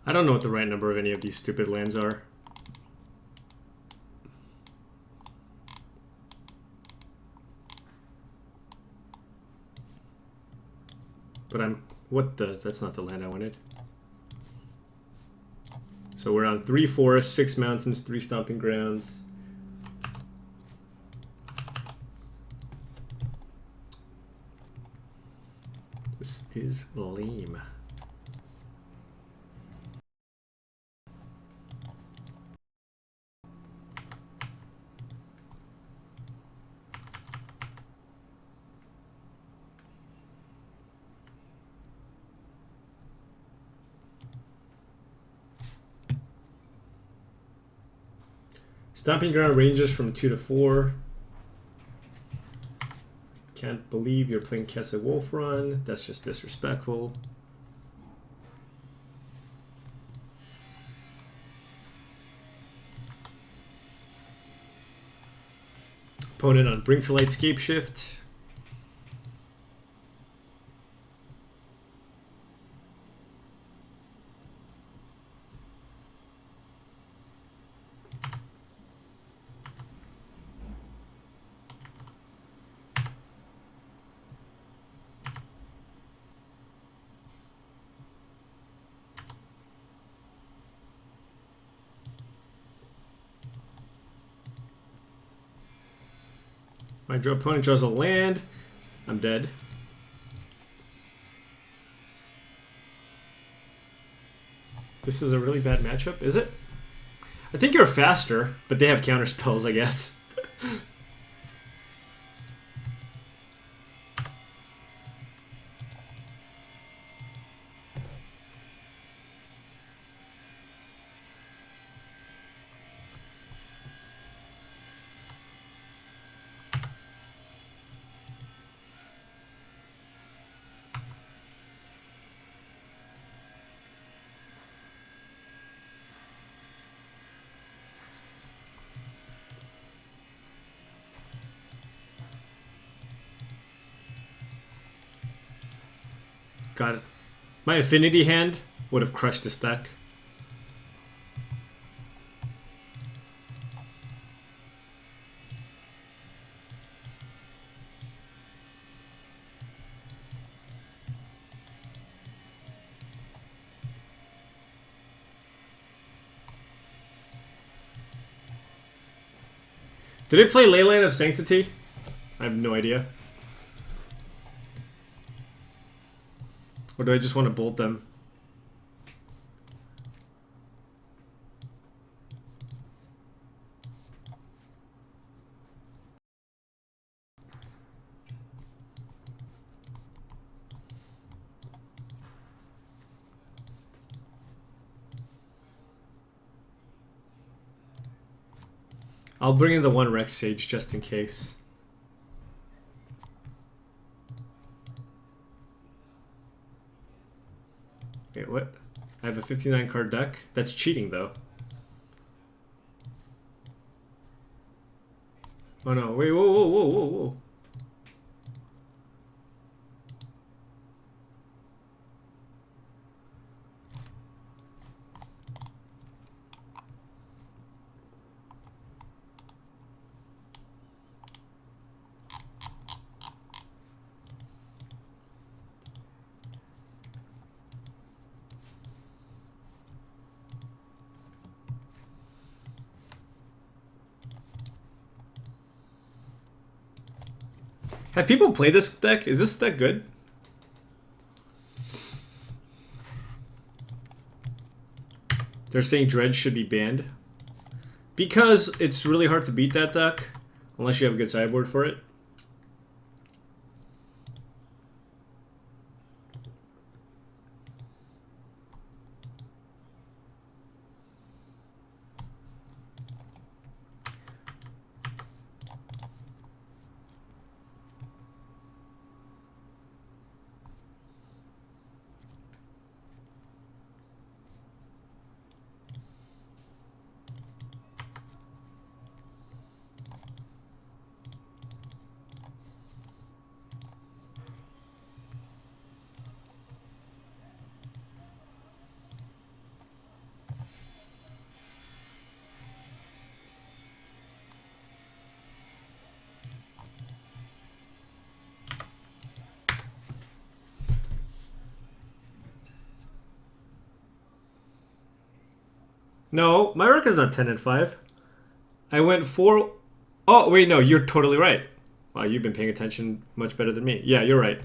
I don't know what the right number of any of these stupid lands are. But what the, that's not the land I wanted. So we're on 3 forests, 6 mountains, 3 stomping grounds. This is lame. Stomping ground ranges from 2 to 4. Can't believe you're playing Kessa Wolf Run. That's just disrespectful. Opponent on Bring to Light Scape Shift. My opponent draws a land. I'm dead. This is a really bad matchup, is it? I think you're faster, but they have counter spells, I guess. Got it. My Affinity hand would have crushed this deck. Did it play Leyline of Sanctity? I have no idea. Or do I just want to bolt them? I'll bring in the one Rex Sage just in case. Wait, what? I have a 59 card deck? That's cheating though. Oh no, wait, whoa, whoa, whoa, whoa, whoa. Have people played this deck? Is this deck good? They're saying Dredge should be banned. Because it's really hard to beat that deck. Unless you have a good sideboard for it. No, my record's not 10 and 5. I went 4. Oh, wait, no, you're totally right. Wow, you've been paying attention much better than me. Yeah, you're right.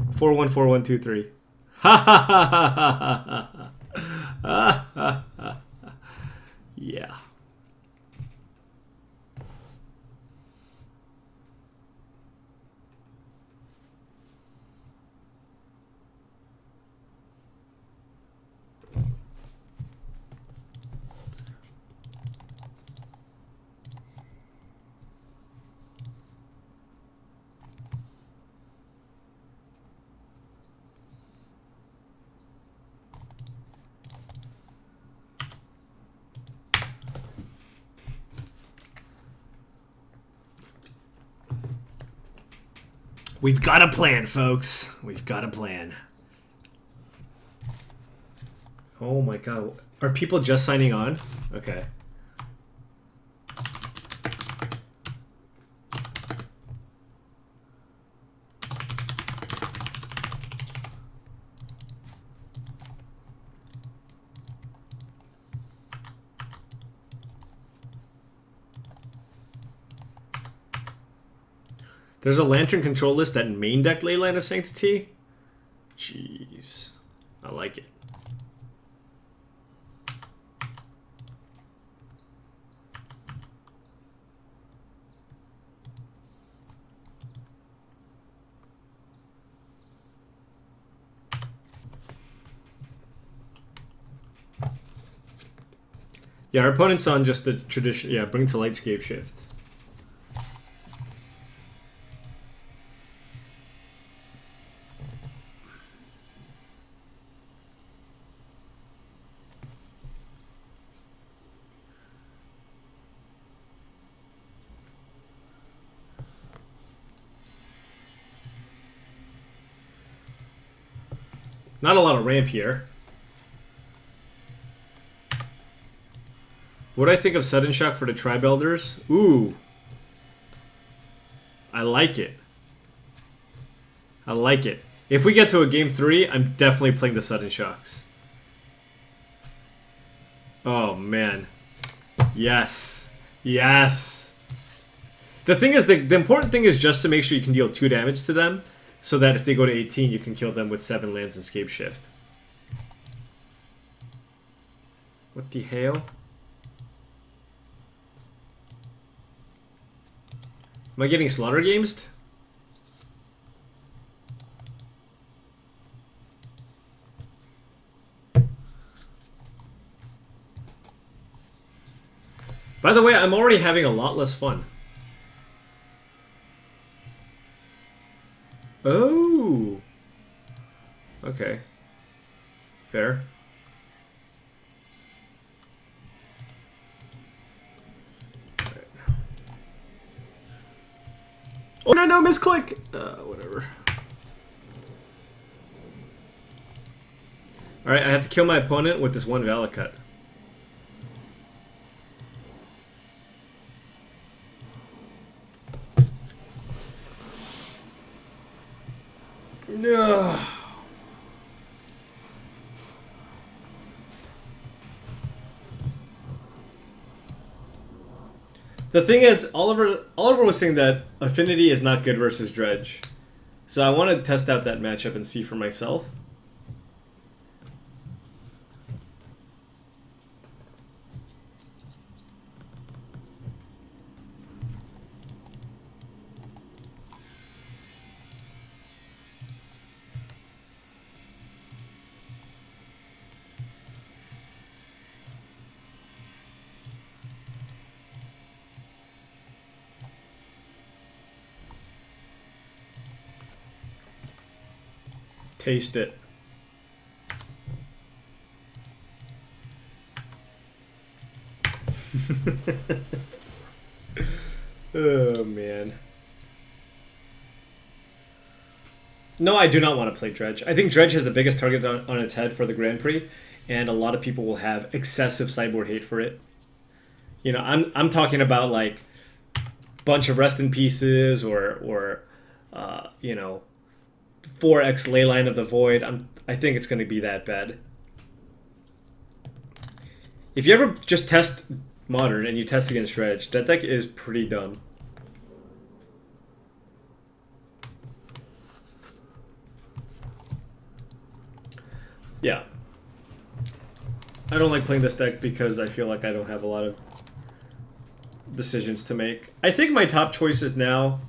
4-1, 4-1, 2-3. Ha ha ha ha ha ha ha. Yeah. We've got a plan, folks. We've got a plan. Oh my god. Are people just signing on? Okay. There's a Lantern control list that main deck Leyline of Sanctity? Jeez. I like it. Yeah, our opponent's on just the tradition. Yeah, bring to Lightscape Shift. Not a lot of ramp here. What do I think of Sudden Shock for the Tribe Elders? Ooh. I like it. I like it. If we get to a game 3, I'm definitely playing the Sudden Shocks. Oh, man. Yes. Yes. The thing is, the important thing is just to make sure you can deal 2 damage to them, so that if they go to 18, you can kill them with 7 lands and Scape Shift. What the hell? Am I getting Slaughter Games? By the way, I'm already having a lot less fun. Oh. Okay. Fair. Right. Oh no, misclick! Whatever. Alright, I have to kill my opponent with this one Valakut. No. The thing is, Oliver was saying that Affinity is not good versus Dredge. So I want to test out that matchup and see for myself. Taste it. Oh, man. No, I do not want to play Dredge. I think Dredge has the biggest target on its head for the Grand Prix, and a lot of people will have excessive sideboard hate for it. You know, I'm talking about like bunch of Rest in Pieces or you know, 4x Leyline of the Void. I think it's going to be that bad. If you ever just test Modern and you test against Dredge, that deck is pretty dumb. Yeah. I don't like playing this deck because I feel like I don't have a lot of decisions to make. I think my top choices now,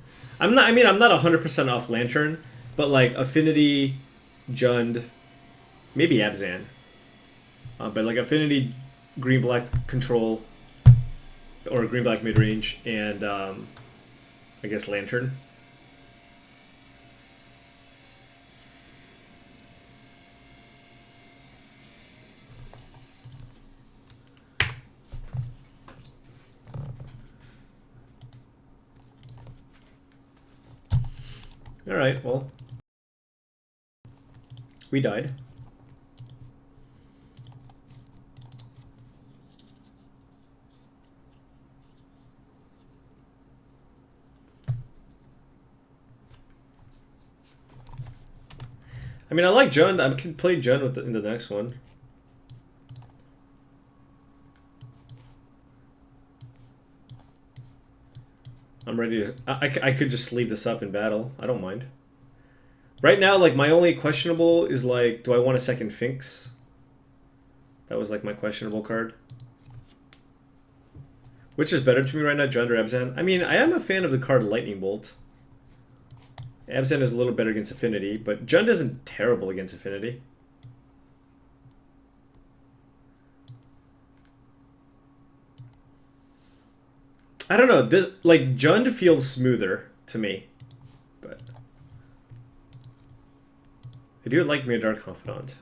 I'm not 100% off Lantern, but like Affinity, Jund, maybe Abzan. But like Affinity, green-black control, or green-black mid-range, and I guess Lantern. Alright, well. We died. I mean, I like Jund. I can play Jund in the next one. I'm ready to... I could just leave this up in battle. I don't mind. Right now, like, my only questionable is, like, do I want a second Finks? That was, like, my questionable card. Which is better to me right now, Jund or Abzan? I mean, I am a fan of the card Lightning Bolt. Abzan is a little better against Affinity, but Jund isn't terrible against Affinity. I don't know, this, like, Jund feels smoother to me, but I do like me a Dark Confidant.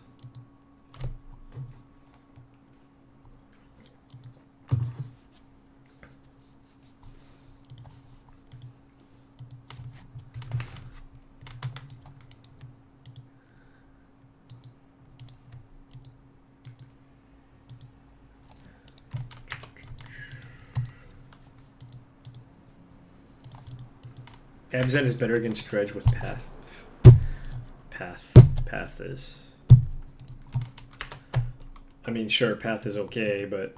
Abzan is better against Dredge with Path. Path is... I mean, sure, Path is okay, but...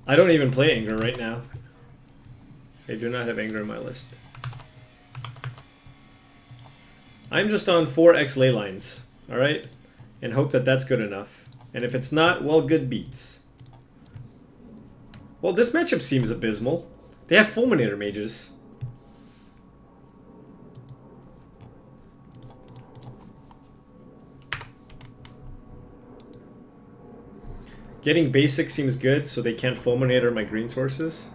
I don't even play Anger right now. I do not have Anger on my list. I'm just on 4x ley lines, alright? And hope that that's good enough. And if it's not, well, good beats. Well, this matchup seems abysmal. They have Fulminator mages. Getting basic seems good, so they can't Fulminator my green sources.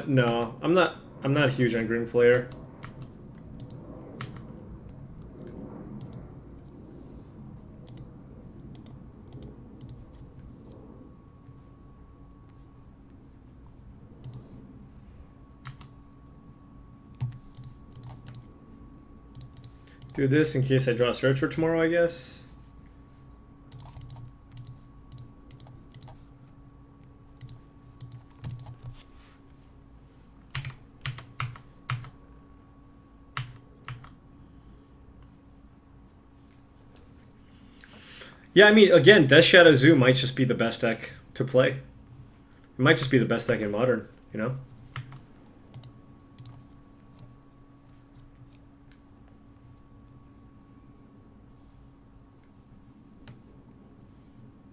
No, I'm not huge on Green Flare. Do this in case I draw a Searcher tomorrow, I guess. Yeah, I mean, again, Death Shadow Zoo might just be the best deck to play. It might just be the best deck in Modern, you know?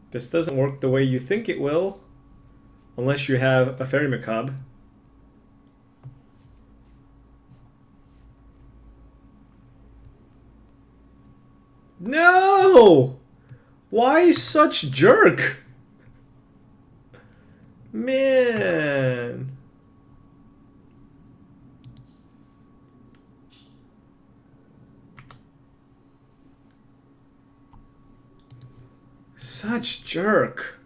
This doesn't work the way you think it will, unless you have a Fairy Macabre. No! Why such jerk? Man. Such jerk.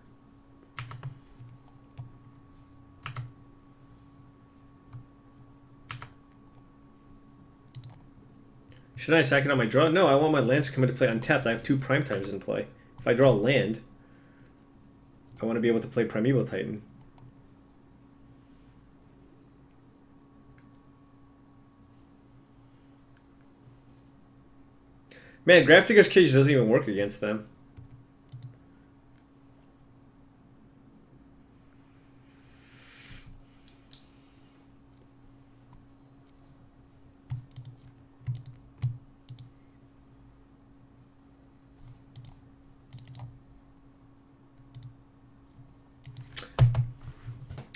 Should I sack it on my draw? No, I want my lands to come into play untapped. I have 2 prime times in play. If I draw a land, I want to be able to play Primeval Titan. Man, Grafdigger's Cage doesn't even work against them.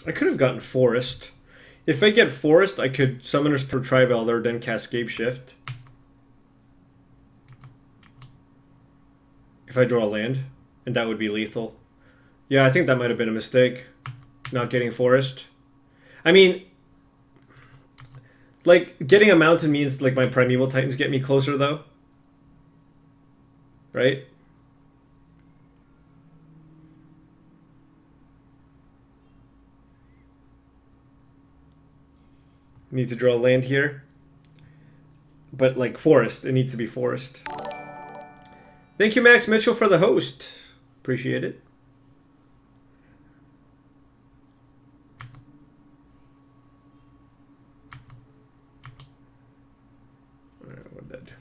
I could have gotten Forest. If I get Forest, I could Summoners per Tribe Elder, then cast Scape Shift. If I draw a land, and that would be lethal. Yeah, I think that might have been a mistake, not getting Forest. I mean, like, getting a Mountain means, like, my Primeval Titans get me closer, though. Right? Need to draw a land here. But, like, Forest. It needs to be Forest. Thank you, Max Mitchell, for the host. Appreciate it. Alright, we're dead.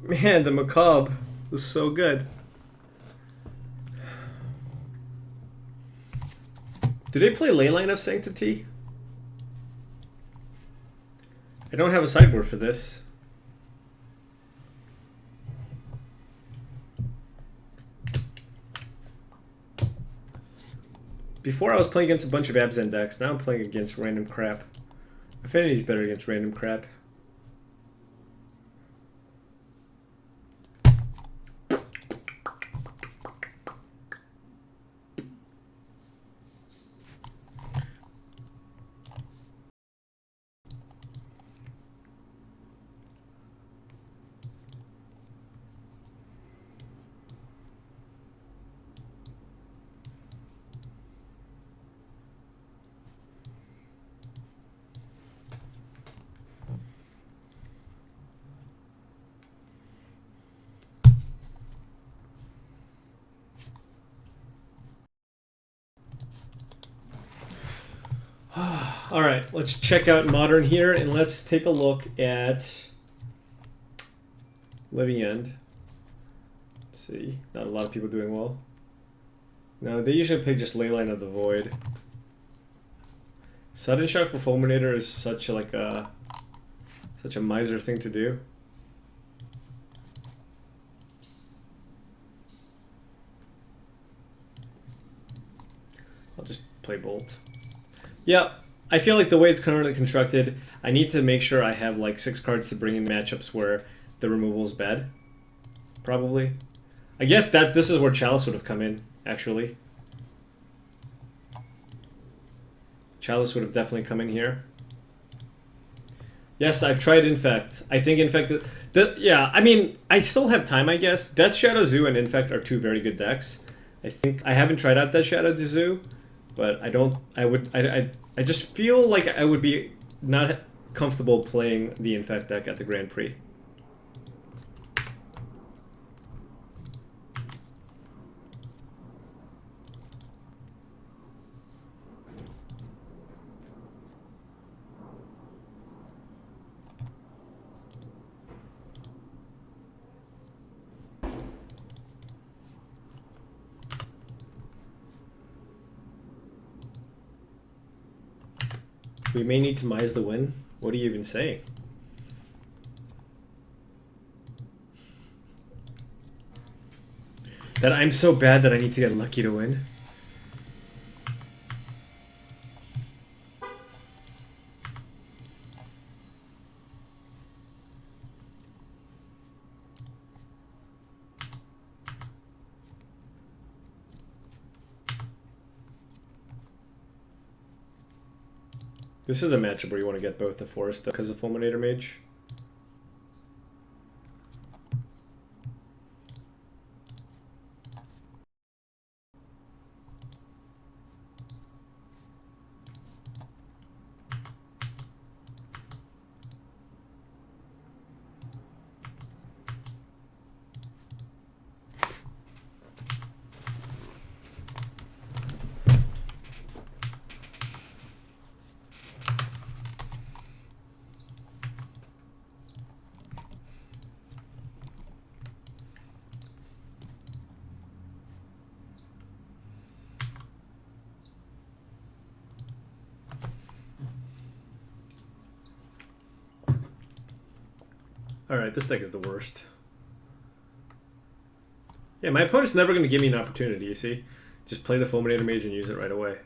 Man, the Macabre was so good. Do they play Leyline of Sanctity? I don't have a sideboard for this. Before I was playing against a bunch of Abzan decks, now I'm playing against random crap. Affinity's better against random crap. All right, let's check out Modern here, and let's take a look at Living End. Let's see, not a lot of people doing well. No, they usually play just Leyline of the Void. Sudden Shock for Fulminator is such a miser thing to do. I'll just play Bolt. Yeah, I feel like the way it's currently constructed, I need to make sure I have like 6 cards to bring in matchups where the removal is bad. Probably. I guess that this is where Chalice would have come in, actually. Chalice would have definitely come in here. Yes, I've tried Infect. I think Infect... yeah, I mean, I still have time, I guess. Death Shadow Zoo and Infect are 2 very good decks. I think... I haven't tried out Death Shadow Zoo, but I don't... I just feel like I would be not comfortable playing the Infect deck at the Grand Prix. We may need to mize the win. What are you even saying? That I'm so bad that I need to get lucky to win? This is a matchup where you want to get both the Forest because of Fulminator Mage. Alright, this deck is the worst. Yeah, my opponent's never going to give me an opportunity, you see? Just play the Fulminator Mage and use it right away.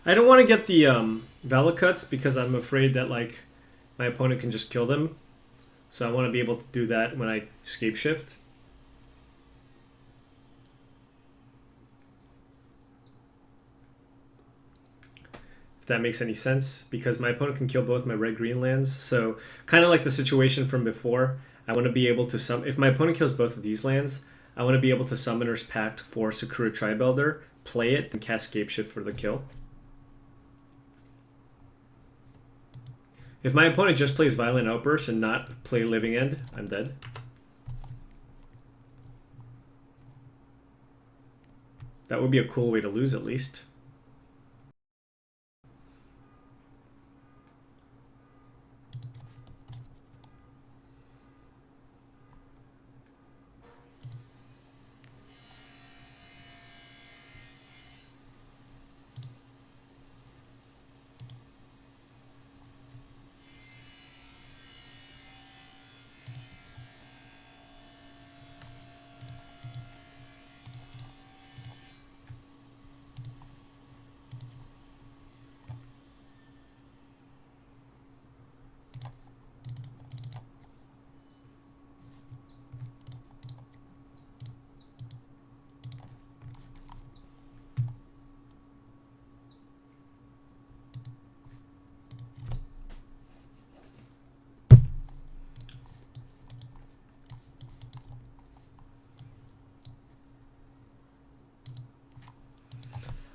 I don't want to get the Valacuts because I'm afraid that like my opponent can just kill them. So I want to be able to do that when I escape shift. If that makes any sense, because my opponent can kill both my red-green lands. So kind of like the situation from before, I want to be able to summon. If my opponent kills both of these lands, I want to be able to Summoner's Pact for Sakura Tribelder, play it, and cast Scape Shift for the kill. If my opponent just plays Violent Outburst and not play Living End, I'm dead. That would be a cool way to lose, at least.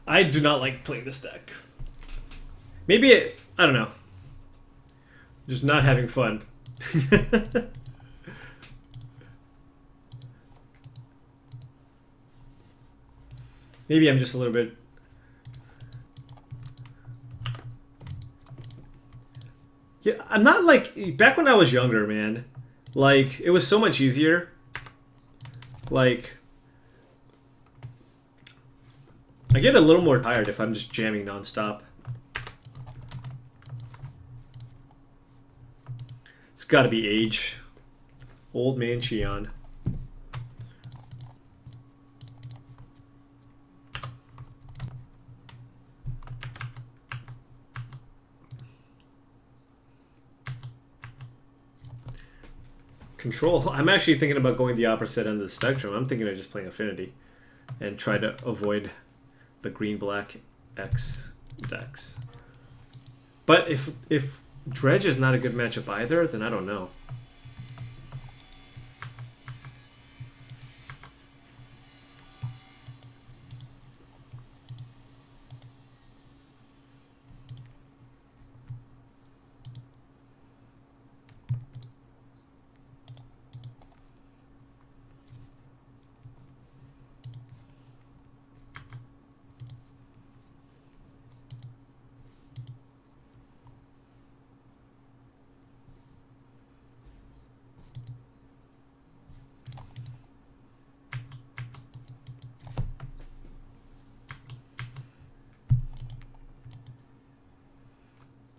I do not like playing this deck. Maybe I don't know. Just not having fun. Maybe I'm just a little bit. Yeah, I'm not like back when I was younger, man. Like it was so much easier. Like I get a little more tired if I'm just jamming nonstop. It's got to be age. Old man Cheon. Control. I'm actually thinking about going the opposite end of the spectrum. I'm thinking of just playing Affinity and try to avoid the green-black X decks. But if Dredge is not a good matchup either, then I don't know.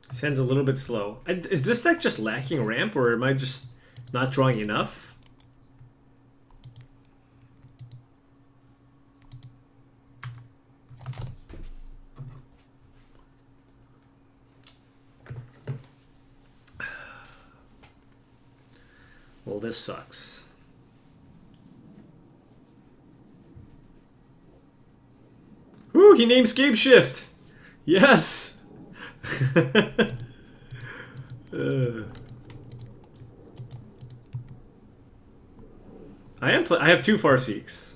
This hand's a little bit slow. Is this deck just lacking ramp, or am I just not drawing enough? Well, this sucks. Ooh, he named Scape Shift! Yes! I have 2 Farseeks.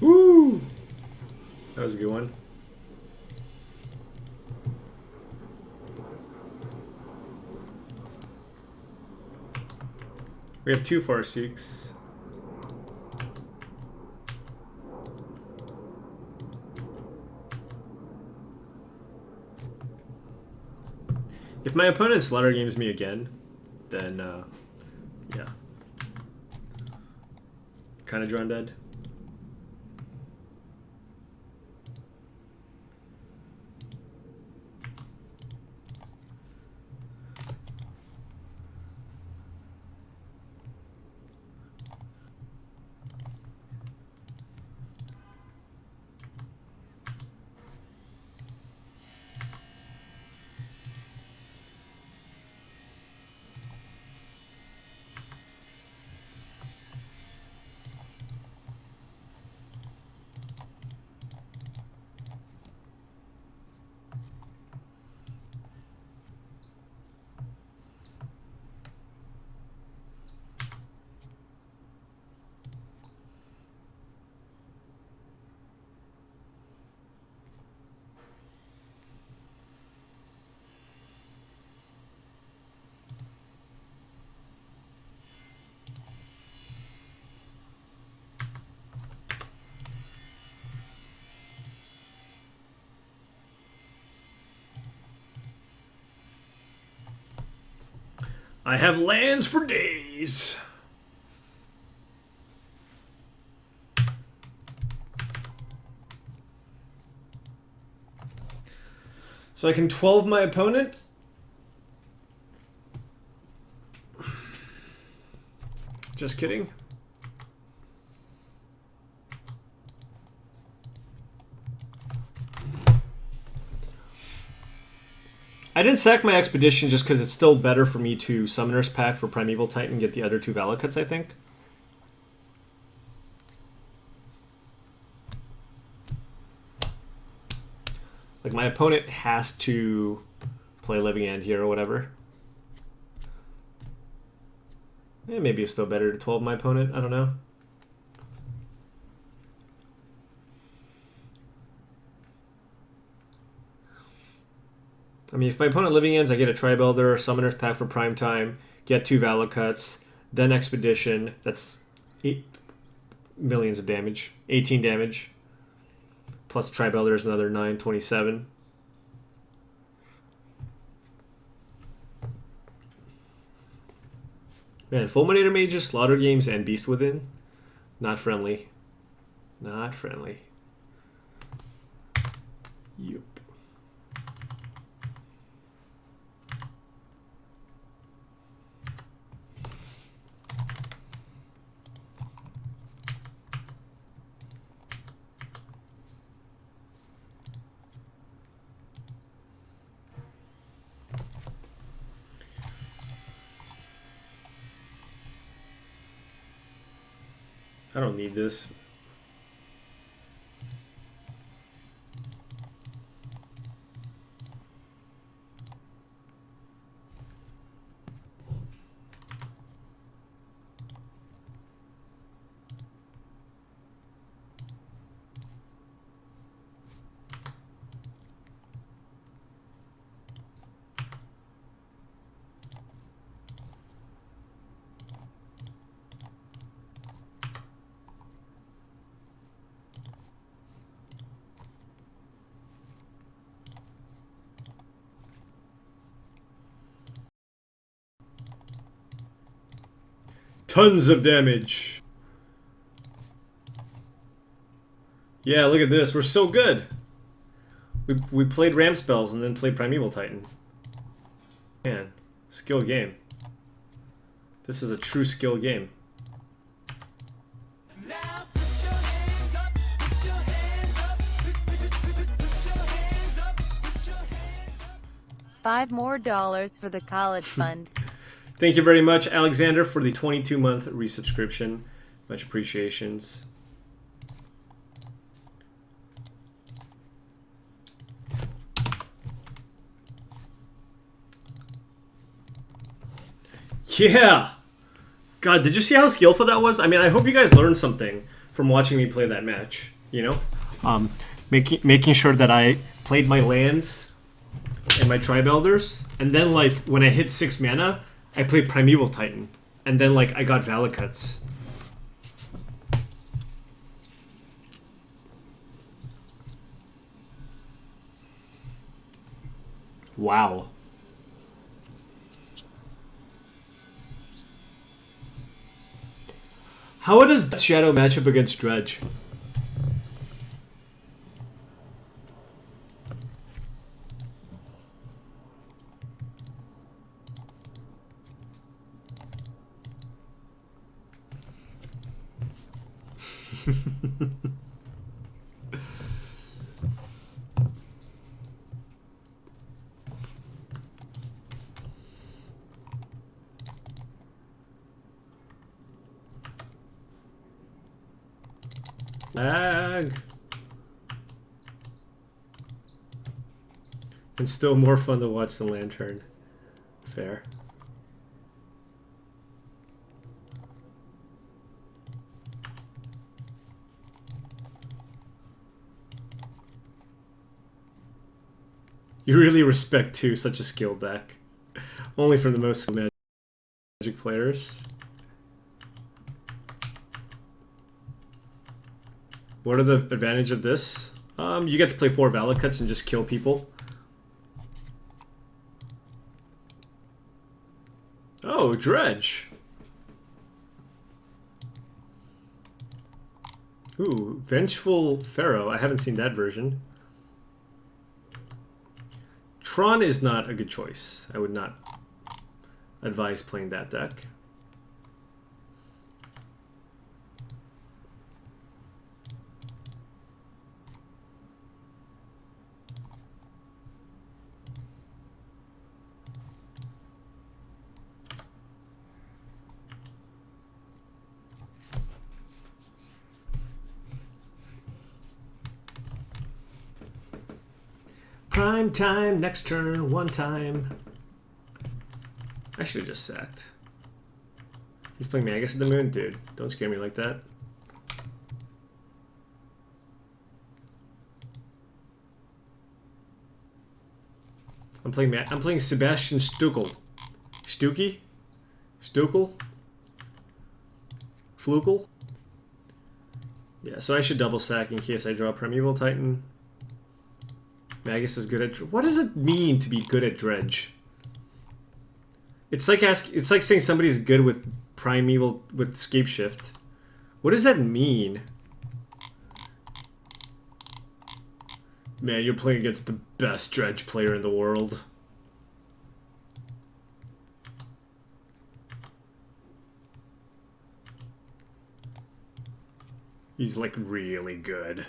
Woo! That was a good one. We have 2 Farseeks. If my opponent slaughter games me again, then yeah. Kind of drawn dead. I have lands for days. So I can 12 my opponent. Just kidding. I didn't sack my Expedition just because it's still better for me to Summoner's Pact for Primeval Titan, get the other 2 Valakuts, I think. Like, my opponent has to play Living End here or whatever. Maybe it's still better to 12 my opponent. I don't know. I mean, if my opponent living ends, I get a Tri-Builder, Summoner's Pack for prime time, get 2 Valor Cuts, then Expedition. That's millions of damage. 18 damage. Plus Tri-Builder is another 9, 27. Man, Fulminator Mages, Slaughter Games, and Beast Within. Not friendly. Not friendly. Yup. I don't need this. Tons of damage. Yeah, look at this. We're so good. We played Ram spells and then played Primeval Titan. Man, skill game. This is a true skill game. $5 more for the college fund. Thank you very much, Alexander, for the 22-month resubscription. Much appreciations. Yeah! God, did you see how skillful that was? I mean, I hope you guys learned something from watching me play that match, you know? Making sure that I played my lands and my Tri-Builders, and then, like, when I hit 6 mana, I played Primeval Titan, and then, like, I got Valor Cuts. Wow. How does Death Shadow match up against Dredge? Lag. And still more fun to watch the Lantern. Fair. You really respect, too, such a skilled deck. Only from the most Magic players. What are the advantage of this? You get to play 4 Valor Cuts and just kill people. Oh, Dredge. Ooh, Vengeful Pharaoh. I haven't seen that version. Tron is not a good choice. I would not advise playing that deck. Prime time, next turn, 1 time. I should have just sacked. He's playing Magus of the Moon? Dude, don't scare me like that. I'm playing Sebastian Stukel. Stuckey? Stukel? Flukel? Yeah, so I should double sack in case I draw Primeval Titan. Magus is good at... What does it mean to be good at Dredge? It's like saying somebody's good with Primeval with Scape Shift. What does that mean? Man, you're playing against the best Dredge player in the world. He's like really good.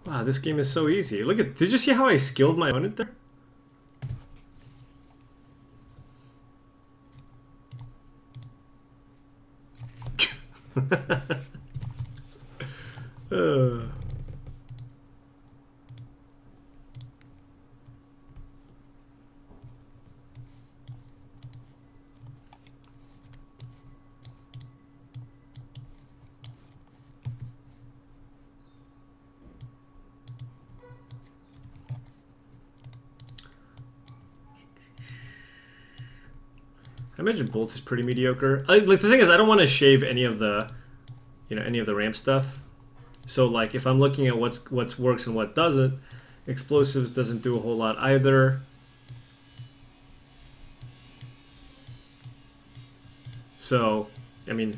Wow, this game is so easy. Look at, did you see how I skilled my opponent there? I imagine Bolt is pretty mediocre. Like the thing is, I don't want to shave any of the, any of the ramp stuff. So like, if I'm looking at what works and what doesn't, explosives doesn't do a whole lot either. So, I mean,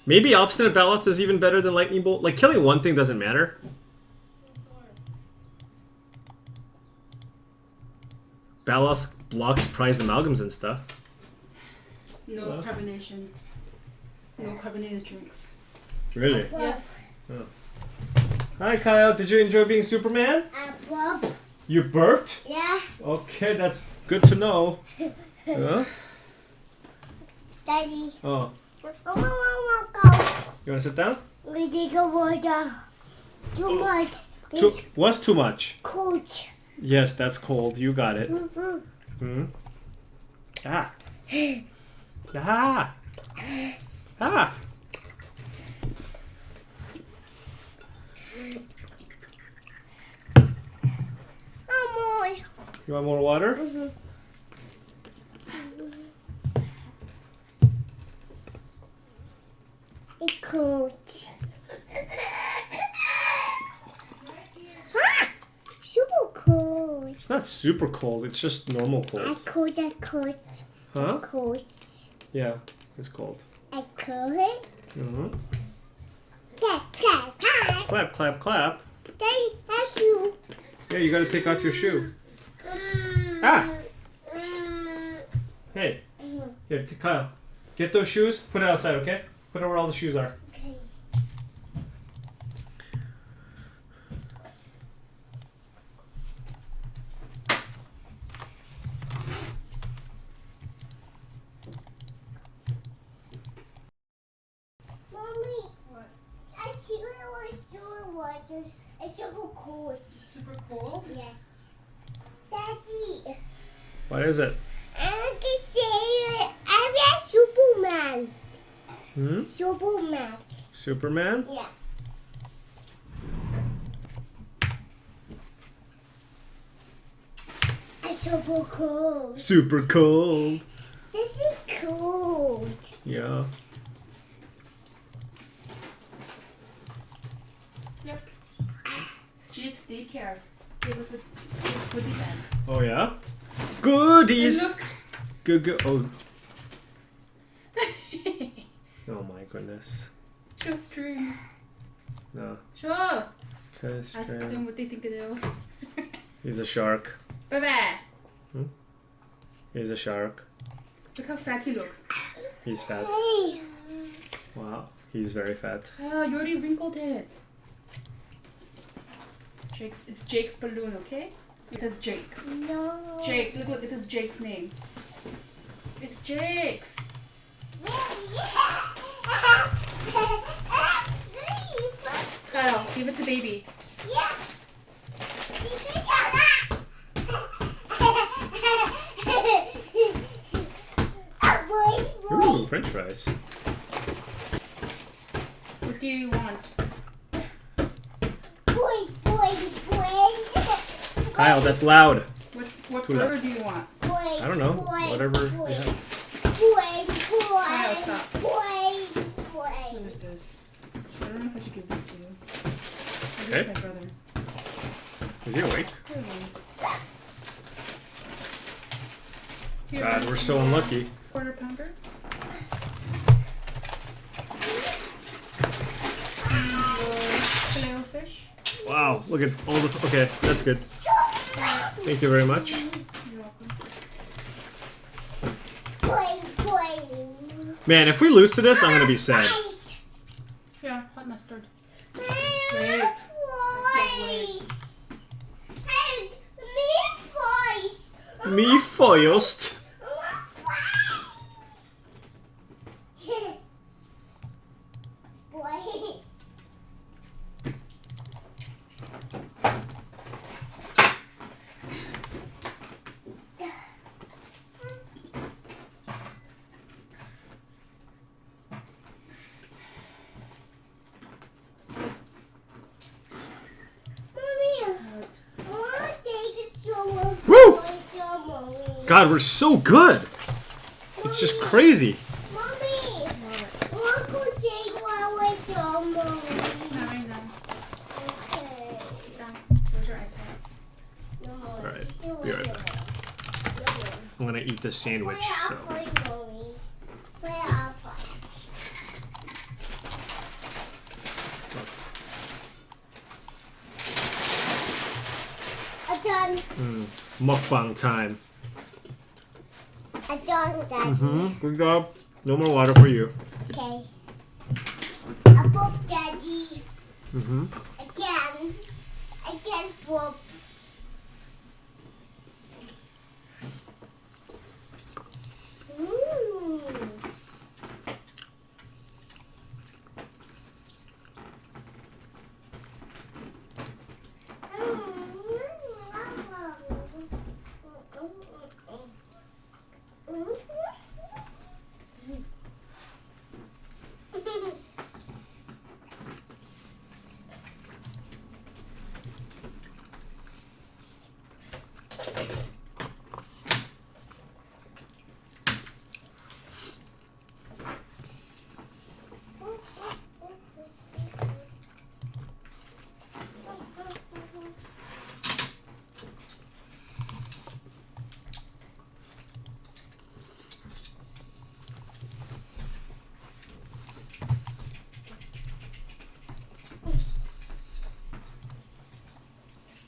maybe Obstinate Baloth is even better than Lightning Bolt. Like killing one thing doesn't matter. Baloth blocks prized amalgams and stuff. No carbonation. No carbonated drinks. Really? Yes. Oh. Hi Kyle, did you enjoy being Superman? I burp. You burped? Yeah. Okay, that's good to know. Huh? Daddy. Oh. Mama, go. You want to sit down? We take a water. Too much. What's too much? Cold. Yes, that's cold. You got it. Mm-hmm. Ah. Ah. Ah. More. You want more water? Mm-hmm. It's cold. Super cold. It's not super cold. It's just normal I cold. cold. I cold. Huh? Cold. Yeah, it's cold. I cold. Mm-hmm. Clap, clap, clap. Clap, clap, clap. Daddy, that's you. Yeah, you gotta take off your shoe. Ah! Hey. Here, Kyle. Get those shoes. Put it outside, okay? Put it where all the shoes are. Okay. Mommy, What? I see what I was doing was it's super cold. Super cold? Yes. Daddy, What is it? I can say I'm a Superman. Hmm? Superman. Superman? Yeah. It's super cold. Super cold. This is cold. Yeah. Look. Jake's daycare. It was a goodie bag. Oh yeah? Goodies! And look. Good. Oh. Oh my goodness. Show stream. No. Show. Cause Ask them what they think it is. he's a shark. Bye bye. He's a shark. Look how fat he looks. He's fat. Hey. Wow. He's very fat. Oh, you already wrinkled it. It's Jake's balloon, okay? It says Jake. No. Jake, look, it says Jake's name. It's Jake's. Kyle, give it to baby. Yeah. Ooh, French fries. What do you want? Kyle, that's loud. What Too burger loud. do you want? I don't know. Whatever. Yeah. Kyle, stop. What is this? I don't know if I should give this to you. I'll give it Okay. to my brother. Is he awake? Here you go. Here, God, here's we're some so unlucky. Quarter pounder. Filet fish. Wow, look at all the. Okay, that's good. Thank you very much. You're welcome. Man, if we lose to this, I'm gonna be sad. Yeah, hot mustard. Me first. Woo! God, we're so good. It's just crazy. Mommy, Uncle Jake was on Mommy. Having them. Okay. Where's your iPad? No, Alright, be right back. I'm gonna eat this sandwich, so. I'm done. Mukbang time. I'm done, Daddy. Good job. No more water for you. Okay. I poop, Daddy. Again. Again, poop.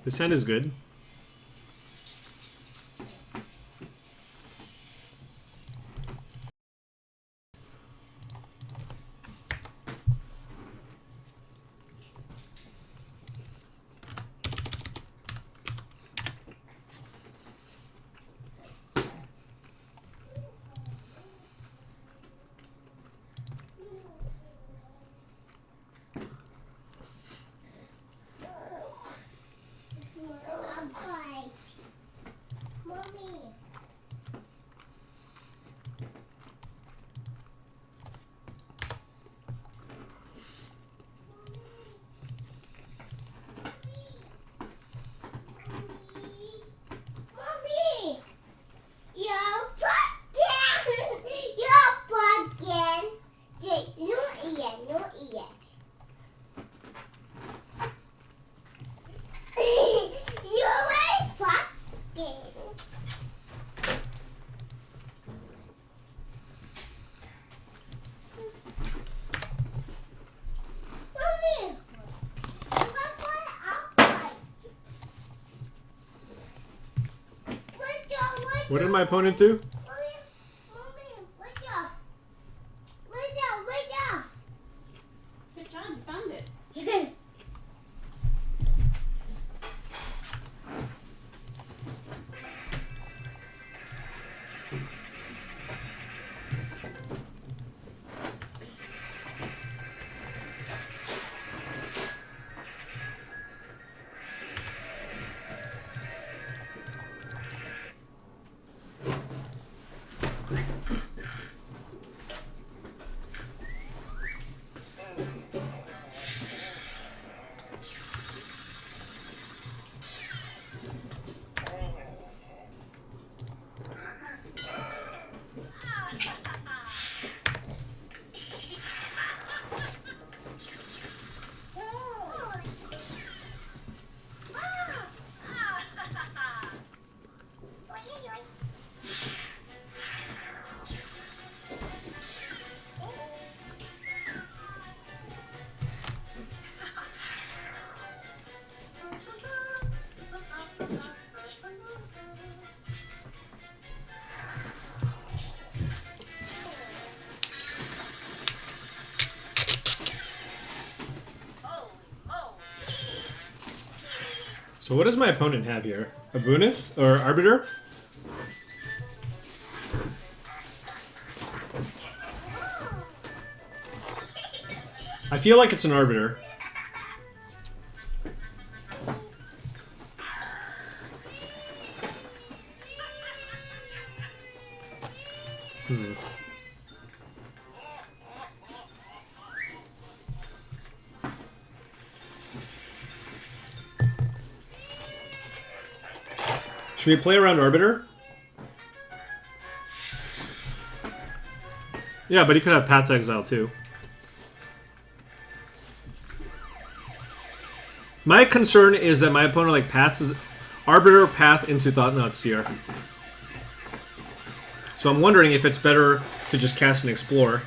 This hand is good. Mommy. Mommy. You're pumpkin. You're pumpkin. No ear, no ear. You're a pumpkin. Mommy, What did my opponent do? Good job, you found it. So what does my opponent have here? A Bunus or Arbiter? I feel like it's an Arbiter. Should we play around Arbiter? Yeah, but he could have Path to Exile too. My concern is that my opponent like Arbiter Path into Thought-Knot Seer. So I'm wondering if it's better to just cast and explore.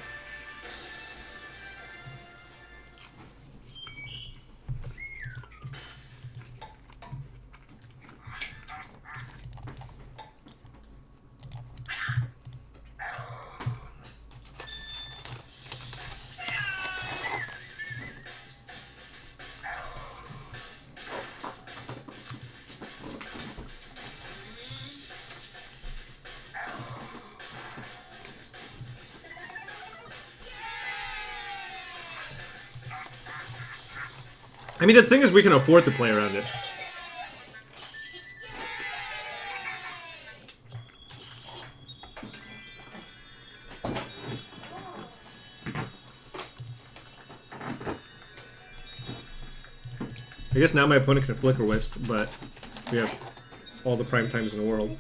I mean, the thing is we can afford to play around it. I guess now my opponent can Flicker Wisp, but we have all the prime times in the world.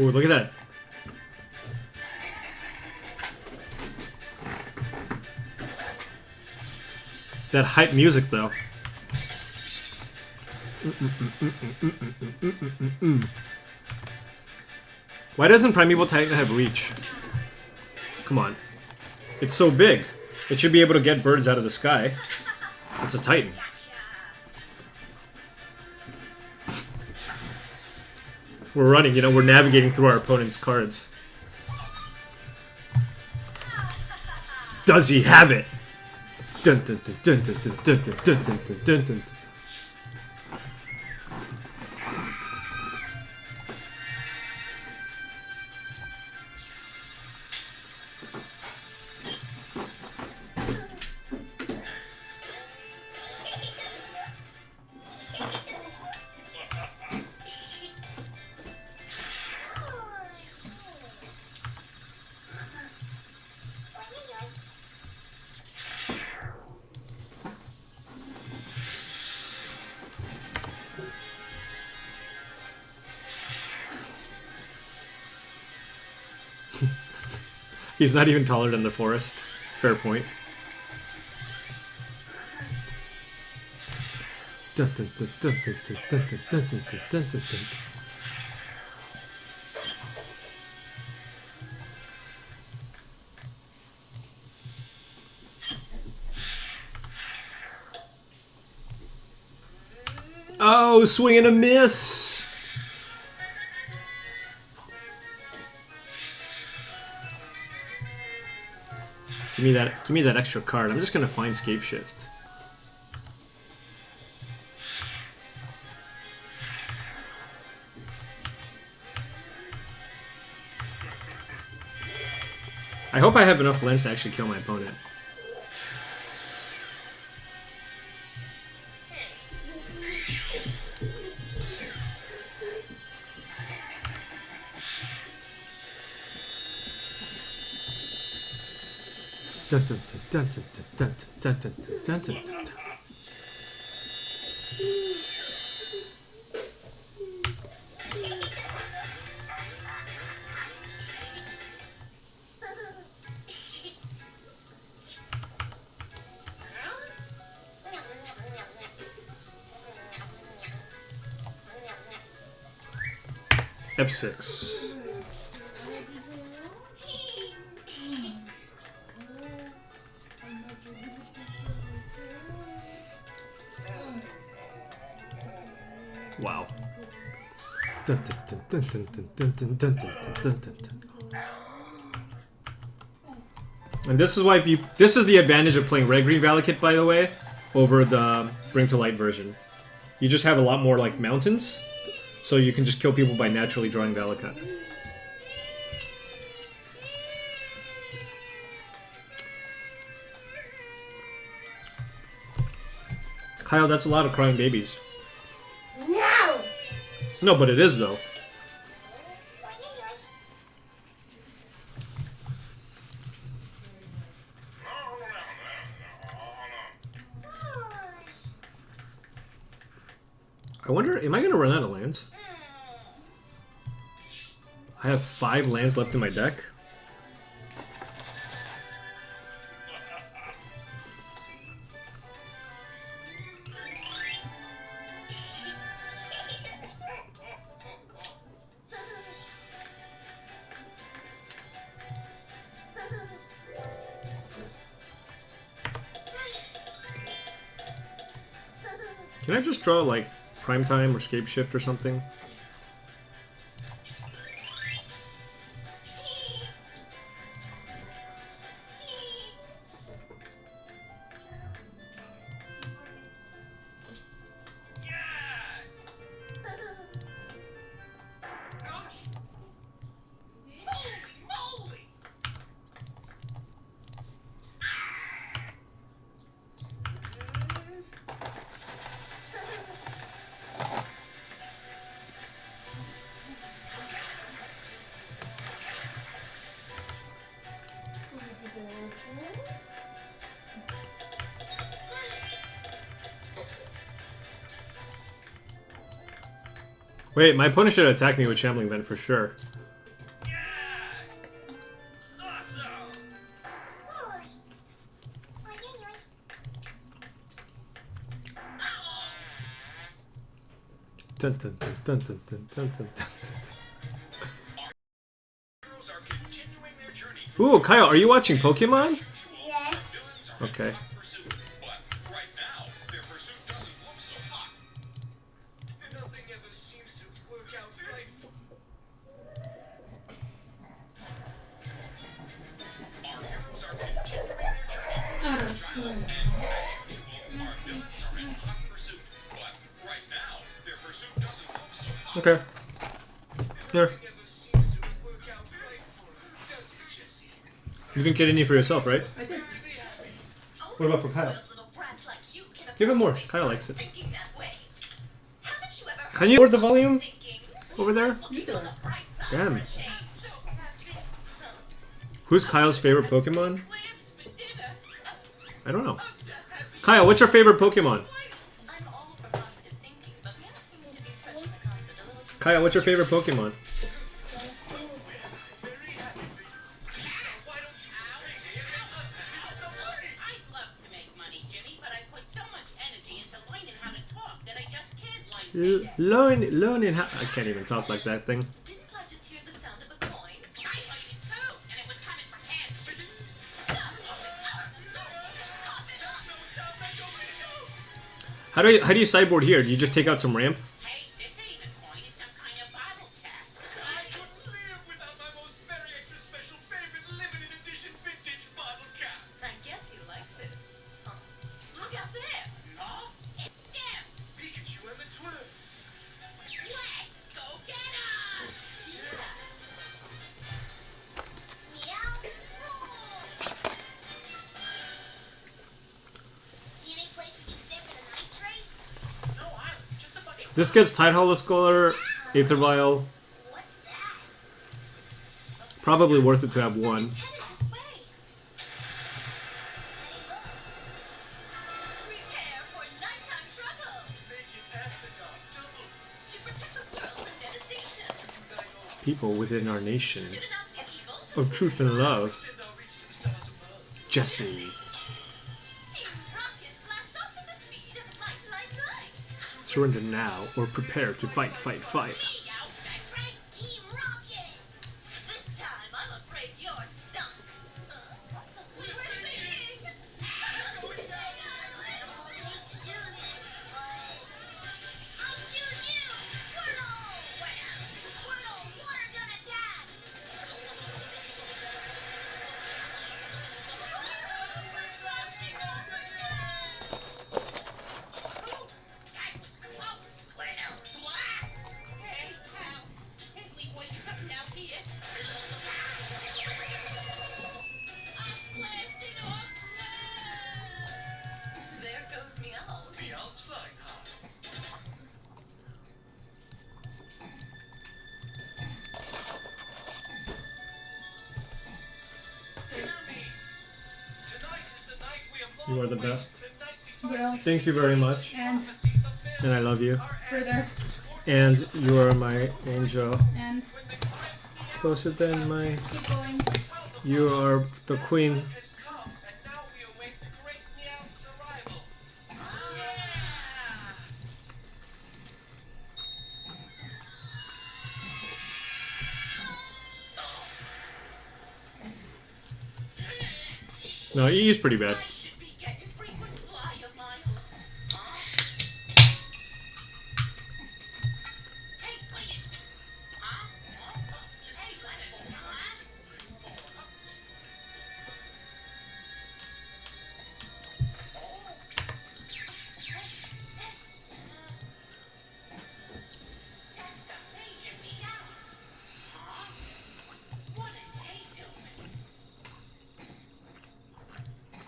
Ooh, look at that. That hype music, though. Why doesn't Primeval Titan have reach? Come on. It's so big. It should be able to get birds out of the sky. It's a Titan. We're running, you know, we're navigating through our opponent's cards. Does he have it? Dun, dun, dun, dun, dun, dun, dun, dun, dun, dun, dun, dun. He's not even taller than the forest. Fair point. Dun, dun, dun, dun, dun, dun, dun, dun, dun, dun, dun, dun, dun. Oh, swing and a miss! Give me that extra card. I'm just gonna find Scape Shift. I hope I have enough lens to actually kill my opponent. Dun, dun, dun, dun, dun, dun, dun, dun, dun, dun, dun. F6. Wow. Dun, dun, dun, dun, dun, dun, dun, dun, dun, dun, dun, dun. And this is why this is the advantage of playing Red Green Valakut, by the way, over the Bring to Light version. You just have a lot more like mountains, so you can just kill people by naturally drawing Valakut. Kyle, that's a lot of crying babies. No! No, but it is though. I wonder, am I gonna run out of lands? I have 5 lands left in my deck. Can I just draw like Prime Time or Scape Shift or something? Wait, my opponent should attack me with Shambling Vent for sure. Dun, dun, dun, dun, dun, dun, dun, dun, dun. Ooh, Kyle, are you watching Pokemon? Yes. Okay. Okay. Here. You didn't get any for yourself, right? I did. What about for Kyle? Give him more. Kyle likes it. Can you lower the volume over there? You do it. Damn. Who's Kyle's favorite Pokemon? I don't know. Kyle, what's your favorite Pokemon? Kyle, what's your favorite Pokemon? Learning how... I can't even talk like that thing. Didn't I just hear the sound of a coin? I heard it too, and it was coming from him. How do you sideboard here? Do you just take out some ramp? Hey, this ain't a coin, it's some kind of bottle cap. I couldn't live without my most very extra special favorite limited edition vintage bottle cap. I guess he likes it. Huh. Look out there. No? It's them. Pikachu and the twins. Let's go get 'em. Yeah. Meow. See any place we can stay for the night, Trace? No island, just a bunch of This gets Tidehollow Scholar, Aether Vial. What's that? Probably worth it to have one. It's headed this way. Prepare for nighttime trouble. make it after dark double. To protect the world from devastation. Unite all. People within our nation. To denounce the evils Of truth and love. Extend our reach to the stars above. Jesse. Team Rocket blast off at the speed of light, light, light. Surrender now or prepare to fight, fight, fight. Yo, that's right, Team Rocket. This time, I'm afraid you're sunk. We're singing. I don't hate to do this, but I choose you, Squirtle. Squirtle, water gun attack. That was close, Squirtle. What? Hey, pal. Can we wake something out here? I'm blasting off. There goes Meow. The owl's flying high. Hear me. Tonight is the night we have You are long the awaited, best. the night we What find else? Thank you very much. And prophecy fulfilled. And I love you. Our further. ancestors foretold And you are my angel. And when the great meow Closer than my... keep going. You are the queen. has come, and now we await the great meow's arrival. No, EU's pretty bad. I should be getting frequent flyer miles. Hey, what are you... Huh? Hey, what That's a major meow. Huh? What are they doing?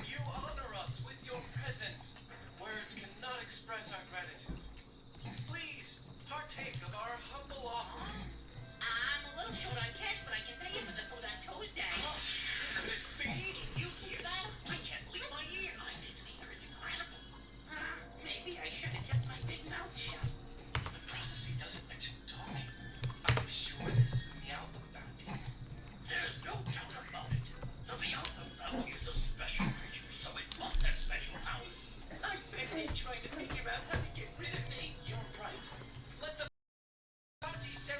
You honor us with your presence. Words cannot express our gratitude. Please partake of our humble offer. I'm a little short on cash, but I can pay you for the food on Tuesday. Could it be? You hear that? I can't believe my ears. I didn't either. It's incredible. Maybe I should have kept my big mouth shut. The prophecy doesn't mention talking. Are you sure this is the meow bounty? There's no doubt about it. The Meowth Bounty is a special creature, so it must have special powers. I bet they're trying to figure out how to get rid of me. You're right. Let the bounty set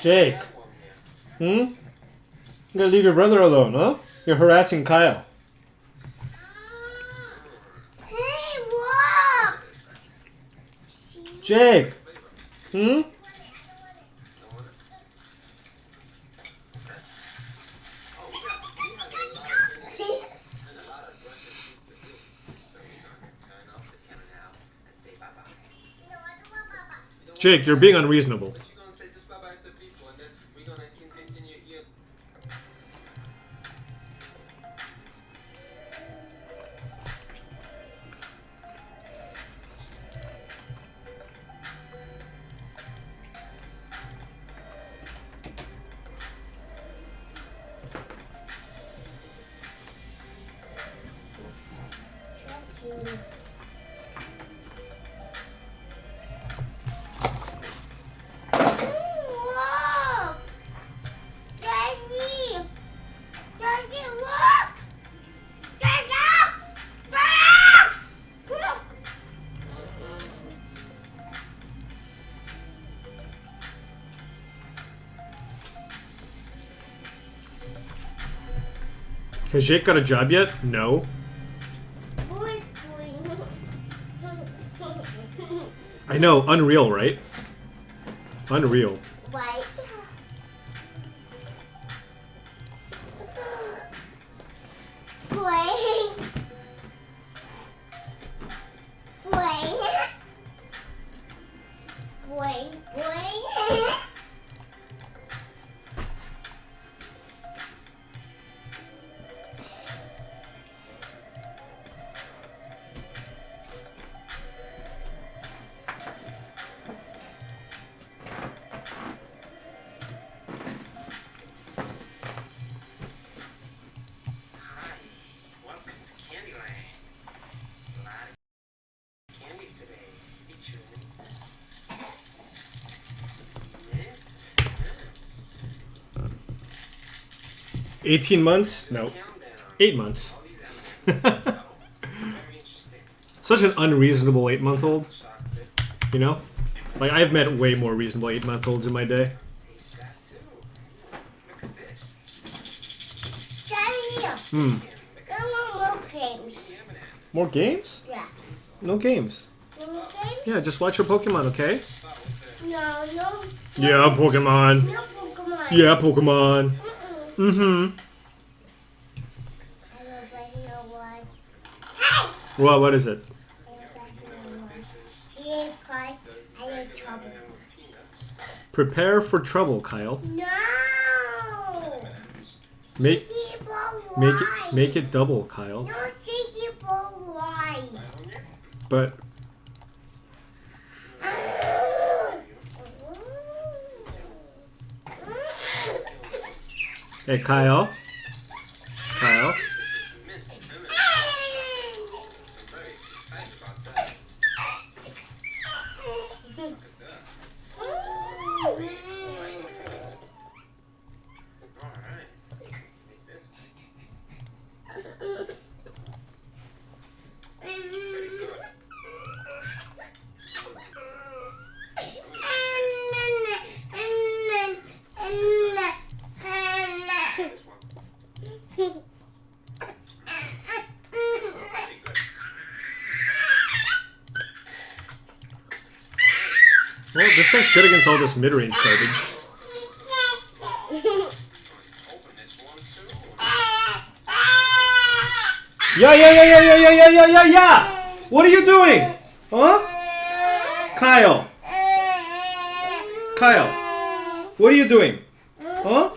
Jake. You gotta leave your brother alone, huh? You're harassing Kyle. Hey, look! Jake. Jake, you're being unreasonable. Look! Daddy! Daddy, look! Daddy! Daddy! Has Jake got a job yet? No. Boy, I know, unreal, right? Unreal. White. Boy. Boy. Boy. Welcome to Candyland. A lot of candies today. Featuring mint. 18 months? No. Countdown. 8 months. All these elements. Oh, very interesting. Such an unreasonable 8-month-old, Chocolate. you know? Like, I've met way more reasonable 8-month-olds in my day. Taste that too. Look at this. Daddy, Hmm. I want more games. More games? Yeah. No games. More games? Yeah, just watch your Pokemon, okay? No, no. Yeah, Pokemon. No Pokemon. Yeah, Pokemon. Mm-hmm. I don't know what. Hey! Well, what is it? Because I had trouble. Prepare for trouble, Kyle. No! Make Sticky ball make it double, Kyle. No, sticky ball wide. But hey, Kyle. Kyle. Well, this thing's good against all this mid-range garbage. Yeah! What are you doing? Huh? Kyle. Kyle. What are you doing? Huh?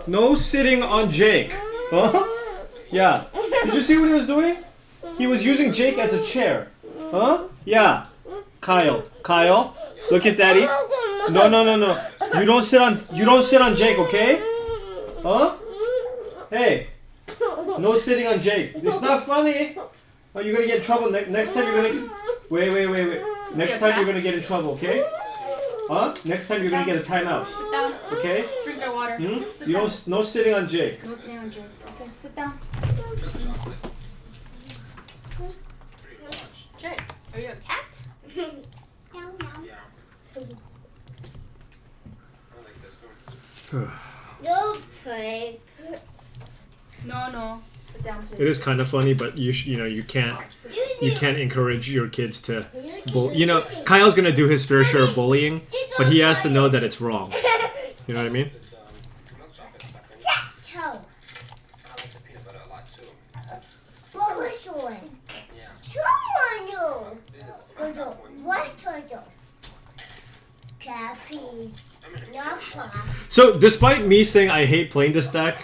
No sitting on Jake. Huh? Yeah. Did you see what he was doing? He was using Jake as a chair. Huh? Yeah. Kyle. Kyle. Look at Daddy. No. You don't sit on Jake, okay? Huh? Hey. No sitting on Jake. It's not funny. Oh, you're gonna get in trouble. Next time you're gonna wait. Next time you're gonna get in trouble, okay? Huh? Next time you're gonna get a timeout. Sit down. Okay? Drink your water. Hmm? Sit You down. don't no sitting on Jake. No sitting on Jake. Okay, sit down. Jake, are you a cat? No. I like this No play. No. Sit down, please. It is kind of funny, but you can't encourage your kids to Kyle's gonna do his fair share of bullying, but he has to know that it's wrong. You know what I mean? Toe. I like the peanut butter a lot too. What was one? Yeah. Someone you. What are you? Cappy. Not pop. So despite me saying I hate playing this deck,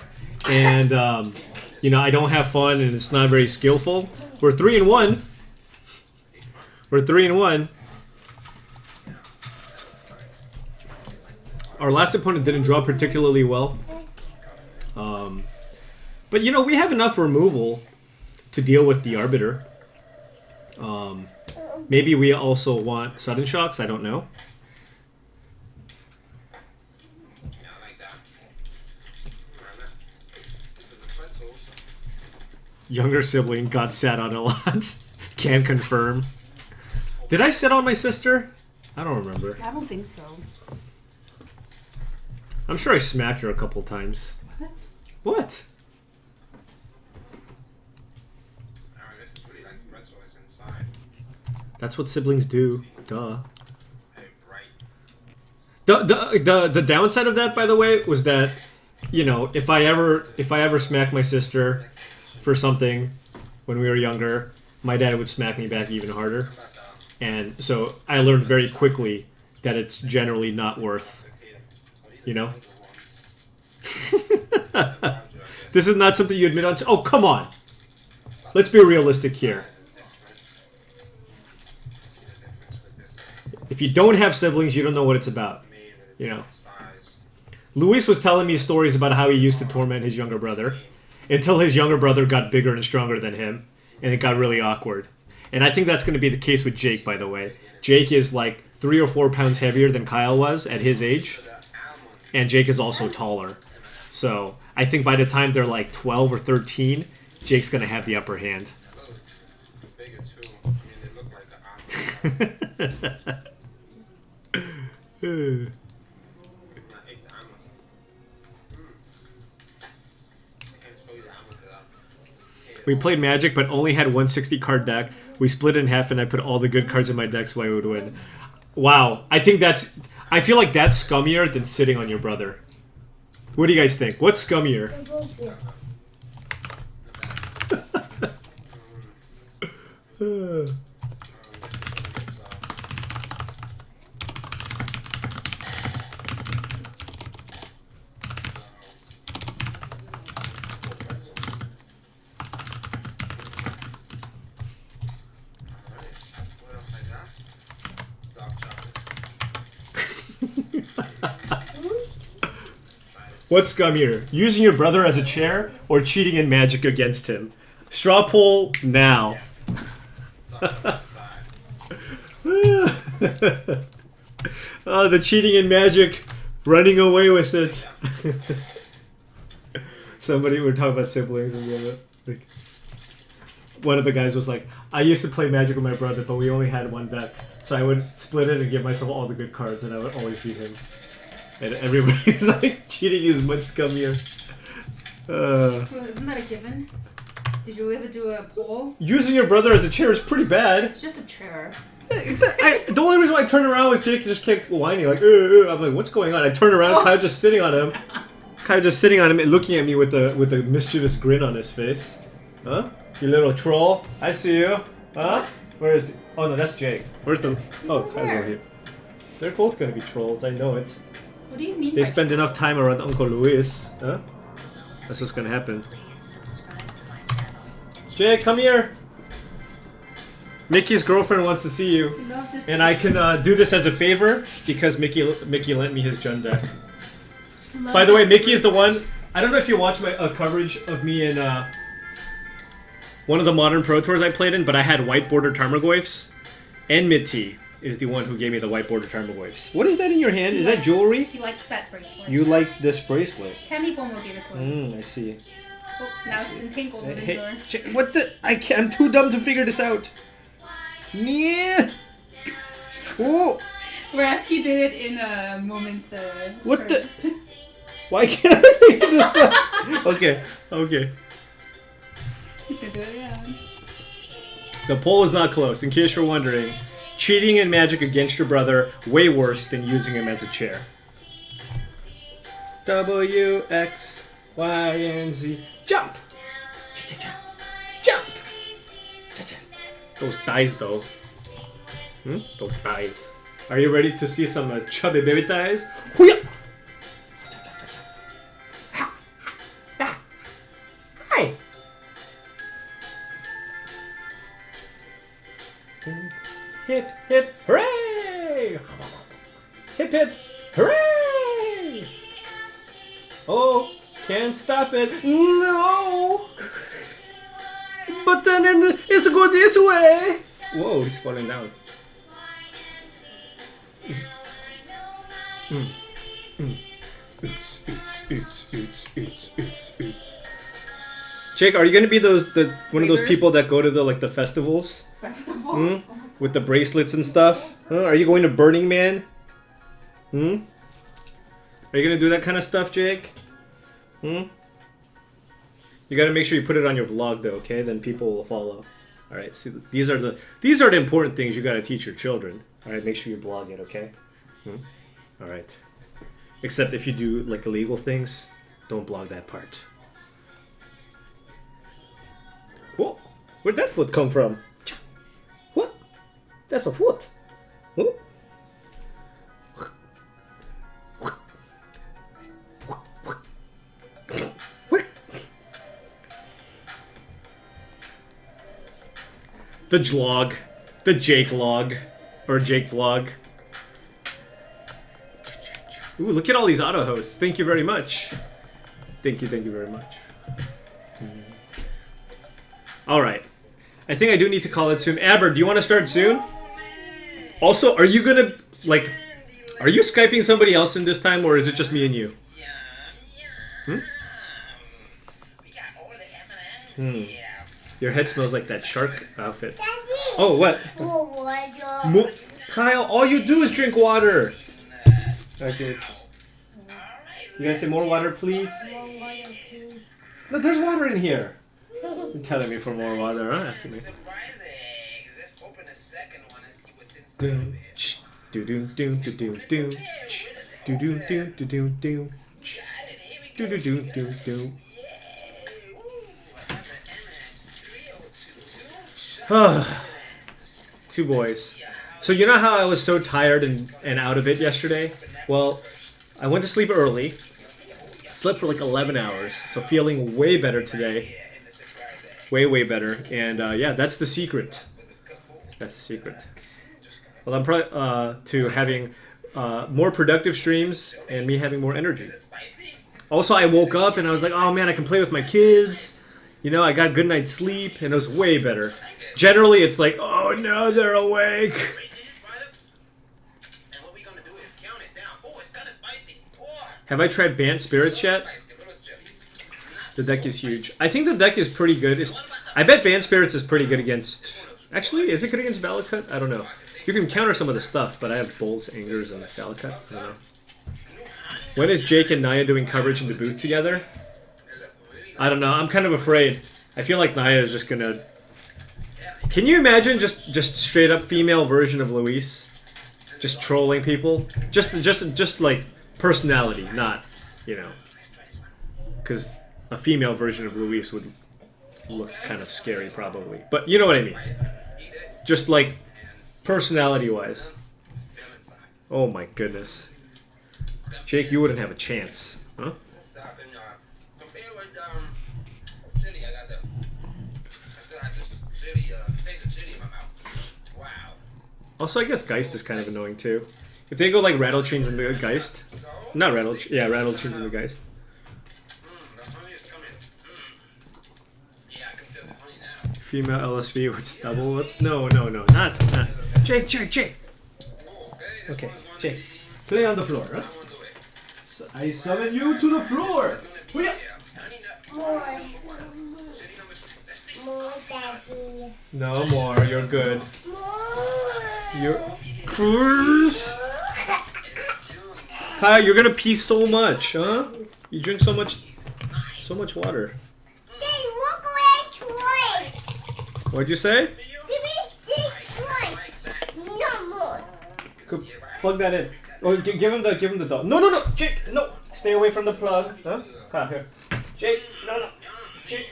and I don't have fun and it's not very skillful, we're 3-1. We're 3-1. Our last opponent didn't draw particularly well. But we have enough removal to deal with the Arbiter. Maybe we also want Sudden Shocks, I don't know. Yeah, I like that. This is the pretzels. Younger sibling got sat on a lot. Can confirm. Did I sit on my sister? I don't remember. I don't think so. I'm sure I smacked her a couple times. What? What? This is really like pretzel is inside. That's what siblings do. Duh. Hey, right. The downside of that, by the way, was that if I ever smacked my sister for something when we were younger, my dad would smack me back even harder, and so I learned very quickly that it's generally not worth. This is not something you admit on. Oh, come on. Let's be realistic here. If you don't have siblings, you don't know what it's about. Luis was telling me stories about how he used to torment his younger brother until his younger brother got bigger and stronger than him, and it got really awkward. And I think that's going to be the case with Jake, by the way. Jake is like 3 or 4 pounds heavier than Kyle was at his age, and Jake is also taller. So I think by the time they're like 12 or 13, Jake's going to have the upper hand. Bigger too. I mean, they look like the almond. I ate the almond. I can't show you the almond without. We played Magic, but only had 160 card deck. We split it in half, and I put all the good cards in my deck so I would win. Wow, I feel like that's scummier than sitting on your brother. What do you guys think? What's scummier? What else I got? Dark chocolate. What's scummier? Using your brother as a chair or cheating in Magic against him? Straw poll now. Oh, the cheating in Magic, running away with it. Somebody, we're talking about siblings, and the other, like, one of the guys was like, I used to play Magic with my brother, but we only had one deck, so I would split it and give myself all the good cards, and I would always beat him. And everybody's like, cheating is much scummier. Well, isn't that a given? Did you ever do a poll? Using your brother as a chair is pretty bad. It's just a chair. The only reason why I turned around was Jake just kept whining, like, I'm like, what's going on? I turn around, Kyle just sitting on him. Kyle just sitting on him and looking at me with a mischievous grin on his face. Huh? You little troll. I see you. Huh? What? Where is he? Oh, no, that's Jake. Where's the... Oh, over Kyle's there. over here. They're both going to be trolls, I know it. What do you mean They by spend enough time around Uncle Luis. Huh? That's what's going to happen. Jake, come here. Mickey's girlfriend wants to see you. Love this And I can do this as a favor because Mickey lent me his Jund deck. Love By the way, this Mickey is the one. I don't know if you watched my coverage of me in one of the Modern Pro Tours I played in, but I had white border Tarmogoyfs, and Mitty is the one who gave me the white border Tarmogoyfs. What is that in your hand? Is that jewelry? He likes that bracelet. You like this bracelet? Tammy Bomo gave it to him. I see. Oh, now it's entangled with Hey, your... what the? I'm too dumb to figure this out. Yeah. Oh. Whereas he did it in a moment's... What the? Why can't I figure this out? Okay, okay. You can do it again. The poll is not close, in case you're wondering. Cheating in Magic against your brother, way worse than using him as a chair. W, X, Y, and Z. Jump! Jump! Those thighs, though. Those thighs. Are you ready to see some chubby baby thighs? Hoo-ya! Hi! Hip, hip, hooray! Hip, hip, hooray! Oh, can't stop it. No! But then it's go this way. Whoa, he's falling down. Jake, are you gonna be one of those people that go to the festivals? Festivals. With the bracelets and stuff? Are you going to Burning Man? Are you gonna do that kind of stuff, Jake? You gotta make sure you put it on your vlog though, okay? Then people will follow. Alright, see these are the important things you gotta teach your children. Alright, make sure you blog it, okay? Alright. Except if you do like illegal things, don't blog that part. Whoa! Where'd that foot come from? What? That's a foot. Whoa. The Jlog. The Jake log. Or Jake vlog. Ooh, look at all these auto hosts. Thank you very much. Thank you very much. Alright. I think I do need to call it soon. Aber, do you want to start soon? Also, are you gonna, like, are you Skyping somebody else in this time, or is it just me and you? Your head smells like that shark outfit. Daddy. Oh, what? More water. Kyle, all you do is drink water. Okay. You guys say more water, please? More water, please. No, there's water in here. You're telling me for more water, huh? Asking me. Do do do do do do do do do do do do do do do do do. Two boys. So you know how I was so tired and out of it yesterday? Well, I went to sleep early. Slept for like 11 hours. So feeling way better today. Way better. And yeah, that's the secret. That's the secret. Well, I'm probably to having more productive streams and me having more energy. Also, I woke up and I was like, oh man, I can play with my kids. You know, I got a good night's sleep and it was way better. Generally, it's like, oh no, they're awake. Have I tried Bant Spirits yet? The deck is huge. I think the deck is pretty good. I bet Bant Spirits is pretty good against... Actually, is it good against Valakut? I don't know. You can counter some of the stuff, but I have Bolts, Angers, and Valakut. I don't know. When is Jake and Naya doing coverage in the booth together? I don't know. I'm kind of afraid. I feel like Naya is just gonna... Can you imagine just straight up female version of Luis? Just trolling people? Just like personality, not, you know. Because a female version of Luis would look kind of scary probably. But you know what I mean. Just like personality-wise. Oh my goodness. Jake, you wouldn't have a chance. Huh? Also, I guess Geist is kind of annoying too. If they go like Rattle Chains in the Geist, not Rattle, yeah, Rattle Chains in the Geist. Female LSV with stubble. Let's no, not. Jake. Okay, Jake, play on the floor, huh? So I summon you to the floor. More. More, Daddy. No more. You're good. More. Kyle, you're gonna pee so much, huh? You drink so much water. Daddy, walk away twice. What'd you say? Baby, twice. No more. Go, plug that in. Oh, give him the doll. No, Jake, no. Stay away from the plug. Huh? Come here. Jake, no. Jake.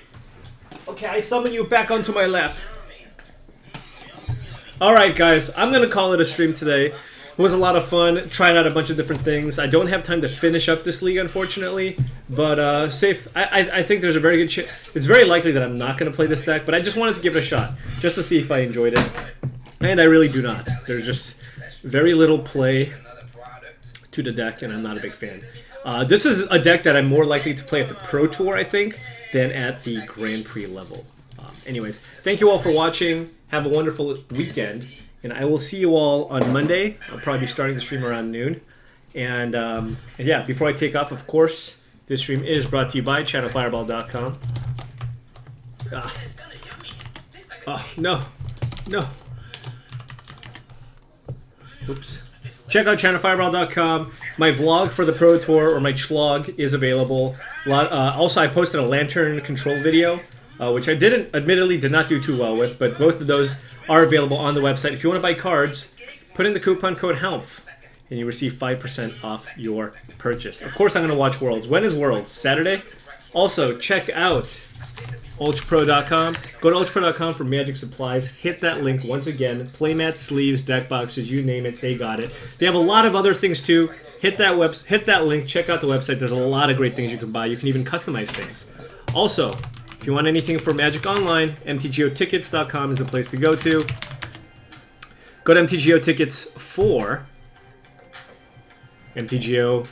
Okay, I summon you back onto my lap. Alright guys, I'm going to call it a stream today. It was a lot of fun, tried out a bunch of different things. I don't have time to finish up this league, unfortunately, but safe. I think there's a very good chance. It's very likely that I'm not going to play this deck, but I just wanted to give it a shot, just to see if I enjoyed it. And I really do not. There's just very little play to the deck, and I'm not a big fan. This is a deck that I'm more likely to play at the Pro Tour, I think, than at the Grand Prix level. Anyways, thank you all for watching. Have a wonderful weekend, and I will see you all on Monday. I'll probably be starting the stream around noon. And yeah, before I take off, of course, this stream is brought to you by channelfireball.com. Oh, no. Oops. Check out channelfireball.com. My vlog for the Pro Tour, or my chlog, is available. Also, I posted a lantern control video, which I admittedly did not do too well with, but both of those are available on the website. If you want to buy cards, put in the coupon code HELMF, and you receive 5% off your purchase. Of course, I'm going to watch Worlds. When is Worlds? Saturday? Also, check out ultrapro.com. Go to ultrapro.com for Magic supplies. Hit that link once again. Playmats, sleeves, deck boxes, you name it, they got it. They have a lot of other things too. Hit that link. Check out the website. There's a lot of great things you can buy. You can even customize things. Also, if you want anything for Magic Online, mtgotickets.com is the place to go to. Go to MTGO Tickets for MTGO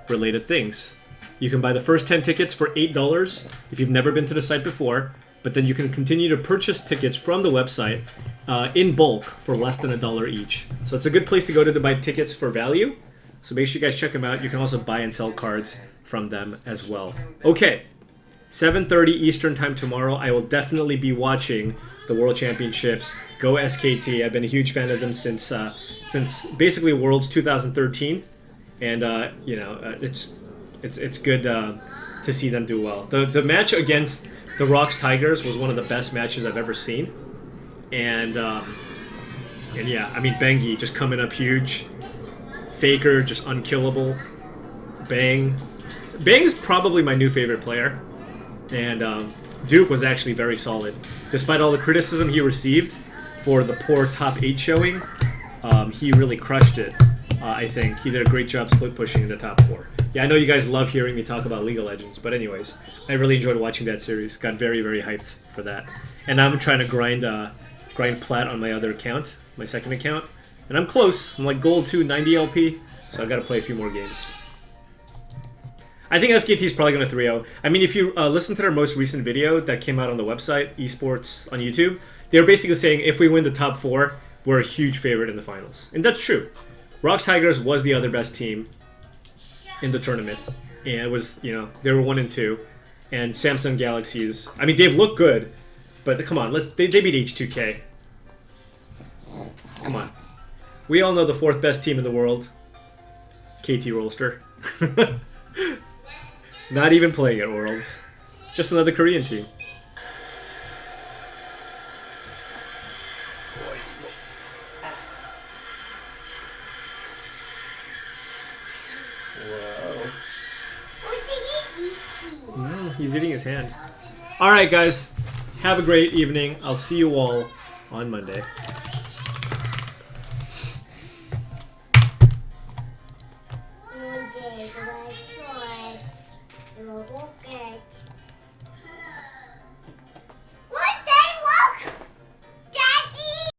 related things. You can buy the first 10 tickets for $8 if you've never been to the site before, but then you can continue to purchase tickets from the website in bulk for less than $1 each. So it's a good place to go to buy tickets for value. So make sure you guys check them out. You can also buy and sell cards from them as well. Okay, 7:30 Eastern time tomorrow. I will definitely be watching the World Championships. Go SKT. I've been a huge fan of them since basically Worlds 2013, and you know, it's good to see them do well. The match against the Rocks Tigers was one of the best matches I've ever seen, and yeah, I mean Bengi just coming up huge, Faker just unkillable, Bang's probably my new favorite player, and Duke was actually very solid, despite all the criticism he received for the poor top 8 showing. He really crushed it. I think he did a great job split pushing in the top 4. Yeah, I know you guys love hearing me talk about League of Legends, but anyways, I really enjoyed watching that series. Got very, very hyped for that. And now I'm trying to grind plat on my other account, my second account, and I'm close. I'm like gold 2, 90 LP, so I got to play a few more games. I think SKT is probably going to 3-0. I mean, if you listen to their most recent video that came out on the website, Esports on YouTube, they were basically saying if we win the top 4, we're a huge favorite in the finals. And that's true. Rocks Tigers was the other best team in the tournament, and it was, you know, they were 1 and 2, and Samsung Galaxies, I mean, they've looked good, but come on, they beat H2K. Come on, we all know the 4th best team in the world, KT Rolster. Not even playing at Worlds, just another Korean team. He's eating his hand. Alright guys, have a great evening. I'll see you all on Monday.